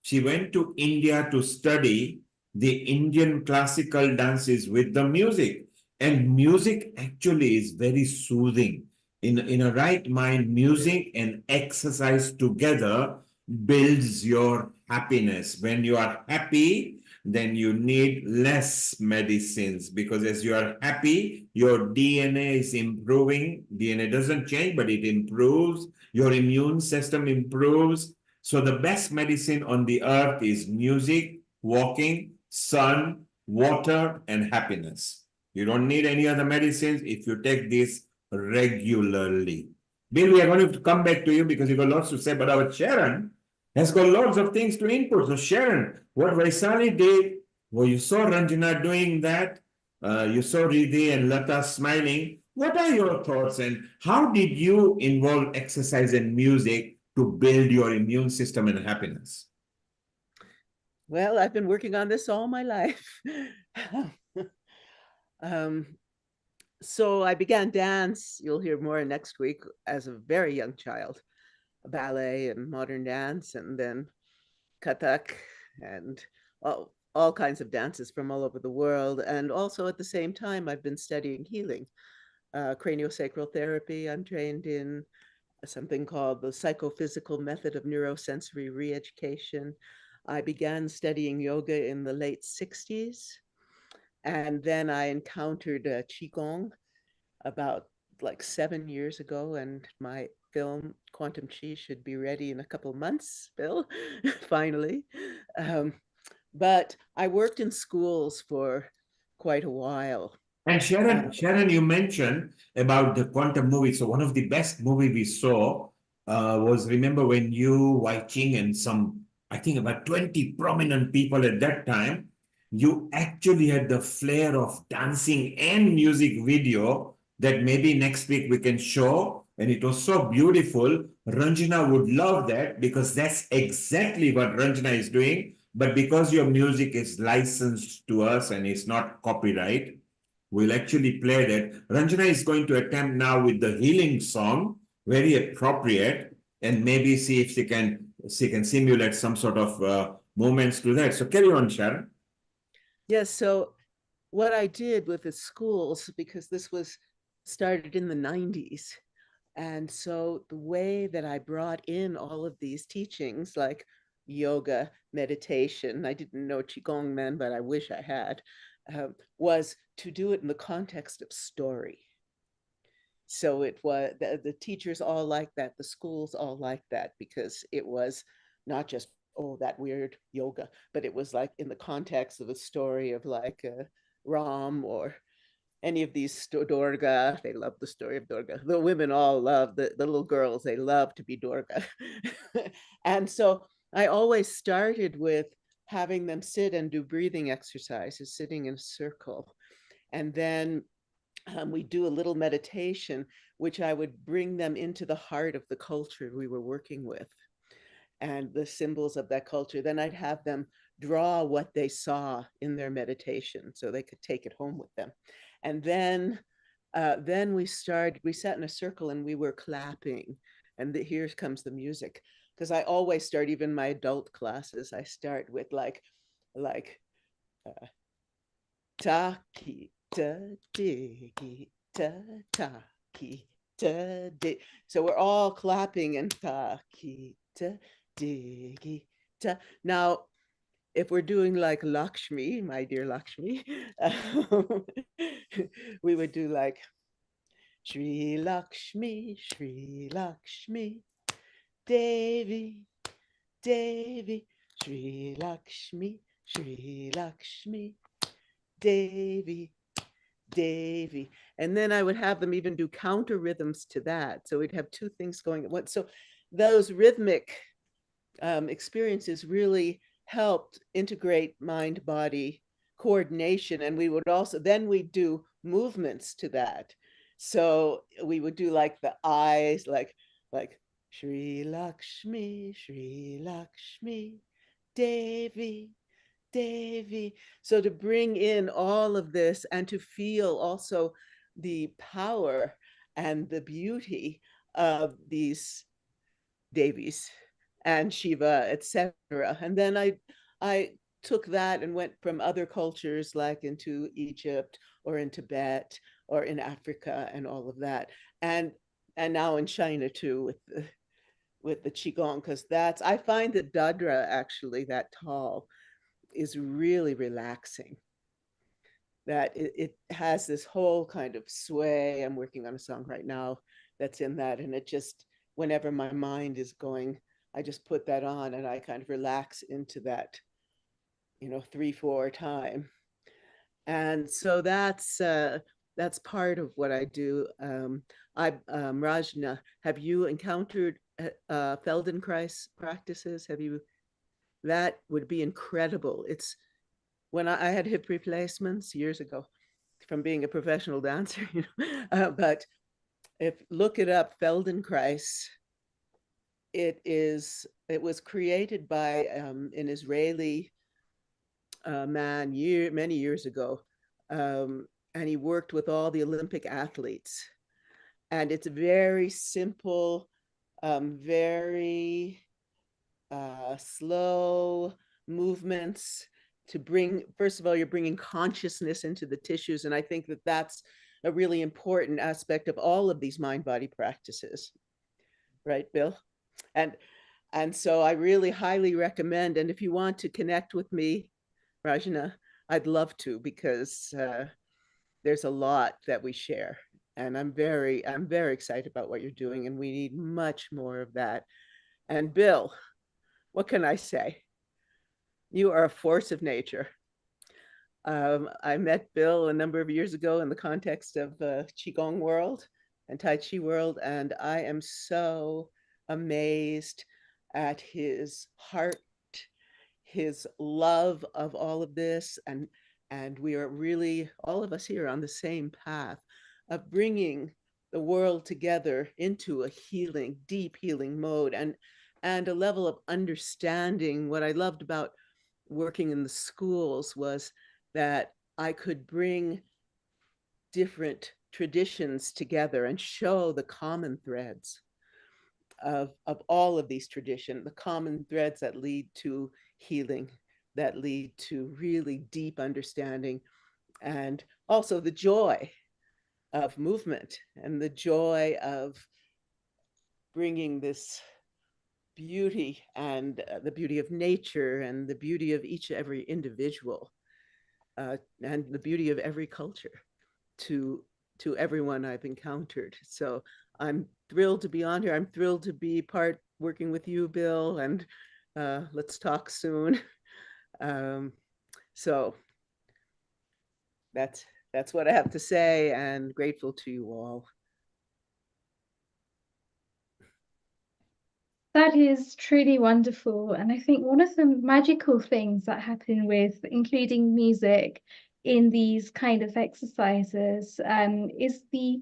she went to India to study the Indian classical dances with the music. And music actually is very soothing. In a right mind, music and exercise together builds your happiness. When you are happy, then you need less medicines, because as you are happy, your DNA is improving. DNA doesn't change, but it improves. Your immune system improves. So the best medicine on the earth is music, walking, sun, water, and happiness. You don't need any other medicines if you take this regularly. Bill, we are going to come back to you because you've got lots to say, but our Sharon has got lots of things to input. So Sharon, what Vaishali did, well, you saw Ranjana doing that, you saw Riddhi and Lata smiling. What are your thoughts, and how did you involve exercise and music to build your immune system and happiness? Well, I've been working on this all my life. So I began dance, you'll hear more next week, as a very young child, ballet and modern dance, and then Kathak and all kinds of dances from all over the world. And also at the same time, I've been studying healing, craniosacral therapy. I'm trained in something called the psychophysical method of neurosensory re-education. I began studying yoga in the late 60s. And then I encountered Qigong about like 7 years ago, and my film Quantum Chi should be ready in a couple months, Bill, finally. But I worked in schools for quite a while. And Sharon, you mentioned about the quantum movie. So one of the best movie we saw was, remember when you, Wai Ching, and some, I think about 20 prominent people at that time, you actually had the flair of dancing and music video that maybe next week we can show. And it was so beautiful. Ranjana would love that, because that's exactly what Ranjana is doing. But because your music is licensed to us and it's not copyright, we'll actually play that. Ranjana is going to attempt now with the healing song, very appropriate, and maybe see if she can simulate some sort of moments to that. So carry on, Sharon. Yes, so what I did with the schools, because this was started in the 90s, and so the way that I brought in all of these teachings, like yoga, meditation, I didn't know Qigong meant, but I wish I had, was to do it in the context of story. So it was, the teachers all like that, the schools all like that, because it was not just, oh, that weird yoga, but it was like in the context of a story of like Ram or any of these Durga. They love the story of Durga. The women all love, the little girls, they love to be Durga. And so I always started with having them sit and do breathing exercises, sitting in a circle. And then we do a little meditation, which I would bring them into the heart of the culture we were working with and the symbols of that culture. Then I'd have them draw what they saw in their meditation so they could take it home with them. And then we sat in a circle and we were clapping. And here comes the music. Because I always start, even my adult classes, I start with like ta ki ta digi ta ta ki ta di. So we're all clapping and ta ki ta digi ta. Now, if we're doing like Lakshmi, my dear Lakshmi, we would do like Shri Lakshmi, Devi, Devi, Shri Lakshmi, Devi, Devi. And then I would have them even do counter rhythms to that. So we'd have two things going at once. So those rhythmic experiences really helped integrate mind-body coordination. And we would also, then we'd do movements to that. So we would do like the eyes, like Shri Lakshmi, Devi, Devi. So to bring in all of this and to feel also the power and the beauty of these Devis and Shiva, etc. And then I took that and went from other cultures like into Egypt or in Tibet or in Africa and all of that. And now in China too with the Qigong, because I find that Dadra, actually, that tall, is really relaxing. That it has this whole kind of sway. I'm working on a song right now that's in that, and it just, whenever my mind is going, I just put that on and I kind of relax into that, 3/4 time. And so that's part of what I do. Rajna, have you encountered Feldenkrais practices? That would be incredible. It's when I had hip replacements years ago from being a professional dancer, but look it up, Feldenkrais. It was created by an Israeli man many years ago, and he worked with all the Olympic athletes. And it's very simple, very slow movements to bring, first of all, you're bringing consciousness into the tissues. And I think that that's a really important aspect of all of these mind-body practices. Right, Bill? And so I really highly recommend, and if you want to connect with me, Rajna, I'd love to, because there's a lot that we share. And I'm very excited about what you're doing, and we need much more of that. And Bill, what can I say? You are a force of nature. I met Bill a number of years ago in the context of Qigong world and Tai Chi world, and I am so amazed at his heart, his love of all of this, and we are really, all of us here, on the same path of bringing the world together into a healing, deep healing mode, and a level of understanding. What I loved about working in the schools was that I could bring different traditions together and show the common threads of all of these traditions, the common threads that lead to healing, that lead to really deep understanding, and also the joy of movement and the joy of bringing this beauty, and the beauty of nature, and the beauty of every individual, and the beauty of every culture to everyone I've encountered. So I'm thrilled to be on here. I'm thrilled to be working with you, Bill, and let's talk soon. So that's what I have to say, and grateful to you all. That is truly wonderful. And I think one of the magical things that happen with including music in these kind of exercises is the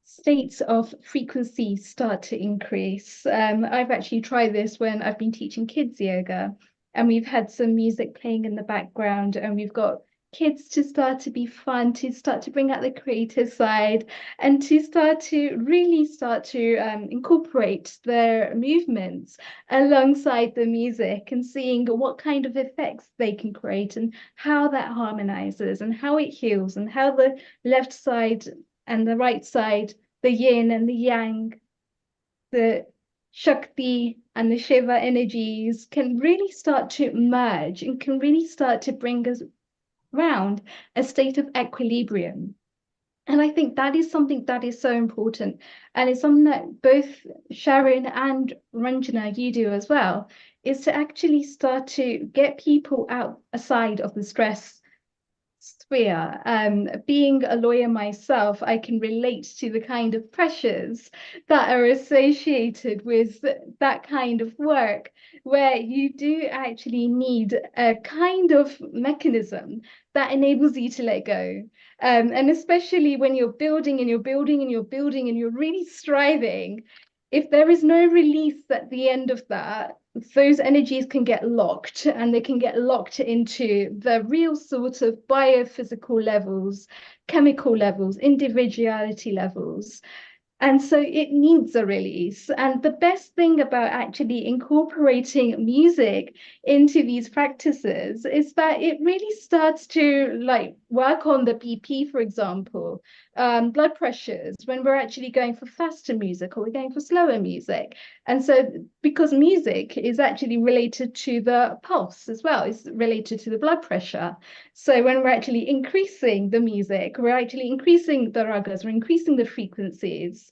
states of frequency start to increase. I've actually tried this when I've been teaching kids yoga, and we've had some music playing in the background, and we've got kids to start to be fun, to start to bring out the creative side, and to really start to incorporate their movements alongside the music, and seeing what kind of effects they can create, and how that harmonizes, and how it heals, and how the left side and the right side, the yin and the yang, the Shakti and the Shiva energies can really start to merge, and can really start to bring us around a state of equilibrium. And I think that is something that is so important. And it's something that both Sharon and Ranjana, you do as well, is to actually start to get people aside of the stress sphere. Being a lawyer myself, I can relate to the kind of pressures that are associated with that kind of work, where you do actually need a kind of mechanism that enables you to let go. And especially when you're building and you're building and you're building and you're really striving, if there is no release at the end of that, those energies can get locked, and they can get locked into the real sort of biophysical levels, chemical levels, individuality levels. And so it needs a release. And the best thing about actually incorporating music into these practices is that it really starts to work on the BP, for example, blood pressures, when we're actually going for faster music or we're going for slower music. And so because music is actually related to the pulse as well, it's related to the blood pressure. So when we're actually increasing the music, we're actually increasing the ragas, we're increasing the frequencies,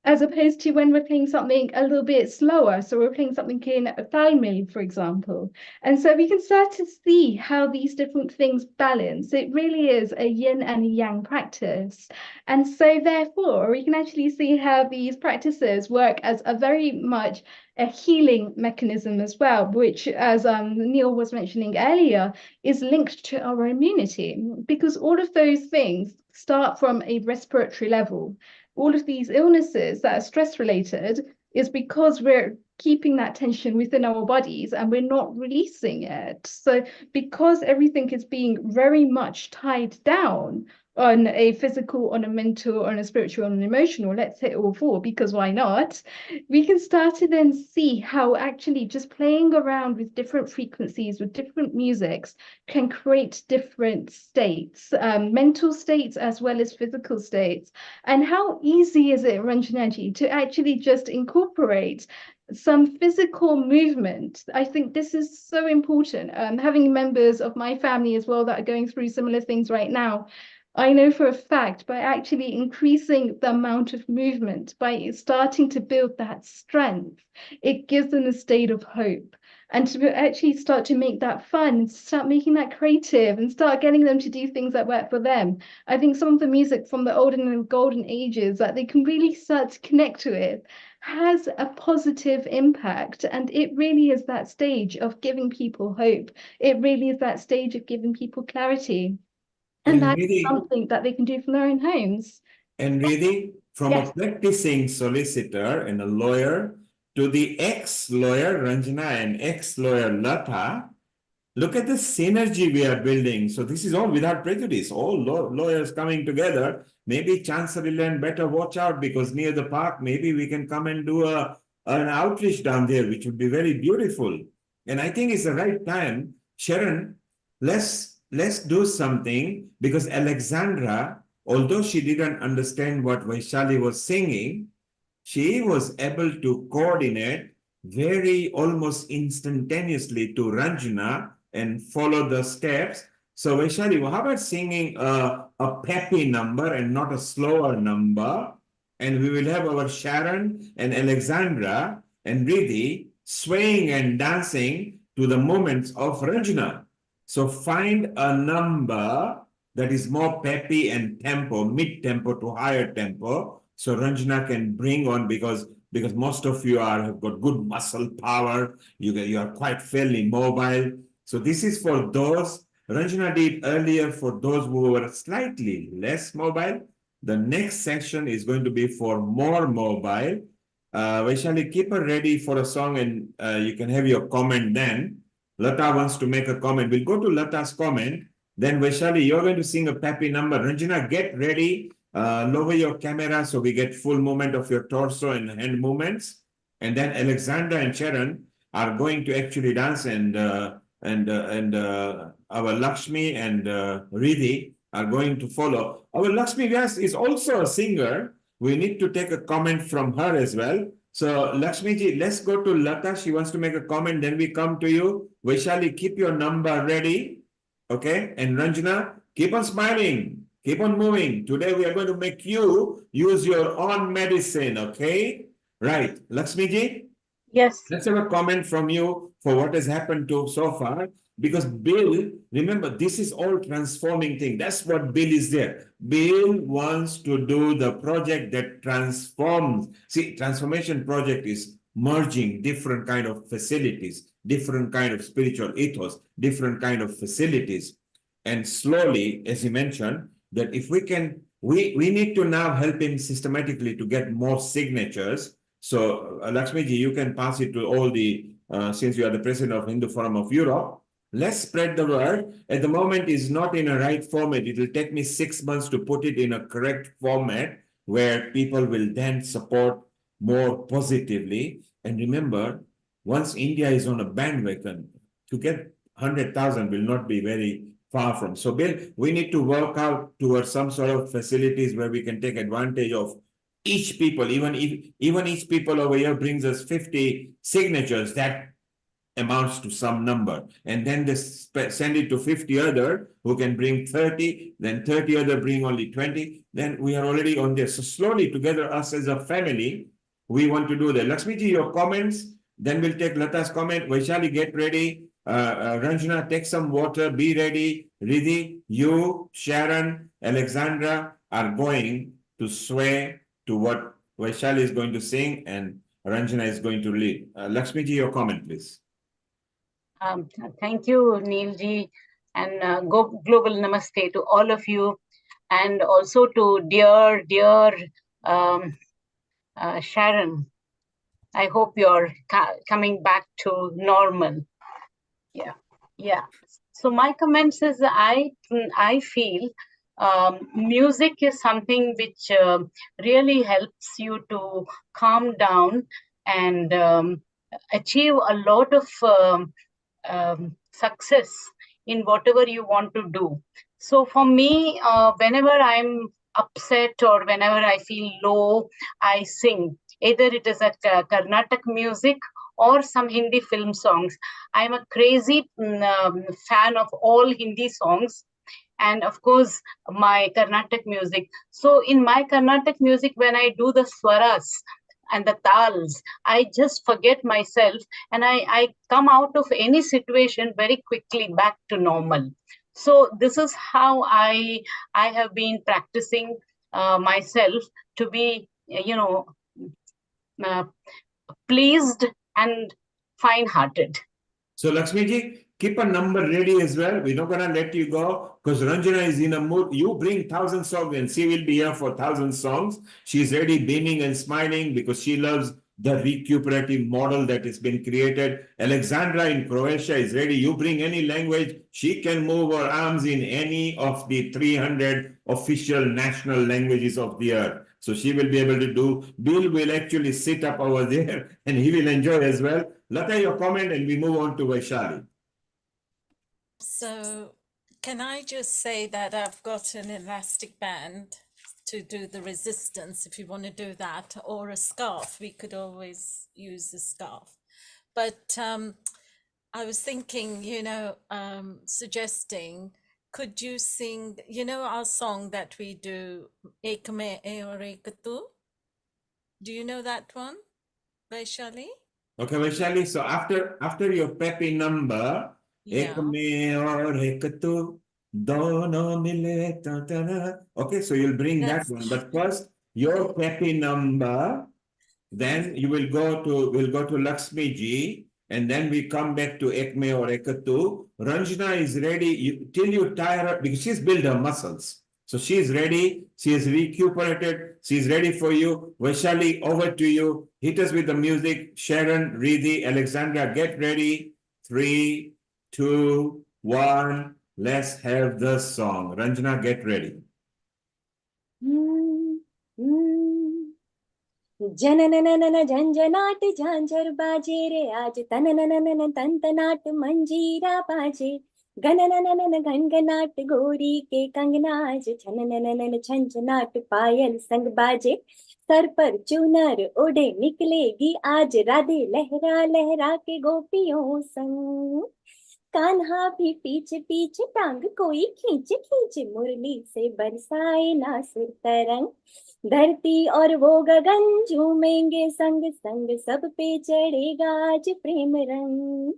as opposed to when we're playing something a little bit slower. So we're playing something in a Talmil, for example. And so we can start to see how these different things balance. It really is a yin and a yang practice. And so therefore, we can actually see how these practices work as a very much a healing mechanism as well, which, as Neil was mentioning earlier, is linked to our immunity, because all of those things start from a respiratory level. All of these illnesses that are stress related is because we're keeping that tension within our bodies and we're not releasing it. So because everything is being very much tied down, on a physical, on a mental, on a spiritual, on an emotional, let's hit all four, because why not? We can start to then see how actually just playing around with different frequencies, with different musics, can create different states, mental states as well as physical states. And how easy is it, Ranjanaji, to actually just incorporate some physical movement? I think this is so important. Having members of my family as well that are going through similar things right now, I know for a fact by actually increasing the amount of movement, by starting to build that strength, it gives them a state of hope. And to actually start to make that fun, start making that creative, and start getting them to do things that work for them. I think some of the music from the olden and golden ages that they can really start to connect with has a positive impact. And it really is that stage of giving people hope. It really is that stage of giving people clarity. And that's something that they can do from their own homes. And really, from Yes. a practicing solicitor and a lawyer to the ex-lawyer Ranjana and ex-lawyer Lata, look at the synergy we are building. So this is all without prejudice, all lawyers coming together. Maybe Chancery Land better watch out, because near the park, maybe we can come and do an outreach down there, which would be very beautiful. And I think it's the right time. Sharon, let's do something, because Alexandra, although she didn't understand what Vaishali was singing, she was able to coordinate very almost instantaneously to Ranjana and follow the steps. So Vaishali, how about singing a peppy number and not a slower number? And we will have our Sharon and Alexandra and Riddhi swaying and dancing to the movements of Ranjana. So find a number that is more peppy and tempo, mid-tempo to higher tempo, so Ranjana can bring on, because most of you have got good muscle power, you are quite fairly mobile. So this is for those, Ranjana did earlier for those who were slightly less mobile. The next section is going to be for more mobile. Vaishali, keep her ready for a song, and you can have your comment then. Lata wants to make a comment. We'll go to Lata's comment. Then Vaishali, you're going to sing a peppy number. Ranjana, get ready. Lower your camera so we get full movement of your torso and hand movements. And then Alexandra and Sharon are going to actually dance, and our Lakshmi and Riddhi are going to follow. Our Lakshmi Vyas is also a singer. We need to take a comment from her as well. So Lakshmi ji, let's go to Lata. She wants to make a comment. Then we come to you. Vaishali, keep your number ready. Okay. And Ranjana, keep on smiling. Keep on moving. Today we are going to make you use your own medicine. Okay. Right. Lakshmi ji? Yes. Let's have a comment from you for what has happened to so far. Because Bill, remember, this is all transforming thing. That's what Bill is there. Bill wants to do the project that transforms. See, transformation project is merging different kind of facilities, different kind of spiritual ethos, different kind of facilities. And slowly, as he mentioned, that if we can, we need to now help him systematically to get more signatures. So Lakshmi ji, you can pass it to all the, since you are the president of Hindu Forum of Europe, let's spread the word. At the moment, it's not in a right format. It will take me 6 months to put it in a correct format where people will then support more positively. And remember, once India is on a bandwagon, to get 100,000 will not be very far from. So Bill, we need to work out towards some sort of facilities where we can take advantage of each people. Even each people over here brings us 50 signatures, that amounts to some number, and then they send it to 50 other who can bring 30, then 30 other bring only 20, then we are already on this. So slowly together, us as a family, we want to do that. Lakshmi ji, your comments, then we'll take Lata's comment. Vaishali, get ready. Ranjana, take some water, be ready. Riddhi, you, Sharon, Alexandra are going to sway to what Vaishali is going to sing, and Ranjana is going to lead. Lakshmi ji, your comment, please. Thank you, Neilji, and global namaste to all of you, and also to dear Sharon. I hope you're coming back to normal. Yeah. So my comments is I feel music is something which really helps you to calm down and achieve a lot of success in whatever you want to do. So for me, whenever I'm upset or whenever I feel low, I sing. Either it is a Carnatic music or some Hindi film songs. I'm a crazy fan of all Hindi songs. And of course, my Carnatic music. So in my Carnatic music, when I do the swaras and the tals, I just forget myself and I come out of any situation very quickly back to normal. So this is how I have been practicing myself to be, pleased and fine-hearted. So Lakshmiji, keep a number ready as well. We're not going to let you go because Ranjana is in a mood. You bring 1,000 songs and she will be here for 1,000 songs. She's ready beaming and smiling because she loves the recuperative model that has been created. Alexandra in Croatia is ready. You bring any language. She can move her arms in any of the 300 official national languages of the earth. So she will be able to do. Bill will actually sit up over there and he will enjoy as well. Lata, your comment and we move on to Vaishali. So can I just say that I've got an elastic band to do the resistance if you want to do that, or a scarf. We could always use a scarf. But I was thinking, suggesting, could you sing, our song that we do, Ek Mein Aur Ek Tu? Do you know that one, Vaishali? Okay, Vaishali, so after your peppy number, Ek mein aur ek tu, dono mile ta ta na. Okay, so you'll bring that one. But first, your peppy number, then you will we'll go to Lakshmi ji, and then we come back to Ek mein aur ek tu. Ranjana is ready till you tire her because she's built her muscles. So she's ready. She is recuperated. She's ready for you. Vaishali, over to you. Hit us with the music. Sharon, Riddhi, Alexandra, get ready. 3, 2, 1. Let's have the song. Ranjana, get ready. जननननन झंझनाट झांझर बाजे रे आज तननननन तंतनाट मंजीरा बाजे गननननन घनघनाट गोरी के कंगनाज छननननन झंझनाट पायल संग बाजे sir पर चुनर ओढ़े निकलेगी आज राधे लहरा लहरा के गोपियों संग कान्हा भी पीछे पीछे टांग कोई खींचे खींचे मुरली से बरसाए ना सुर तरंग धरती और वो गगन झूमेंगे संग संग सब पे चढ़ेगा आज प्रेम रंग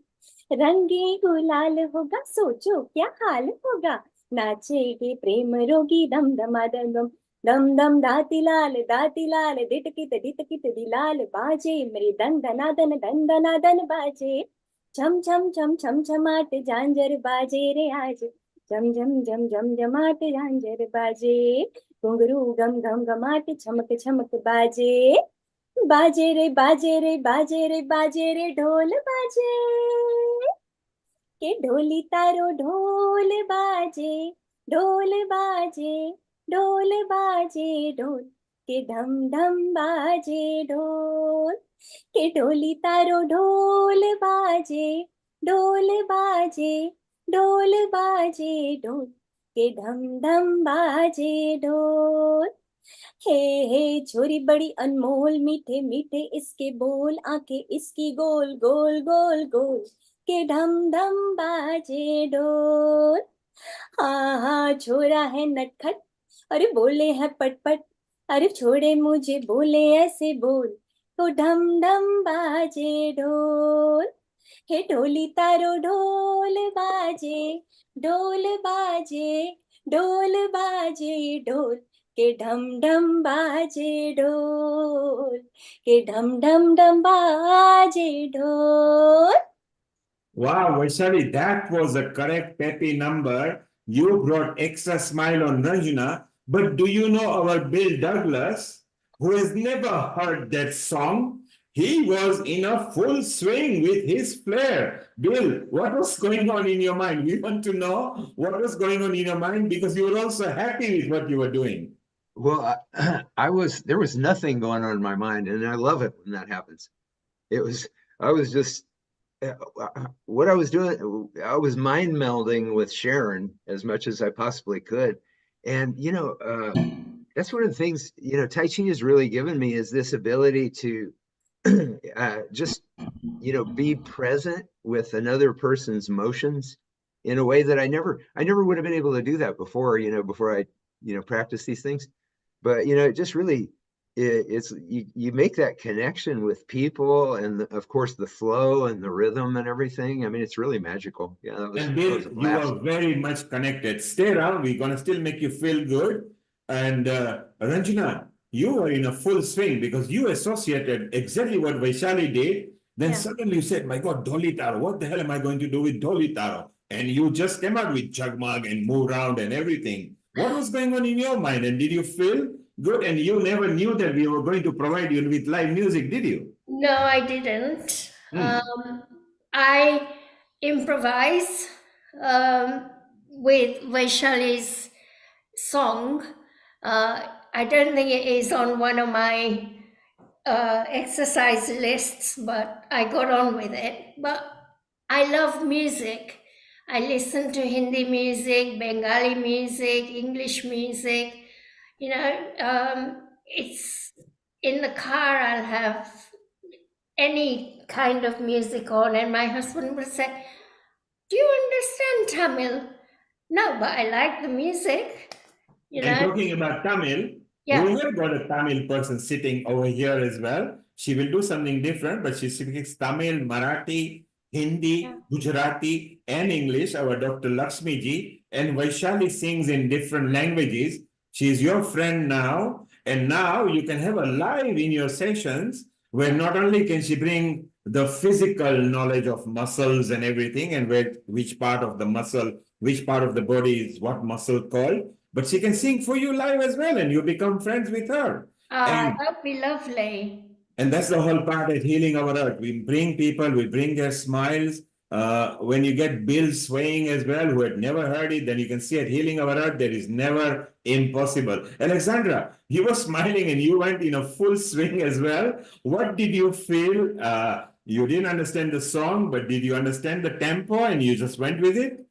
रंगी गुलाल होगा सोचो क्या हाल होगा नाचेगे प्रेम रोगी दम दमा दम दम दम दम दाती लाल दिटकित दिलाल बाजे मेरी दन दना दन बाजे छम छम छम छम छमाट झांझर बाजे रे आज झम झम झम झम झमाट झांझर बाजे घुंघरू गम गम गमाट छमक छमक बाजे बाजे रे बाजे रे बाजे रे बाजे रे ढोल बाजे के ढोली तारो ढोल बाजे ढोल बाजे ढोल बाजे ढोल के ढम ढम बाजे ढोल के ढोली तारो ढोल बाजे ढोल बाजे ढोल बाजे ढोल के ढम ढम बाजे ढोल हे छोरी बड़ी अनमोल मीठे मीठे इसके बोल आंखें इसकी गोल गोल गोल गोल के ढम ढम बाजे ढोल हाँ छोरा है नटखट अरे बोले है पटपट अरे छोड़े मुझे बोले ऐसे बोल तो ढम ढम बाजे ढोल हे ढोली तारो ढोल बाजे ढोल बाजे ढोल बाजे ढोल के ढम ढम बाजे ढोल के ढम ढम ढम बाजे ढोल. Wow, Vaishali, that was a correct peppy number. You brought extra smile on Ranjana. But do you know our Bill Douglas, who has never heard that song, he was in a full swing with his flair. Bill, what was going on in your mind? We want to know what was going on in your mind because you were also happy with what you were doing. Well, there was nothing going on in my mind, and I love it when that happens. I was just, what I was doing, I was mind melding with Sharon as much as I possibly could. And, that's one of the things, Tai Chi has really given me is this ability to just, be present with another person's emotions in a way that I never would have been able to do that before, before I, practice these things. But, it just really, it's you make that connection with people, and of course the flow and the rhythm and everything. I mean, it's really magical. Yeah, And Bill, that was a you blast. are very much connected. Stay around. We're going to still make you feel good. And Ranjana, you were in a full swing because you associated exactly what Vaishali did. Then suddenly you said, my God, Dolly Taro, what the hell am I going to do with Dolly Taro? And you just came out with Jagmag and move around and everything. What was going on in your mind? And did you feel good? And you never knew that we were going to provide you with live music, did you? No, I didn't. I improvise with Vaishali's song. I don't think it is on one of my exercise lists, but I got on with it. But I love music. I listen to Hindi music, Bengali music, English music. It's in the car, I'll have any kind of music on, and my husband will say, "Do you understand Tamil?" No, but I like the music. And talking about Tamil, we have got a Tamil person sitting over here as well. She will do something different, but she speaks Tamil, Marathi, Hindi, Gujarati, and English. Our Dr. Lakshmi ji, and Vaishali sings in different languages. She is your friend now, and now you can have her live in your sessions, where not only can she bring the physical knowledge of muscles and everything, and which part of the muscle, which part of the body is what muscle called, but she can sing for you live as well, and you become friends with her. That'd be lovely. And that's the whole part at Healing Our Earth. We bring people, we bring their smiles. When you get Bill swaying as well, who had never heard it, then you can see at Healing Our Earth, there is never impossible. Alexandra, you were smiling and you went in a full swing as well. What did you feel? You didn't understand the song, but did you understand the tempo and you just went with it?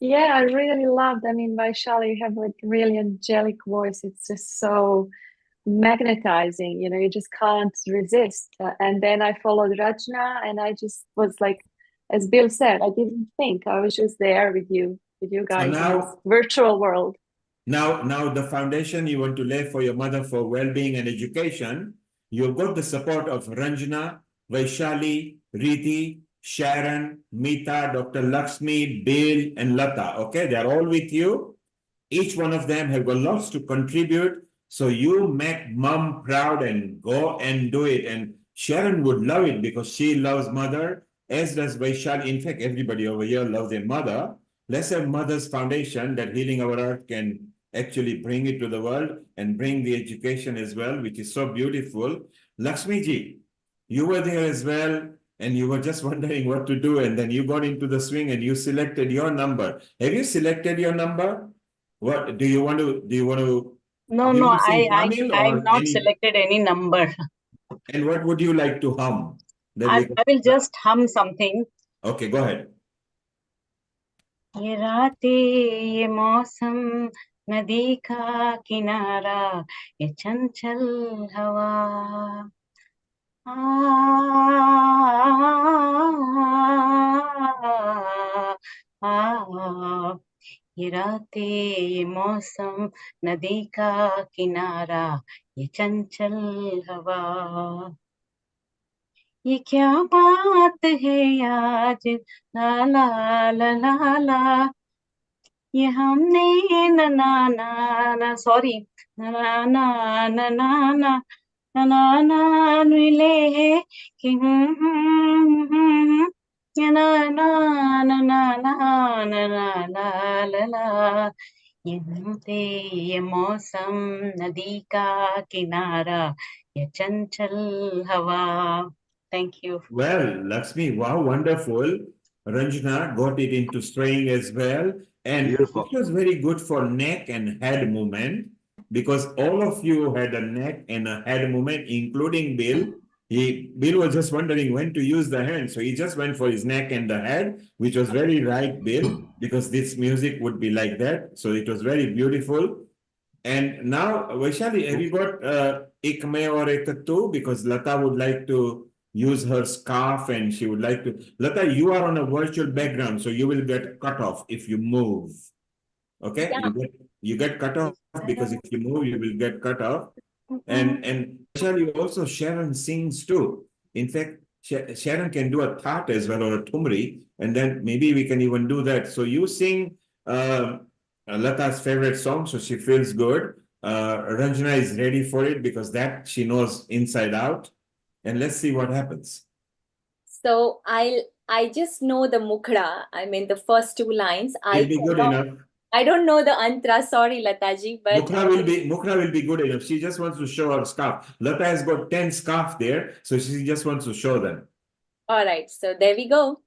Yeah, I really loved. I mean, Vaishali, you have like really angelic voice. It's just so magnetizing, you just can't resist. And then I followed Rachna, and I just was like, as Bill said, I didn't think. I was just there with you guys in this virtual world. Now the foundation you want to lay for your mother for well-being and education, you've got the support of Ranjana, Vaishali, Riti, Sharon, Meeta, Dr. Lakshmi, Bill, and Lata. Okay, they're all with you. Each one of them have got lots to contribute. So you make mom proud and go and do it. And Sharon would love it because she loves mother, as does Vaishali. In fact, everybody over here loves their mother. Let's have Mother's Foundation that Healing Our Earth can actually bring it to the world and bring the education as well, which is so beautiful. Lakshmi ji, you were there as well, and you were just wondering what to do, and then you got into the swing and you selected your number. Have you selected your number? What do you want to No, I've not selected any number. And what would you like to hum? I will just hum something. Okay, go ahead. ये रातें ये मौसम नदी का किनारा ये चंचल हवा ये रातें ये मौसम नदी का किनारा ये चंचल हवा ये क्या बात है आज ला ला ला ला ला ये हमने ना ना ना ना सॉरी ना ना ना ना ना ना ना ना मिले हैं कि ना ना ना ना ना ना ना ला ला ला ये रूठे ये मौसम नदी का किनारा ये चंचल हवा. Thank you. Well, Lakshmi, wow, wonderful. Ranjana got it into straying as well. And Beautiful. it was very good for neck and head movement because all of you had a neck and a head movement, including Bill. Bill was just wondering when to use the hand. So he just went for his neck and the head, which was very right, Bill, because this music would be like that. So it was very beautiful. And now, Vaishali, have you got ek mein or ek tu? Because Lata would like to use her scarf and she would like to. Lata, you are on a virtual background, so you will get cut off if you move. Okay? Yeah. You get cut off because if you move, you will get cut off. And Vaishali, also Sharon sings too. In fact, Sharon can do a thaat as well or a tumri, and then maybe we can even do that. So you sing Lata's favorite song, so she feels good. Ranjana is ready for it because that she knows inside out. And let's see what happens. So I just know the mukhra. I mean the first two lines. It'll be good enough. I don't know the antra. Sorry, Lataji, but Mukhra will be good enough. She just wants to show her scarf. Lata has got 10 scarf there, so she just wants to show them. All right, so there we go.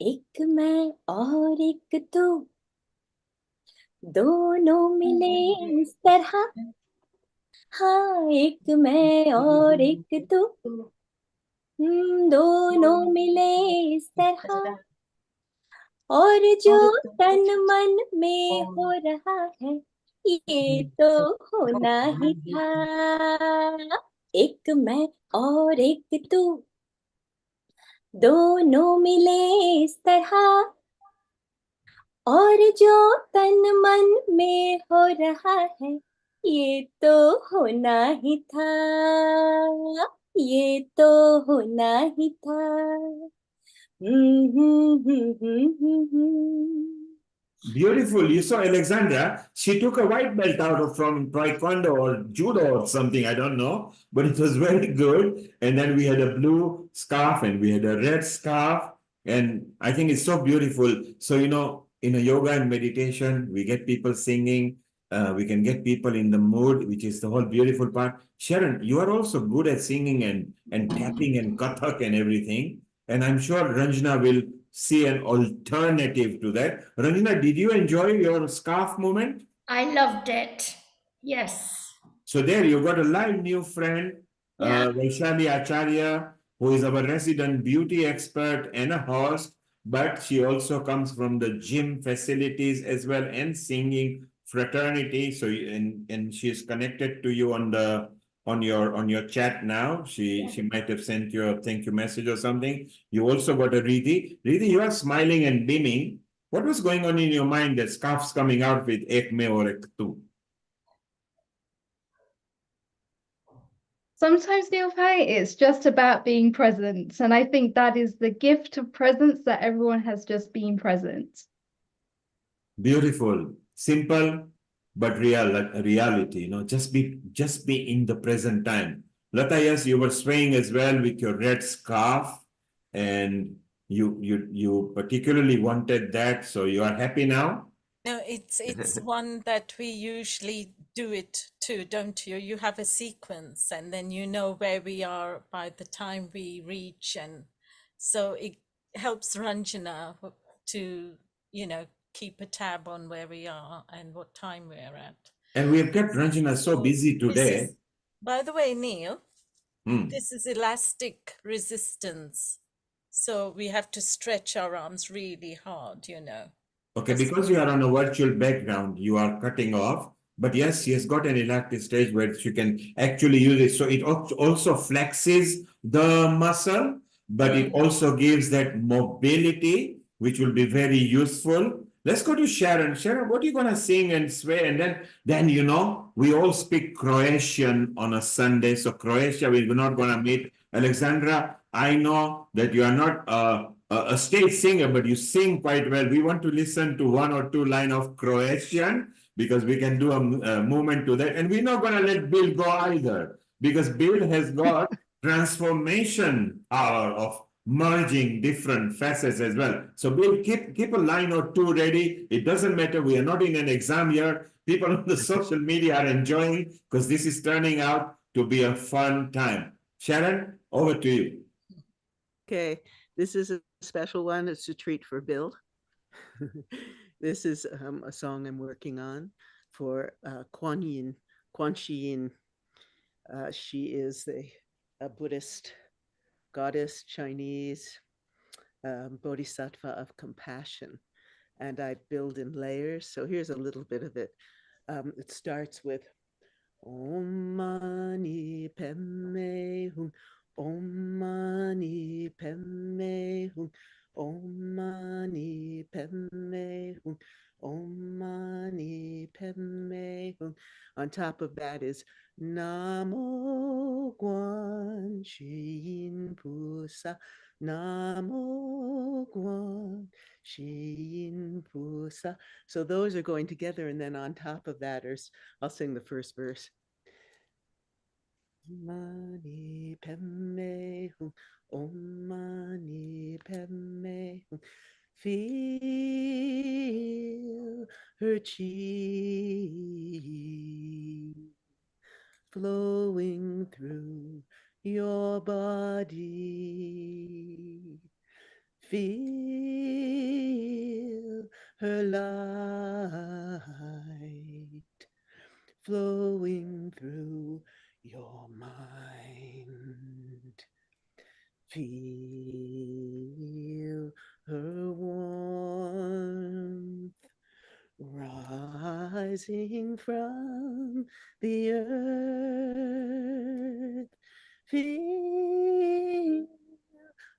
एक मैं और एक तू दोनों मिले इस तरह हाँ एक मैं और एक तू दोनों मिले इस तरह और जो तन मन में हो रहा है ये तो होना ही था एक मैं और एक तू दोनों मिले इस तरह और जो तन मन में हो रहा है ये तो होना ही था ये तो होना ही था. Beautiful. You saw Alexandra. She took a white belt out of from Taekwondo or Judo or something. I don't know, but it was very good. And then we had a blue scarf and we had a red scarf. And I think it's so beautiful. So, you know, in a yoga and meditation, we get people singing. We can get people in the mood, which is the whole beautiful part. Sharon, you are also good at singing and tapping and kathak and everything. And I'm sure Ranjana will see an alternative to that. Ranjana, did you enjoy your scarf moment? I loved it. Yes. So there you got a live new friend, Vaishali Acharya, who is our resident beauty expert and a host, but she also comes from the gym facilities as well and singing fraternity. So and she's connected to you on your chat now. She might have sent you a thank you message or something. You also got a Riddhi. Riddhi, you are smiling and beaming. What was going on in your mind that scarf's coming out with ek mein or ek tu? Sometimes, Neilbhai, it's just about being present. And I think that is the gift of presence, that everyone has just been present. Beautiful, simple, but reality, you know, just be in the present time. Lata, yes, you were swaying as well with your red scarf, and you particularly wanted that, so you are happy now? No, it's one that we usually do it too, don't you? You have a sequence and then you know where we are by the time we reach, and so it helps Ranjana to, you know, keep a tab on where we are and what time we're at. And we have kept Ranjana so busy today. By the way, Neil, this is elastic resistance. So we have to stretch our arms really hard, you know. Okay, because you are on a virtual background, you are cutting off. But yes, she has got an elastic stage where she can actually use it. So it also flexes the muscle, but it also gives that mobility, which will be very useful. Let's go to Sharon. Sharon, what are you going to sing and sway? And then, you know, we all speak Croatian on a Sunday. So Croatia, we're not going to meet. Alexandra, I know that you are not a stage singer, but you sing quite well. We want to listen to one or two lines of Croatian because we can do a movement to that. And we're not going to let Bill go either because Bill has got transformation power merging different facets as well. So we'll keep a line or two ready. It doesn't matter. We are not in an exam here. People on the social media are enjoying because this is turning out to be a fun time. Sharon, over to you. Okay, this is a special one. It's a treat for Bill. This is a song I'm working on for Kuan Yin. Kuan Yin. She is a Buddhist goddess, Chinese bodhisattva of compassion. And I build in layers. So here's a little bit of it. It starts with Om Mani Padme Hum, Om Mani Padme Hum, Om Mani Padme Hum, Om Mani Padme Hum. On top of that is Namo Guan Shi Yin Pusa, Namo Guan Shi Yin Pusa. So those are going together, and then on top of that, I'll sing the first verse. Mani Padme Hum, Om Mani Padme Hum. Feel her chi flowing through your body. Feel her light flowing through your mind. Feel her warmth rising from the earth. Feel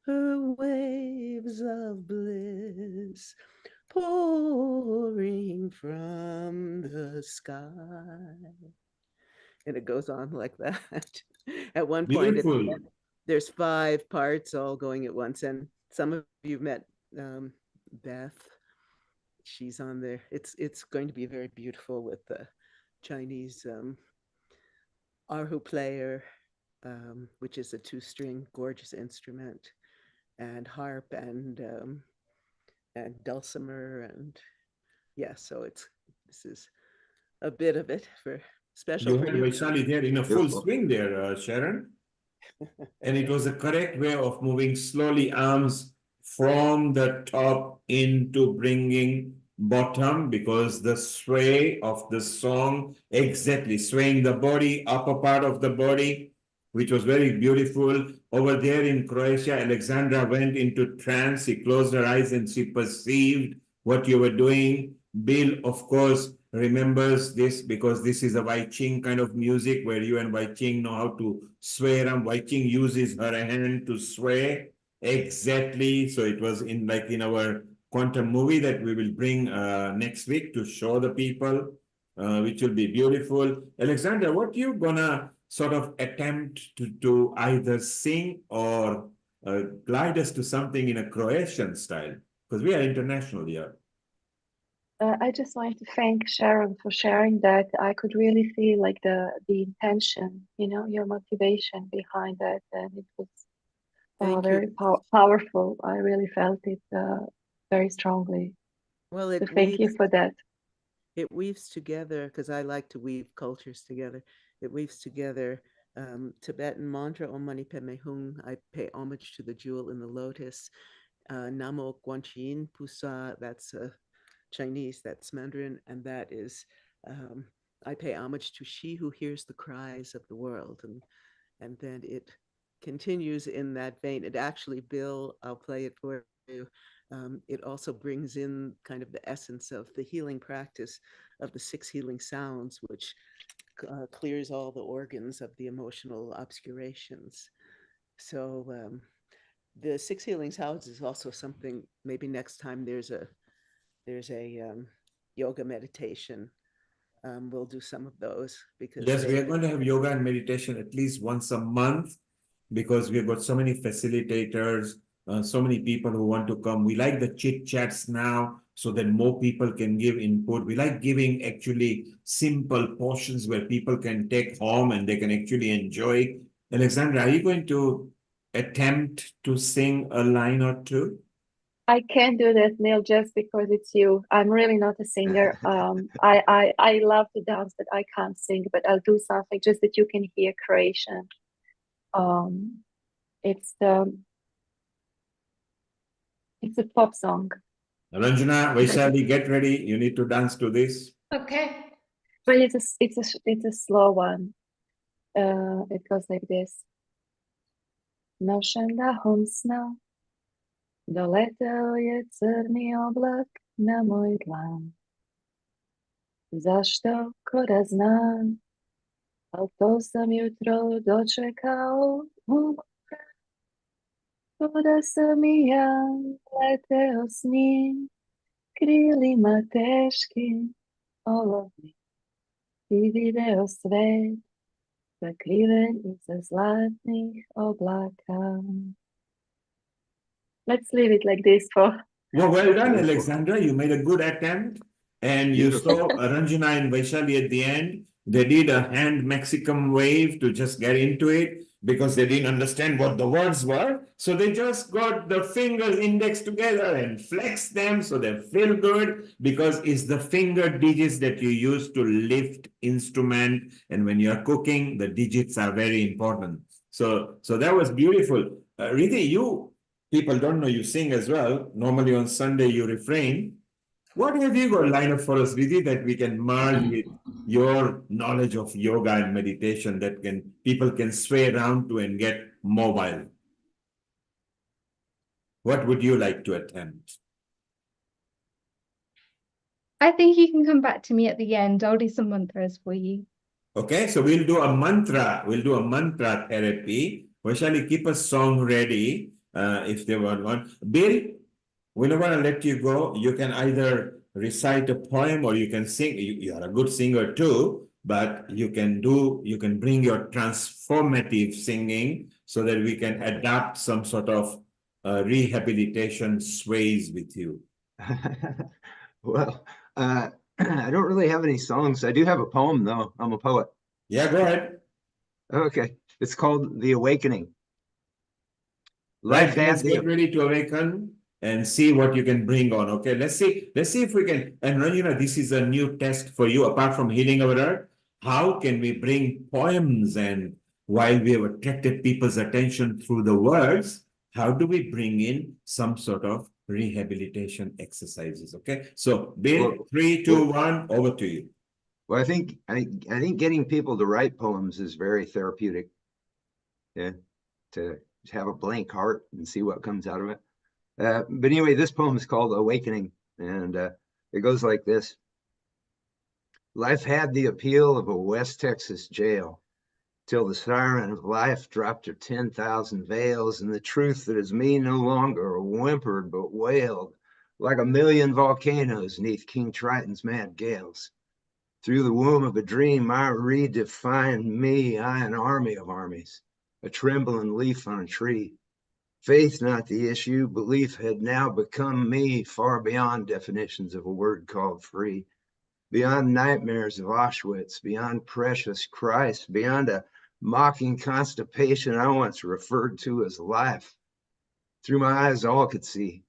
her waves of bliss pouring from the sky. And it goes on like that. At one point, there's 5 parts all going at once. And some of you met Beth. She's on there. It's going to be very beautiful with the Chinese erhu player, which is a 2-string gorgeous instrument, and harp and dulcimer, and so this is a bit of it for special. You had Vaishali there in a full swing there, Sharon. And it was the correct way of moving slowly arms from the top into bringing bottom, because the sway of the song, exactly swaying the body, upper part of the body, which was very beautiful. Over there in Croatia, Alexandra went into trance. She closed her eyes and she perceived what you were doing. Bill, of course, remembers this because this is a Wai Ching kind of music where you and Wai Ching know how to sway around. Wai Ching uses her hand to sway. Exactly. So it was in our quantum movie that we will bring next week to show the people, which will be beautiful. Alexandra, what you gonna sort of attempt to either sing or glide us to something in a Croatian style? Because we are international here. I just wanted to thank Sharon for sharing that. I could really feel like the intention, your motivation behind that, and it was very powerful. I really felt it very strongly. Well, so thank you for that. It weaves together, because I like to weave cultures together. It weaves together Tibetan mantra, Om Mani Padme Hum. I pay homage to the jewel in the lotus. Namo Guanxin Pusa, that's Chinese, that's Mandarin, and that is, I pay homage to she who hears the cries of the world. And then it continues in that vein. It actually, Bill, I'll play it for you. It also brings in kind of the essence of the healing practice of the 6 healing sounds, which clears all the organs of the emotional obscurations. So the 6 healing sounds is also something, maybe next time there's a yoga meditation. We'll do some of those, because yes, we are going to have yoga and meditation at least once a month, because we've got so many facilitators, so many people who want to come. We like the chit chats now so that more people can give input. We like giving actually simple portions where people can take home and they can actually enjoy. Alexandra, are you going to attempt to sing a line or two? I can't do that, Neil, just because it's you. I'm really not a singer. I love to dance, but I can't sing. But I'll do something just that you can hear creation. It's a pop song. Ranjana, Vaishali, get ready. You need to dance to this. Okay. But it's a slow one. It goes like this. Nošem dahom sna, doletel je crný oblak na môj dlan. Zašto koda znam, a to sam jutro dočekal. Koda sam i ja leteo s njim, krilima teškim, olovnim. I video svet, zakriven iza zlatnih oblaka. Let's leave it like this for. Well done, Alexandra. You made a good attempt. And you saw Ranjana and Vaishali at the end. They did a hand Mexican wave to just get into it because they didn't understand what the words were. So they just got the fingers indexed together and flexed them so they feel good, because it's the finger digits that you use to lift instrument. And when you're cooking, the digits are very important. So that was beautiful. Rita, people don't know you sing as well. Normally on Sunday you refrain. What have you got lined up for us, Vidhi, that we can merge with your knowledge of yoga and meditation that people can sway around to and get mobile? What would you like to attempt? I think you can come back to me at the end. I'll do some mantras for you. Okay, so we'll do a mantra. We'll do a mantra therapy. Vaishali, keep a song ready if they want one. Bill, we don't want to let you go. You can either recite a poem or you can sing. You are a good singer too, but you can bring your transformative singing so that we can adapt some sort of rehabilitation sways with you. Well, I don't really have any songs. I do have a poem though. I'm a poet. Yeah, go ahead. Okay. It's called The Awakening. Right, let's get ready to awaken and see what you can bring on. Okay, let's see if we can. And Ranjana, this is a new test for you. Apart from healing our earth, how can we bring poems, and while we have attracted people's attention through the words, how do we bring in some sort of rehabilitation exercises? Okay, so Bill, 3, 2, 1, over to you. Well, I think getting people to write poems is very therapeutic. Yeah, to have a blank heart and see what comes out of it. But anyway, this poem is called Awakening, and it goes like this. Life had the appeal of a West Texas jail, till the siren of life dropped her 10,000 veils, and the truth that is me no longer whimpered but wailed, like a million volcanoes neath King Triton's mad gales. Through the womb of a dream, I redefined me, I an army of armies, a trembling leaf on a tree. Faith not the issue, belief had now become me, far beyond definitions of a word called free. Beyond nightmares of Auschwitz, beyond precious Christ, beyond a mocking constipation I once referred to as life. Through my eyes all could see.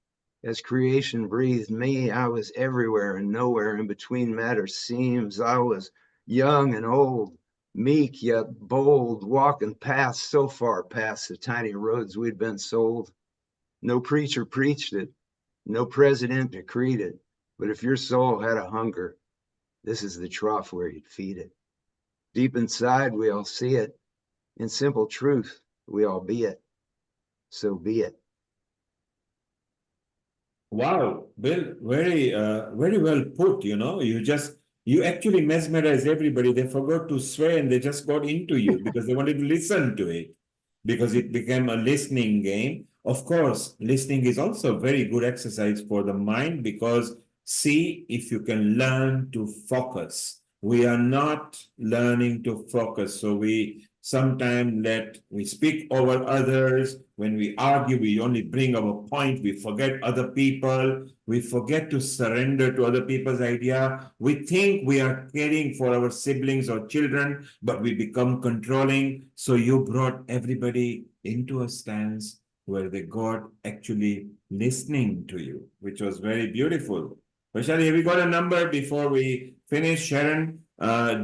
As creation breathed me, I was everywhere and nowhere in between matter seems. I was young and old, meek yet bold, walking past so far past the tiny roads we'd been sold. No preacher preached it, no president decreed it, but if your soul had a hunger, this is the trough where you'd feed it. Deep inside, we all see it. In simple truth, we all be it. So be it. Wow, Bill, very well put. You actually mesmerized everybody. They forgot to swear and they just got into you because they wanted to listen to it, because it became a listening game. Of course, listening is also a very good exercise for the mind, because see if you can learn to focus. We are not learning to focus. So we sometimes we speak over others. When we argue, we only bring our point. We forget other people. We forget to surrender to other people's idea. We think we are caring for our siblings or children, but we become controlling. So you brought everybody into a stance where they got actually listening to you, which was very beautiful. Vaishali, have you got a number before we finish? Sharon,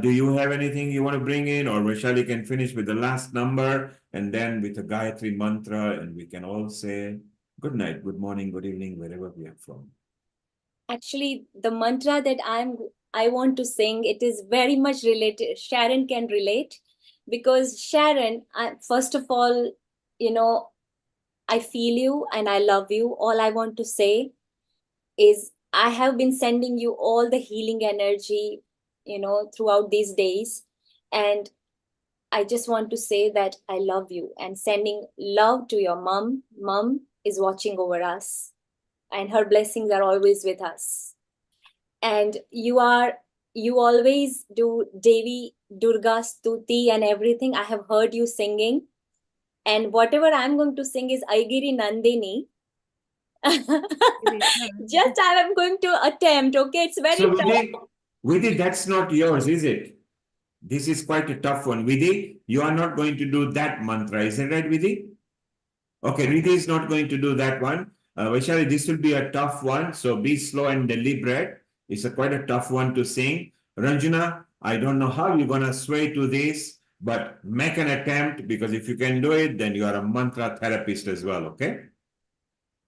do you have anything you want to bring in, or Vaishali can finish with the last number and then with a Gayatri mantra, and we can all say good night, good morning, good evening, wherever we are from. Actually, the mantra that I want to sing, it is very much related. Sharon can relate, because Sharon, first of all, I feel you and I love you. All I want to say is I have been sending you all the healing energy, throughout these days. And I just want to say that I love you, and sending love to your mom. Mom is watching over us, and her blessings are always with us. And you always do Devi Durga Stuti and everything. I have heard you singing. And whatever I'm going to sing is Aigiri Nandini. Just I am going to attempt, okay? It's very tough. Vidhi, that's not yours, is it? This is quite a tough one. Vidhi, you are not going to do that mantra, isn't it, Vidhi? Okay, Vidhi is not going to do that one. Vaishali, this will be a tough one, so be slow and deliberate. It's quite a tough one to sing. Ranjana, I don't know how you're going to sway to this, but make an attempt, because if you can do it, then you are a mantra therapist as well, okay?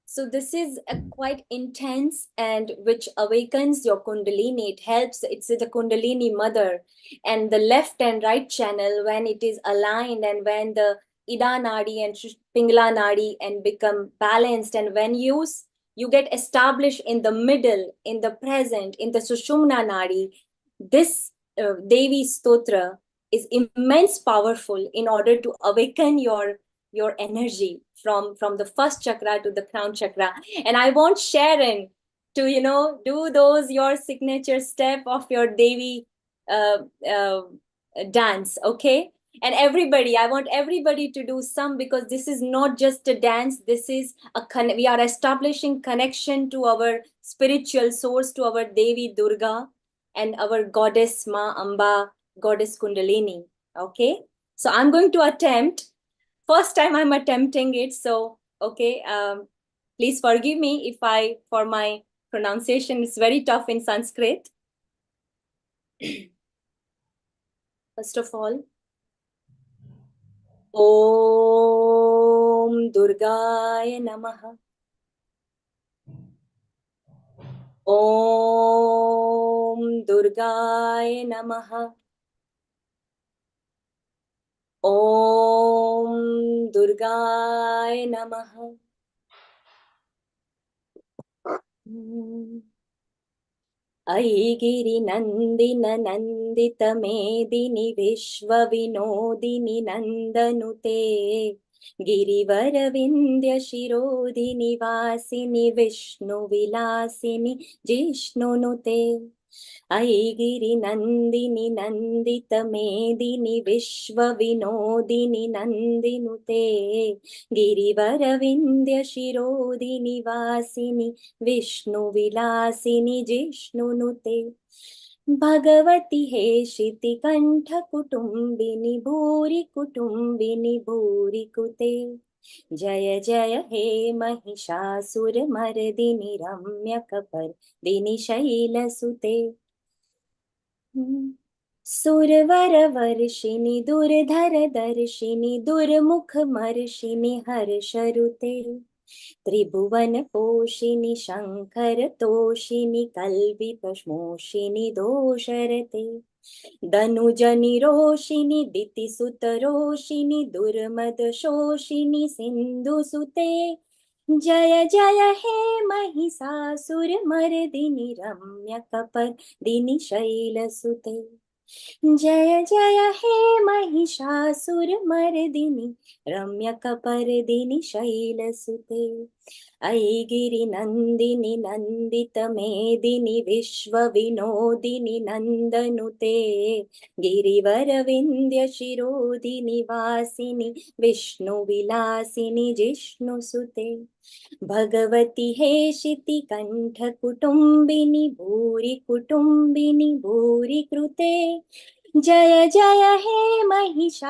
So this is a quite intense, and which awakens your Kundalini. It helps. It's the Kundalini mother, and the left and right channel, when it is aligned, and when the Ida Nadi and Pingala Nadi and become balanced, and when you get established in the middle, in the present, in the Sushumna Nadi, this Devi Stotra is immense powerful in order to awaken your energy from the first chakra to the crown chakra. And I want Sharon to do those your signature step of your Devi dance, okay? And everybody, I want everybody to do some, because this is not just a dance. This is we are establishing connection to our spiritual source, to our Devi Durga and our goddess Ma Amba, goddess Kundalini, okay? So I'm going to attempt. First time I'm attempting it, so okay. Please forgive me if for my pronunciation is very tough in Sanskrit. First of all, Om Durgaya Namaha. Om Durgaya Namaha. Om Durgaya Namaha. ऐगिरि नन्दिन नन्दित मेदिनि विश्व विनोदिनि नन्दनुते गिरिवर विन्द्य शिरोधिनि वासिनि विष्णु विलासिनि जिष्णुनुते ऐगिरि नन्दिनि नन्दित मेदिनि विश्व विनोदिनि नन्दिनुते गिरिवर विन्द्य शिरोधिनि वासिनि विष्णु विलासिनि जिष्णुनुते भगवति हेशिति कंठ कुटुम्बिनि भूरि कुटुम्बिनि भूरि कुते जय जय हे महिषासुर मर्दिनि रम्य कपर्दिनि शैलसुते सुरवर वर्षिणि दुर्धर दर्शिनि दुर्मुख मर्षिणि हर्षरुते त्रिभुवन पोषिणि शंकर तोषिणि कल्विपमोषिणि दोषरते धनुजनि रोषिणि दितिसुत रोषिणि दुर्मद शोषिणि सिन्धुसुते जय जय हे महिषासुर मर्दिनि रम्य कपर्दिनि शैलसुते जय जय हे महिषासुर मर्दिनि रम्य कपर्दिनि शैलसुते ऐगिरि नन्दिनि नन्दित मेदिनि विश्व विनोदिनि नन्दनुते गिरिवर विन्द्य शिरोधिनि वासिनि विष्णु विलासिनि जिष्णुसुते भगवति हेशिति कंठ कुटुम्बिनि भूरि कृते जय जय हे महिषासुरमर्दिनि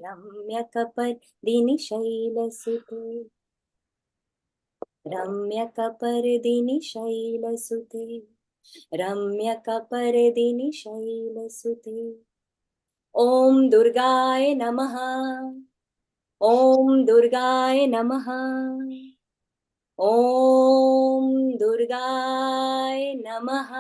रम्यकपर्दिनि शैलसुते रम्यकपर्दिनि शैलसुते रम्यकपर्दिनि शैलसुते ॐ दुर्गाय नमः ॐ दुर्गाय नमः ॐ दुर्गाय नमः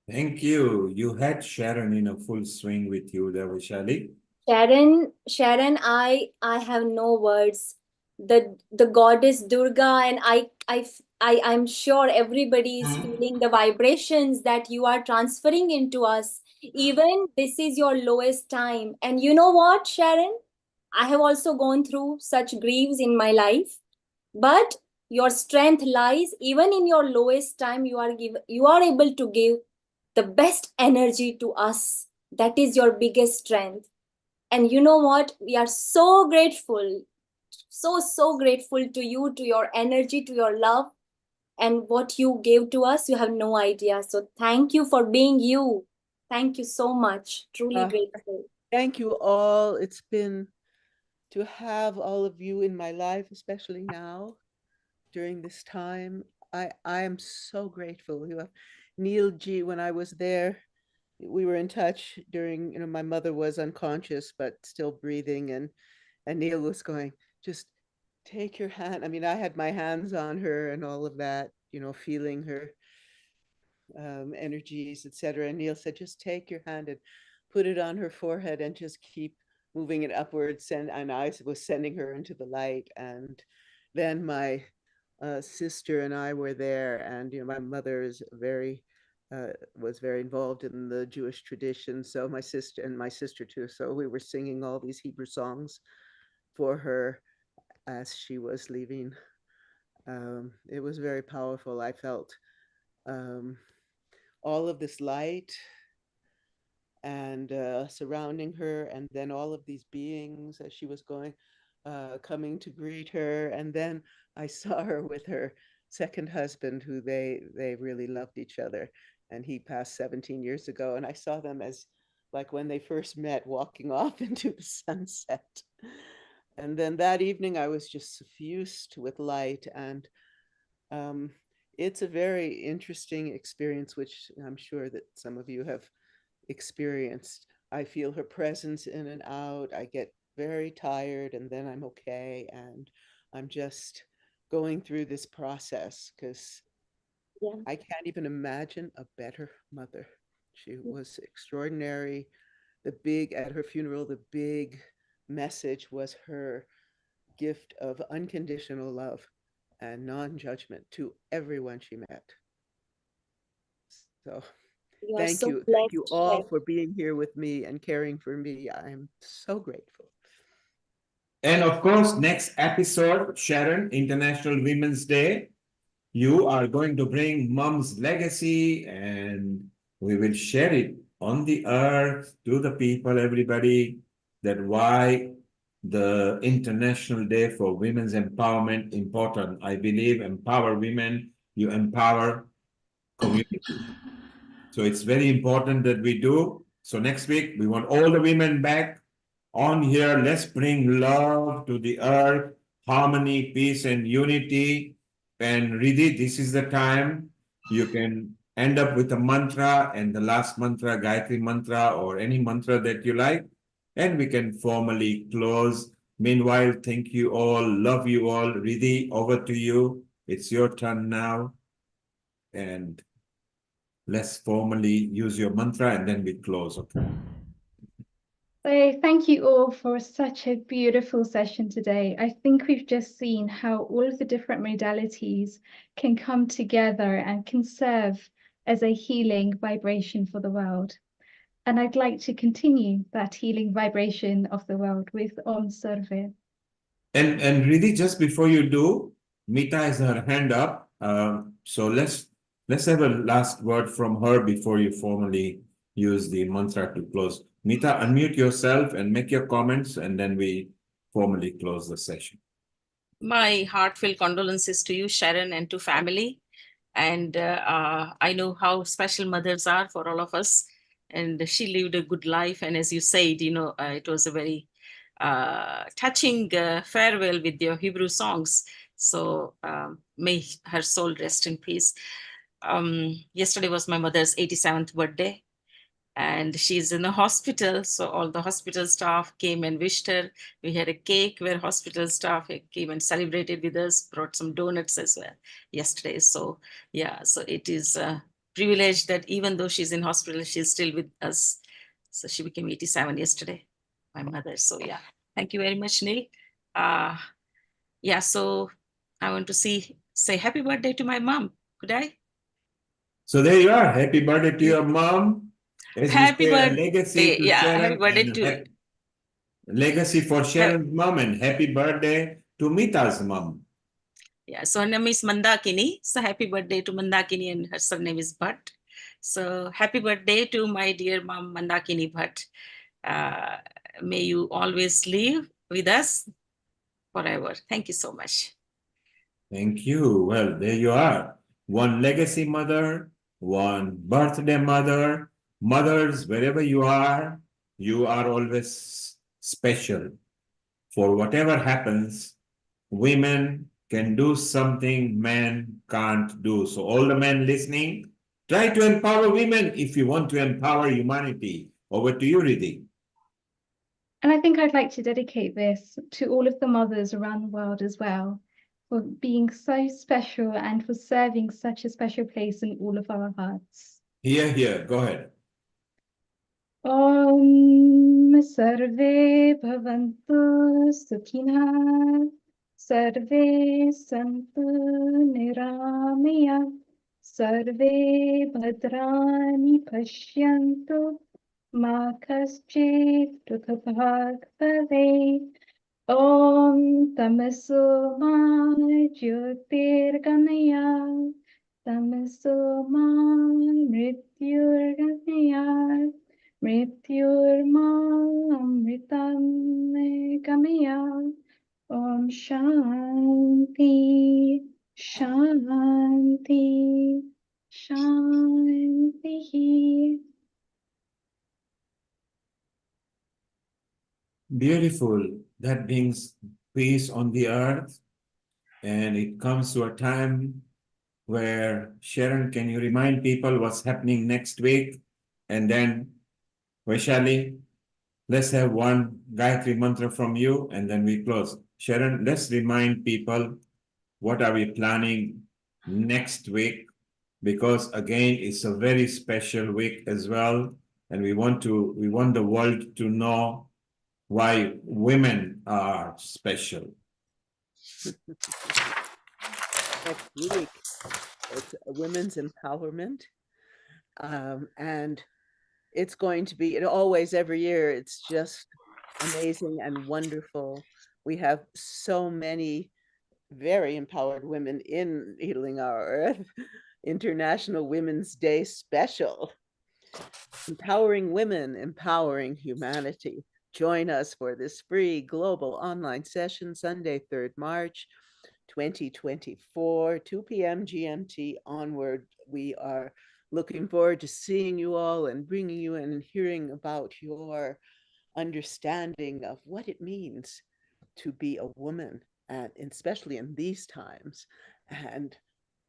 Thank you. You had Sharon in a full swing with you there, Vaishali. Sharon, I have no words. The goddess Durga, and I'm sure everybody is feeling the vibrations that you are transferring into us. Even this is your lowest time. And you know what, Sharon? I have also gone through such griefs in my life, but your strength lies even in your lowest time. You are able to give the best energy to us. That is your biggest strength. And you know what? We are so grateful, so grateful to you, to your energy, to your love, and what you gave to us. You have no idea. So thank you for being you. Thank you so much. Truly grateful. Thank you all. It's been to have all of you in my life, especially now during this time. I am so grateful. You have Neil G, when I was there, we were in touch during, my mother was unconscious but still breathing, and Neil was going, just take your hand. I mean, I had my hands on her and all of that, feeling her energies, etc. And Neil said, just take your hand and put it on her forehead and just keep moving it upwards. And I was sending her into the light. And then my sister and I were there, and my mother is was very involved in the Jewish tradition. So my sister too. So we were singing all these Hebrew songs for her as she was leaving. It was very powerful. I felt all of this light and surrounding her, and then all of these beings as she was going, coming to greet her. And then I saw her with her second husband, who they really loved each other, and he passed 17 years ago. And I saw them as like when they first met, walking off into the sunset. And then that evening I was just suffused with light, and it's a very interesting experience, which I'm sure that some of you have experienced. I feel her presence in and out. I get very tired, and then I'm okay. And I'm just going through this process because I can't even imagine a better mother. She was extraordinary. At her funeral, the big message was her gift of unconditional love and non-judgment to everyone she met. So thank you all for being here with me and caring for me. I'm so grateful. And of course, next episode, Sharon, International Women's Day, you are going to bring Mom's legacy, and we will share it on the earth to the people, everybody, that why the International Day for Women's Empowerment important. I believe empower women, you empower community. So it's very important that we do. So next week, we want all the women back on here. Let's bring love to the earth, harmony, peace, and unity. And Riddhi, this is the time you can end up with a mantra, and the last mantra, Gayatri mantra, or any mantra that you like, and we can formally close. Meanwhile, thank you all, love you all. Riddhi, over to you. It's your turn now. And let's formally use your mantra, and then we close, okay? So thank you all for such a beautiful session today. I think we've just seen how all of the different modalities can come together and can serve as a healing vibration for the world. And I'd like to continue that healing vibration of the world with Om Sarve. And really, just before you do, Mita has her hand up. So let's have a last word from her before you formally use the mantra to close. Mita, unmute yourself and make your comments, and then we formally close the session. My heartfelt condolences to you, Sharon, and to family. And I know how special mothers are for all of us. And she lived a good life. And as you said, it was a very touching farewell with your Hebrew songs. So may her soul rest in peace. Yesterday was my mother's 87th birthday. And she's in a hospital, so all the hospital staff came and wished her. We had a cake where hospital staff came and celebrated with us, brought some donuts as well yesterday. So yeah, so it is a privilege that even though she's in hospital, she's still with us. So she became 87 yesterday, my mother. So yeah, thank you very much, Neil. Yeah, so I want to say happy birthday to my mom. Could I? So there you are. Happy birthday to your mom. As Happy we say, a birthday. legacy to Yeah, Sharon happy birthday and to legacy for Sharon's mom, and happy birthday to Mita's mom. yeah, so her name is Mandakini. So happy birthday to Mandakini, and her surname is Bhatt. So happy birthday to my dear mom Mandakini Bhatt. May you always live with us forever. Thank you so much. Thank you. Well, there you are. One legacy mother, one birthday mother. Mothers, wherever you are always special. For whatever happens, women can do something men can't do. So all the men listening, try to empower women if you want to empower humanity. Over to you, Riddhi. And I think I'd like to dedicate this to all of the mothers around the world as well, for being so special and for serving such a special place in all of our hearts. Here, go ahead. Om Sarve Bhavantu Sukhinah Sarve Santu Niramaya Sarve Bhadrani Pashyantu Ma Kaschit Dukhabhag Bhave Om Tamaso Ma Jyotirgamaya Tamaso Ma Mrityurgamaya Mrityurma Amritam Gamaya Om Shanti Shanti Shanti. Beautiful. That brings peace on the earth. And it comes to a time where, Sharon, can you remind people what's happening next week? And then, Vaishali, let's have one Gayatri mantra from you, and then we close. Sharon, let's remind people what are we planning next week, because again, it's a very special week as well. And we want the world to know why women are special. Next week, it's women's empowerment. And it's going to be, every year, it's just amazing and wonderful. We have so many very empowered women in Healing Our Earth. International Women's Day special. Empowering women, empowering humanity. Join us for this free global online session, Sunday, 3rd March, 2024, 2 p.m. GMT onward. We are looking forward to seeing you all and bringing you in and hearing about your understanding of what it means to be a woman, and especially in these times, and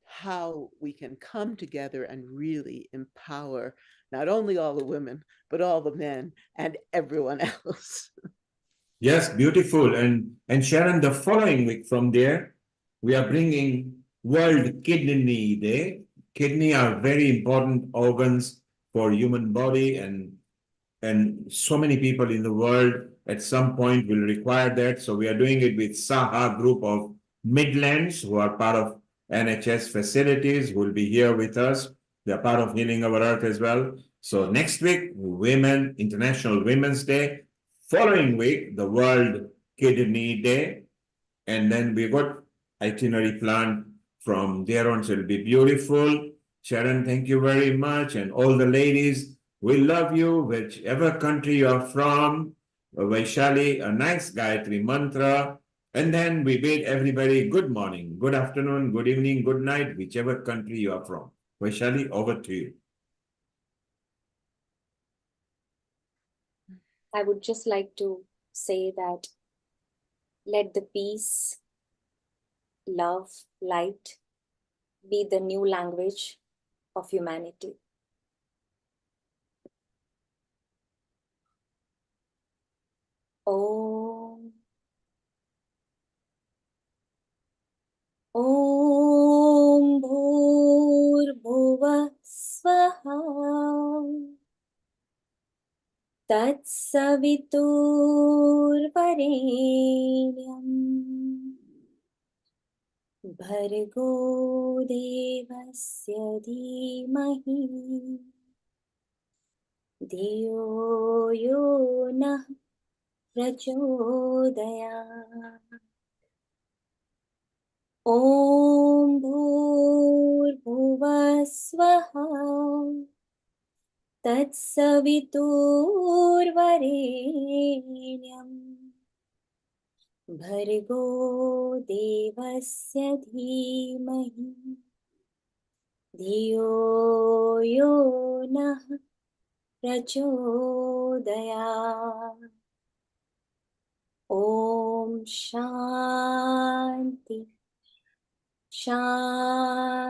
how we can come together and really empower not only all the women, but all the men and everyone else. Yes, beautiful. And Sharon, the following week from there, we are bringing World Kidney Day. Kidney are very important organs for human body, and so many people in the world at some point will require that. So we are doing it with Saha group of Midlands, who are part of NHS facilities, who will be here with us. They are part of Healing Our Earth as well. So next week, International Women's Day. Following week, the World Kidney Day. And then we got itinerary planned from there on, so it'll be beautiful. Sharon, thank you very much. And all the ladies, We love you, whichever country you're from. Vaishali, a nice Gayatri mantra. And then we bid everybody good morning, good afternoon, good evening, good night, whichever country you are from. Vaishali, over to you. I would just like to say that let the peace, love, light be the new language of humanity. Om. Om Bhur Swaha Tatsavitur Varenyam Bhargo Devasya Dhimahi Dhiyo Yo Nah Prachodaya Om Bhur Swaha Tatsavitur Varenyam Bhargo Devasya Dhimahi Dhiyo Yo Nah Prachodaya Om Shanti Shanti